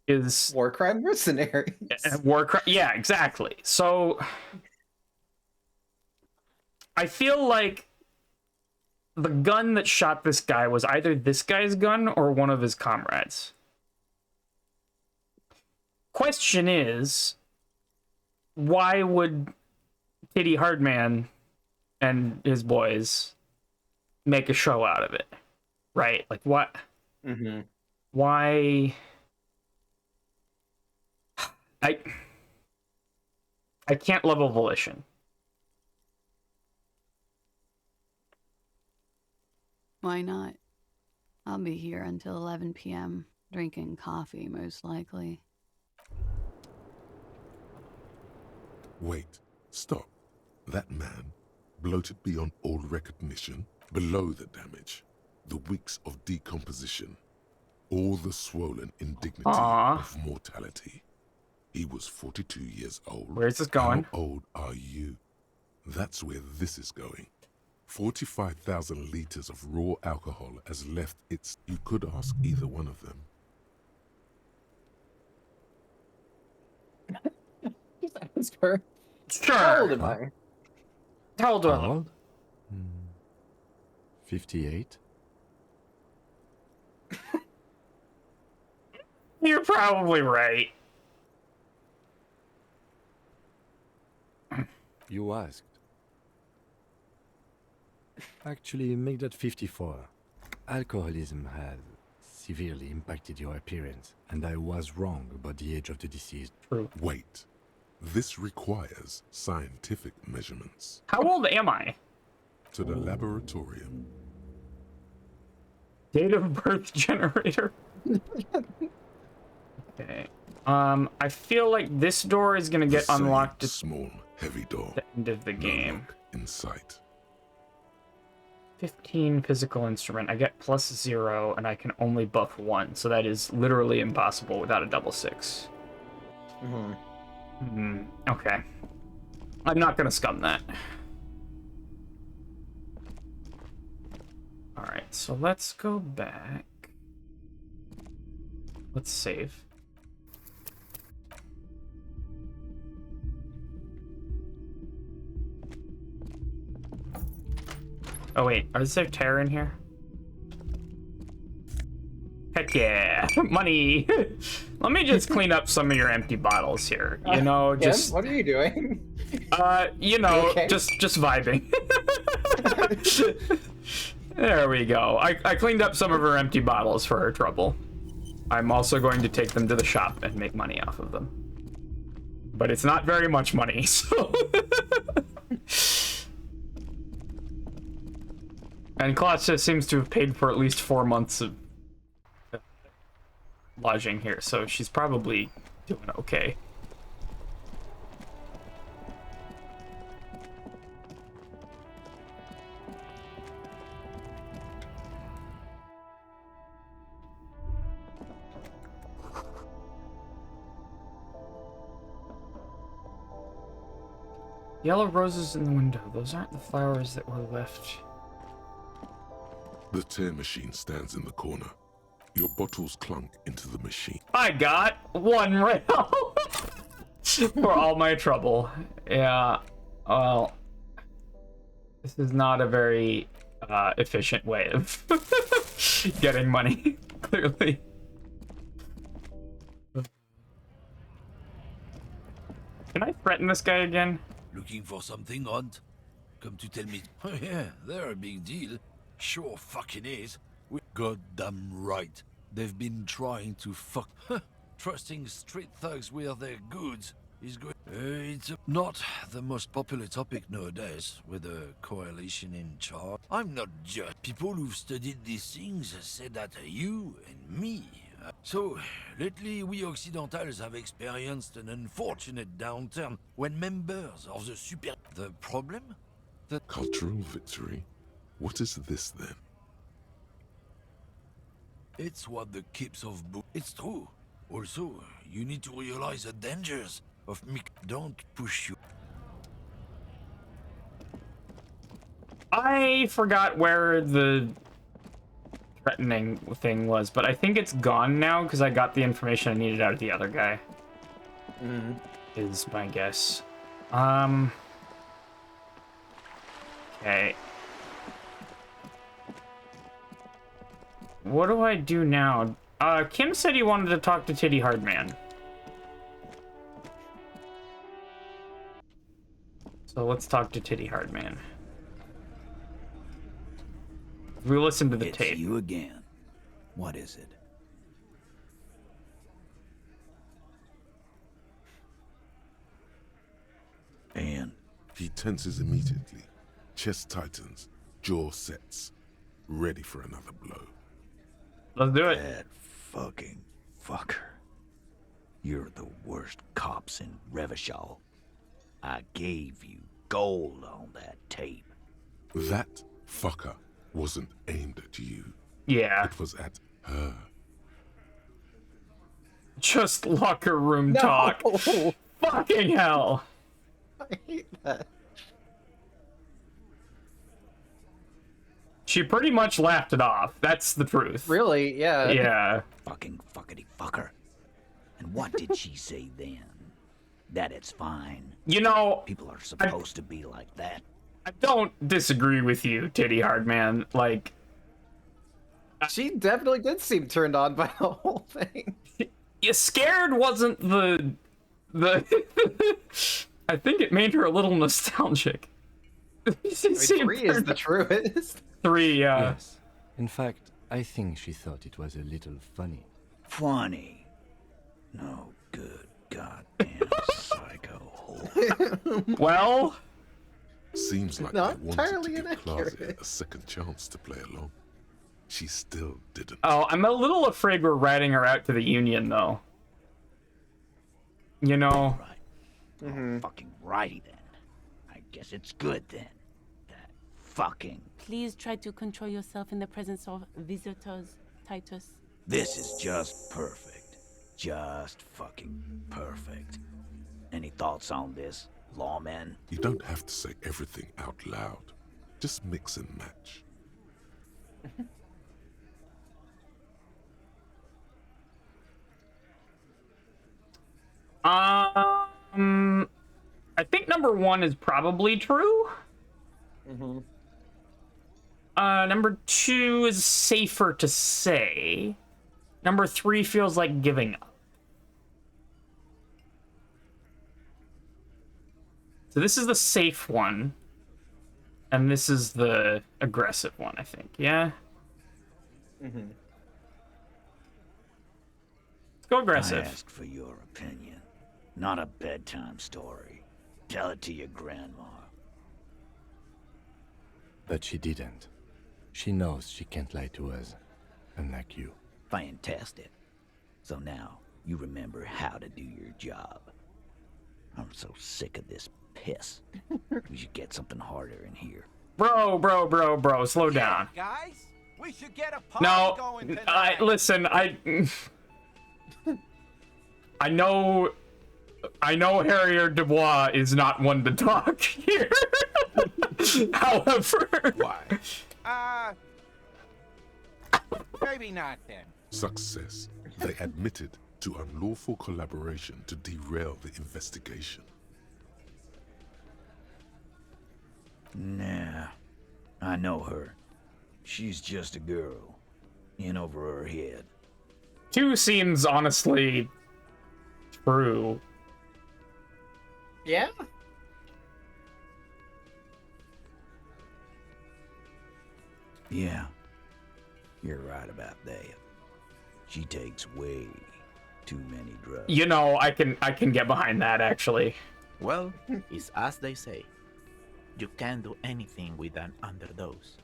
Is war crime mercenaries. Yeah, exactly. So I feel like the gun that shot this guy was either this guy's gun or one of his comrades. Question is, why would Titty Hardman and his boys make a show out of it? Right? Like, what? Why? I can't level volition. Why not? I'll be here until 11 p.m., drinking coffee, most likely. Wait, stop. That man, bloated beyond all recognition, below the damage, the weeks of decomposition, all the swollen indignity of mortality. He was 42 years old. Where's this going? How old are you? That's where this is going. 45,000 liters of raw alcohol has left its... You could ask either one of them. Sure. How old am I? How old am I? How old? 58. You're probably right. You asked. Actually, make that 54. Alcoholism has severely impacted your appearance, and I was wrong about the age of the deceased. True. Wait. This requires scientific measurements. How old am I? To the laboratorium. Date of birth generator. Okay. I feel like this door is gonna get unlocked at Small, heavy door. the end of the game. In sight. 15 physical instrument. I get +0, and I can only buff 1, so that is literally impossible without a double 6. Okay. I'm not gonna scum that. Alright, so let's go back. Let's save. Oh wait, is there terror in here? Heck yeah, money! Let me just clean up some of your empty bottles here. You know, Kim, just what are you doing? you know, okay? just vibing. There we go. I cleaned up some of her empty bottles for her trouble. I'm also going to take them to the shop and make money off of them. But it's not very much money, so... And Klausha seems to have paid for at least 4 months of lodging here, so she's probably doing okay. Yellow roses in the window. Those aren't the flowers that were left. The tear machine stands in the corner. Your bottles clunk into the machine. I got one rail for all my trouble. Yeah, well, this is not a very efficient way of getting money, clearly. Can I threaten this guy again? Looking for something odd? Come to tell me. Oh yeah, they're a big deal. Sure fucking is. We goddamn right. They've been trying to fuck. Trusting street thugs with their goods is good. It's not the most popular topic nowadays, with a coalition in charge. I'm not just. People who've studied these things said that you and me. So, lately we Occidentals have experienced an unfortunate downturn when members of the super... The problem? The cultural victory? What is this then? It's what the keeps of book. It's true. Also, you need to realize the dangers of me. Don't push you. I forgot where the threatening thing was, but I think it's gone now because I got the information I needed out of the other guy. Is my guess. Okay. What do I do now? Kim said he wanted to talk to Titty Hardman. So let's talk to Titty Hardman. We listen to the tape. It's you again. What is it? And he tenses immediately. Chest tightens, jaw sets, ready for another blow. Let's do it. That fucking fucker. You're the worst cops in Revachol. I gave you gold on that tape. That fucker wasn't aimed at you. Yeah. It was at her. Just locker room talk. Fucking hell. I hate that. She pretty much laughed it off. That's the truth. Really? Yeah. Yeah. Fucking fuckity fucker. And what did she say then? That it's fine. You know, people are supposed to be like that. I don't disagree with you, Titty Hardman. Like, she definitely did seem turned on by the whole thing. Yeah, scared wasn't the I think it made her a little nostalgic. I mean, 3 is the truest. 3, yeah. Yes. In fact, I think she thought it was a little funny. Funny? No good goddamn psycho whore. Well, seems like not they wanted entirely to give inaccurate. Claudia a second chance to play along. She still didn't. Oh, I'm a little afraid we're ratting her out to the Union, though. You know? Right. Fucking righty then. I guess it's good then. That fucking... Please try to control yourself in the presence of visitors, Titus. This is just perfect. Just fucking perfect. Any thoughts on this, lawman? You don't have to say everything out loud. Just mix and match. I think number 1 is probably true. Number 2 is safer to say. Number 3 feels like giving up. So this is the safe one. And this is the aggressive one, I think. Yeah? Let's go aggressive. I ask for your opinion. Not a bedtime story. Tell it to your grandma. But she didn't. She knows she can't lie to us, unlike you. Fantastic. So now, you remember how to do your job. I'm so sick of this piss. We should get something harder in here. Bro, slow down. Guys, we should get a party No, going tonight. listen, I know Harrier Dubois is not one to talk here. However, why? Maybe not then. Success. They admitted to unlawful collaboration to derail the investigation. Nah, I know her. She's just a girl. In over her head. 2 seems honestly true. Yeah? Yeah, you're right about that. She takes way too many drugs. You know, I can get behind that actually. Well, it's as they say. You can't do anything with an underdose.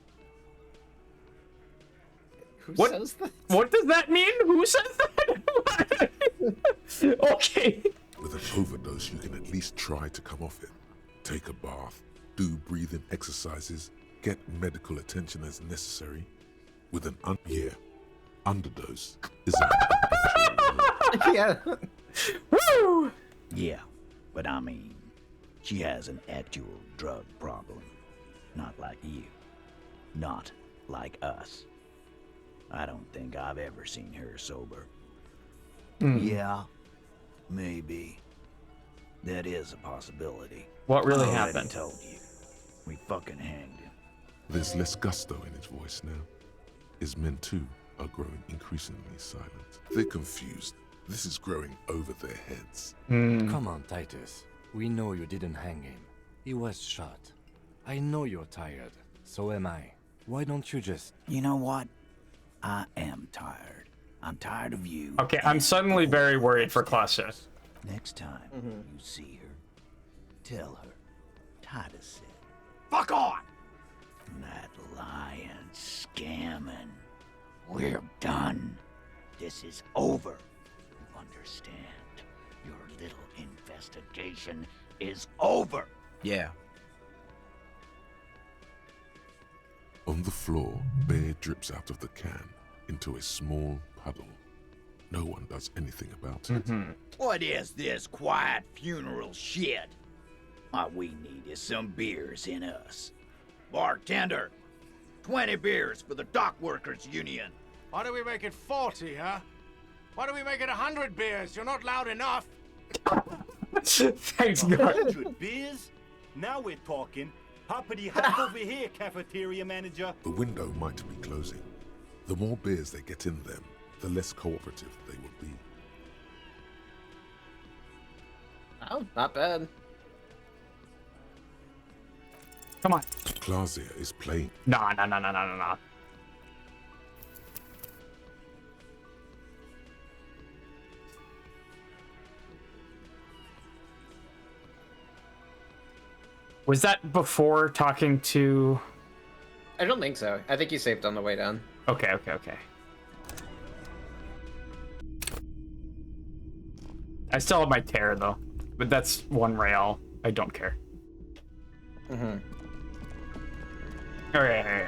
Who What says that? What does that mean? Who says that? Okay. With an overdose, you can at least try to come off it. Take a bath, do breathing exercises, get medical attention as necessary. With an underdose is an actual Yeah. Woo! Yeah, but I mean, she has an actual drug problem. Not like you. Not like us. I don't think I've ever seen her sober. Yeah, maybe. That is a possibility. What really I already happened? Told you. We fucking hanged him. There's less gusto in his voice now. His men too are growing increasingly silent. They're confused. This is growing over their heads. Come on, Titus. We know you didn't hang him. He was shot. I know you're tired. So am I. Why don't you just... You know what? I am tired. I'm tired of you. Okay, I'm suddenly very worried for Klasha. Next time you see her, tell her Titus said, Fuck on! that lying, scamming. We're done. This is over. You understand? Your little investigation is over. Yeah. On the floor, beer drips out of the can into a small puddle. No one does anything about it. What is this quiet funeral shit? All we need is some beers in us. Bartender, 20 beers for the Dock Workers Union. Why do we make it 40, huh? Why do we make it 100 beers? You're not loud enough. Thanks, God. 100 beers? Now we're talking. Hoppity hop over here, cafeteria manager. The window might be closing. The more beers they get in them, the less cooperative they will be. Oh, not bad. Come on. Klasia is playing. No. Was that before talking to... I don't think so. I think you saved on the way down. Okay. I still have my tear, though. But that's one rail. I don't care. Okay.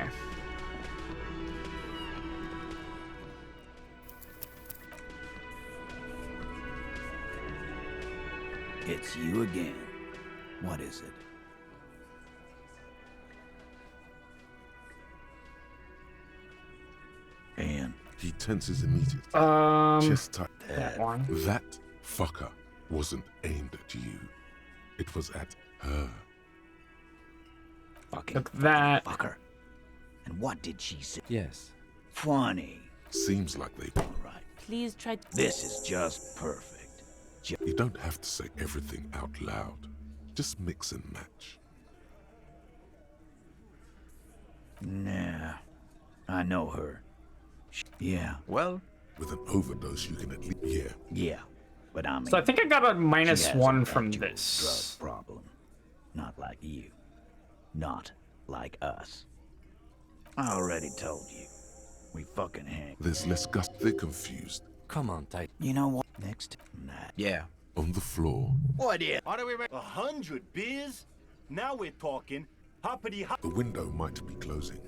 It's you again. What is it? And he tenses immediately. Chest tight. That one. That fucker wasn't aimed at you. It was at her. Fucking Look that. fucker. And what did she say? Yes. Funny. Seems like they... Alright. Please try to... This is just perfect. You don't have to say everything out loud. Just mix and match. Nah. I know her. Yeah. Well, with an overdose, you can at least... Yeah. But I mean... So I think I got a she has -1 an from actual this. Drug problem. Not like you. Not like us. I already told you. We fucking hang. There's less gust. They're confused. Come on, Tight. You know what? Next. Nah. Yeah. On the floor, What is? What do we make? 100 beers? Now we're talking. Hoppity hop. the window might be closing.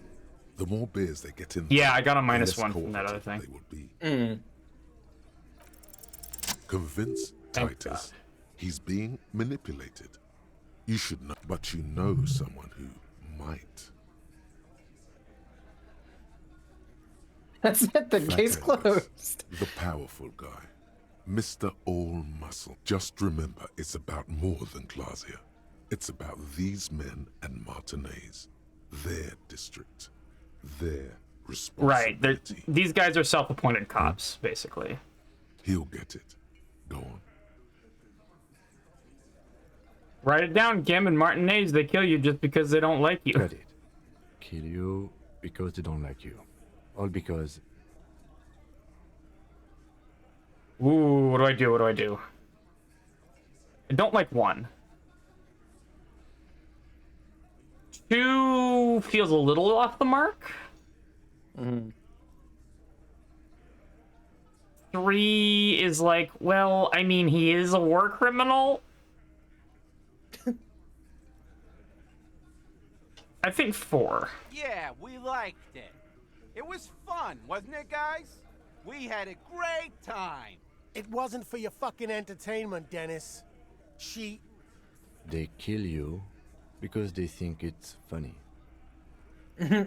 The more beers they get in, Yeah, I got a the minus less 1 from that other thing. cooperative they will be. Convince Thank Titus he's being manipulated. You should know, but you know someone who might. That's it, the case Flatangus, closed. The powerful guy. Mr. All Muscle. Just remember, it's about more than Glasia. It's about these men and Martinez. Their district. Their responsibility. Right. These guys are self-appointed cops, basically. He'll get it. Go on. Write it down, Kim and Martinez. They kill you just because they don't like you. Credit. Kill you because they don't like you. All because... Ooh, what do I do? What do I do? I don't like 1. 2 feels a little off the mark. 3 is like, well, I mean, he is a war criminal. I think 4. Yeah, we liked it. It was fun, wasn't it, guys? We had a great time. It wasn't for your fucking entertainment, Dennis. They kill you because they think it's funny. They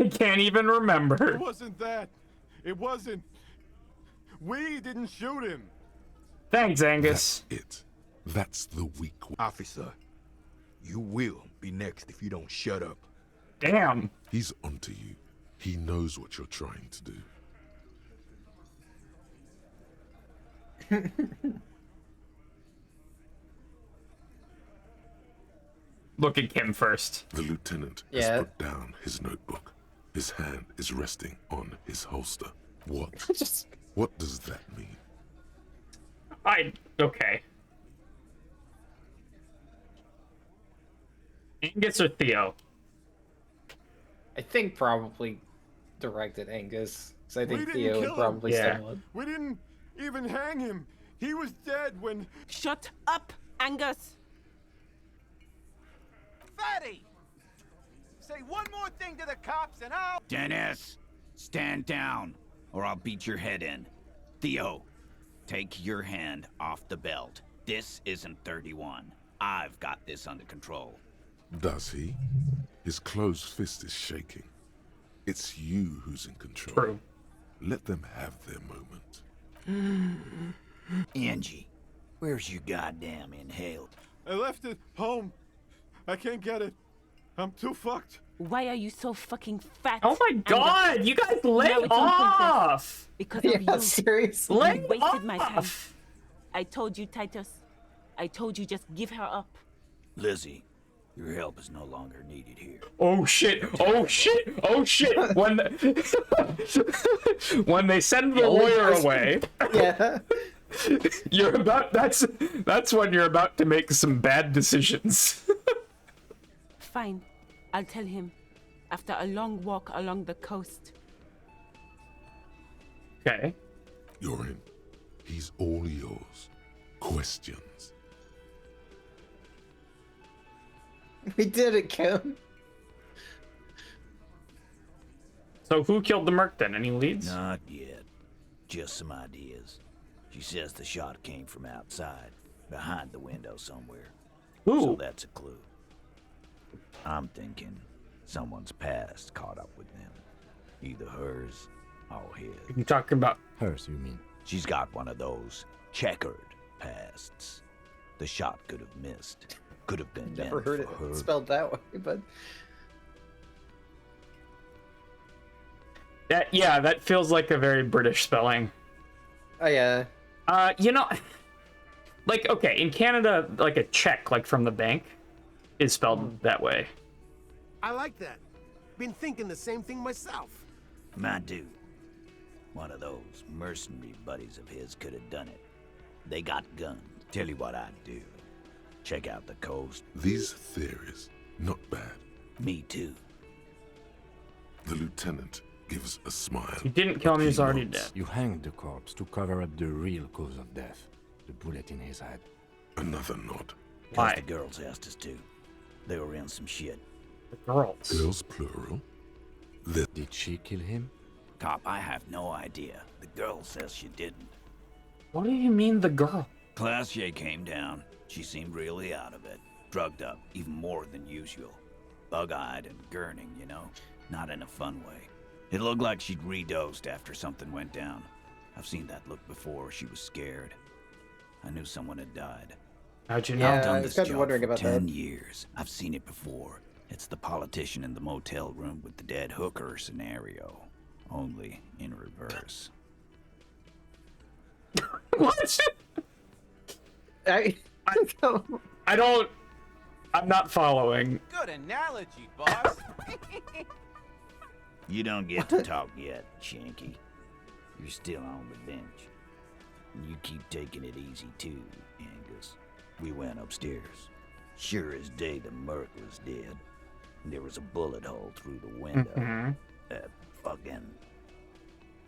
can't even remember. It wasn't that. It wasn't. We didn't shoot him. Thanks, Angus. That's it. That's the weak one. Officer, you will be next if you don't shut up. Damn. He's onto you. He knows what you're trying to do. Look at Kim first. The lieutenant has put down his notebook. His hand is resting on his holster. What? What does that mean? Okay. Angus or Theo? I think probably directed Angus. Because I think We didn't Theo would kill probably him. step on. We didn't even hang him. He was dead when... Shut up, Angus! Fatty! Say one more thing to the cops and I'll... Dennis, stand down, or I'll beat your head in. Theo, take your hand off the belt. This isn't 31. I've got this under control. Does he? His closed fist is shaking. It's you who's in control. True. Let them have their moment. Angie, where's your goddamn inhale? I left it home. I can't get it. I'm too fucked. Why are you so fucking fat? Oh my god, you guys lay Now it's on off! Princess. Because of you. Seriously. Lay You wasted my time. off! I told you, Titus. I told you just give her up. Lizzie, your help is no longer needed here. Oh shit! Oh shit! Oh shit! When when they send the lawyer away, Yeah. you're about that's when you're about to make some bad decisions. Fine. I'll tell him. After a long walk along the coast. Okay. You're in. He's all yours. Questions. We did it, Kim. So who killed the merc then? Any leads? Not yet. Just some ideas. She says the shot came from outside, behind the window somewhere. Who? So that's a clue. I'm thinking someone's past caught up with them. Either hers or his. You talking about hers, you mean? She's got one of those checkered pasts. The shot could have missed. Could have been Never meant heard it for her. spelled that way, but yeah, that feels like a very British spelling. oh yeah. You know, like okay, in Canada, like a check, like from the bank, is spelled that way. I like that. Been thinking the same thing myself. My dude. One of those mercenary buddies of his could have done it. They got guns. Tell you what I'd do. Check out the coast. These theories, not bad. Me too. The lieutenant gives a smile. You didn't kill him, he was already dead. You hanged the corpse to cover up the real cause of death. The bullet in his head. Another nod. Why? The girls asked us to. They were in some shit. The girls? Girls, plural. Did she kill him? Cop, I have no idea. The girl says she didn't. What do you mean, the girl? Classier came down. She seemed really out of it. Drugged up, even more than usual. Bug-eyed and gurning, you know? Not in a fun way. It looked like she'd redosed after something went down. I've seen that look before. She was scared. I knew someone had died. How'd you know? I've done I this was job wondering for about 10 that. years. I've seen it before. It's the politician in the motel room with the dead hooker scenario. Only in reverse. What? I don't. I'm not following. Good analogy, boss. You don't get to talk yet, Shanky. You're still on the bench. And you keep taking it easy too, Angus. We went upstairs. Sure as day the Merc was dead. There was a bullet hole through the window. Fucking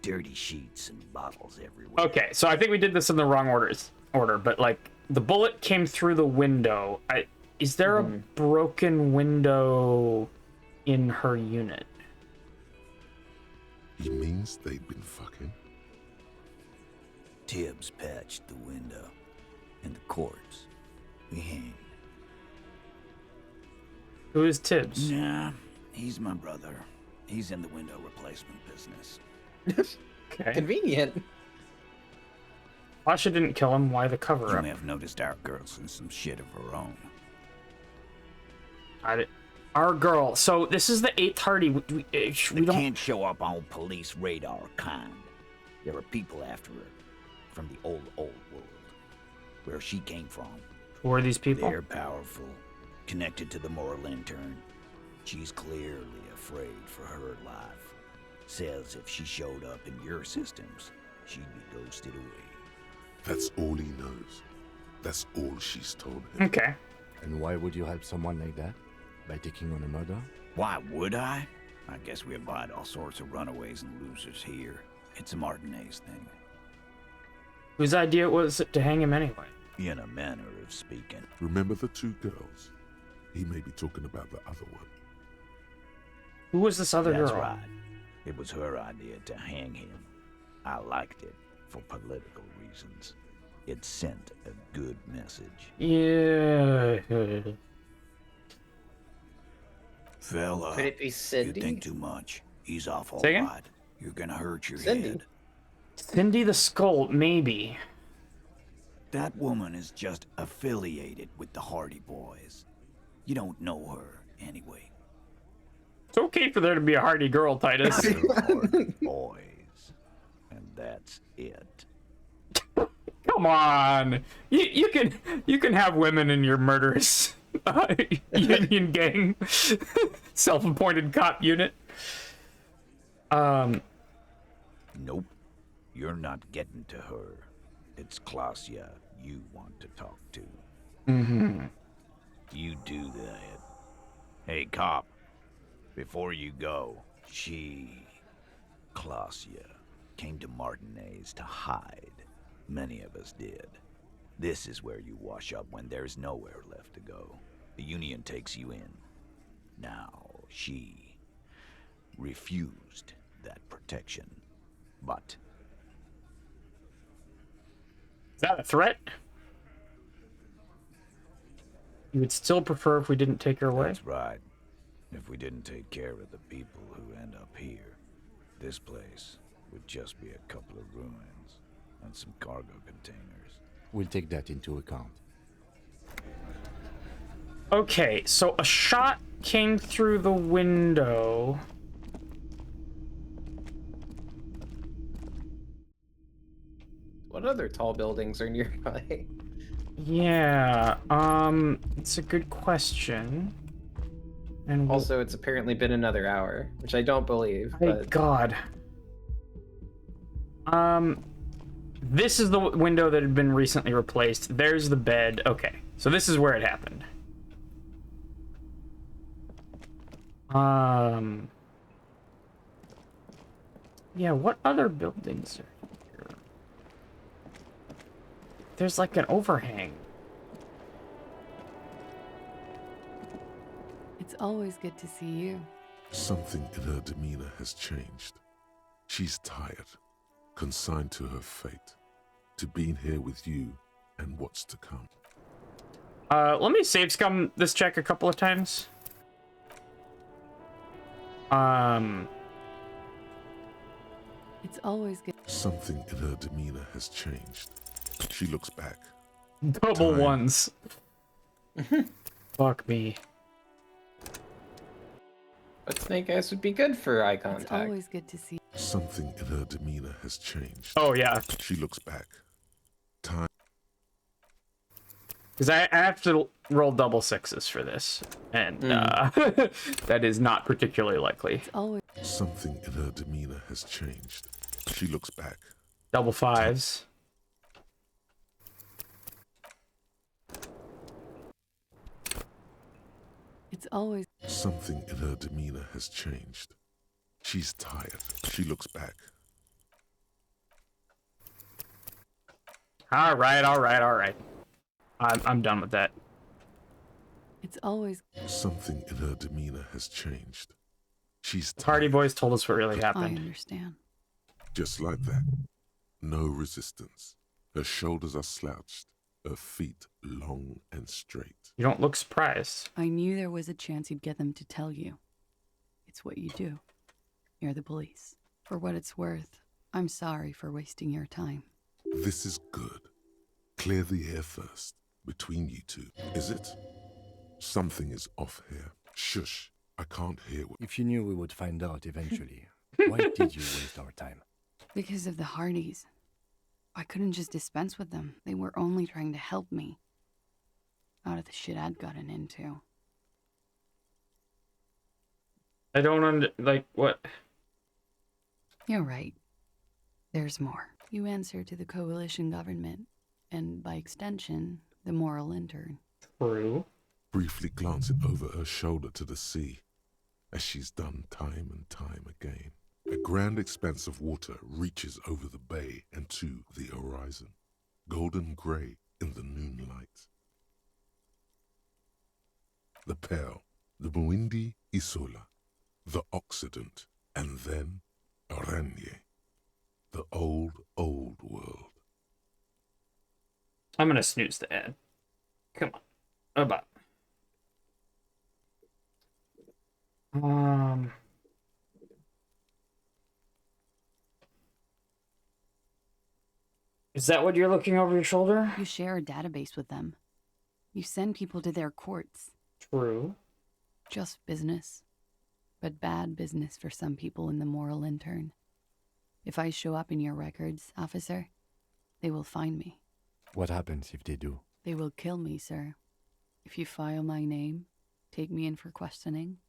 dirty sheets and bottles everywhere. Okay, so I think we did this in the wrong order, but like the bullet came through the window. Is there a broken window in her unit? He means they've been fucking. Tibbs patched the window, and the corpse we hang. Who is Tibbs? Nah, he's my brother. He's in the window replacement business. Okay. Convenient. Asha didn't kill him. Why the cover You up? may have noticed our girl's in some shit of her own. Our girl. So this is the 8th Hardy. We They don't. can't show up on police radar kind. There are people after her from the old world, where she came from. Who are these people? They're powerful, connected to the Moral Intern. She's clearly afraid for her life. Says if she showed up in your systems, she'd be ghosted away. That's all he knows. That's all she's told him. Okay. And why would you help someone like that? By taking on a murder? Why would I? I guess we abide all sorts of runaways and losers here. It's a Martinez thing. Whose idea was it to hang him anyway? In a manner of speaking. Remember the 2 girls? He may be talking about the other one. Who was this other That's girl? right. It was her idea to hang him. I liked it for political reasons. It sent a good message. Yeah. Fella, Could it be Cindy? you think too much. He's off all Say again? right. You're gonna hurt your Cindy. head. Cindy the Skull, maybe. That woman is just affiliated with the Hardy Boys. You don't know her anyway. It's okay for there to be a Hardy girl, Titus. They're Hardy Boys. And that's it. Come on. You can have women in your murderous union gang, self-appointed cop unit. Nope. You're not getting to her. It's Klasia you want to talk to. Mm-hmm. You do that. Hey, cop. Before you go, Klasia, came to Martinez to hide. Many of us did. This is where you wash up when there's nowhere left to go. The Union takes you in. Now, she refused that protection. But Is that a threat? You would still prefer if we didn't take her away? that's right. If we didn't take care of the people who end up here, this place would just be a couple of ruins and some cargo containers. We'll take that into account. Okay, so a shot came through the window. What other tall buildings are nearby? Yeah, it's a good question. And Also, it's apparently been another hour, which I don't believe. Thank But God. This is the window that had been recently replaced. There's the bed. Okay, so this is where it happened. Yeah, what other buildings are here? There's like an overhang. It's always good to see you. Something in her demeanor has changed. She's tired, consigned to her fate, to being here with you and what's to come. Let me save scum this check a couple of times. It's always good. Something in her demeanor has changed. She looks back. Double ones. Fuck me. But Snake Eyes would be good for eye contact. It's always good to see. Something in her demeanor has changed. Oh, yeah. She looks back. Time. Because I have to roll double sixes for this. And that is not particularly likely. It's always. Something in her demeanor has changed. She looks back. Double fives. It's always. Something in her demeanor has changed. She's tired. She looks back. All right. I'm done with that. It's always. Something in her demeanor has changed. She's tired. Party boys told us what really happened. I understand. Just like that. No resistance. Her shoulders are slouched. Her feet long and straight. You don't look surprised. I knew there was a chance you'd get them to tell you. It's what you do. You're the police. For what it's worth, I'm sorry for wasting your time. This is good. Clear the air first. Between you two. Is it? Something is off here. Shush. I can't hear what... If you knew we would find out eventually, why did you waste our time? Because of the Hardys. I couldn't just dispense with them. They were only trying to help me. Out of the shit I'd gotten into. I don't what? You're right. There's more. You answer to the coalition government, and by extension, the moral intern. True. Briefly glancing over her shoulder to the sea, as she's done time and time again. A grand expanse of water reaches over the bay and to the horizon, golden grey in the noonlight. The Pearl, the Muindi Isola, the Occident, and then Oranje, the old world. I'm gonna snooze the ad. Come on. About. Is that what you're looking over your shoulder? You share a database with them. You send people to their courts. True. Just business. But bad business for some people in the moral intern. If I show up in your records, officer, they will find me. What happens if they do? They will kill me, sir. If you file my name, take me in for questioning,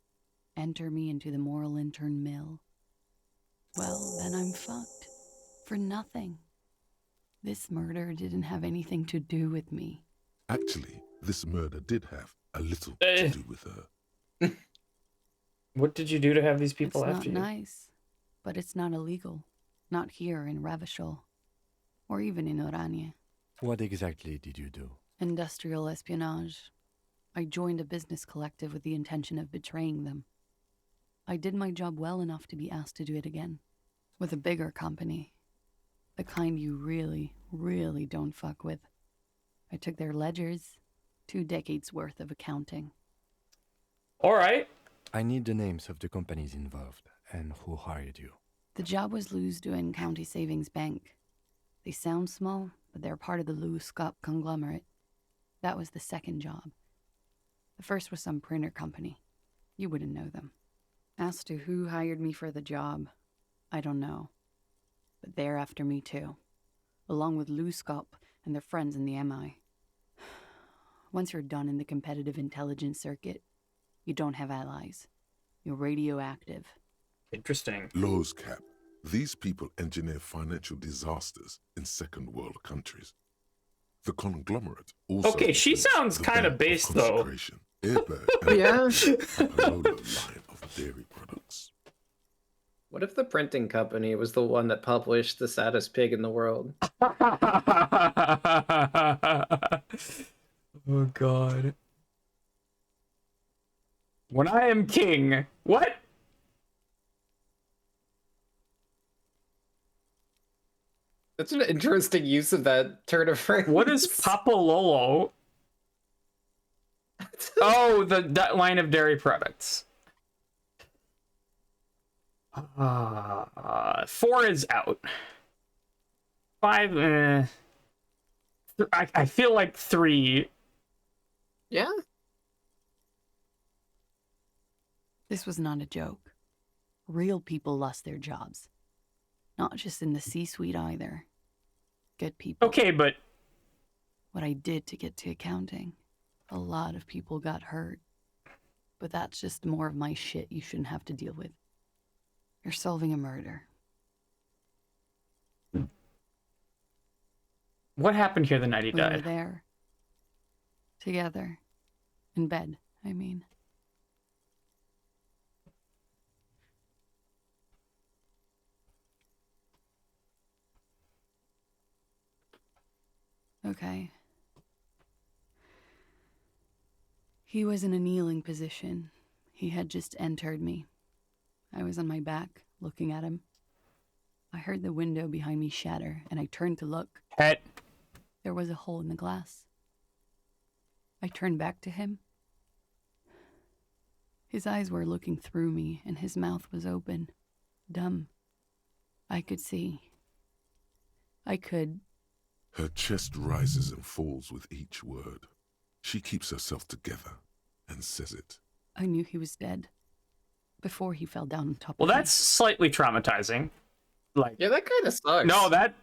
enter me into the moral intern mill, well, then I'm fucked. For nothing. This murder didn't have anything to do with me. Actually, this murder did have a little to do with her. What did you do to have these people It's after not you? nice, but it's not illegal. Not here in Ravishol, or even in Oranje. What exactly did you do? Industrial espionage. I joined a business collective with the intention of betraying them. I did my job well enough to be asked to do it again. With a bigger company. The kind you really, really don't fuck with. I took their ledgers, 2 decades worth of accounting. All right. I need the names of the companies involved and who hired you. The job was Lou's doing County Savings Bank. They sound small, but they're part of the Lou Scott conglomerate. That was the second job. The first was some printer company. You wouldn't know them. As to who hired me for the job, I don't know. But they're after me too, along with Lou Scott and their friends in the MI. Once you're done in the competitive intelligence circuit, you don't have allies. You're radioactive. Interesting. Laws cap. These people engineer financial disasters in second world countries. The conglomerate also... Okay, she sounds kind of based, though. Airberg and Yeah. Apollo line of What if the printing company was the one that published The Saddest Pig in the World? Oh god. When I am king. What? That's an interesting use of that turn of phrase. What is Papalolo? Oh, that line of dairy products. 4 is out. 5, I feel like 3. Yeah? This was not a joke. Real people lost their jobs. Not just in the C-suite either. Good people. Okay, but... What I did to get to accounting. A lot of people got hurt. But that's just more of my shit you shouldn't have to deal with. You're solving a murder. What happened here the night he We were died? there. Together. In bed, I mean. Okay. He was in a kneeling position. He had just entered me. I was on my back, looking at him. I heard the window behind me shatter, and I turned to look. Head. There was a hole in the glass. I turned back to him. His eyes were looking through me, and his mouth was open. Dumb. I could see. I could... Her chest rises and falls with each word. She keeps herself together and says it. I knew he was dead. Before he fell down on top Well, of me. that's slightly traumatizing. Like, yeah, that kind of sucks. No, that...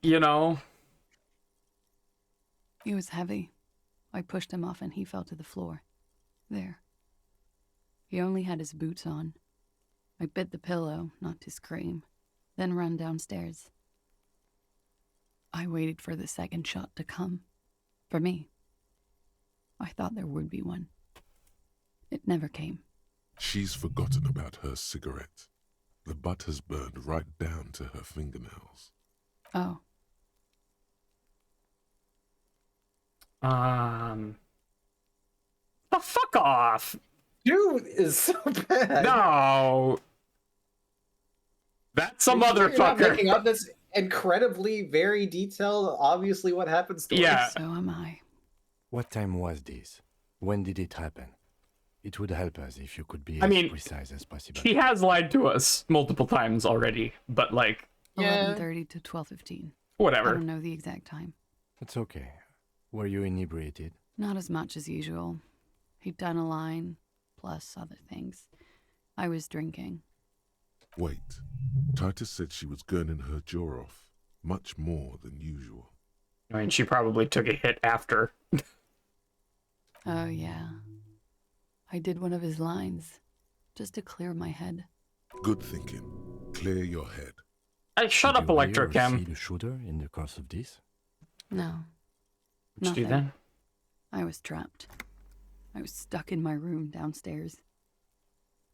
You know... He was heavy. I pushed him off and he fell to the floor. There. He only had his boots on. I bit the pillow, not to scream, then ran downstairs. I waited for the second shot to come. For me. I thought there would be one. It never came. She's forgotten about her cigarette. The butt has burned right down to her fingernails. Oh. The fuck off! You is so bad. No! That's a You're not motherfucker. making up this incredibly very detailed, obviously what happens to Yeah. us. So am I. What time was this? When did it happen? It would help us if you could be I as mean, precise as possible. He has lied to us multiple times already, but like... 11:30 to 12:15. Whatever. I don't know the exact time. It's okay. Were you inebriated? Not as much as usual. He'd done a line, plus other things. I was drinking. Wait. Titus said she was gurning her jaw off, much more than usual. I mean, she probably took a hit after. Oh, yeah. I did one of his lines, just to clear my head. Good thinking. Clear your head. Hey, shut up, Did you hear or Electrochem. see the shooter in the course of this? No. What'd you do then? I was trapped. I was stuck in my room downstairs.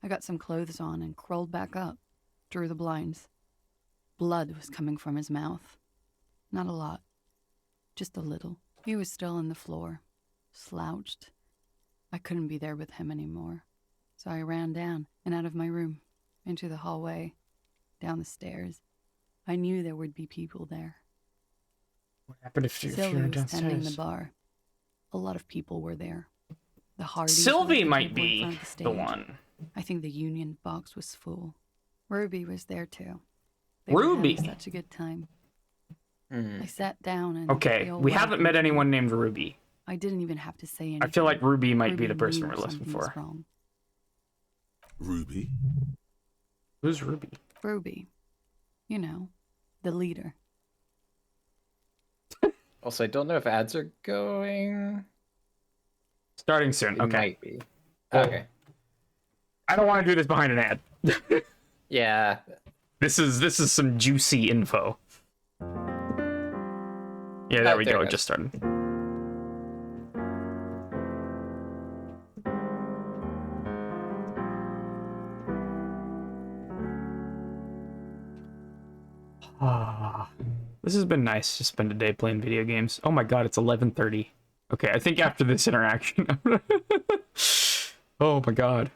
I got some clothes on and crawled back up, drew the blinds. Blood was coming from his mouth. Not a lot. Just a little. He was still on the floor, slouched. I couldn't be there with him anymore. So I ran down and out of my room, into the hallway, down the stairs. I knew there would be people there. What happened if you Sylvie were was tending the downstairs? bar. A lot of people were there. The Hardys were Sylvie at the might table in be front of the stage. one. I think the Union box was full. Ruby was there too. They were Ruby? having such a good time. I sat down and Okay, they all we haven't met welcomed me. anyone named Ruby. I didn't even have to say anything. I feel like Ruby might be the knew person we're looking something was for. wrong. Ruby? Who's Ruby? Ruby. You know, the leader. Also, I don't know if ads are going. Starting soon. It Okay. might be. Well, Okay. I don't want to do this behind an ad. Yeah. This is some juicy info. Yeah, there we there go. it It just started. This has been nice to spend a day playing video games. Oh my god, it's 11:30. Okay, I think after this interaction... Oh my god.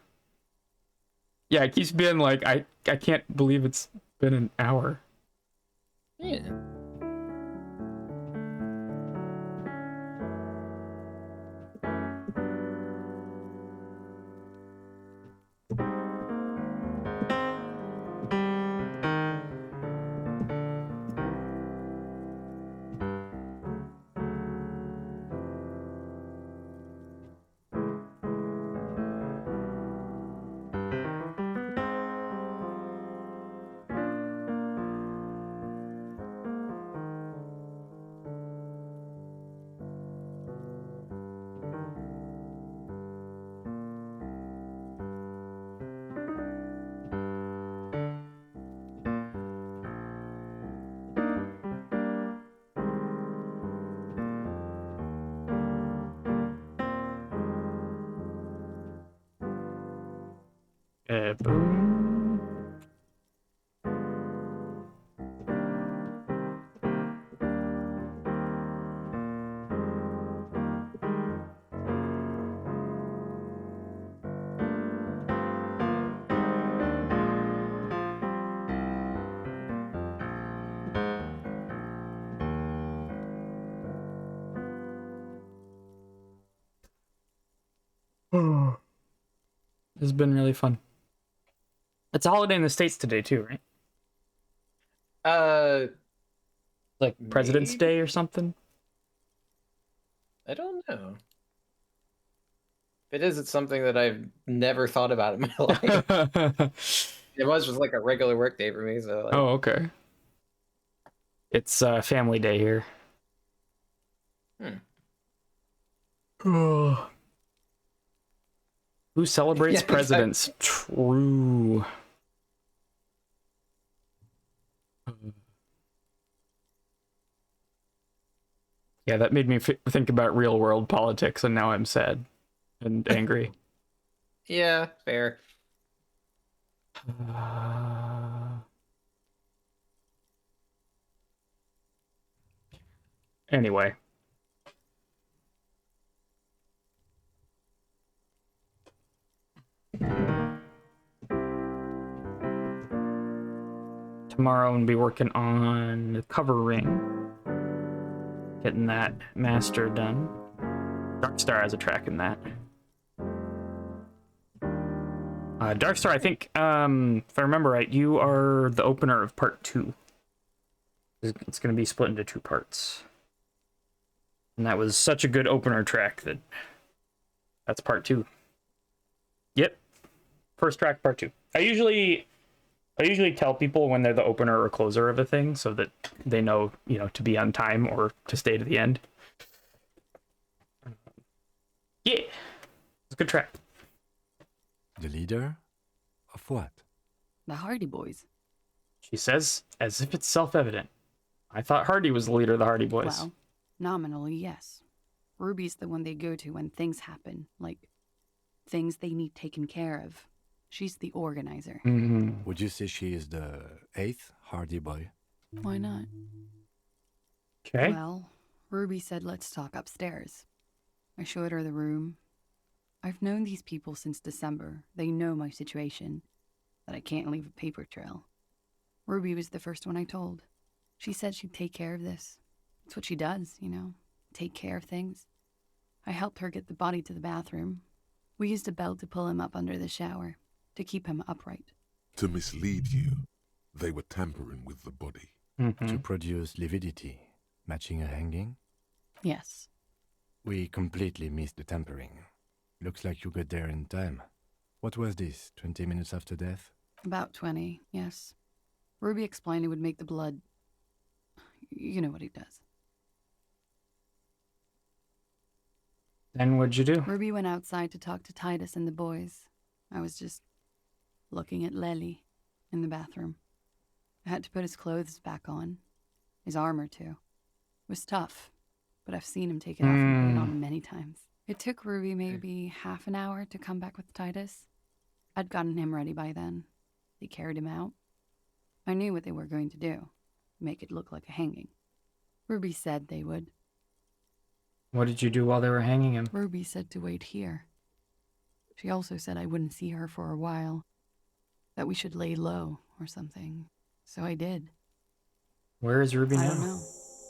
Yeah, it keeps being like, I can't believe it's been an hour. Yeah. Boom. Oh. This has been really fun. It's a holiday in the States today too, right? Like President's maybe? Day or something? I don't know. If it is, it's something that I've never thought about in my life. It was just like a regular work day for me, so like... Oh, okay. It's family day here. Oh. Who celebrates Yeah, presidents? True. Yeah, that made me think about real world politics, and now I'm sad and angry. Yeah, fair. Anyway. Tomorrow I'm going to be working on the cover ring. Getting that master done. Darkstar has a track in that. Darkstar, I think, if I remember right, you are the opener of part 2. It's going to be split into 2 parts. And that was such a good opener track that that's part 2. Yep. First track, part 2. I usually tell people when they're the opener or closer of a thing so that they know, you know, to be on time or to stay to the end. Yeah. It's a good track. The leader? Of what? The Hardy Boys. She says, as if it's self-evident. I thought Hardy was the leader of the Hardy Boys. Well, nominally, yes. Ruby's the one they go to when things happen, like things they need taken care of. She's the organizer. Mm-hmm. Would you say she is the 8th Hardy Boy? Why not? Okay. Well, Ruby said let's talk upstairs. I showed her the room. I've known these people since December. They know my situation, that I can't leave a paper trail. Ruby was the first one I told. She said she'd take care of this. It's what she does, you know, take care of things. I helped her get the body to the bathroom. We used a belt to pull him up under the shower, to keep him upright. To mislead you, they were tampering with the body. To produce lividity, matching a hanging? Yes. We completely missed the tampering. Looks like you got there in time. What was this, 20 minutes after death? About 20, yes. Ruby explained it would make the blood... You know what he does. Then what'd you do? Ruby went outside to talk to Titus and the boys. I was just looking at Lely in the bathroom. I had to put his clothes back on. His armor, too. It was tough, but I've seen him take it off and put it on many times. It took Ruby maybe half an hour to come back with Titus. I'd gotten him ready by then. They carried him out. I knew what they were going to do. make it look like a hanging. Ruby said they would. What did you do while they were hanging him? Ruby said to wait here. She also said I wouldn't see her for a while, that we should lay low or something. So I did. Where is Ruby now? I don't know.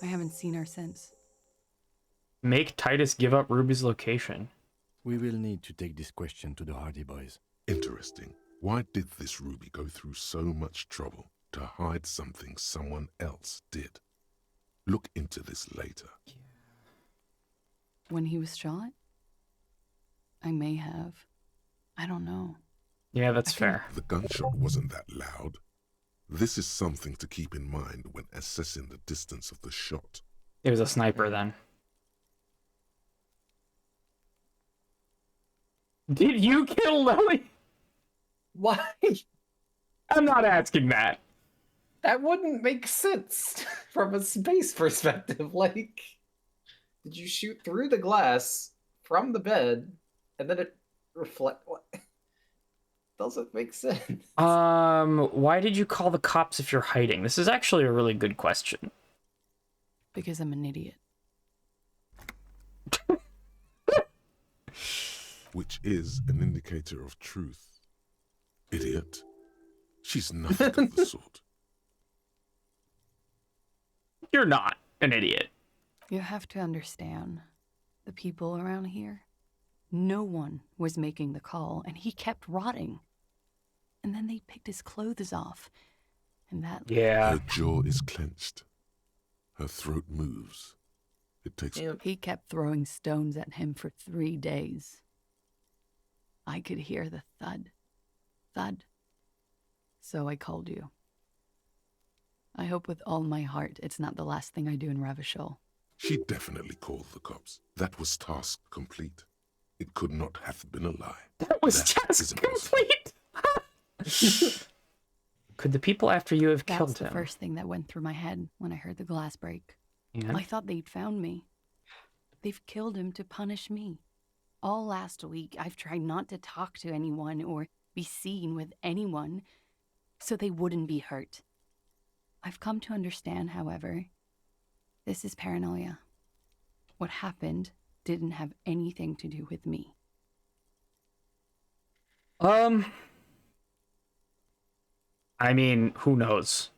I haven't seen her since. Make Titus give up Ruby's location. We will need to take this question to the Hardy Boys. Interesting. Why did this Ruby go through so much trouble to hide something someone else did? Look into this later. When he was shot? I may have. I don't know. Yeah, that's fair. The gunshot wasn't that loud. This is something to keep in mind when assessing the distance of the shot. It was a sniper then. Did you kill Lily? Why? I'm not asking that. That wouldn't make sense from a space perspective. Like, did you shoot through the glass from the bed and then it reflect? What? Doesn't make sense. Why did you call the cops if you're hiding? This is actually a really good question. Because I'm an idiot. Which is an indicator of truth. Idiot. She's nothing of the sort. You're not an idiot. You have to understand, the people around here, no one was making the call, and he kept rotting. And then they picked his clothes off, and that... Yeah. Her jaw is clenched. Her throat moves. It takes... He kept throwing stones at him for 3 days. I could hear the thud. Thud. So I called you. I hope with all my heart it's not the last thing I do in Ravishol. She definitely called the cops. That was task complete. It could not have been a lie. That was task complete! Could the people after you have killed That's the him? first thing that went through my head when I heard the glass break. Yeah. I thought they'd found me. They've killed him to punish me. All last week, I've tried not to talk to anyone or be seen with anyone so they wouldn't be hurt. I've come to understand, however, this is paranoia. What happened didn't have anything to do with me. I mean, who knows?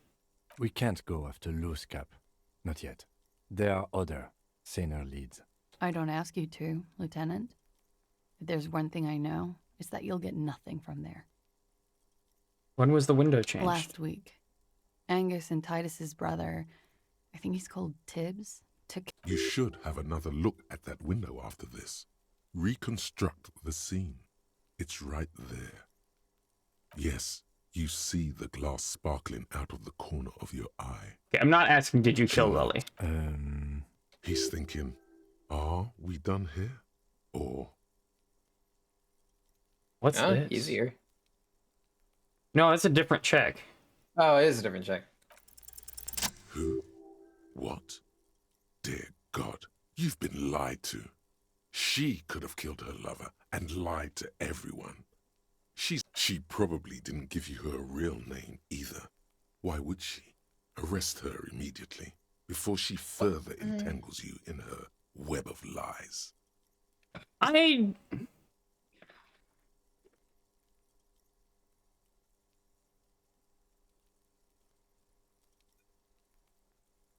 We can't go after Loose Cap. Not yet. There are other, saner leads. I don't ask you to, Lieutenant. If there's one thing I know, it's that you'll get nothing from there. When was the window changed? Last week. Angus and Titus's brother, I think he's called Tibbs, took... You should have another look at that window after this. Reconstruct the scene. It's right there. Yes, you see the glass sparkling out of the corner of your eye. Okay, I'm not asking, did you kill Lily? He's thinking, are we done here? Or... What's this? Easier. No, that's a different check. Oh, it is a different check. Who? What? Dear God, you've been lied to. She could have killed her lover and lied to everyone. She probably didn't give you her real name either. Why would she? Arrest her immediately before she further entangles you in her web of lies.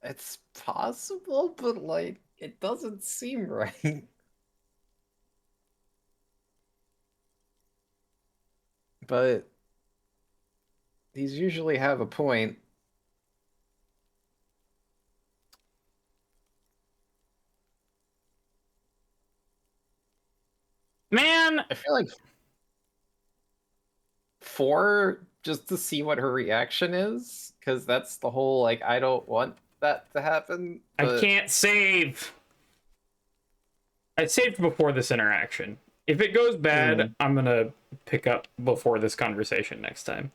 It's possible, but like, it doesn't seem right. But these usually have a point. Man! I feel like 4, just to see what her reaction is, because that's the whole, like, I don't want that to happen. I can't save! I saved before this interaction. If it goes bad, I'm gonna pick up before this conversation next time.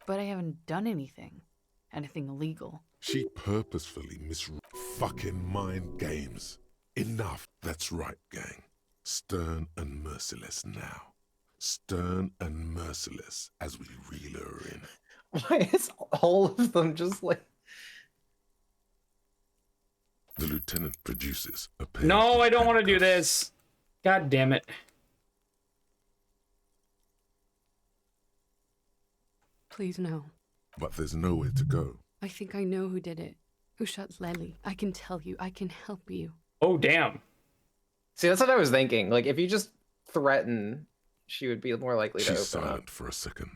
But I haven't done anything illegal. She purposefully fucking mind games. Enough. That's right, gang. Stern and merciless now. Stern and merciless as we reel her in. Why is all of them just like... The lieutenant produces a pair No, of I don't want to do handcuffs. this. God damn it. Please, no. But there's nowhere to go. I think I know who did it. Who shot Lely. I can tell you. I can help you. Oh, damn. See, that's what I was thinking. Like, if you just threaten, she would be more likely to open She's silent up. for a second,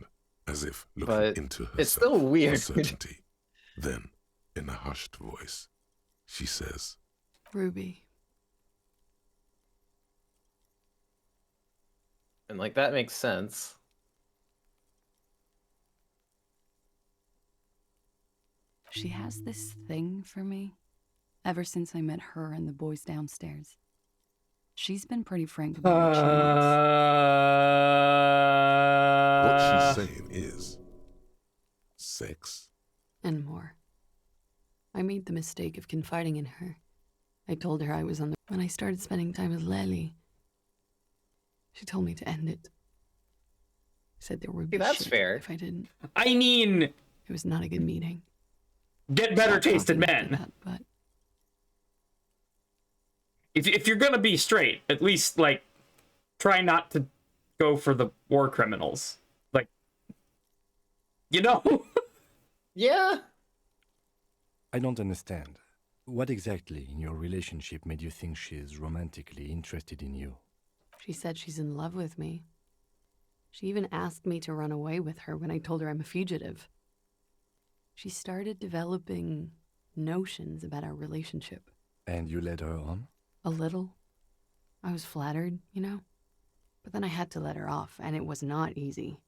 as if looking But into herself it's still weird. for certainty. Then, in a hushed voice, she says, Ruby. And, like, that makes sense. She has this thing for me ever since I met her and the boys downstairs. She's been pretty frank about what she wants. what she's saying is sex. And more. I made the mistake of confiding in her. I told her I was on the... When I started spending time with Lely, she told me to end it. Said there would be that's shit fair. if I didn't. I mean... It was not a good meeting. Get better tasted Talking after men. that, but If you're gonna be straight, at least, like, try not to go for the war criminals. Like, you know? Yeah. I don't understand. What exactly in your relationship made you think she is romantically interested in you? she said she's in love with me. She even asked me to run away with her when I told her I'm a fugitive. She started developing notions about our relationship. And you led her on? A little. I was flattered, you know? But then I had to let her off, and it was not easy.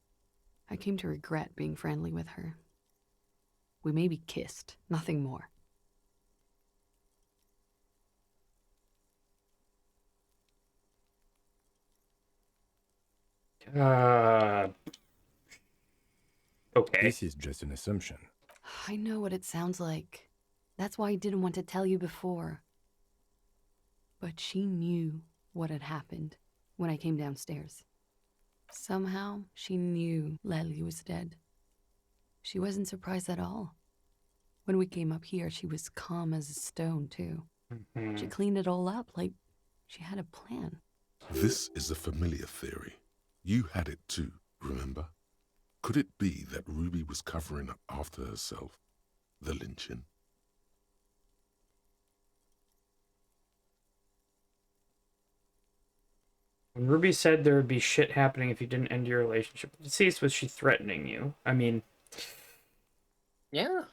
I came to regret being friendly with her. We maybe kissed, nothing more. Okay. This is just an assumption. I know what it sounds like. That's why I didn't want to tell you before. But she knew what had happened when I came downstairs. Somehow, she knew Lely was dead. She wasn't surprised at all. When we came up here, she was calm as a stone, too. She cleaned it all up like she had a plan. This is a familiar theory. You had it too, remember? Could it be that Ruby was covering up after herself, the lynching? When Ruby said there would be shit happening if you didn't end your relationship with the deceased, was she threatening you? I mean... Yeah.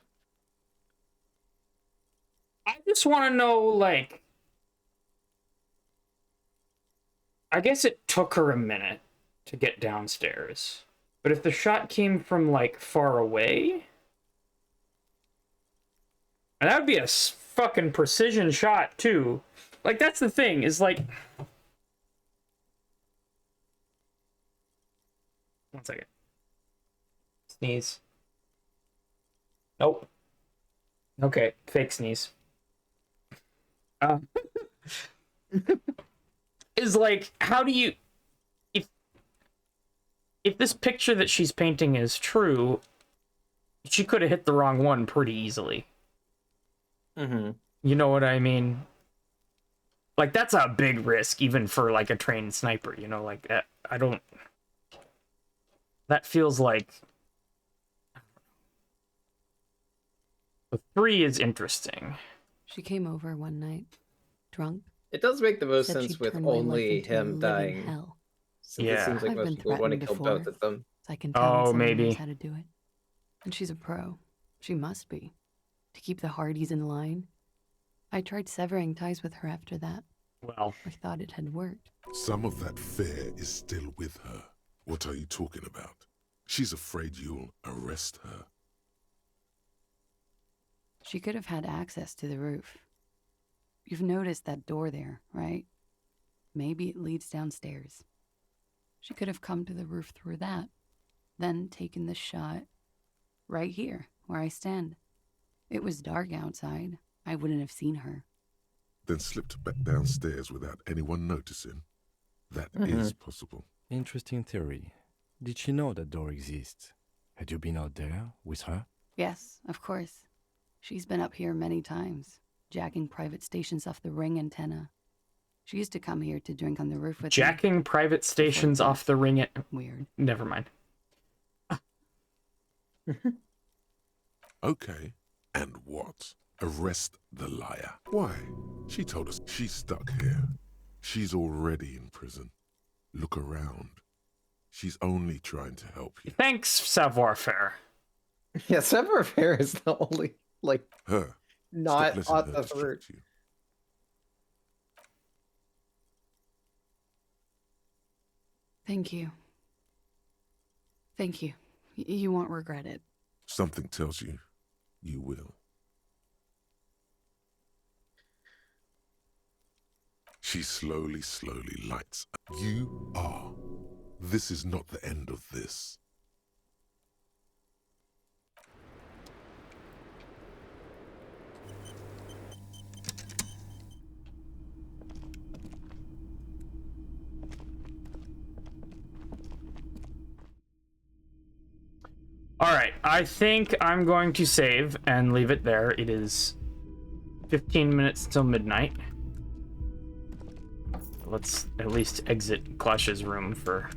I just want to know, like... I guess it took her a minute to get downstairs. But if the shot came from, like, far away... And that would be a fucking precision shot, too. Like, that's the thing, is like... One second. Sneeze. Nope. Okay, fake sneeze. Is like, how do you... If this picture that she's painting is true, she could have hit the wrong one pretty easily. Mm-hmm. You know what I mean? Like, that's a big risk, even for, like, a trained sniper, you know? Like, I don't... That feels like... The 3 is interesting. She came over one night, drunk. It does make the most Said sense she'd with turn my life only into a him living dying. hell. So it seems like I've most been people would want to threatened kill before, both of them. so I can tell when someone knows how to do it. And she's a pro. She must be. To keep the Hardys in line. I tried severing ties with her after that. Well, I thought it had worked. Some of that fear is still with her. What are you talking about? She's afraid you'll arrest her. She could have had access to the roof. You've noticed that door there, right? Maybe it leads downstairs. She could have come to the roof through that, then taken the shot right here, where I stand. It was dark outside. I wouldn't have seen her. Then slipped back downstairs without anyone noticing. That is possible. Interesting theory. Did she know that door exists? Had you been out there with her? Yes, of course. She's been up here many times, jacking private stations off the ring antenna. She used to come here to drink on the roof with Jacking private stations off the ring. Weird. Never mind. Okay, and what? Arrest the liar. Why? She told us she's stuck here. She's already in prison. Look around. She's only trying to help you. Thanks, savoir-faire. Yeah, savoir-faire is the only, like, her. not Stop on letting her the third. distract you. Thank you. Thank you. You won't regret it. Something tells you, you will. She slowly lights up. You are. This is not the end of this. Alright, I think I'm going to save and leave it there. It is 15 minutes till midnight. Let's at least exit Clutch's room for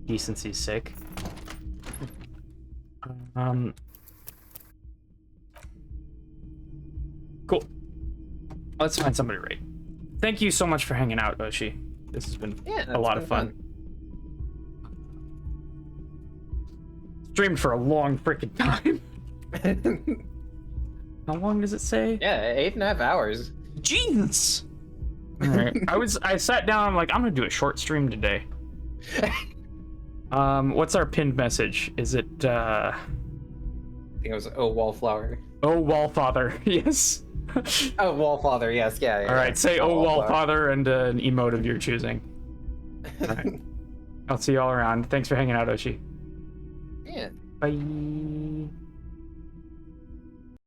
decency's sake. Cool. Let's find somebody right. Thank you so much for hanging out, Oshi. This has been a lot of fun. Streamed for a long freaking time. How long does it say? Yeah, 8.5 hours. Jesus. All right. I sat down. I'm like, I'm gonna do a short stream today. What's our pinned message? Is it? I think it was Oh Wallflower. Oh Wallfather. Yes. Oh Wallfather. Yes. Yeah. All right. Say Oh Wallfather and an emote of your choosing. All right. I'll see you all around. Thanks for hanging out, Oshi. Yeah. Bye.